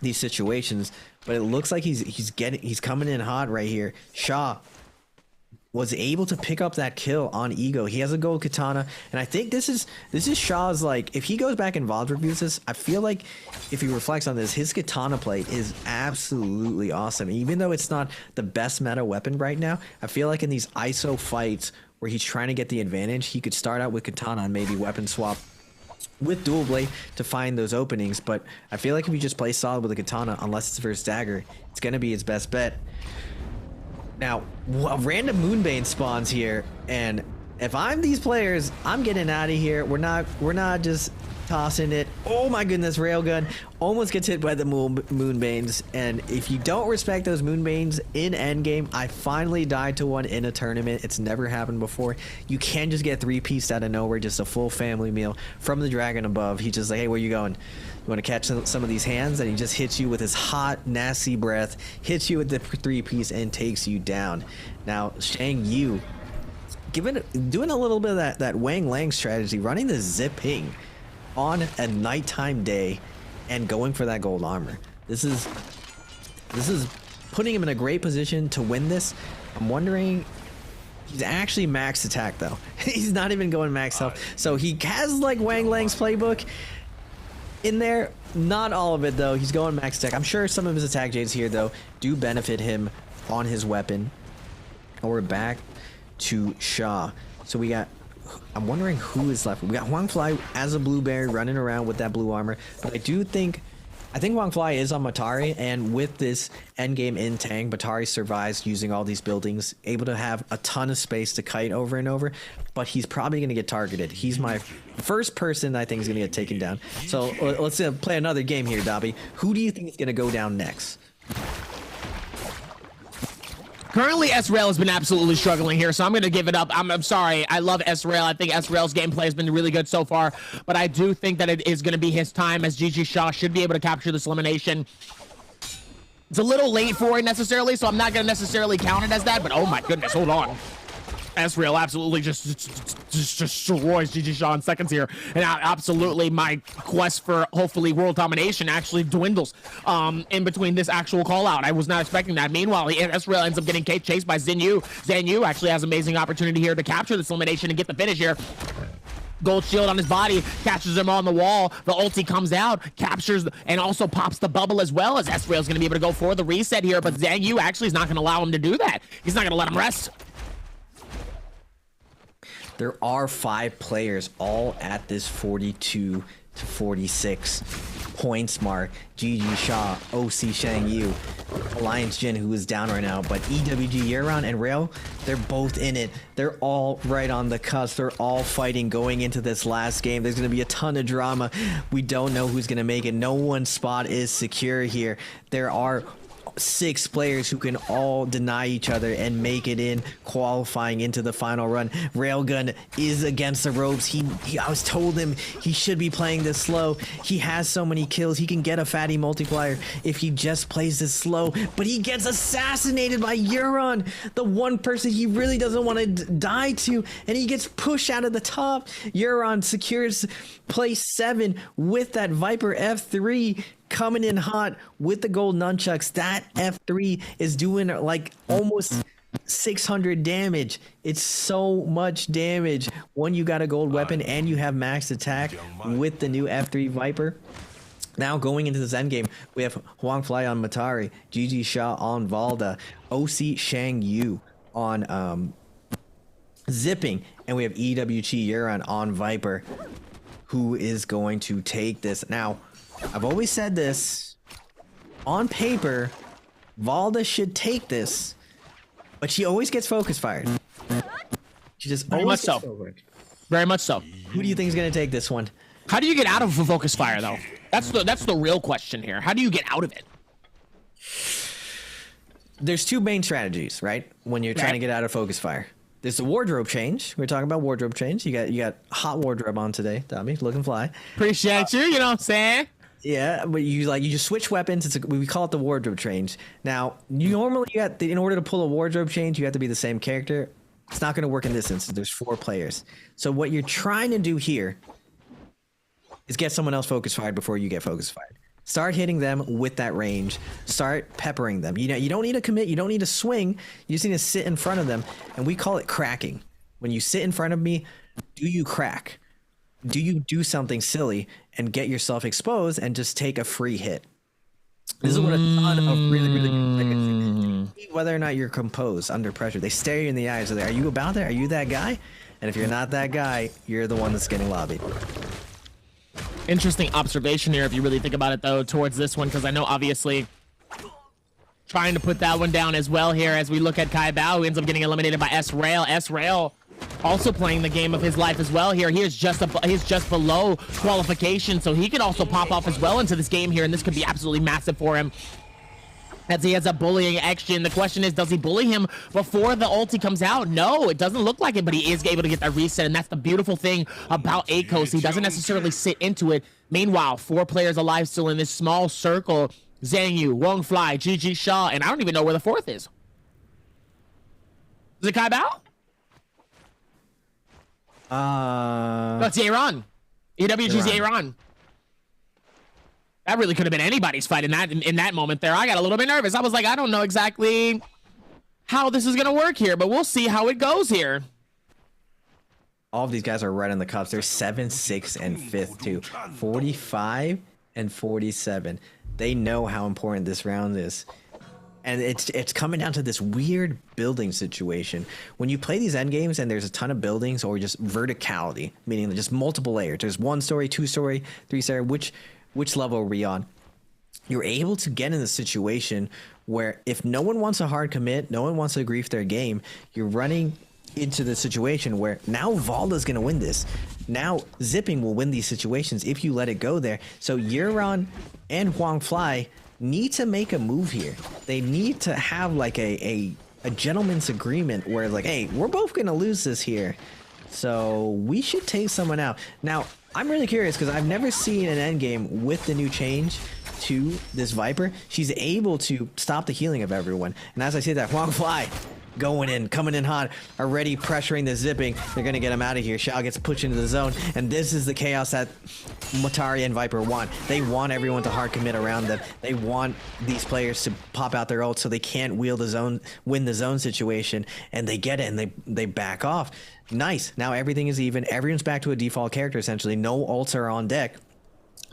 these situations, but it looks like he's coming in hot right here. Shaw was able to pick up that kill on Ego. He has a gold katana, and I think this is Shaw's, like, if he goes back and VOD reviews this, I feel like if he reflects on this, his katana play is absolutely awesome. Even though it's not the best meta weapon right now, I feel like in these ISO fights where he's trying to get the advantage, he could start out with katana and maybe weapon swap with dual blade to find those openings. But I feel like if you just play solid with a katana, unless it's versus dagger, it's gonna be his best bet. Now, a random Moonbane spawns here, and if I'm these players, I'm getting out of here. We're not just tossing it. Oh my goodness, Railgun almost gets hit by the Moonbanes, and if you don't respect those Moonbanes in endgame, I finally died to one in a tournament. It's never happened before. You can just get 3-pieced out of nowhere, just a full family meal from the dragon above. He's just like, hey, where you going? You want to catch some of these hands? And he just hits you with his hot, nasty breath, hits you with the 3-piece, and takes you down. Now, Shang Yu, doing a little bit of that Wang Lang strategy, running the zipping on a nighttime day and going for that gold armor. This is putting him in a great position to win this. I'm wondering, he's actually max attack though. He's not even going max health. So he has like Wang Lang's playbook in there. Not all of it though. He's going max attack. I'm sure some of his attack jades here though do benefit him on his weapon. And we're back to Shaw. So we got, I'm wondering who is left. We got Huang Fly as a blueberry running around with that blue armor, but I think Huang Fly is on Matari, and with this endgame in Tang, Matari survives using all these buildings, able to have a ton of space to kite over and over, but he's probably going to get targeted. He's my first person I think is going to get taken down. So let's play another game here, Dobby. Who do you think is going to go down next?
Currently, S-Rail has been absolutely struggling here, so I'm going to give it up. I'm sorry. I love S-Rail. I think S-Rail's gameplay has been really good so far, but I do think that it is going to be his time, as GG Shaw should be able to capture this elimination. It's a little late for it necessarily, so I'm not going to necessarily count it as that, but oh my goodness, hold on. Ezreal absolutely just destroys GG Shaw in seconds here, and absolutely my quest for hopefully world domination actually dwindles in between this actual call out. I was not expecting that. Meanwhile, Ezreal ends up getting chased by Zenyu. Zenyu actually has an amazing opportunity here to capture this elimination and get the finish here. Gold shield on his body, catches him on the wall. The ulti comes out, captures, and also pops the bubble as well, as Ezreal's going to be able to go for the reset here, but Zenyu actually is not going to allow him to do that. He's not going to let him rest.
There are 5 players all at this 42 to 46 points mark. GG Shaw, OC Shangyu, Alliance Jin, who is down right now, but EWG Yeron and Rail, they're both in it. They're all right on the cusp. They're all fighting going into this last game. There's going to be a ton of drama. We don't know who's going to make it. No one's spot is secure here. There are 6 players who can all deny each other and make it in, qualifying into the final run. Railgun is against the ropes. I was told him he should be playing this slow. He has so many kills. He can get a fatty multiplier if he just plays this slow, but he gets assassinated by Euron, the one person he really doesn't want to die to, and he gets pushed out of the top. Euron secures place 7 with that Viper F3. Coming in hot with the gold nunchucks. That F3 is doing like almost 600 damage. It's so much damage when you got a gold weapon and you have max attack with the new F3 Viper. Now going into this endgame, we have Huangfly on Matari, GG Shaw on Valda, OC Shangyu on Zipping, and we have EWG Euron on Viper. Who is going to take this? Now, I've always said this, on paper, Valda should take this, but she always gets focus fired. She just
very much so. Very much so.
Who do you think is going to take this one?
How do you get out of a focus fire, though? That's the real question here. How do you get out of it?
There's 2 main strategies, right? When you're trying to get out of focus fire. There's the wardrobe change. We're talking about wardrobe change. You got hot wardrobe on today, Tommy, looking fly.
Appreciate you. You know what I'm saying?
Yeah, but you just switch weapons. We call it the wardrobe change. Now, normally in order to pull a wardrobe change, you have to be the same character. It's not going to work in this instance. There's 4 players. So what you're trying to do here is get someone else focus fired before you get focus fired. Start hitting them with that range. Start peppering them. You don't need to commit. You don't need to swing. You just need to sit in front of them. And we call it cracking. When you sit in front of me, do you crack? Do you do something silly and get yourself exposed and just take a free hit? This is what a ton of really good players do. Whether or not you're composed under pressure. They stare you in the eyes. Are you about that? Are you that guy? And if you're not that guy, you're the one that's getting lobbied.
Interesting observation here if you really think about it, though, towards this one, because I know obviously trying to put that one down as well here as we look at Kai Bao, who ends up getting eliminated by S-Rail. S-Rail also playing the game of his life as well here. He's just below qualification, so he could also pop off as well into this game here, and this could be absolutely massive for him as he has a bullying action. The question is, does he bully him before the ulti comes out? No, it doesn't look like it, but he is able to get that reset, and that's the beautiful thing about Akos. He doesn't necessarily sit into it. Meanwhile, 4 players alive still in this small circle. Zenyu, Wongfly, GG Shaw, and I don't even know where the 4th is. Is it Kai Bao? No, it's Yeron. EWG's Yeron. That really could have been anybody's fight in that moment there. I got a little bit nervous. I was like, I don't know exactly how this is going to work here, but we'll see how it goes here.
All of these guys are right on the cups. They're 7, 6, and 5th too. 45 and 47. They know how important this round is. And it's coming down to this weird building situation. When you play these end games and there's a ton of buildings or just verticality, meaning just multiple layers. There's 1-story, 2-story, 3-story, which level are we on? You're able to get in a situation where if no one wants a hard commit, no one wants to grief their game, you're running into the situation where now Valda's going to win this. Now Zipping will win these situations if you let it go there. So Euron and Huangfly need to make a move here. They need to have like a gentleman's agreement where like, hey, we're both going to lose this here. So we should take someone out. Now, I'm really curious because I've never seen an endgame with the new change to this Viper, she's able to stop the healing of everyone. And as I say that, Huang Fly going in, coming in hot, already pressuring the zipping. They're gonna get him out of here. Xiao gets pushed into the zone, and this is the chaos that Matari and Viper want. They want everyone to hard commit around them. They want these players to pop out their ults so they can't win the zone situation, and they get it and they back off. Nice. Now everything is even. Everyone's back to a default character essentially. No ults are on deck.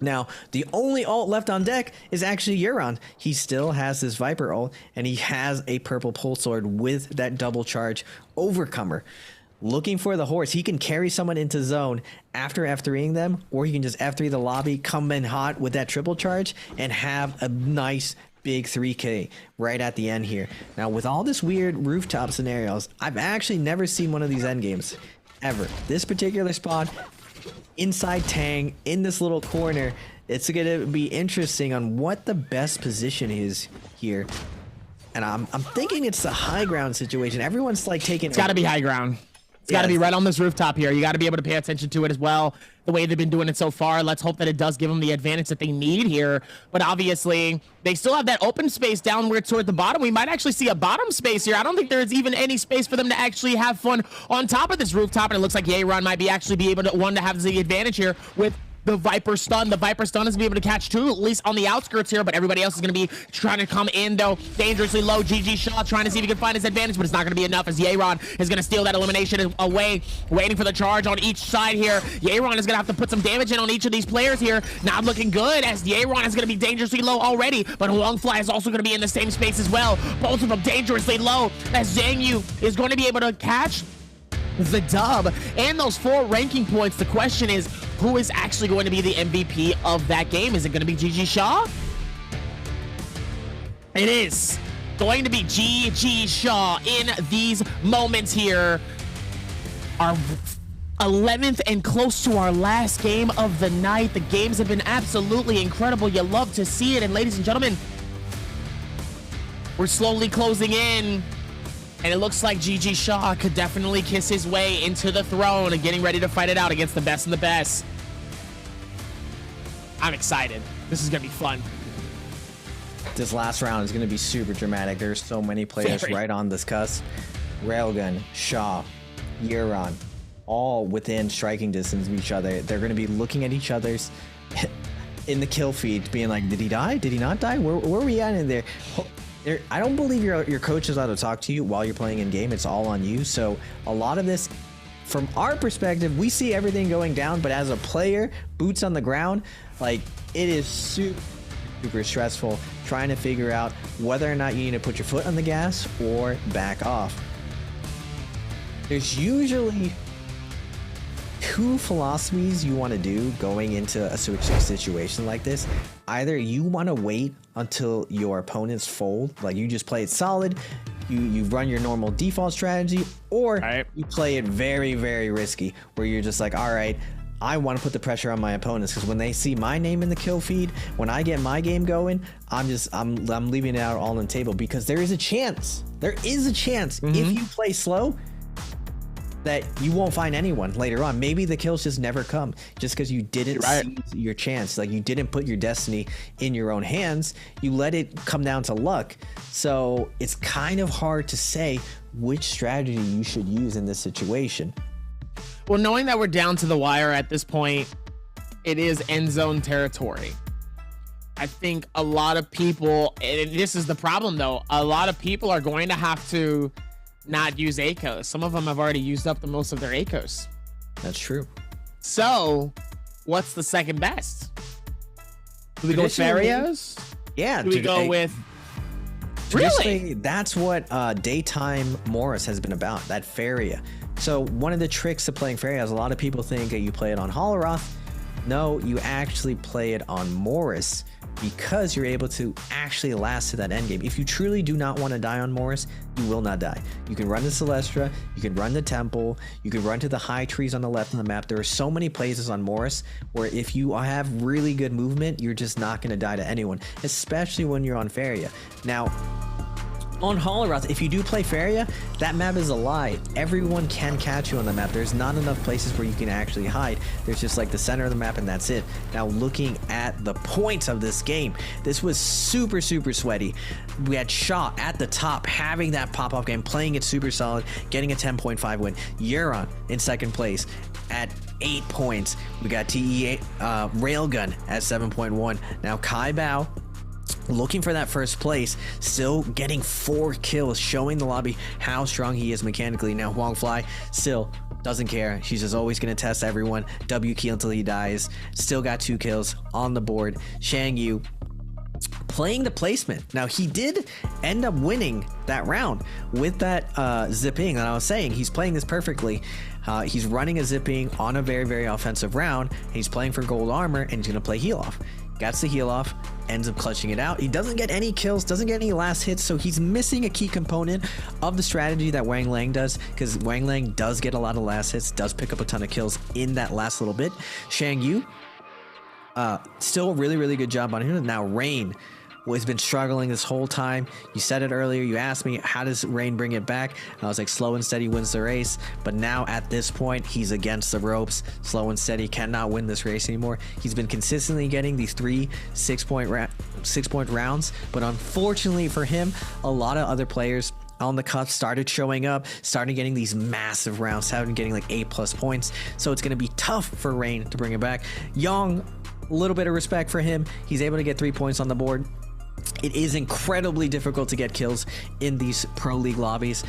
Now, the only ult left on deck is actually Euron. He still has this Viper ult, and he has a purple pulse sword with that double charge overcomer. Looking for the horse. He can carry someone into zone after F3ing them, or he can just F3 the lobby, come in hot with that triple charge, and have a nice big 3K right at the end here. Now, with all this weird rooftop scenarios, I've actually never seen one of these endgames, ever. This particular spot, inside Tang, in this little corner, it's gonna be interesting on what the best position is here. And I'm thinking it's the high ground situation. Everyone's like taking.
It's got to be high ground. It's got to be right on this rooftop here. You got to be able to pay attention to it as well. The way they've been doing it so far. Let's hope that it does give them the advantage that they need here. But obviously, they still have that open space downward toward the bottom. We might actually see a bottom space here. I don't think there's even any space for them to actually have fun on top of this rooftop. And it looks like Yeron might be actually be able to have the advantage here with the Viper stun. The Viper stun is be able to catch two, at least on the outskirts here, but everybody else is going to be trying to come in, though. Dangerously low. GG Shaw trying to see if he can find his advantage, but it's not going to be enough as Yeron is going to steal that elimination away, waiting for the charge on each side here. Yeron is going to have to put some damage in on each of these players here. Not looking good as Yeron is going to be dangerously low already, but Huang Fly is also going to be in the same space as well. Both of them dangerously low as Zhang Yu is going to be able to catch the dub and those 4 ranking points. The question is, who is actually going to be the MVP of that game? Is it going to be GG Shaw? It is going to be GG Shaw in these moments here. Our 11th and close to our last game of the night. The games have been absolutely incredible. You love to see it. And ladies and gentlemen, we're slowly closing in. And it looks like GG Shaw could definitely kiss his way into the throne and getting ready to fight it out against the best and the best. I'm excited. This is going to be fun.
This last round is going to be super dramatic. There's so many players right on this cusp. Railgun, Shaw, Euron, all within striking distance of each other. They're going to be looking at each other's in the kill feed, being like, did he die? Did he not die? Where are we at in there? I don't believe your coach is allowed to talk to you while you're playing in game. It's all on you. So a lot of this, from our perspective, we see everything going down, but as a player, boots on the ground, like, it is super stressful trying to figure out whether or not you need to put your foot on the gas or back off. There's usually 2 philosophies you want to do going into a switching situation like this. Either you want to wait until your opponents fold, like you just play it solid, you run your normal default strategy, or you play it very, very risky, where you're just like, all right, I want to put the pressure on my opponents, because when they see my name in the kill feed, when I get my game going, I'm leaving it out all on the table, because there is a chance if you play slow that you won't find anyone later on. Maybe the kills just never come, just because you didn't seize your chance. Like, you didn't put your destiny in your own hands. You let it come down to luck. So it's kind of hard to say which strategy you should use in this situation.
Well, knowing that we're down to the wire at this point, it is end zone territory. I think a lot of people, and this is the problem though, a lot of people are going to have to not use ACOs. Some of them have already used up the most of their ACOs.
That's true.
So, what's the second best? Do we go with Farias?
Yeah.
Do we go with...
Really? That's what daytime Morris has been about, that Faria. So one of the tricks to playing Faria is a lot of people think that you play it on Holoroth. No, you actually play it on Morris, because you're able to actually last to that endgame. If you truly do not want to die on Morris, you will not die. You can run to Celestra, you can run to Temple, you can run to the high trees on the left of the map. There are so many places on Morris where if you have really good movement, you're just not going to die to anyone, especially when you're on Faria. Now, on Holoroth, if you do play Feria, that map is a lie. Everyone can catch you on the map. There's not enough places where you can actually hide. There's just like the center of the map and that's it. Now looking at the points of this game, this was super sweaty. We had Shaw at the top having that pop-off game, playing it super solid, getting a 10.5 win. Euron in second place at 8 points. We got TE Railgun at 7.1. Now Kai Bao looking for that first place, still getting 4 kills, showing the lobby how strong he is mechanically. Now Huang Fly still doesn't care. She's just always going to test everyone. W key until he dies. Still got 2 kills on the board. Shang Yu playing the placement. Now he did end up winning that round with that zipping that I was saying. He's playing this perfectly. He's running a zipping on a very offensive round. He's playing for gold armor and he's going to play heal off. Gets the heal off, ends up clutching it out. He doesn't get any kills, doesn't get any last hits, so he's missing a key component of the strategy that Wang Lang does, because Wang Lang does get a lot of last hits, does pick up a ton of kills in that last little bit. Shang Yu, still really good job on him. Now Rain has been struggling this whole time. You said it earlier, you asked me, how does Rain bring it back? I was like, slow and steady wins the race. But now at this point, he's against the ropes. Slow and steady cannot win this race anymore. He's been consistently getting these 3 6-point rounds. But unfortunately for him, a lot of other players on the cusp started showing up, started getting these massive rounds, started getting like 8+ points. So it's going to be tough for Rain to bring it back. Yong, a little bit of respect for him. He's able to get 3 points on the board. It is incredibly difficult to get kills in these pro league lobbies.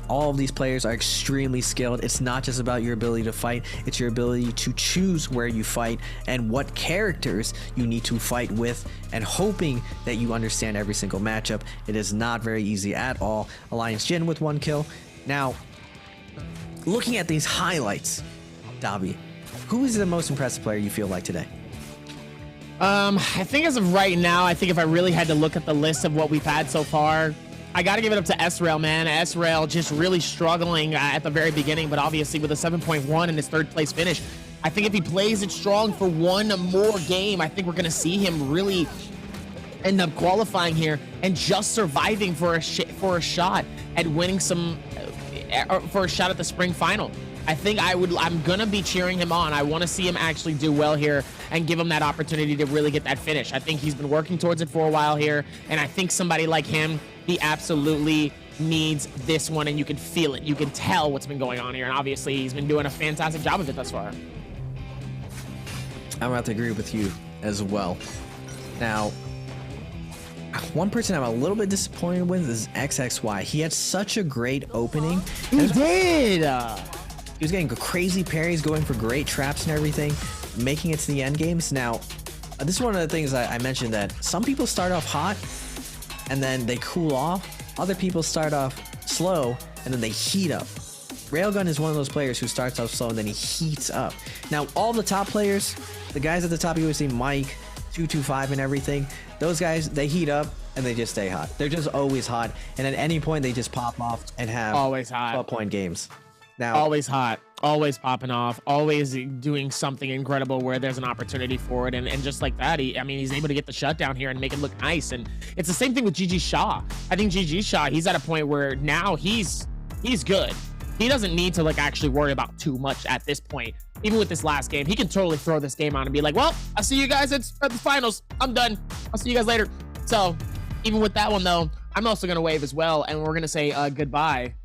All of these players are extremely skilled. It's not just about your ability to fight, it's your ability to choose where you fight and what characters you need to fight with, and hoping that you understand every single matchup. It is not very easy at all. Alliance Jin with 1 kill. Now, looking at these highlights, Dabi, who is the most impressive player you feel like today?
I think as of right now, I think if I really had to look at the list of what we've had so far, I got to give it up to S-Rail, man. S-Rail just really struggling at the very beginning, but obviously with a 7.1 in his 3rd place finish, I think if he plays it strong for one more game, I think we're going to see him really end up qualifying here and just surviving for a shot at winning for a shot at the spring final. I think I'm gonna be cheering him on. I want to see him actually do well here and give him that opportunity to really get that finish. I think he's been working towards it for a while here, and I think somebody like him, he absolutely needs this one, and you can feel it. You can tell what's been going on here, and obviously he's been doing a fantastic job of it thus far.
I'm about to agree with you as well. Now, one person I'm a little bit disappointed with is XXY. He had such a great opening.
He did!
He was getting crazy parries, going for great traps and everything, making it to the end games. Now, this is one of the things I mentioned, that some people start off hot and then they cool off. Other people start off slow and then they heat up. Railgun is one of those players who starts off slow and then he heats up. Now, all the top players, the guys at the top, you always see Mike, 225 and everything, those guys, they heat up and they just stay hot. They're just always hot. And at any point, they just pop off and have
always hot
12-point games. Now,
always hot, always popping off, always doing something incredible where there's an opportunity for it, and just like that, he's able to get the shutdown here and make it look nice. And it's the same thing with GG Shaw. I think GG Shaw, he's at a point where now he's good. He doesn't need to actually worry about too much at this point. Even with this last game, he can totally throw this game on and be like, well, I'll see you guys at the finals. I'm done. I'll see you guys later. So even with that one though, I'm also gonna wave as well, and we're gonna say goodbye.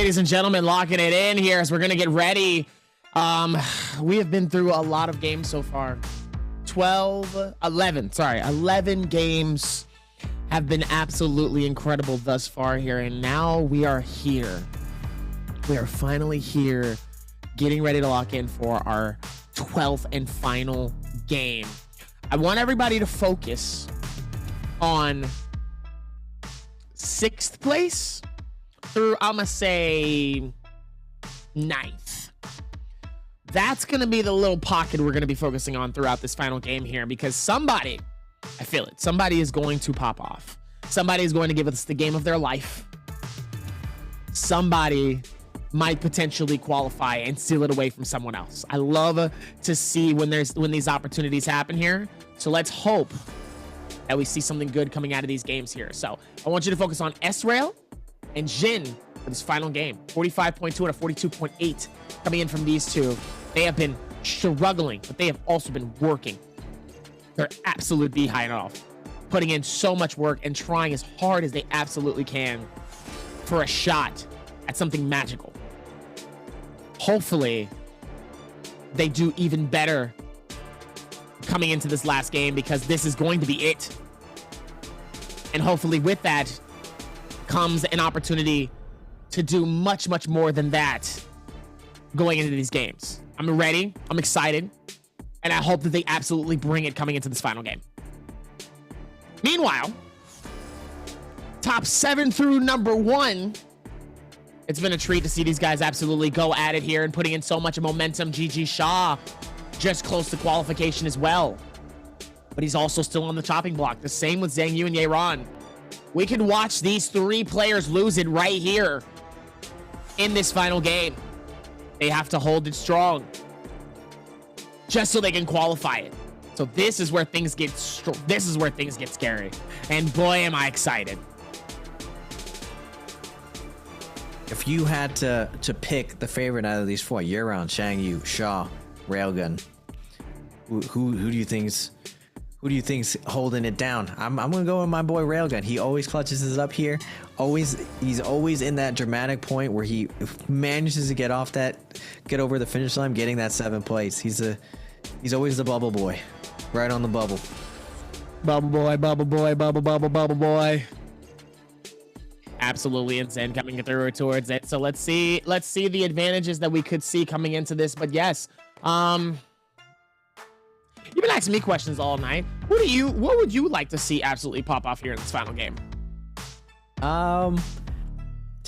ladies and gentlemen, locking it in here as we're gonna get ready. We have been through a lot of games so far. 11 games have been absolutely incredible thus far here, and now we are here. We are finally here, getting ready to lock in for our 12th and final game. I want everybody to focus on 6th place through, I'm gonna say, 9th. That's gonna be the little pocket we're gonna be focusing on throughout this final game here, because somebody, I feel it, somebody is going to pop off. Somebody is going to give us the game of their life. Somebody might potentially qualify and steal it away from someone else. I love to see when these opportunities happen here. So let's hope that we see something good coming out of these games here. So I want you to focus on S-Rail and Jin for this final game. 45.2 and a 42.8 coming in from these two. They have been struggling, but they have also been working their absolute behind off, putting in so much work and trying as hard as they absolutely can for a shot at something magical. Hopefully, they do even better coming into this last game, because this is going to be it. And hopefully with that comes an opportunity to do much, much more than that going into these games. I'm ready. I'm excited. And I hope that they absolutely bring it coming into this final game. Meanwhile, top 7 through number 1. It's been a treat to see these guys absolutely go at it here and putting in so much momentum. GG Shaw, just close to qualification as well. But he's also still on the chopping block. The same with Zhang Yu and Yeron. We can watch these 3 players lose it right here in this final game. They have to hold it strong just so they can qualify it. So this is where things get scary. And boy, am I excited.
If you had to pick the favorite out of these 4, Yeron, Zhang Yu, Shaw, Railgun, who do you think's holding it down? I'm gonna go with my boy Railgun. He always clutches it up here. He's always in that dramatic point where he manages to get over the finish line, getting that 7th place. He's always the bubble boy, right on the bubble.
Bubble boy, bubble boy, bubble boy. Absolutely insane coming through towards it. So let's see the advantages that we could see coming into this. But yes, you've been asking me questions all night. What would you like to see absolutely pop off here in this final game?
To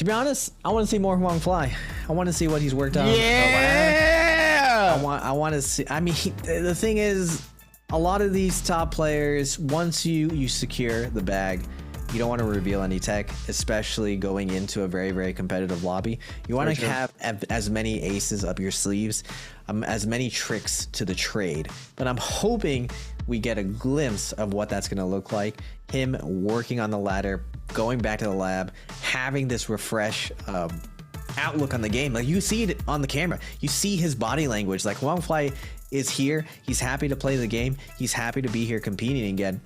be honest, I want to see more Huang Fly. I want to see what he's worked on.
Yeah.
I want to see. I mean, the thing is, a lot of these top players, once you secure the bag, you don't want to reveal any tech, especially going into a very, very competitive lobby. You want to have as many aces up your sleeves, as many tricks to the trade. But I'm hoping we get a glimpse of what that's going to look like. Him working on the ladder, going back to the lab, having this refresh outlook on the game. Like, you see it on the camera. You see his body language. Like, Huang Fly is here. He's happy to play the game. He's happy to be here competing again.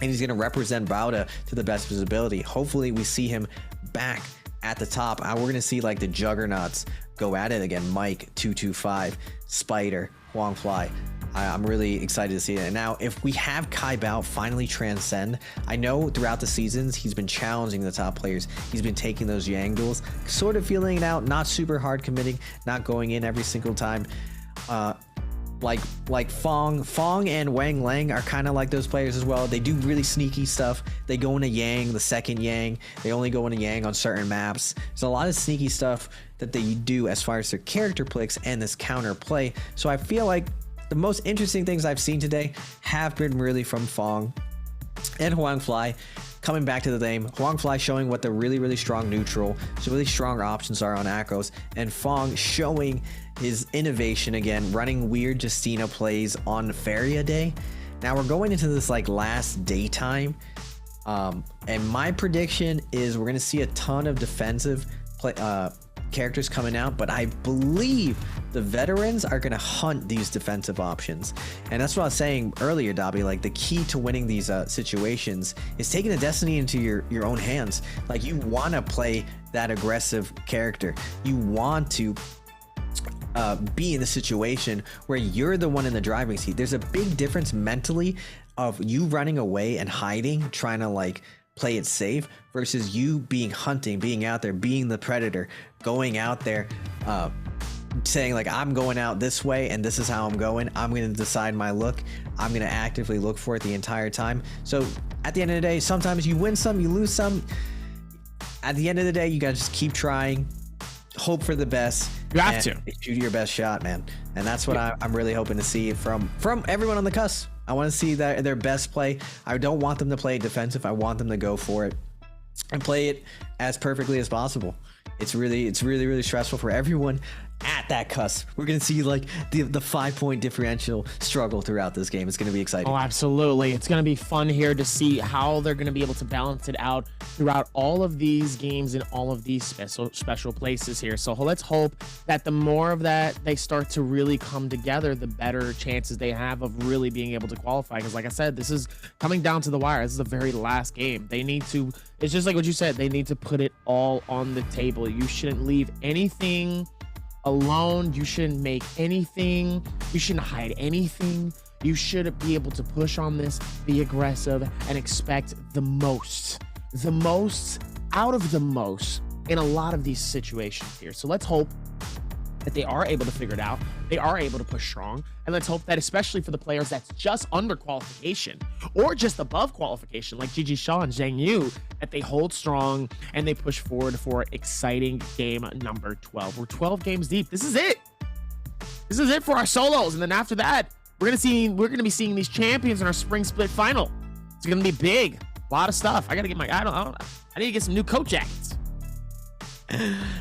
And he's going to represent Bauda to the best of his ability. Hopefully we see him back at the top. We're going to see like the juggernauts go at it again. Mike, 225, Spider, Huang Fly. I'm really excited to see it. And now if we have Kai Bao finally transcend, I know throughout the seasons he's been challenging the top players. He's been taking those Yang duels, sort of feeling it out, not super hard committing, not going in every single time. Like Fong and Wang Lang are kind of like those players as well. They do really sneaky stuff. They go into Yang, the second Yang. They only go into Yang on certain maps. There's a lot of sneaky stuff that they do as far as their character picks and this counter play. So I feel like the most interesting things I've seen today have been really from Fong and Huang Fly. Coming back to the game, Huang Fly showing what the really, really strong neutral, so really strong options are on Akros, and Fong showing his innovation again, running weird Justina plays on Feria Day. Now we're going into this like last daytime, and my prediction is we're gonna see a ton of defensive characters coming out, but I believe the veterans are going to hunt these defensive options. And that's what I was saying earlier, Dobby. Like, the key to winning these situations is taking the destiny into your own hands. Like, you want to play that aggressive character. You want to be in a situation where you're the one in the driving seat. There's a big difference mentally of you running away and hiding, trying to like play it safe, versus you being hunting, being out there, being the predator, going out there, saying like, I'm going out this way and this is how I'm going. I'm going to decide my look. I'm going to actively look for it the entire time. So at the end of the day, sometimes you win some, you lose some. At the end of the day, you got to just keep trying, hope for the best.
You have to
shoot your best shot, man. And that's what I'm really hoping to see from everyone on the cusp. I want to see their best play. I don't want them to play defensive. I want them to go for it and play it as perfectly as possible. It's really stressful for everyone at that cusp. We're gonna see like the 5-point differential struggle throughout this game. It's gonna be exciting.
Oh, absolutely. It's gonna be fun here to see how they're gonna be able to balance it out throughout all of these games in all of these special places here. So let's hope that the more of that they start to really come together, the better chances they have of really being able to qualify. Because like I said, this is coming down to the wire. This is the very last game. They need to, it's just like what you said, they need to put it all on the table. You shouldn't leave anything alone. You shouldn't make anything, you shouldn't hide anything. You should be able to push on this, be aggressive, and expect the most out of the most in a lot of these situations here. So let's hope that they are able to figure it out. They are able to push strong. And let's hope that, especially for the players that's just under qualification or just above qualification, like Gigi Shaw and Zhang Yu, that they hold strong and they push forward for exciting game number 12. We're 12 games deep. This is it. This is it for our solos. And then after that, we're gonna be seeing these champions in our spring split final. It's gonna be big. A lot of stuff. I need to get some new coat jackets.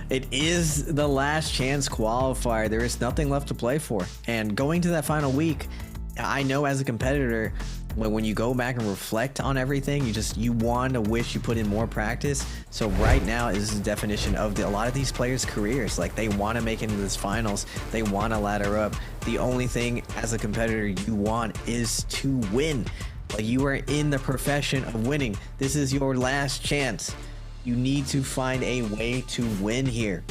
It is the last chance qualifier. There is nothing left to play for. And going to that final week, I know as a competitor, when you go back and reflect on everything, you want to wish you put in more practice. So right now is the definition of a lot of these players' careers. Like, they want to make it into this finals. They want to ladder up. The only thing as a competitor you want is to win. Like, you are in the profession of winning. This is your last chance. You need to find a way to win here.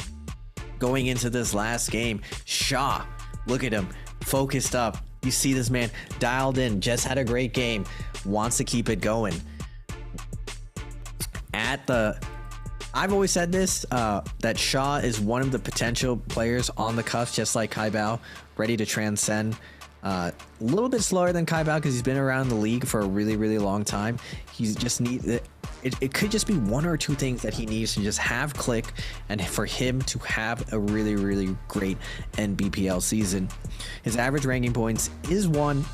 Going into this last game, Shaw, look at him, focused up. You see this man dialed in, just had a great game, wants to keep it going. I've always said this, that Shaw is one of the potential players on the cusp, just like Kai Bao, ready to transcend. A little bit slower than Kai Bao because he's been around the league for a really long time. He's just it could just be one or two things that he needs to just have click, and for him to have a really great NBPL season. His average ranking points is 1.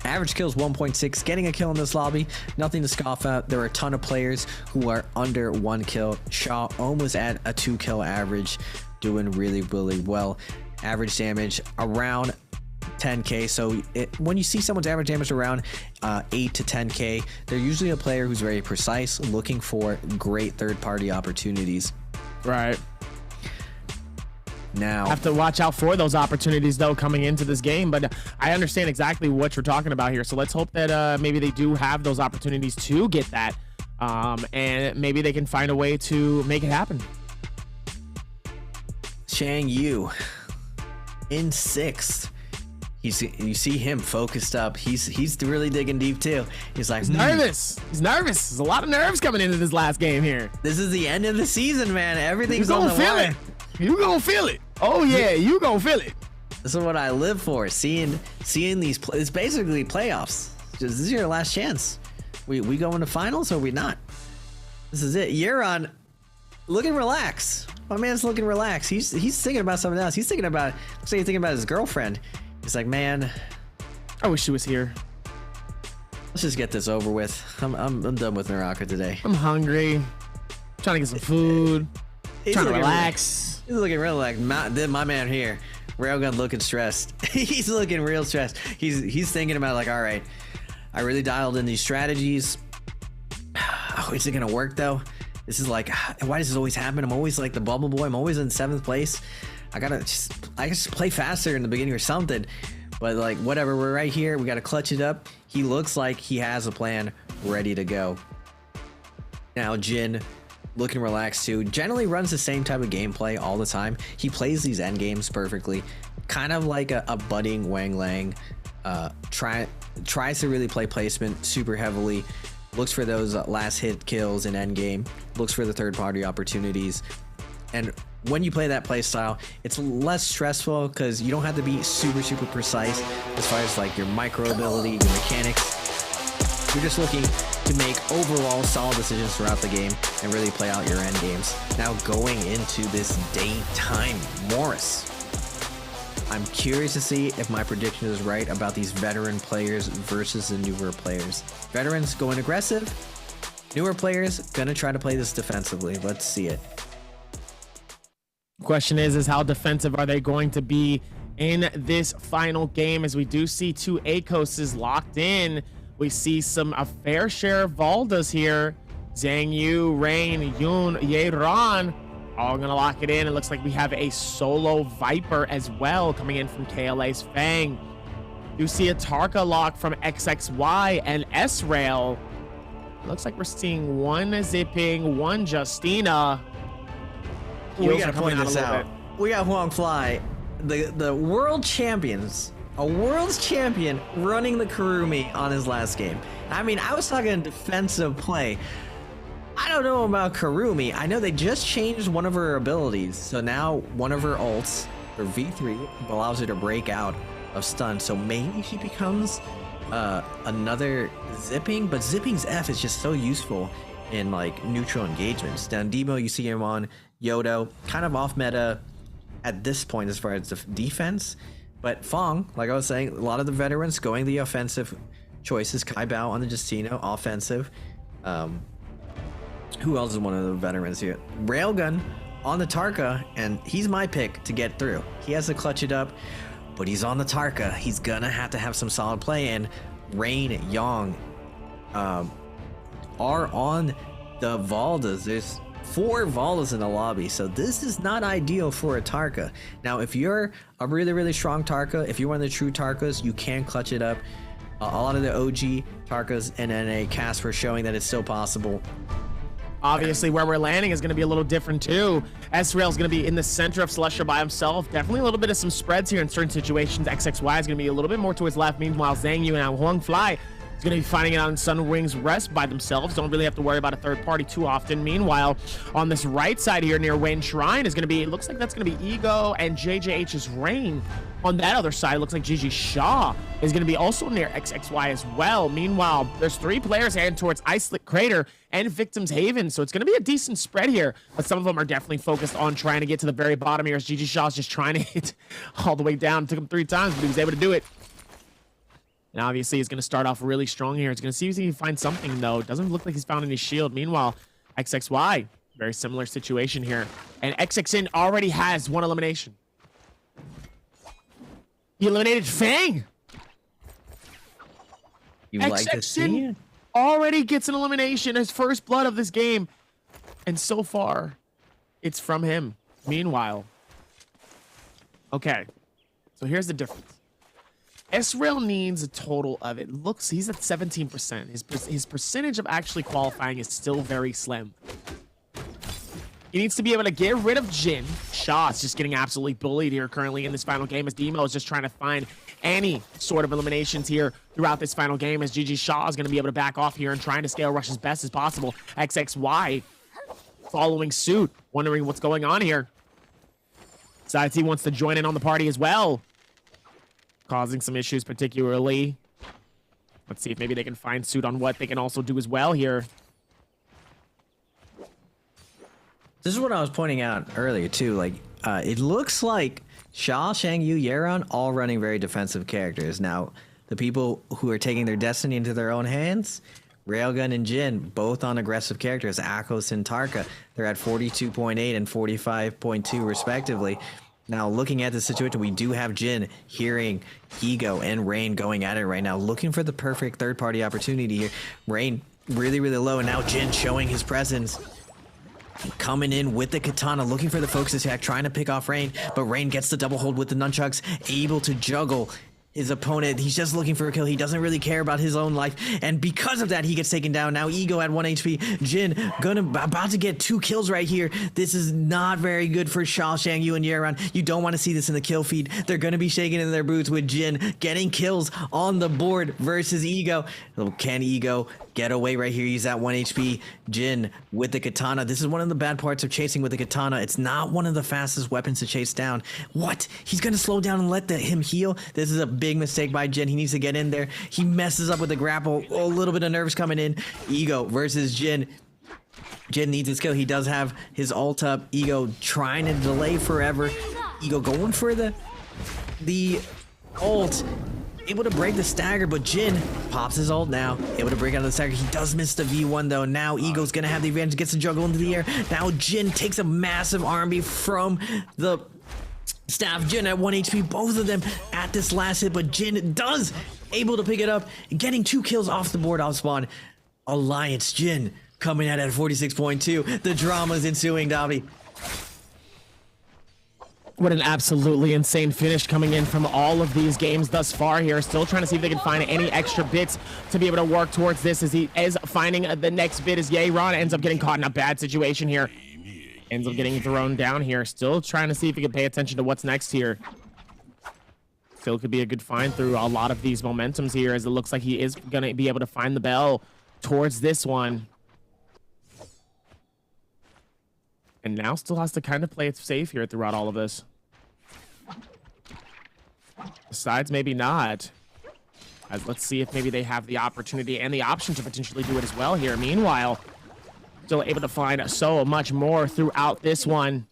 Average kills 1.6. Getting a kill in this lobby, nothing to scoff at. There are a ton of players who are under 1 kill. Shaw almost at a 2 kill average, doing really well. Average damage around 10k. So when you see someone's average damage around 8 to 10k, they're usually a player who's very precise, looking for great third-party opportunities.
Right.
Now,
have to watch out for those opportunities though coming into this game, but I understand exactly what you're talking about here. So let's hope that maybe they do have those opportunities to get that, and maybe they can find a way to make it happen.
Zhang Yu in 6th. You see him focused up. He's really digging deep too. He's like,
he's nervous. He's nervous. There's a lot of nerves coming into this last game here.
This is the end of the season, man. Everything's on the line.
You gonna feel it. Oh yeah, you gonna feel it.
This is what I live for. Seeing these. It's basically playoffs. This is your last chance. We go into finals or we not? This is it. Euron, looking relaxed. My man's looking relaxed. He's thinking about something else. Looks like he's thinking about his girlfriend. He's like, man,
I wish she was here.
Let's just get this over with. I'm done with NARAKA today.
I'm hungry. Trying to get some food. Trying to relax.
He's looking real like my man here. Railgun looking stressed. He's looking real stressed. He's thinking about like, all right, I really dialed in these strategies. Oh, is it gonna work though? This is like, why does this always happen? I'm always like the bubble boy. I'm always in 7th place. I just play faster in the beginning or something. But like, whatever, we're right here. We got to clutch it up. He looks like he has a plan ready to go. Now, Jin, looking relaxed too. Generally runs the same type of gameplay all the time. He plays these end games perfectly. Kind of like a budding Wang Lang. Tries to really play placement super heavily. Looks for those last hit kills in end game. Looks for the third party opportunities. And when you play that play style, it's less stressful because you don't have to be super precise as far as like your micro ability, your mechanics. You're just looking to make overall solid decisions throughout the game and really play out your end games. Now going into this daytime, Morris. I'm curious to see if my prediction is right about these veteran players versus the newer players. Veterans going aggressive, newer players gonna try to play this defensively. Let's see it.
Question is how defensive are they going to be in this final game? As we do see 2 ACOSs locked in, we see a fair share of Valdas here. Zhang Yu, Rain, Yun, Yeran, all gonna lock it in. It looks like we have a solo Viper as well coming in from KLA's Fang. You see a Tarka lock from XXY and S-Rail. Looks like we're seeing 1 Zipping, 1 Justina.
We gotta point this out. We got Huang Fly, the world champions, a world's champion running the Kurumi on his last game. I mean, I was talking defensive play. I don't know about Kurumi. I know they just changed one of her abilities. So now one of her ults, her V3, allows her to break out of stun. So maybe she becomes another Zipping, but Zipping's F is just so useful in like neutral engagements. Down Demo, you see him on Yodo, kind of off meta at this point as far as the defense. But Fong, like I was saying, a lot of the veterans going the offensive choices. Kai Bao on the Justino, offensive. Who else is one of the veterans here? Railgun on the Tarka, and he's my pick to get through. He has to clutch it up, but he's on the Tarka. He's gonna have to have some solid play, and Rain, Yong are on the Valdas. There's 4 Valdas in the lobby, so this is not ideal for a Tarka. Now, if you're a really strong Tarka, if you're one of the true Tarkas, you can clutch it up. A lot of the OG Tarkas and NA cast were showing that it's still possible.
Obviously, where we're landing is going to be a little different too. S-Rail is going to be in the center of Celestial by himself. Definitely a little bit of some spreads here in certain situations. XXY is going to be a little bit more to his left. Meanwhile, Zhang Yu and Huang Fly is going to be finding it on Sunwing's Rest by themselves. Don't really have to worry about a third party too often. Meanwhile, on this right side here near Wayne Shrine is going to be, it looks like that's going to be Ego and JJH's Rain. On that other side, it looks like Gigi Shaw is going to be also near XXY as well. Meanwhile, there's 3 players heading towards Icelet Crater and Victim's Haven, so it's going to be a decent spread here, but some of them are definitely focused on trying to get to the very bottom here as Gigi Shaw's just trying to hit all the way down. It took him 3 times, but he was able to do it. And obviously, he's going to start off really strong here. He's going to see if he can find something, though. Doesn't look like he's found any shield. Meanwhile, XXY, very similar situation here. And XXN already has 1 elimination. He eliminated Fang.
You like to see it?
Already gets an elimination, his first blood of this game. And so far, it's from him. Meanwhile, okay, so here's the difference. S-Rail needs a total of, it looks, he's at 17%. His percentage of actually qualifying is still very slim. He needs to be able to get rid of Jin. Shaw's just getting absolutely bullied here currently in this final game as Demo is just trying to find any sort of eliminations here throughout this final game as Gigi Shaw is going to be able to back off here and trying to scale rush as best as possible. XXY following suit, wondering what's going on here. Decides he wants to join in on the party as well, causing some issues particularly. Let's see if maybe they can find suit on what they can also do as well here.
This is what I was pointing out earlier too. Like, it looks like Shaw, Shang Yu, Yeron all running very defensive characters. Now, the people who are taking their destiny into their own hands, Railgun and Jin, both on aggressive characters. Akos and Tarka, they're at 42.8 and 45.2 respectively. Now, looking at the situation, we do have Jin hearing Ego and Rain going at it right now, looking for the perfect third-party opportunity here. Rain really low, and now Jin showing his presence. coming in with the katana, looking for the focus attack, trying to pick off Rain, but Rain gets the double hold with the nunchucks, able to juggle his opponent. He's just looking for a kill. He doesn't really care about his own life, and because of that, he gets taken down. Now Ego at 1 HP. Jin about to get 2 kills right here. This is not very good for Shao, Shangyu, and Yeron. You don't want to see this in the kill feed. They're going to be shaking in their boots with Jin getting kills on the board versus Ego. Can Ego get away right here? He's at 1 HP. Jin with the katana. This is one of the bad parts of chasing with the katana. It's not one of the fastest weapons to chase down. What? He's going to slow down and let him heal? This is a big mistake by Jin. He needs to get in there. He messes up with the grapple. A little bit of nerves coming in. Ego versus Jin. Jin needs his kill. He does have his ult up. Ego trying to delay forever. Ego going for the ult. Able to break the stagger, but Jin pops his ult now. Able to break out of the stagger. He does miss the V1 though. Now Ego's gonna have the advantage. Gets the juggle into the air. Now Jin takes a massive RMB from the staff. Jin at 1 HP. Both of them at this last hit, but Jin does able to pick it up, getting 2 kills off the board off spawn. Alliance Jin coming out at 46.2. The drama's ensuing, Davi.
What an absolutely insane finish coming in from all of these games thus far here. Still trying to see if they can find any extra bits to be able to work towards this as he is finding the next bit as Yeron ends up getting caught in a bad situation here. Ends up getting thrown down here. Still trying to see if he can pay attention to what's next here. Still could be a good find through a lot of these momentums here as it looks like he is going to be able to find the bell towards this one. And now still has to kind of play it safe here throughout all of this. Besides, maybe not. As let's see if maybe they have the opportunity and the option to potentially do it as well here. Meanwhile, still able to find so much more throughout this one.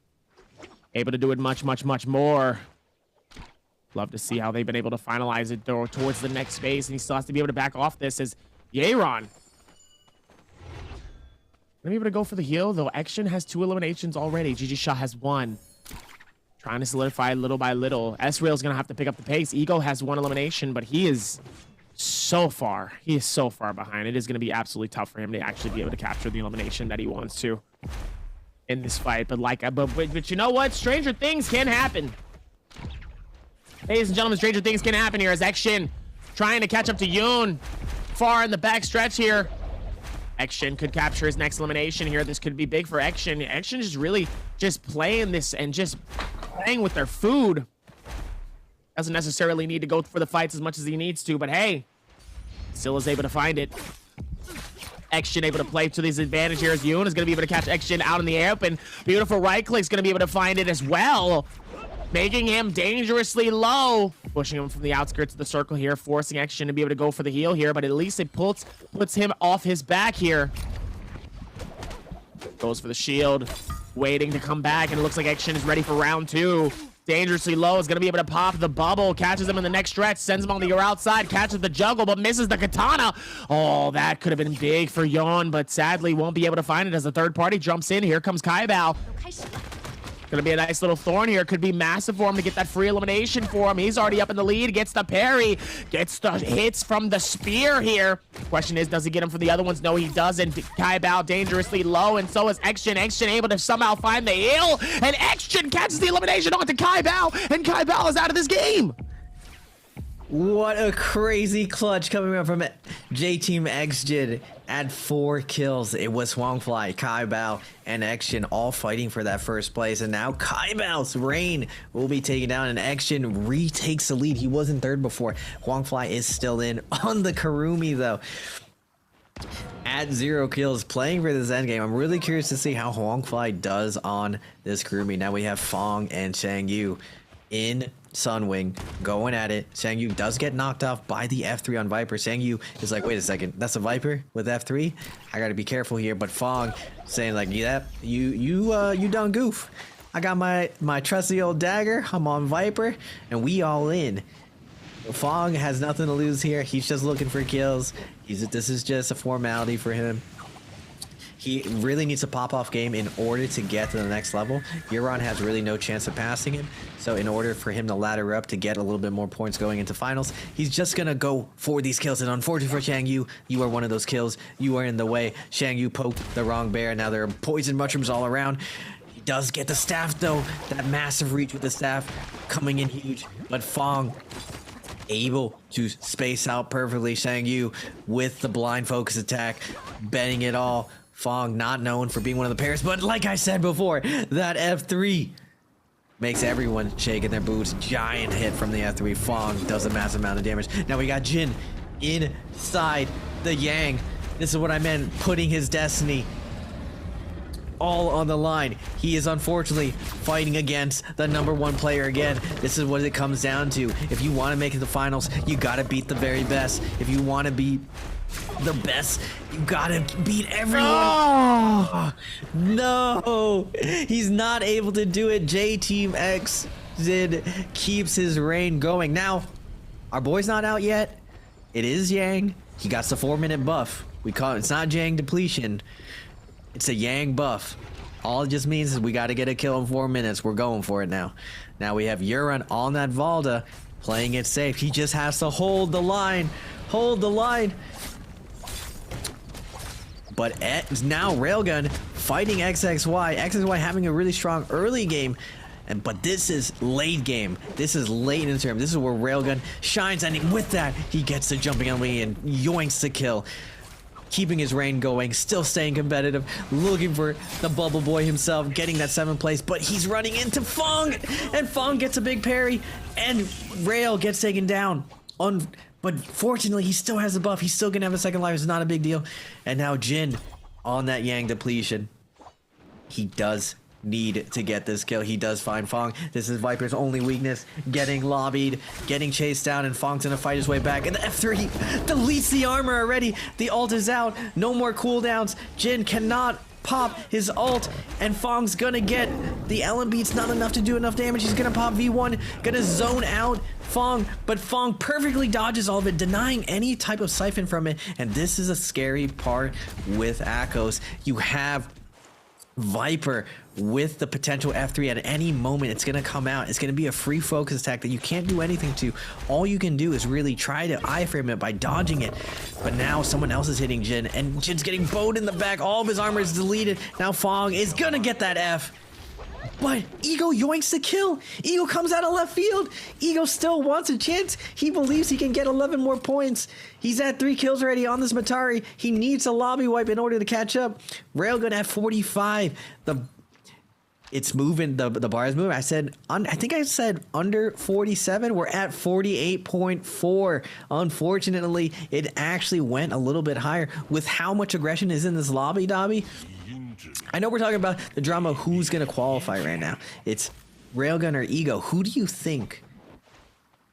Able to do it much, much, much more. Love to see how they've been able to finalize it though towards the next phase. And he still has to be able to back off this as Yeron. Gonna be able to go for the heal, though. Action has 2 eliminations already. GG Shah has 1. Trying to solidify little by little. S-Rail's gonna have to pick up the pace. Ego has 1 elimination, but he is so far. He is so far behind. It is gonna be absolutely tough for him to actually be able to capture the elimination that he wants to in this fight. But you know what? Stranger things can happen. Ladies and gentlemen, stranger things can happen here as Action trying to catch up to Yoon far in the back stretch here. Action could capture his next elimination here. This could be big for Action. Action is really just playing this and just playing with their food. Doesn't necessarily need to go for the fights as much as he needs to, but hey, still is able to find it. Action able to play to his advantage here as Yoon is going to be able to catch Action out in the air open. Beautiful right click is going to be able to find it as well, making him dangerously low, pushing him from the outskirts of the circle here, forcing Action to be able to go for the heal here, but at least it puts him off his back here. Goes for the shield, waiting to come back, and it looks like Action is ready for round 2. Dangerously low is going to be able to pop the bubble, catches him in the next stretch, sends him on the outside, catches the juggle, but misses the katana. Oh, that could have been big for Yeon, but sadly won't be able to find it as the third party jumps in. Here comes Kaibao. Gonna be a nice little thorn here. Could be massive for him to get that free elimination for him. He's already up in the lead. Gets the parry. Gets the hits from the spear here. Question is, does he get him from the other ones? No, he doesn't. Kaibao dangerously low, and so is Action. Action able to somehow find the heal, and Action catches the elimination onto Kaibao, and Kaibao is out of this game.
What a crazy clutch coming up from J-Team XJid at 4 kills. It was Huangfly, Kaibao, and Action all fighting for that first place. And now Kaibao's reign will be taken down, and Action retakes the lead. He was in third before. Huangfly is still in on the Karumi, though. At 0 kills, playing for this endgame. I'm really curious to see how Huangfly does on this Karumi. Now we have Fong and Shangyu in Sunwing going at it. Shangyu does get knocked off by the F3 on Viper. Shangyu is like, wait a second, that's a Viper with F3? I gotta be careful here. But Fong saying like, yeah, you done goof. I got my trusty old dagger. I'm on Viper, and we all in. Fong has nothing to lose here. He's just looking for kills. This is just a formality for him. He really needs a pop-off game in order to get to the next level. Euron has really no chance of passing him. So in order for him to ladder up to get a little bit more points going into finals, he's just going to go for these kills. And unfortunately for Shang Yu, you are one of those kills. You are in the way. Shang Yu poked the wrong bear. Now there are poison mushrooms all around. He does get the staff though. That massive reach with the staff coming in huge. But Fong able to space out perfectly. Shang Yu with the blind focus attack, betting it all. Fong not known for being one of the pairs, but like I said before, that F3 makes everyone shake in their boots. Giant hit from the F3. Fong does a massive amount of damage. Now we got Jin inside the Yang. This is what I meant, putting his destiny all on the line. He is unfortunately fighting against the #1 player again. This is what it comes down to. If you want to make it to the finals, you gotta beat the very best. If you want to be the best, you gotta beat everyone. Oh, no, he's not able to do it. Team X Zid keeps his reign going. Now, our boy's not out yet. It is Yang. He got the 4-minute buff. We call it, it's not Yang depletion. It's a Yang buff. All it just means is we got to get a kill in 4 minutes. We're going for it now. Now we have Euron on that Valda, playing it safe. He just has to hold the line. Hold the line. But now Railgun fighting XXY. XXY having a really strong early game. But this is late game. This is late in term. This is where Railgun shines. And with that, he gets the jumping enemy and yoinks the kill. Keeping his reign going, still staying competitive, looking for the Bubble Boy himself, getting that 7th place, but he's running into Fong, and Fong gets a big parry, and Rail gets taken down. But fortunately, he still has the buff. He's still gonna have a second life. It's not a big deal. And now Jin on that Yang depletion. He does need to get this kill. He does find Fong. This is Viper's only weakness. Getting lobbied, getting chased down, and Fong's gonna fight his way back. And the F3 deletes the armor already. The ult is out. No more cooldowns. Jin cannot pop his ult, and Fong's gonna get the Ellen beats. Not enough to do enough damage. He's gonna pop V1, gonna zone out Fong, but Fong perfectly dodges all of it, denying any type of siphon from it. And this is a scary part with Akos. You have Viper with the potential F3 at any moment. It's going to come out. It's going to be a free focus attack that you can't do anything to. All you can do is really try to iframe it by dodging it. But now someone else is hitting Jin, and Jin's getting bowed in the back. All of his armor is deleted. Now Fong is going to get that F. But Ego yoinks the kill. Ego comes out of left field. Ego still wants a chance. He believes he can get 11 more points. He's at 3 kills already on this Matari. He needs a lobby wipe in order to catch up. Railgun at 45. It's moving. The bar is moving. I think I said under 47. We're at 48.4. Unfortunately, it actually went a little bit higher with how much aggression is in this lobby, Dobby. I know we're talking about the drama of who's going to qualify right now. It's Railgun or Ego. Who do you think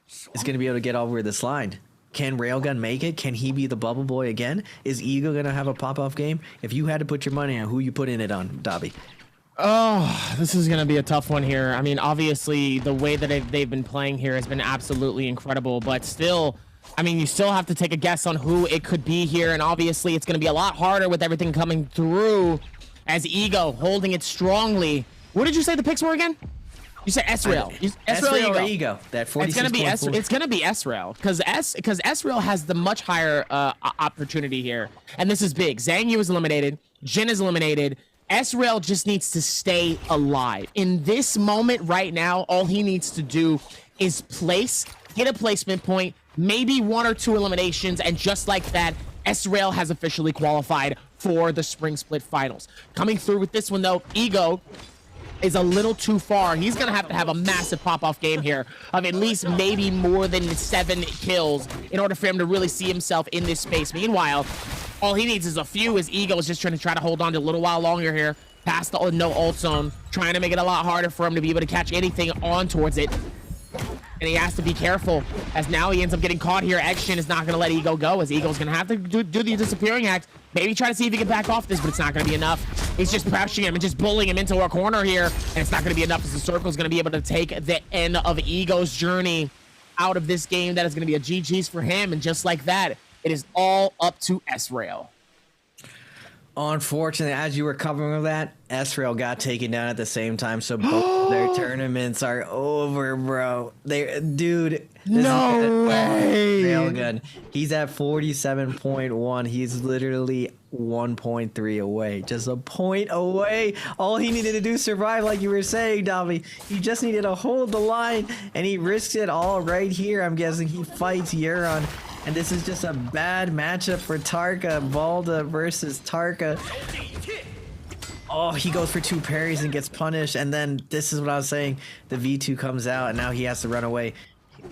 is going to be able to get over this line? Can Railgun make it? Can he be the Bubble Boy again? Is Ego going to have a pop-off game? If you had to put your money on, who you putting it on, Dobby?
Oh, this is going to be a tough one here. I mean, obviously, the way that they've been playing here has been absolutely incredible, but still, I mean, you still have to take a guess on who it could be here, and obviously, it's going to be a lot harder with everything coming through as Ego holding it strongly. What did you say the picks were again? You said S-Rail.
S-Rail or Ego. That 46.4.
It's gonna be S-Rail because S-Rail has the much higher opportunity here, and this is big. Zhang Yu is eliminated. Jin is eliminated. S-Rail just needs to stay alive. In this moment right now, all he needs to do is get a placement point, maybe 1 or 2 eliminations, and just like that, S-Rail has officially qualified for the Spring Split Finals. Coming through with this one, though, Ego is a little too far. He's going to have a massive pop-off game here of at least maybe more than 7 kills in order for him to really see himself in this space. Meanwhile, all he needs is a few, as Ego is just trying to hold on to a little while longer here, past the no ult zone, trying to make it a lot harder for him to be able to catch anything on towards it. And he has to be careful, as now he ends up getting caught here. Action is not going to let Ego go, as Ego's going to have to do the disappearing act. Maybe try to see if he can back off this, but it's not going to be enough. He's just pressuring him and just bullying him into a corner here, and it's not going to be enough, as the circle's going to be able to take the end of Ego's journey out of this game. That is going to be a GG's for him, and just like that, it is all up to S-Rail.
Unfortunately, as you were covering that, Ezreal got taken down at the same time, so both their tournaments are over, bro. Dude,
no way.
Railgun. He's at 47.1. He's literally 1.3 away, just a point away. All he needed to do survive, like you were saying, Davi. He just needed to hold the line, and he risks it all right here. I'm guessing he fights Euron. And this is just a bad matchup for Tarka. Valda versus Tarka. Oh, he goes for 2 parries and gets punished. And then this is what I was saying. The V2 comes out and now he has to run away.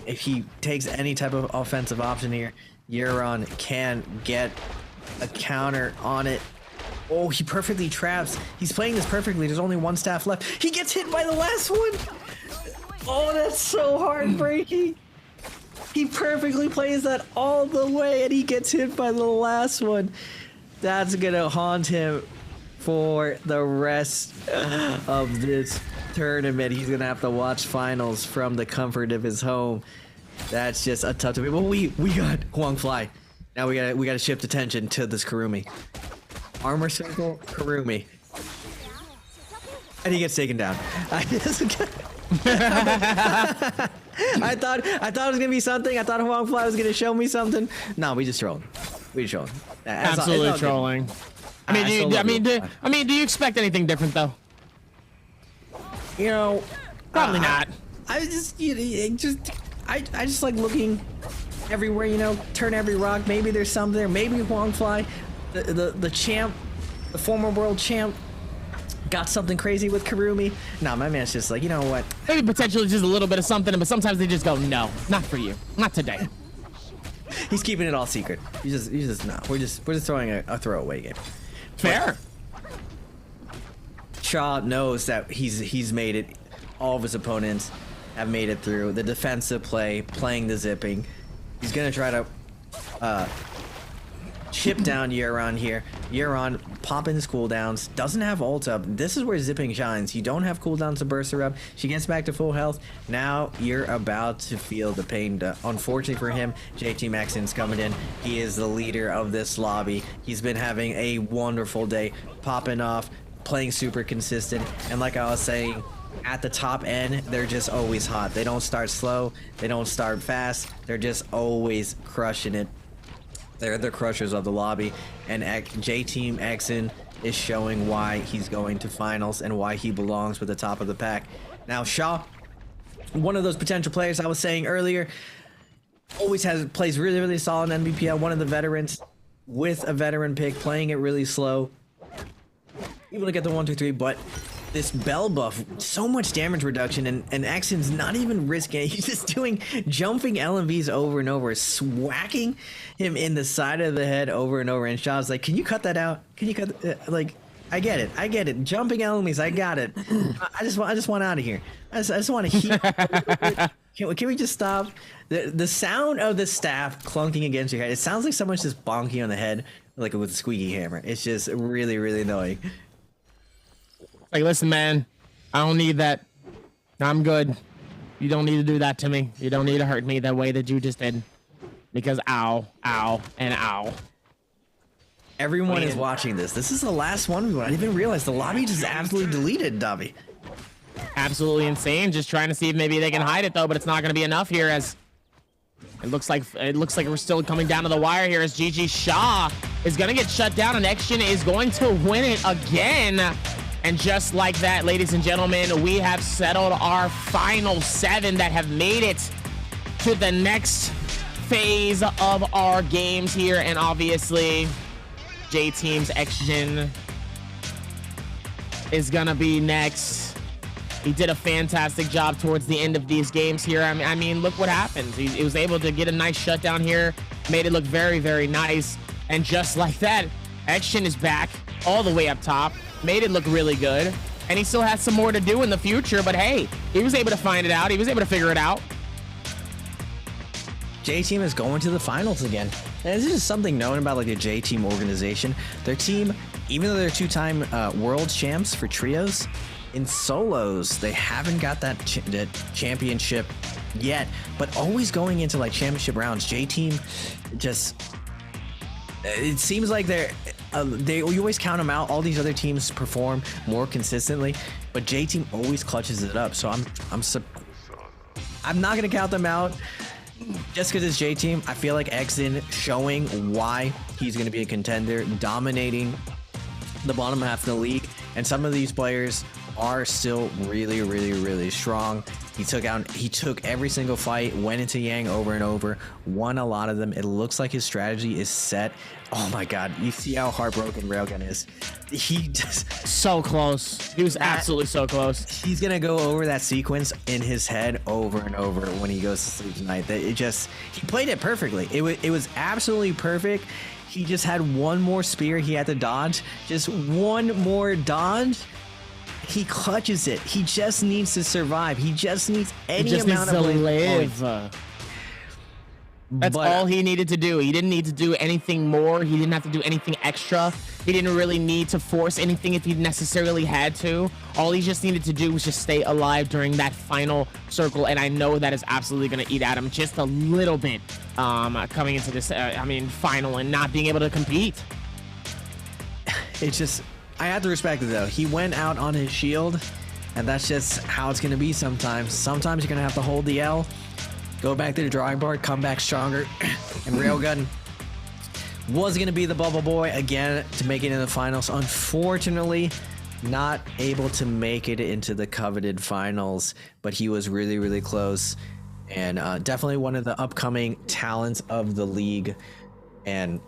If he takes any type of offensive option here, Euron can get a counter on it. Oh, he perfectly traps. He's playing this perfectly. There's only 1 staff left. He gets hit by the last one. Oh, that's so heartbreaking. He perfectly plays that all the way and he gets hit by the last one. That's gonna haunt him for the rest of this tournament. He's gonna have to watch finals from the comfort of his home. That's just a tough to be. But we got Huang Fly. Now we gotta shift attention to this Kurumi. Armor circle, Kurumi. And he gets taken down. I thought it was gonna be something. I thought Huang Fly was gonna show me something. No, we just trolling. We just trolling.
Absolutely trolling. I mean, do you expect anything different though?
You know,
probably not.
I just like looking everywhere. You know, turn every rock. Maybe there's something there. Maybe Huang Fly, the champ, the former world champ, got something crazy with Kurumi. No, my man's just like, you know what?
Maybe potentially just a little bit of something, but sometimes they just go, no, not for you, not today.
He's keeping it all secret. He's just no. We're just throwing a throwaway game.
Fair.
Shaw knows that he's made it. All of his opponents have made it through the defensive play, playing the zipping. He's gonna try to chip down Euron here. Euron popping his cooldowns, doesn't have ult up. This is where zipping shines. You don't have cooldowns to burst her up. She gets back to full health. Now you're about to feel the pain. Unfortunately for him, JT Maxon's coming in. He is the leader of this lobby. He's been having a wonderful day, popping off, playing super consistent. And like I was saying, at the top end, they're just always hot. They don't start slow. They don't start fast. They're just always crushing it. They're the crushers of the lobby, and J-Team Exen is showing why he's going to finals and why he belongs with the top of the pack. Now, Shaw, one of those potential players I was saying earlier, plays really, really solid in NBPL, one of the veterans with a veteran pick, playing it really slow. Able to get the 1-2-3, but this bell buff, so much damage reduction, and Exen's not even risking it. He's just doing jumping LMVs over and over, swacking him in the side of the head over and over. And Shaw's like, can you cut that out? Can you cut like, I get it. Jumping LMVs, I got it. I just want out of here. I just want to heal. Can we just stop? The sound of the staff clunking against your head, it sounds like someone's just bonking on the head like with a squeaky hammer. It's just really, really annoying.
Like, listen, man, I don't need that. I'm good. You don't need to do that to me. You don't need to hurt me the way that you just did. Because ow, ow, and ow.
Everyone is watching this. This is the last one we want. I didn't even realize the lobby just absolutely deleted, Davi.
Absolutely insane. Just trying to see if maybe they can hide it, though, but it's not going to be enough here as it looks like we're still coming down to the wire here as GG Shaw is going to get shut down and Action is going to win it again. And just like that, ladies and gentlemen, we have settled our final 7 that have made it to the next phase of our games here. And obviously, J-Team's X-Gen is gonna be next. He did a fantastic job towards the end of these games here. I mean, look what happens. He was able to get a nice shutdown here, made it look very, very nice. And just like that, X-Gen is back all the way up top. Made it look really good, and he still has some more to do in the future, but hey, he was able to find it out. He was able to figure it out.
J-Team is going to the finals again. And this is something known about like the J-Team organization. Their team, even though they're 2-time world champs for trios, in solos, they haven't got that championship yet, but always going into like championship rounds. J-Team just, it seems like they're you always count them out. All these other teams perform more consistently, but J Team always clutches it up. So I'm not gonna count them out just because it's J Team. I feel like Exin showing why he's gonna be a contender, dominating the bottom half of the league, and some of these players are still really, really, really strong. He took every single fight, went into Yang over and over, won a lot of them. It looks like his strategy is set. Oh my god, you see how heartbroken Railgun is. He just
so close. He was absolutely so close.
He's gonna go over that sequence in his head over and over when he goes to sleep tonight. He played it perfectly. It was absolutely perfect. He just had one more spear he had to dodge. Just one more dodge. He clutches it. He just needs to survive. He just needs any amount of
live. That's all he needed to do. He didn't need to do anything more. He didn't have to do anything extra. He didn't really need to force anything if he necessarily had to. All he just needed to do was just stay alive during that final circle. And I know that is absolutely going to eat at him just a little bit coming into this, final and not being able to compete.
It's just, I have to respect it though. He went out on his shield, and that's just how it's going to be sometimes. Sometimes you're going to have to hold the L, go back to the drawing board, come back stronger. And Railgun was going to be the bubble boy again to make it in the finals. Unfortunately, not able to make it into the coveted finals, but he was really, really close. And definitely one of the upcoming talents of the league. And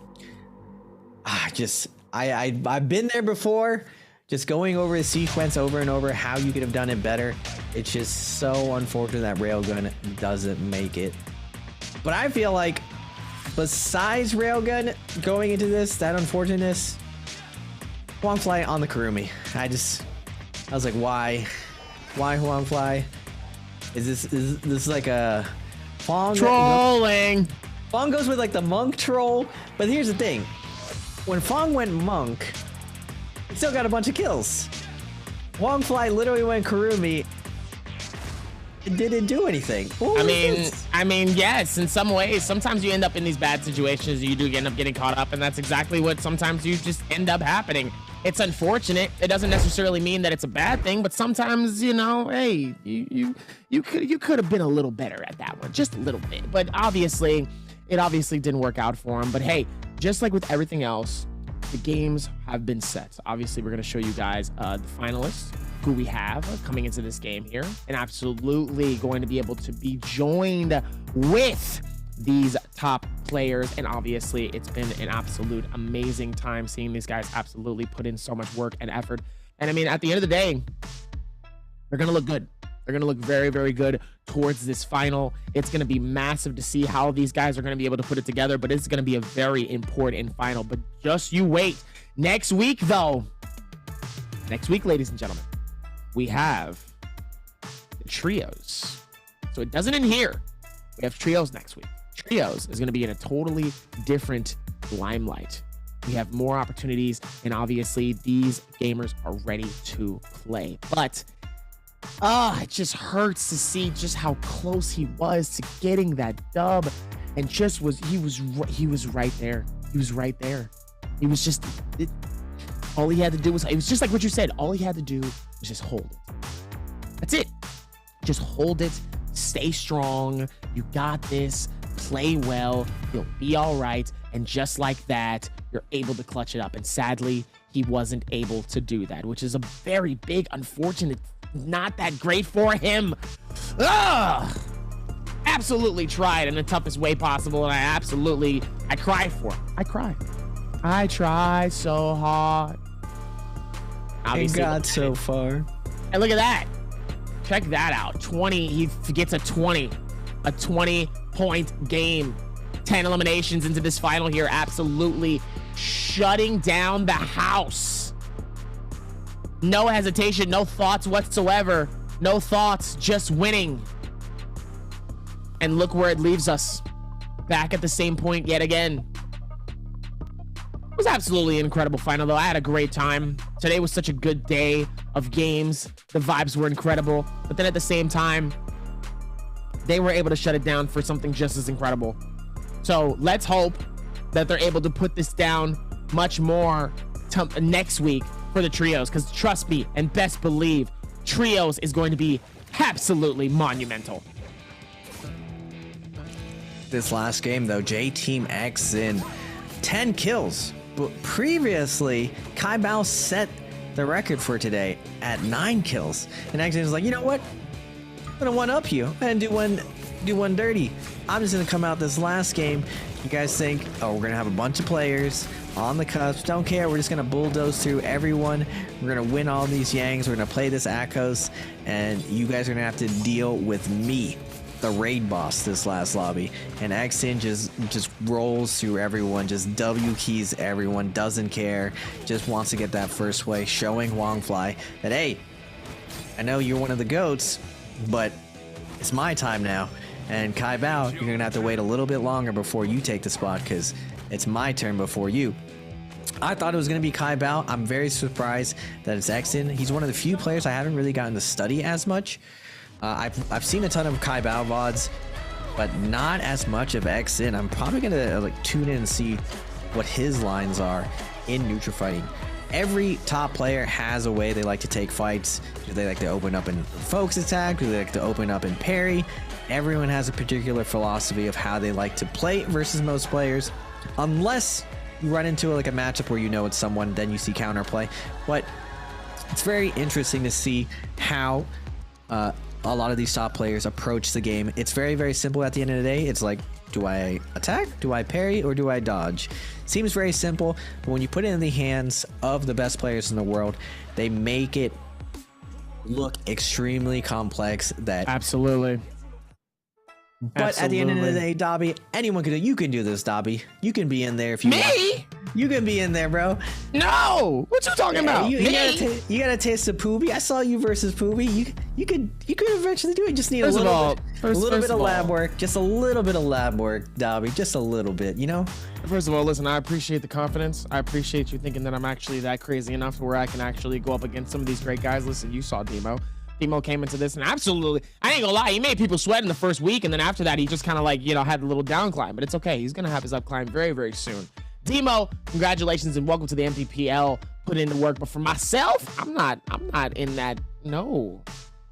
I've been there before, just going over the sequence over and over, how you could have done it better. It's just so unfortunate that Railgun doesn't make it. But I feel like besides Railgun going into this, that unfortunateness, Huangfly on the Kurumi. I was like, why Huangfly? Is this like a Fong
trolling?
Fong goes with like the monk troll, but here's the thing. When Fong went monk, he still got a bunch of kills. Huangfly literally went Kurumi. It didn't do anything.
I mean, yes, in some ways. Sometimes you end up in these bad situations. You do end up getting caught up, and that's exactly what sometimes you just end up happening. It's unfortunate. It doesn't necessarily mean that it's a bad thing, but sometimes, hey, you could have been a little better at that one, just a little bit. But obviously, it didn't work out for him. But hey, just like with everything else, the games have been set. Obviously, we're going to show you guys the finalists who we have coming into this game here, and absolutely going to be able to be joined with these top players. And obviously, it's been an absolute amazing time seeing these guys absolutely put in so much work and effort. And I mean, at the end of the day, they're going to look good. They're going to look very, very good towards this final. It's going to be massive to see how these guys are going to be able to put it together, but it's going to be a very important final. But just you wait. Next week, though, ladies and gentlemen, we have the trios. So it doesn't end here. We have trios next week. Trios is going to be in a totally different limelight. We have more opportunities, and obviously these gamers are ready to play. But it just hurts to see just how close he was to getting that dub, and he was right there. He was right there. He was just all he had to do was, it was just like what you said, all he had to do was just hold it. That's it. Just hold it, stay strong, you got this, play well, you'll be all right. And just like that, you're able to clutch it up. And sadly, he wasn't able to do that, which is a very big, unfortunate, not that great for him. Absolutely tried in the toughest way possible, and I cry for him. I tried so hard. Obviously,
it got so far.
And look at that. Check that out. 20, he gets a 20-point game. 10 eliminations into this final here, absolutely shutting down the house. No hesitation, no thoughts whatsoever. No thoughts, just winning. And look where it leaves us. Back at the same point yet again. It was absolutely an incredible final, though. I had a great time. Today was such a good day of games. The vibes were incredible. But then at the same time, they were able to shut it down for something just as incredible. So let's hope that they're able to put this down much more next week for the trios, because trust me and best believe, trios is going to be absolutely monumental.
This last game, though, J-Team X in 10 kills. But previously, Kai Bao set the record for today at 9 kills. And X is like, you know what? I'm gonna one-up you and do one dirty. I'm just gonna come out this last game. You guys think, oh, we're gonna have a bunch of players on the cusp. Don't care. We're just gonna bulldoze through everyone. We're gonna win all these Yangs. We're gonna play this Akos, and you guys are gonna have to deal with me, the raid boss, this last lobby. And Xin just rolls through everyone, just W keys everyone, doesn't care, just wants to get that first way, showing Huangfly that, hey, I know you're one of the GOATs, but it's my time now. And Kai Bao, you're gonna have to wait a little bit longer before you take the spot, because it's my turn before you. I thought it was gonna be Kai Bao. I'm very surprised that it's Xin. He's one of the few players I haven't really gotten to study as much. I've seen a ton of Kai Bao VODs, but not as much of Xin. I'm probably gonna like tune in and see what his lines are in neutral fighting. Every top player has a way they like to take fights. Do they like to open up and focus attack? Do they like to open up and parry? Everyone has a particular philosophy of how they like to play versus most players, unless you run into like a matchup where you know it's someone, then you see counterplay. But it's very interesting to see how a lot of these top players approach the game. It's very, very simple at the end of the day. It's like, do I attack, do I parry, or do I dodge? Seems very simple, but when you put it in the hands of the best players in the world, they make it look extremely complex. That
absolutely.
But at the end of the day, Dobby, anyone can do. You can do this, Dobby. You can be in there if you want.
Me?
You can be in there, bro.
No! What you talking about?
You gotta taste the Poobie. I saw you versus Poobie. You could eventually do it. Just need a little bit of lab work. Just a little bit of lab work, Dobby. Just a little bit, you know?
First of all, listen, I appreciate the confidence. I appreciate you thinking that I'm actually that crazy enough where I can actually go up against some of these great guys. Listen, you saw Demo. Demo came into this and absolutely, I ain't gonna lie, he made people sweat in the first week, and then after that, he just kind of like, you know, had a little down climb, but it's okay. He's gonna have his up climb very, very soon. Demo, congratulations and welcome to the Nbpl. Put in the work, but for myself, I'm not in that. No.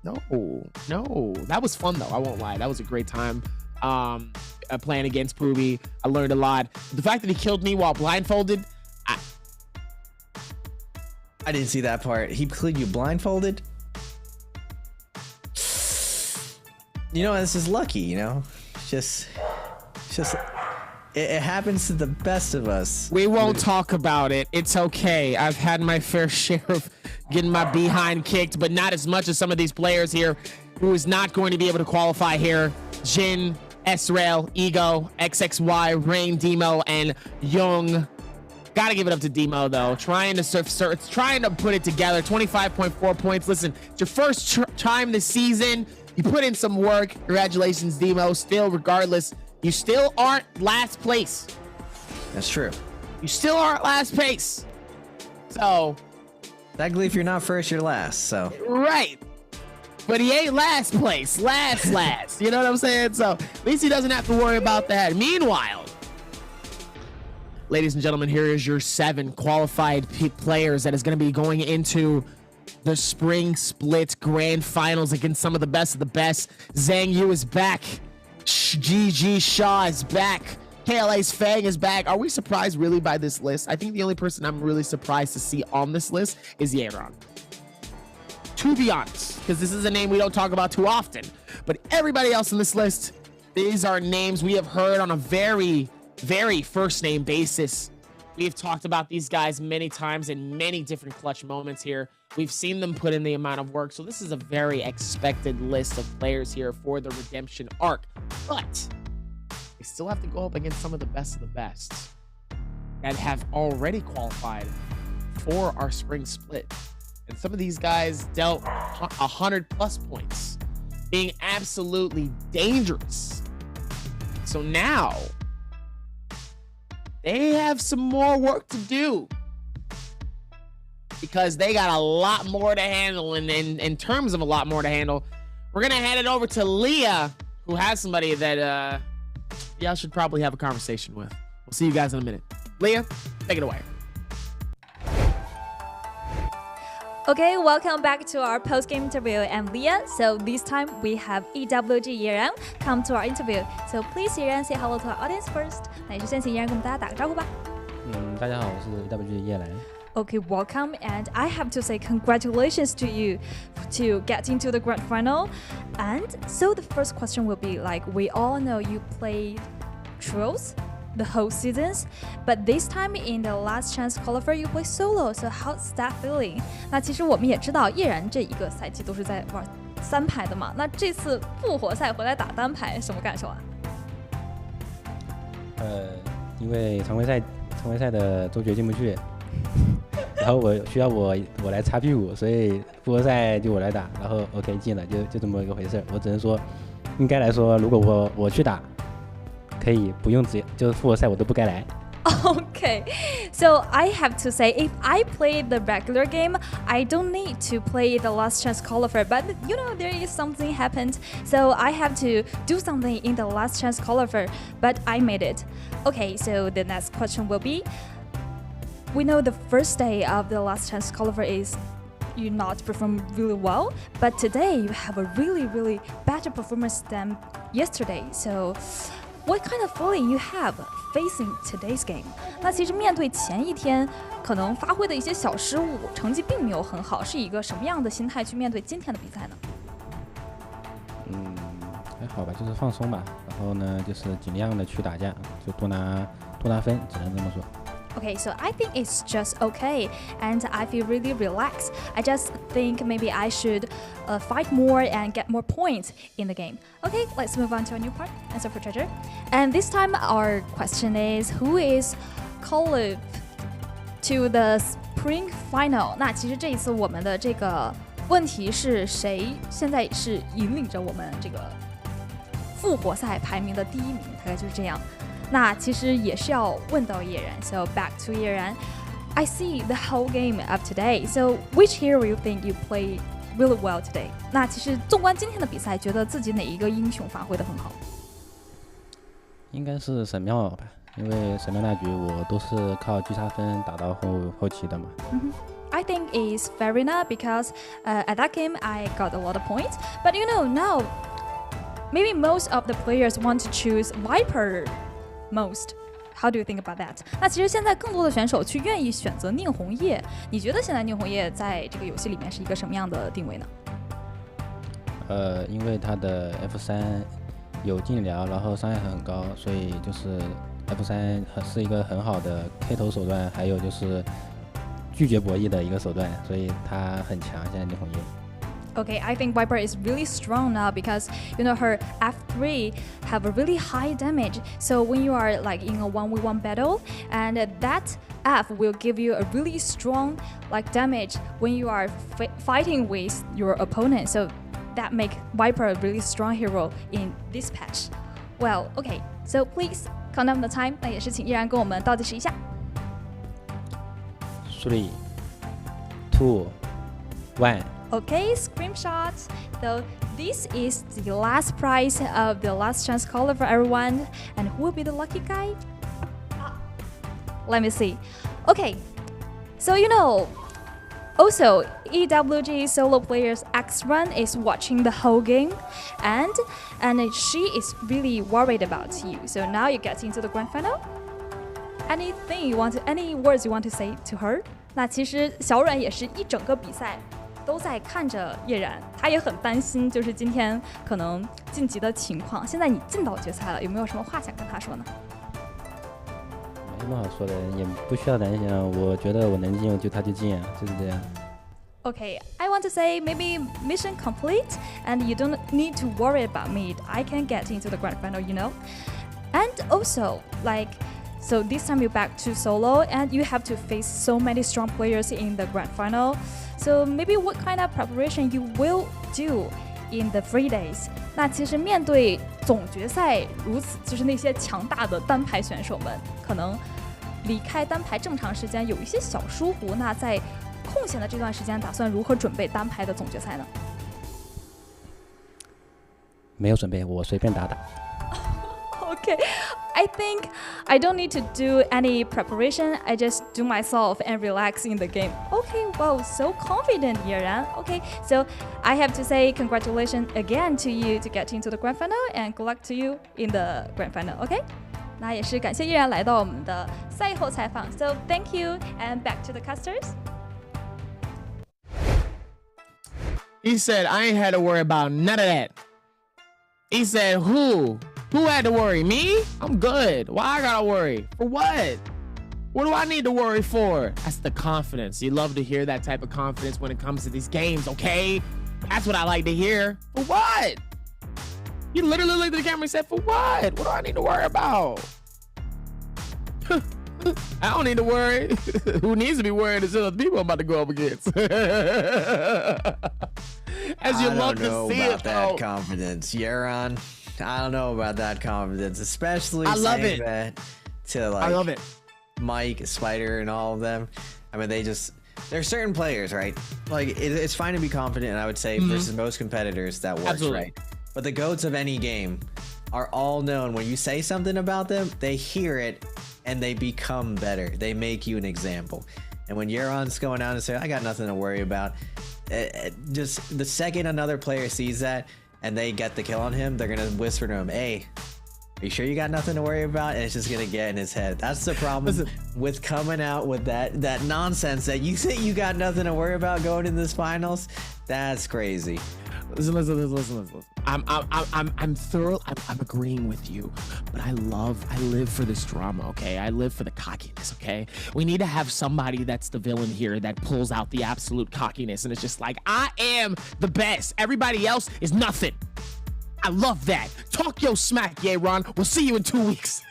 That was fun though. I won't lie. That was a great time. Playing against Poobie. I learned a lot. The fact that he killed me while blindfolded.
I didn't see that part. He killed you blindfolded? You know, this is lucky, you know? It's just it happens to the best of us.
We won't talk about it. It's okay. I've had my fair share of getting my behind kicked, but not as much as some of these players here who is not going to be able to qualify here. Jin, S-Rail, Ego, XXY, Rain, Demo, and Young. Gotta give it up to Demo though. Trying to put it together. 25.4 points. Listen, it's your first time this season. You put in some work. Congratulations, Demo. Still, regardless, you still aren't last place.
That's true.
You still aren't last place. So,
technically, if you're not first, you're last. So
right. But he ain't last place. Last. You know what I'm saying? So at least he doesn't have to worry about that. Meanwhile, ladies and gentlemen, here is your 7 qualified players that is going to be going into the spring split grand finals against some of the best. Zhang Yu is back. GG Shaw is back. KLA's Fang is back. Are we surprised really by this list? I think the only person I'm really surprised to see on this list is Yeron. To be honest, because this is a name we don't talk about too often. But everybody else on this list, these are names we have heard on a very, very first name basis. We've talked about these guys many times in many different clutch moments here. We've seen them put in the amount of work. So this is a very expected list of players here for the redemption arc. But we still have to go up against some of the best that have already qualified for our spring split. And some of these guys dealt 100+ points, being absolutely dangerous. So now they have some more work to do because they got a lot more to handle. And in terms of a lot more to handle, we're going to hand it over to Leah, who has somebody that y'all should probably have a conversation with. We'll see you guys in a minute. Leah, take it away.
Okay, welcome back to our post-game interview. I'm Leah. So this time we have EWG 叶然 come to our interview. So please 叶然 say hello to our audience first. 那也是先请叶然跟我们大家打个招呼吧。
大家好，我是 EWG 叶然。
Okay, welcome, and I have to say congratulations to you to get into the grand final. And so the first question will be like, we all know you played Trials the whole seasons, but this time in the last chance qualifier you play solo. So how's that feeling? 那其实我们也知道，叶然这一个赛季都是在玩3排的嘛。那这次复活赛回来打单排，什么感受啊？
因为常规赛的周决进不去。然后我需要我来擦屁股，所以复活赛就我来打，然后 OK 进了，就这么一个回事。我只能说，应该来说，如果我去打，可以不用就是复活赛我都不该来。
Okay, so I have to say, if I play the regular game, I don't need to play the last chance qualifier. But you know, there is something happened, so I have to do something in the last chance qualifier. But I made it. Okay, so the next question will be. We know the first day of the last chance qualifier is you not perform really well, but today you have a really better performance than yesterday. So what kind of feeling you have facing today's game? 那其实面对前一天可能发挥的一些小失误，成绩并没有很好，是一个什么样的心态去面对今天的比赛呢？
还好吧，就是放松吧。然后呢，就是尽量的去打架，就多拿分，只能这么说。
Okay, so I think it's just okay, and I feel really relaxed. I just think maybe I should fight more and get more points in the game. Okay, let's move on to a new part. Answer for treasure. And this time our question is, who is qualified to the spring final? 那其实这一次我们的这个问题是谁现在是引领着我们这个复活赛排名的第1名，大概就是这样。那其实也是要问到叶然 ，so back to 叶然。I see the whole game of today. So which hero you think you play really well today? 那其实纵观今天的比赛，觉得自己哪一个英雄发挥得很好？
应该是神庙吧，因为神庙那局我都是靠狙杀分打到后期的嘛。
I think it's Farina because at that game I got a lot of points. But you know now, maybe most of the players want to choose Viper.Most. How do you think about that? 那其实现在更多的选手去愿意选择宁红叶，你觉得现在宁红叶在这个游戏里面是一个什么样的定位呢？
因为他的 F3 有近疗，然后伤害很高，所以就是 F3 是一个很好的 K 头手段，还有就是拒绝博弈的一个手段，所以他很强。现在宁红叶。
Okay, I think Viper is really strong now because you know her F3 have a really high damage. So when you are like in a 1v1 battle, and that F will give you a really strong like damage when you are fighting with your opponent. So that make Viper a really strong hero in this patch. Well, okay, so please count down the time. 那也是请依然跟我们倒计时一下。
3, 2, 1.
Okay, screenshots. So this is the last prize of the last chance caller for everyone. And who will be the lucky guy? Let me see. Okay, so you know, also EWG solo players X-Run is watching the whole game, and she is really worried about you. So now you get into the grand final. Any words you want to say to her? 那其实小阮也是一整个比赛。都在看着叶然，他也很担心，就是今天可能晋级的情况。现在你进到决赛了，有没有什么话想跟他说呢？
没什么好说的，也不需要担心啊。我觉得我能进，他就进啊，就是这样。
Okay, I want to say maybe mission complete, and you don't need to worry about me. I can get into the grand final, you know. And also, like, so this time you're back to solo, and you have to face so many strong players in the grand final. So maybe what kind of preparation you will do in the 3 days? 那其实面对总决赛如此，就是那些强大的单排选手们，可能离开单排这么长时间，有一些小疏忽。那在空闲的这段时间，打算如何准备单排的总决赛呢？
没有准备，我随便打打。
Okay, I think I don't need to do any preparation. I just do myself and relax in the game. Okay, wow, so confident, Yeran. Okay, so I have to say congratulations again to you to get into the grand final and good luck to you in the grand final. Okay. 那也是感谢依然来到我们的赛后采访。So thank you and back to the casters.
He said, I ain't had to worry about none of that. He said, who? Who had to worry? Me? I'm good. Why I gotta worry? For what? What do I need to worry for? That's the confidence. You love to hear that type of confidence when it comes to these games, okay? That's what I like to hear. For what? You literally looked at the camera and said, for what? What do I need to worry about? I don't need to worry. Who needs to be worried is the other people I'm about to go up against. As you love to see it,
that confidence, Yeran. I don't know about that confidence, especially
I love
saying
it.
that to like
I love it.
Mike, Spider, and all of them. I mean, there's certain players, right? Like it's fine to be confident, and I would say versus most competitors that works,
Absolutely.
right? But the GOATs of any game are all known. When you say something about them, they hear it and they become better. They make you an example. And when Yeran's going out and saying, I got nothing to worry about, just the second another player sees that and they get the kill on him, they're going to whisper to him, hey, are you sure you got nothing to worry about? And it's just going to get in his head. That's the problem with coming out with that nonsense that you say you got nothing to worry about going in this finals. That's crazy.
Listen. I'm thorough. I'm agreeing with you, but I live for this drama, okay? I live for the cockiness, okay? We need to have somebody that's the villain here that pulls out the absolute cockiness, and it's just like, I am the best. Everybody else is nothing. I love that. Talk your smack, Yeran. We'll see you in 2 weeks.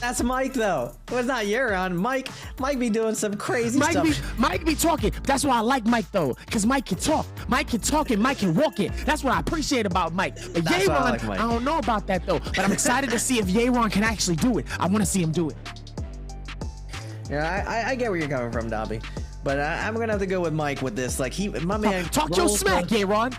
That's Mike, though. Well, it's not Yeran. Mike be doing some crazy stuff.
Mike be talking. That's why I like Mike, though, because Mike can talk. Mike can talk and Mike can walk it. That's what I appreciate about Mike. But
That's
Yeran,
why I like Mike.
I don't know about that, though. But I'm excited to see if Yeran can actually do it. I want to see him do it.
Yeah, I get where you're coming from, Dobby. But I'm going to have to go with Mike with this. Like, my man...
Talk your smack, Yeran.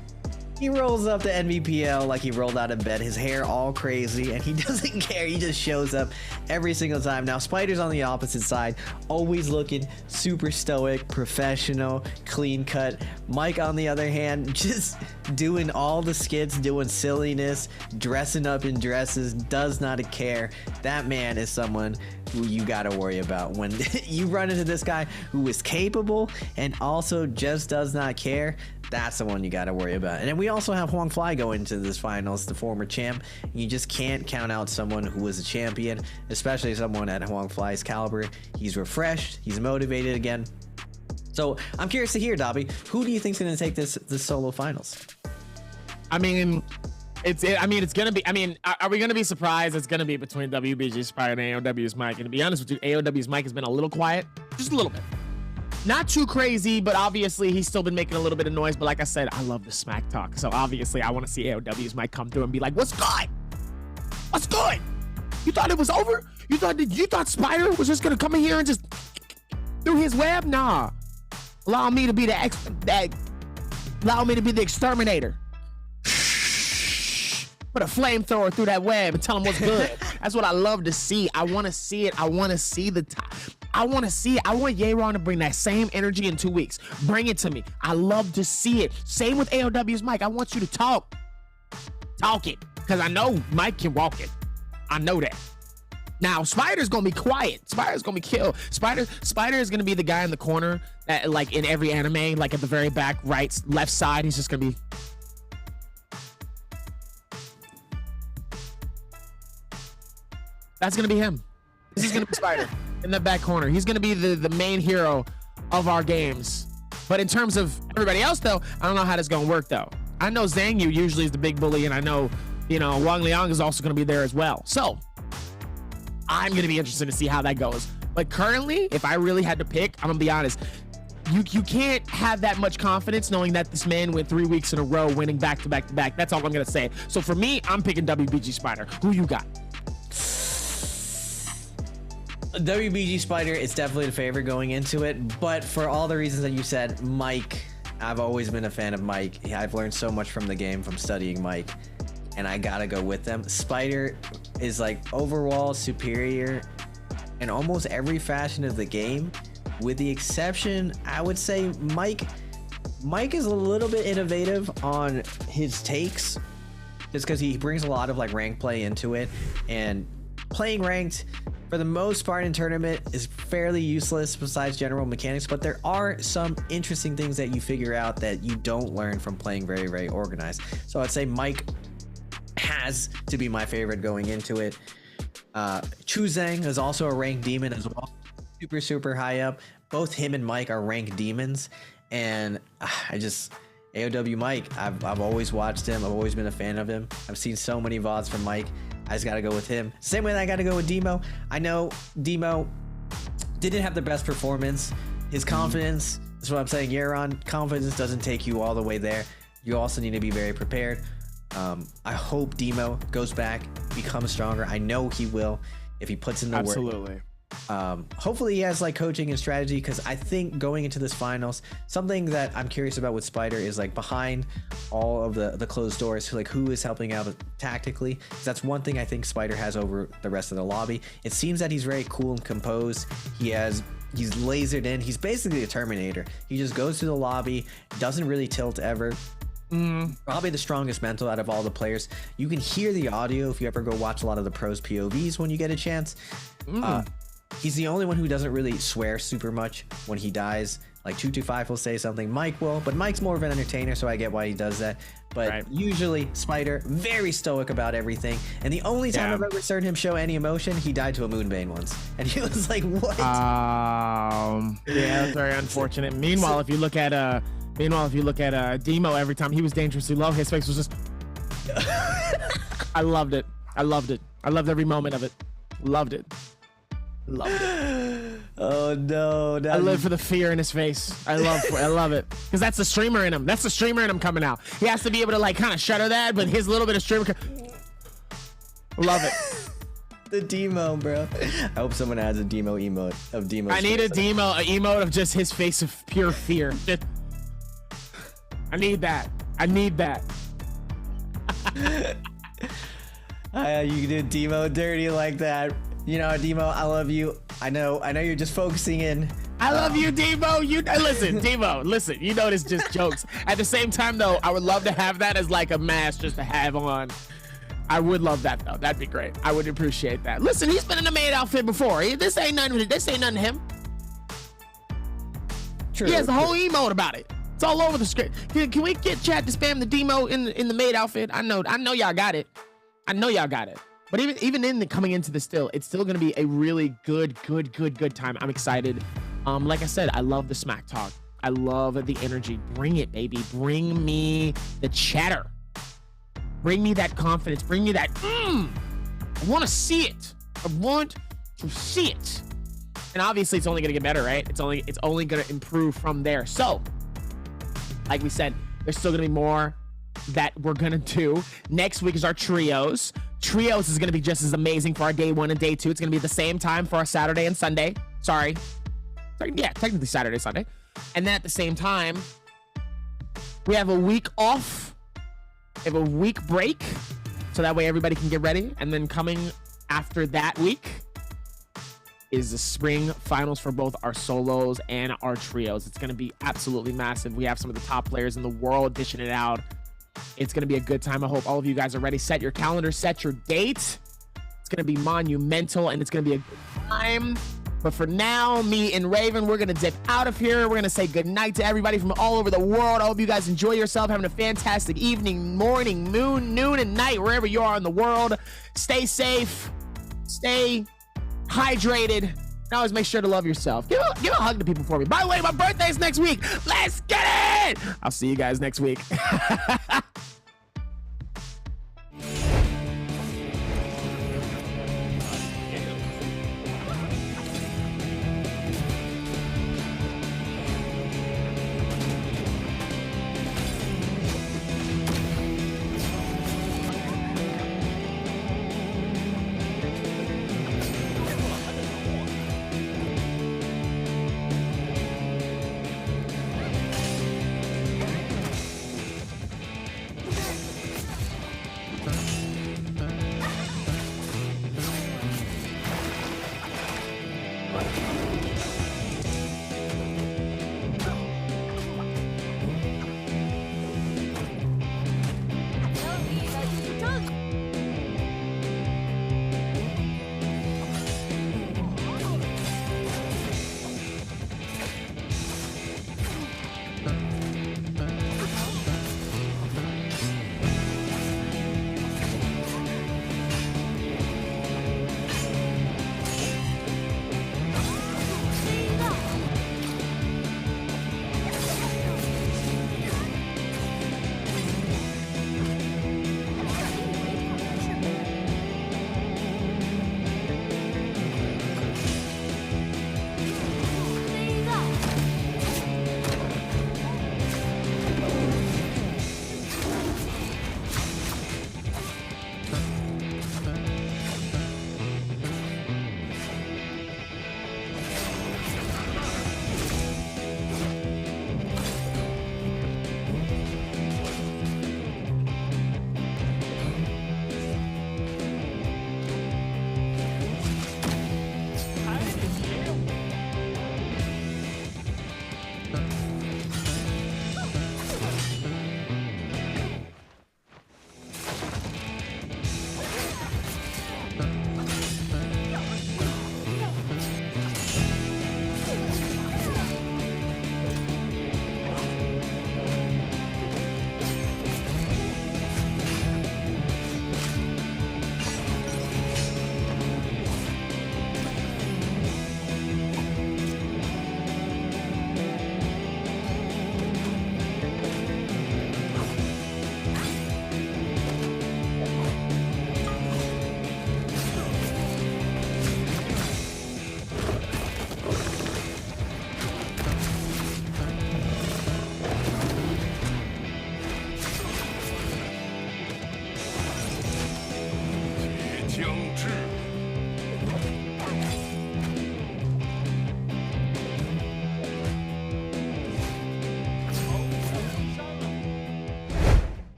He rolls up to NBPL like he rolled out of bed, his hair all crazy, and he doesn't care. He just shows up every single time. Now, Spider's on the opposite side, always looking super stoic, professional, clean cut. Mike, on the other hand, just doing all the skits, doing silliness, dressing up in dresses, does not care. That man is someone who you gotta worry about. When you run into this guy who is capable and also just does not care, that's the one you gotta worry about. And then we also have Huang Fly go into this finals, the former champ. You just can't count out someone who was a champion, especially someone at Huang Fly's caliber. He's refreshed, he's motivated again. So I'm curious to hear, Dobby, who do you think's gonna take this solo finals?
I mean, it's gonna be. I mean, are we gonna be surprised? It's gonna be between WBG Spider and AOW's Mike. And to be honest with you, AOW's Mike has been a little quiet, just a little bit. Not too crazy, but obviously he's still been making a little bit of noise. But like I said, I love the smack talk. So obviously I want to see AOW's Mike come through and be like, what's good? What's good? You thought it was over? You thought Spider was just gonna come in here and just do his web? Nah. Allow me to be the exterminator. Put a flamethrower through that web and tell him what's good. That's what I love to see. I want to see it. I want to see I want to see it. I want Yeran to bring that same energy in 2 weeks. Bring it to me. I love to see it. Same with AOW's Mike. I want you to talk. Talk it. Because I know Mike can walk it. I know that. Now, Spider's going to be quiet. Spider's going to be killed. Spider is going to be the guy in the corner that, like in every anime, like at the very back, right, left side. He's just going to be... That's going to be him. This is going to be Spider in the back corner. He's going to be the main hero of our games. But in terms of everybody else, though, I don't know how this is going to work, though. I know Zhang Yu usually is the big bully, and I know, Wang Liang is also going to be there as well. So I'm going to be interested to see how that goes. But currently, if I really had to pick, I'm going to be honest, you can't have that much confidence knowing that this man went 3 weeks in a row winning back to back to back. That's all I'm going to say. So for me, I'm picking WBG Spider. Who you got?
WBG Spider is definitely the favorite going into it, but for all the reasons that you said, Mike, I've always been a fan of Mike. I've learned so much from the game, from studying Mike. and I gotta go with them. Spider is like overall superior in almost every fashion of the game, with the exception, I would say Mike is a little bit innovative on his takes, just because he brings a lot of like rank play into it, and playing ranked for the most part in tournament is fairly useless besides general mechanics, but there are some interesting things that you figure out that you don't learn from playing very, very organized. So I'd say Mike has to be my favorite going into it. Chu Zhang is also a ranked demon as well, super high up. Both him and Mike are ranked demons, and AOW Mike, I've always watched him. I've always been a fan of him. I've seen so many VODs from Mike. I just gotta go with him. Same way that I gotta go with Demo. I know Demo didn't have the best performance. His confidence, that's what I'm saying, Yaron, confidence doesn't take you all the way there. You also need to be very prepared. I hope Demo goes back, becomes stronger. I know he will if he puts in the work.
Absolutely.
Hopefully he has like coaching and strategy, because I think going into this finals, something that I'm curious about with Spider is like behind all of the closed doors, like who is helping out tactically. That's one thing I think Spider has over the rest of the lobby. It seems that he's very cool and composed. He's lasered in. He's basically a Terminator. He just goes to the lobby, doesn't really tilt ever. Probably the strongest mental out of all the players. You can hear the audio if you ever go watch a lot of the pros POVs when you get a chance. He's the only one who doesn't really swear super much when he dies. Like 225 will say something, Mike will, but Mike's more of an entertainer, so I get why he does that. But usually Spider, very stoic about everything. And the only time I've ever heard him show any emotion, he died to a Moonbane once. And he was like, what?
Yeah, that's very unfortunate. Meanwhile, if you look at Demo, every time he was dangerously low, his face was just I loved it. I loved every moment of it. Loved it.
Oh no!
I live for the fear in his face. I love it, because that's the streamer in him. That's the streamer in him coming out. He has to be able to like kind of shutter that, but his little bit of streamer. Love it.
The Demo, bro. I hope someone has a Demo emote of Demo.
I need a emote of just his face of pure fear. I need that.
You do Demo dirty like that. You know, Demo, I love you. I know you're just focusing in.
I love you, Demo. Listen, Demo, listen. You know it's just jokes. At the same time, though, I would love to have that as like a mask just to have on. I would love that though. That'd be great. I would appreciate that. Listen, he's been in a maid outfit before. This ain't nothing to him.
True,
he has the whole emote about it. It's all over the script. Can we get chat to spam the Demo in the maid outfit? I know y'all got it. But even in coming into the still, it's still gonna be a really good time. I'm excited. Like I said, I love the smack talk. I love the energy. Bring it, baby. Bring me the chatter. Bring me that confidence. Bring me that. I want to see it. I want to see it. And obviously, it's only gonna get better, right? It's only gonna improve from there. So, like we said, there's still gonna be more that we're gonna do. Next week is our trios. Trios is gonna be just as amazing for our day 1 and day 2. It's gonna be the same time for our Saturday and Sunday. Sorry, yeah, technically Saturday, Sunday. And then at the same time, we have a week off. We have a week break, so that way everybody can get ready. And then coming after that week is the spring finals for both our solos and our trios. It's gonna be absolutely massive. We have some of the top players in the world dishing it out. It's going to be a good time. I hope all of you guys are ready. Set your calendar, set your date. It's going to be monumental, and it's going to be a good time. But for now, me and Raven, we're going to dip out of here. We're going to say goodnight to everybody from all over the world. I hope you guys enjoy yourself, having a fantastic evening, morning, noon, and night, wherever you are in the world. Stay safe. Stay hydrated. And always make sure to love yourself. Give a hug to people for me. By the way, my birthday's next week. Let's get it! I'll see you guys next week.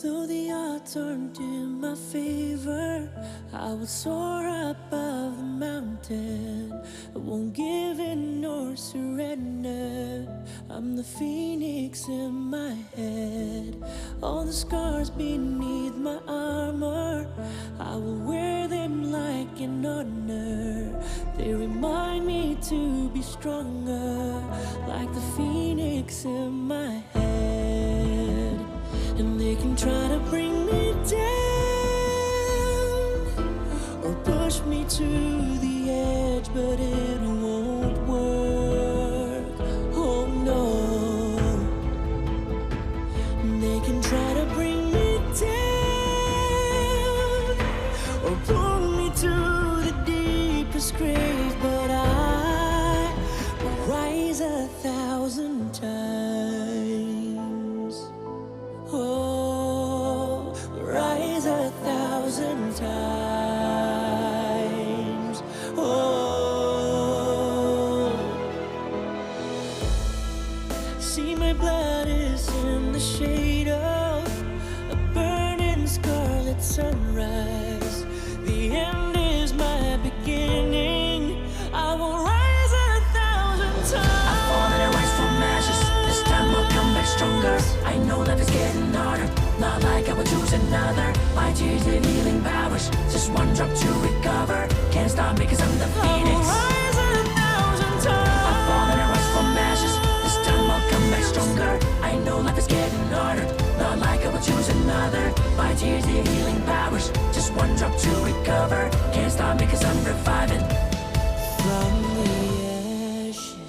Though the odds aren't in my favor, I will soar above the mountain. I won't give in nor surrender. I'm the phoenix in my head. All the scars beneath my armor, I will wear them like an honor. They remind me to be stronger, like the phoenix in my head. And they can try to bring me down or push me to the edge, but it won't work. Oh no. And they can try to bring me down or pull me to the deepest grave, but I will rise 1,000 times. Oh, rise 1,000 times. Oh, see, my blood is in the shade of a burning scarlet sunrise. The end is my beginning. I will rise 1,000 times.
I've fallen and rise from ashes. This time I'll come back stronger. I know life is getting harder, not like I would choose another. My tears leave healing powers, just one drop to recover. Can't stop me cause I'm the phoenix.
I will rise 1,000 times.
I've fallen and rise from ashes. This time I'll come back stronger. I know life is getting harder, not like I would choose another. My tears leave healing powers, just one drop to recover. Can't stop me cause I'm reviving.
From the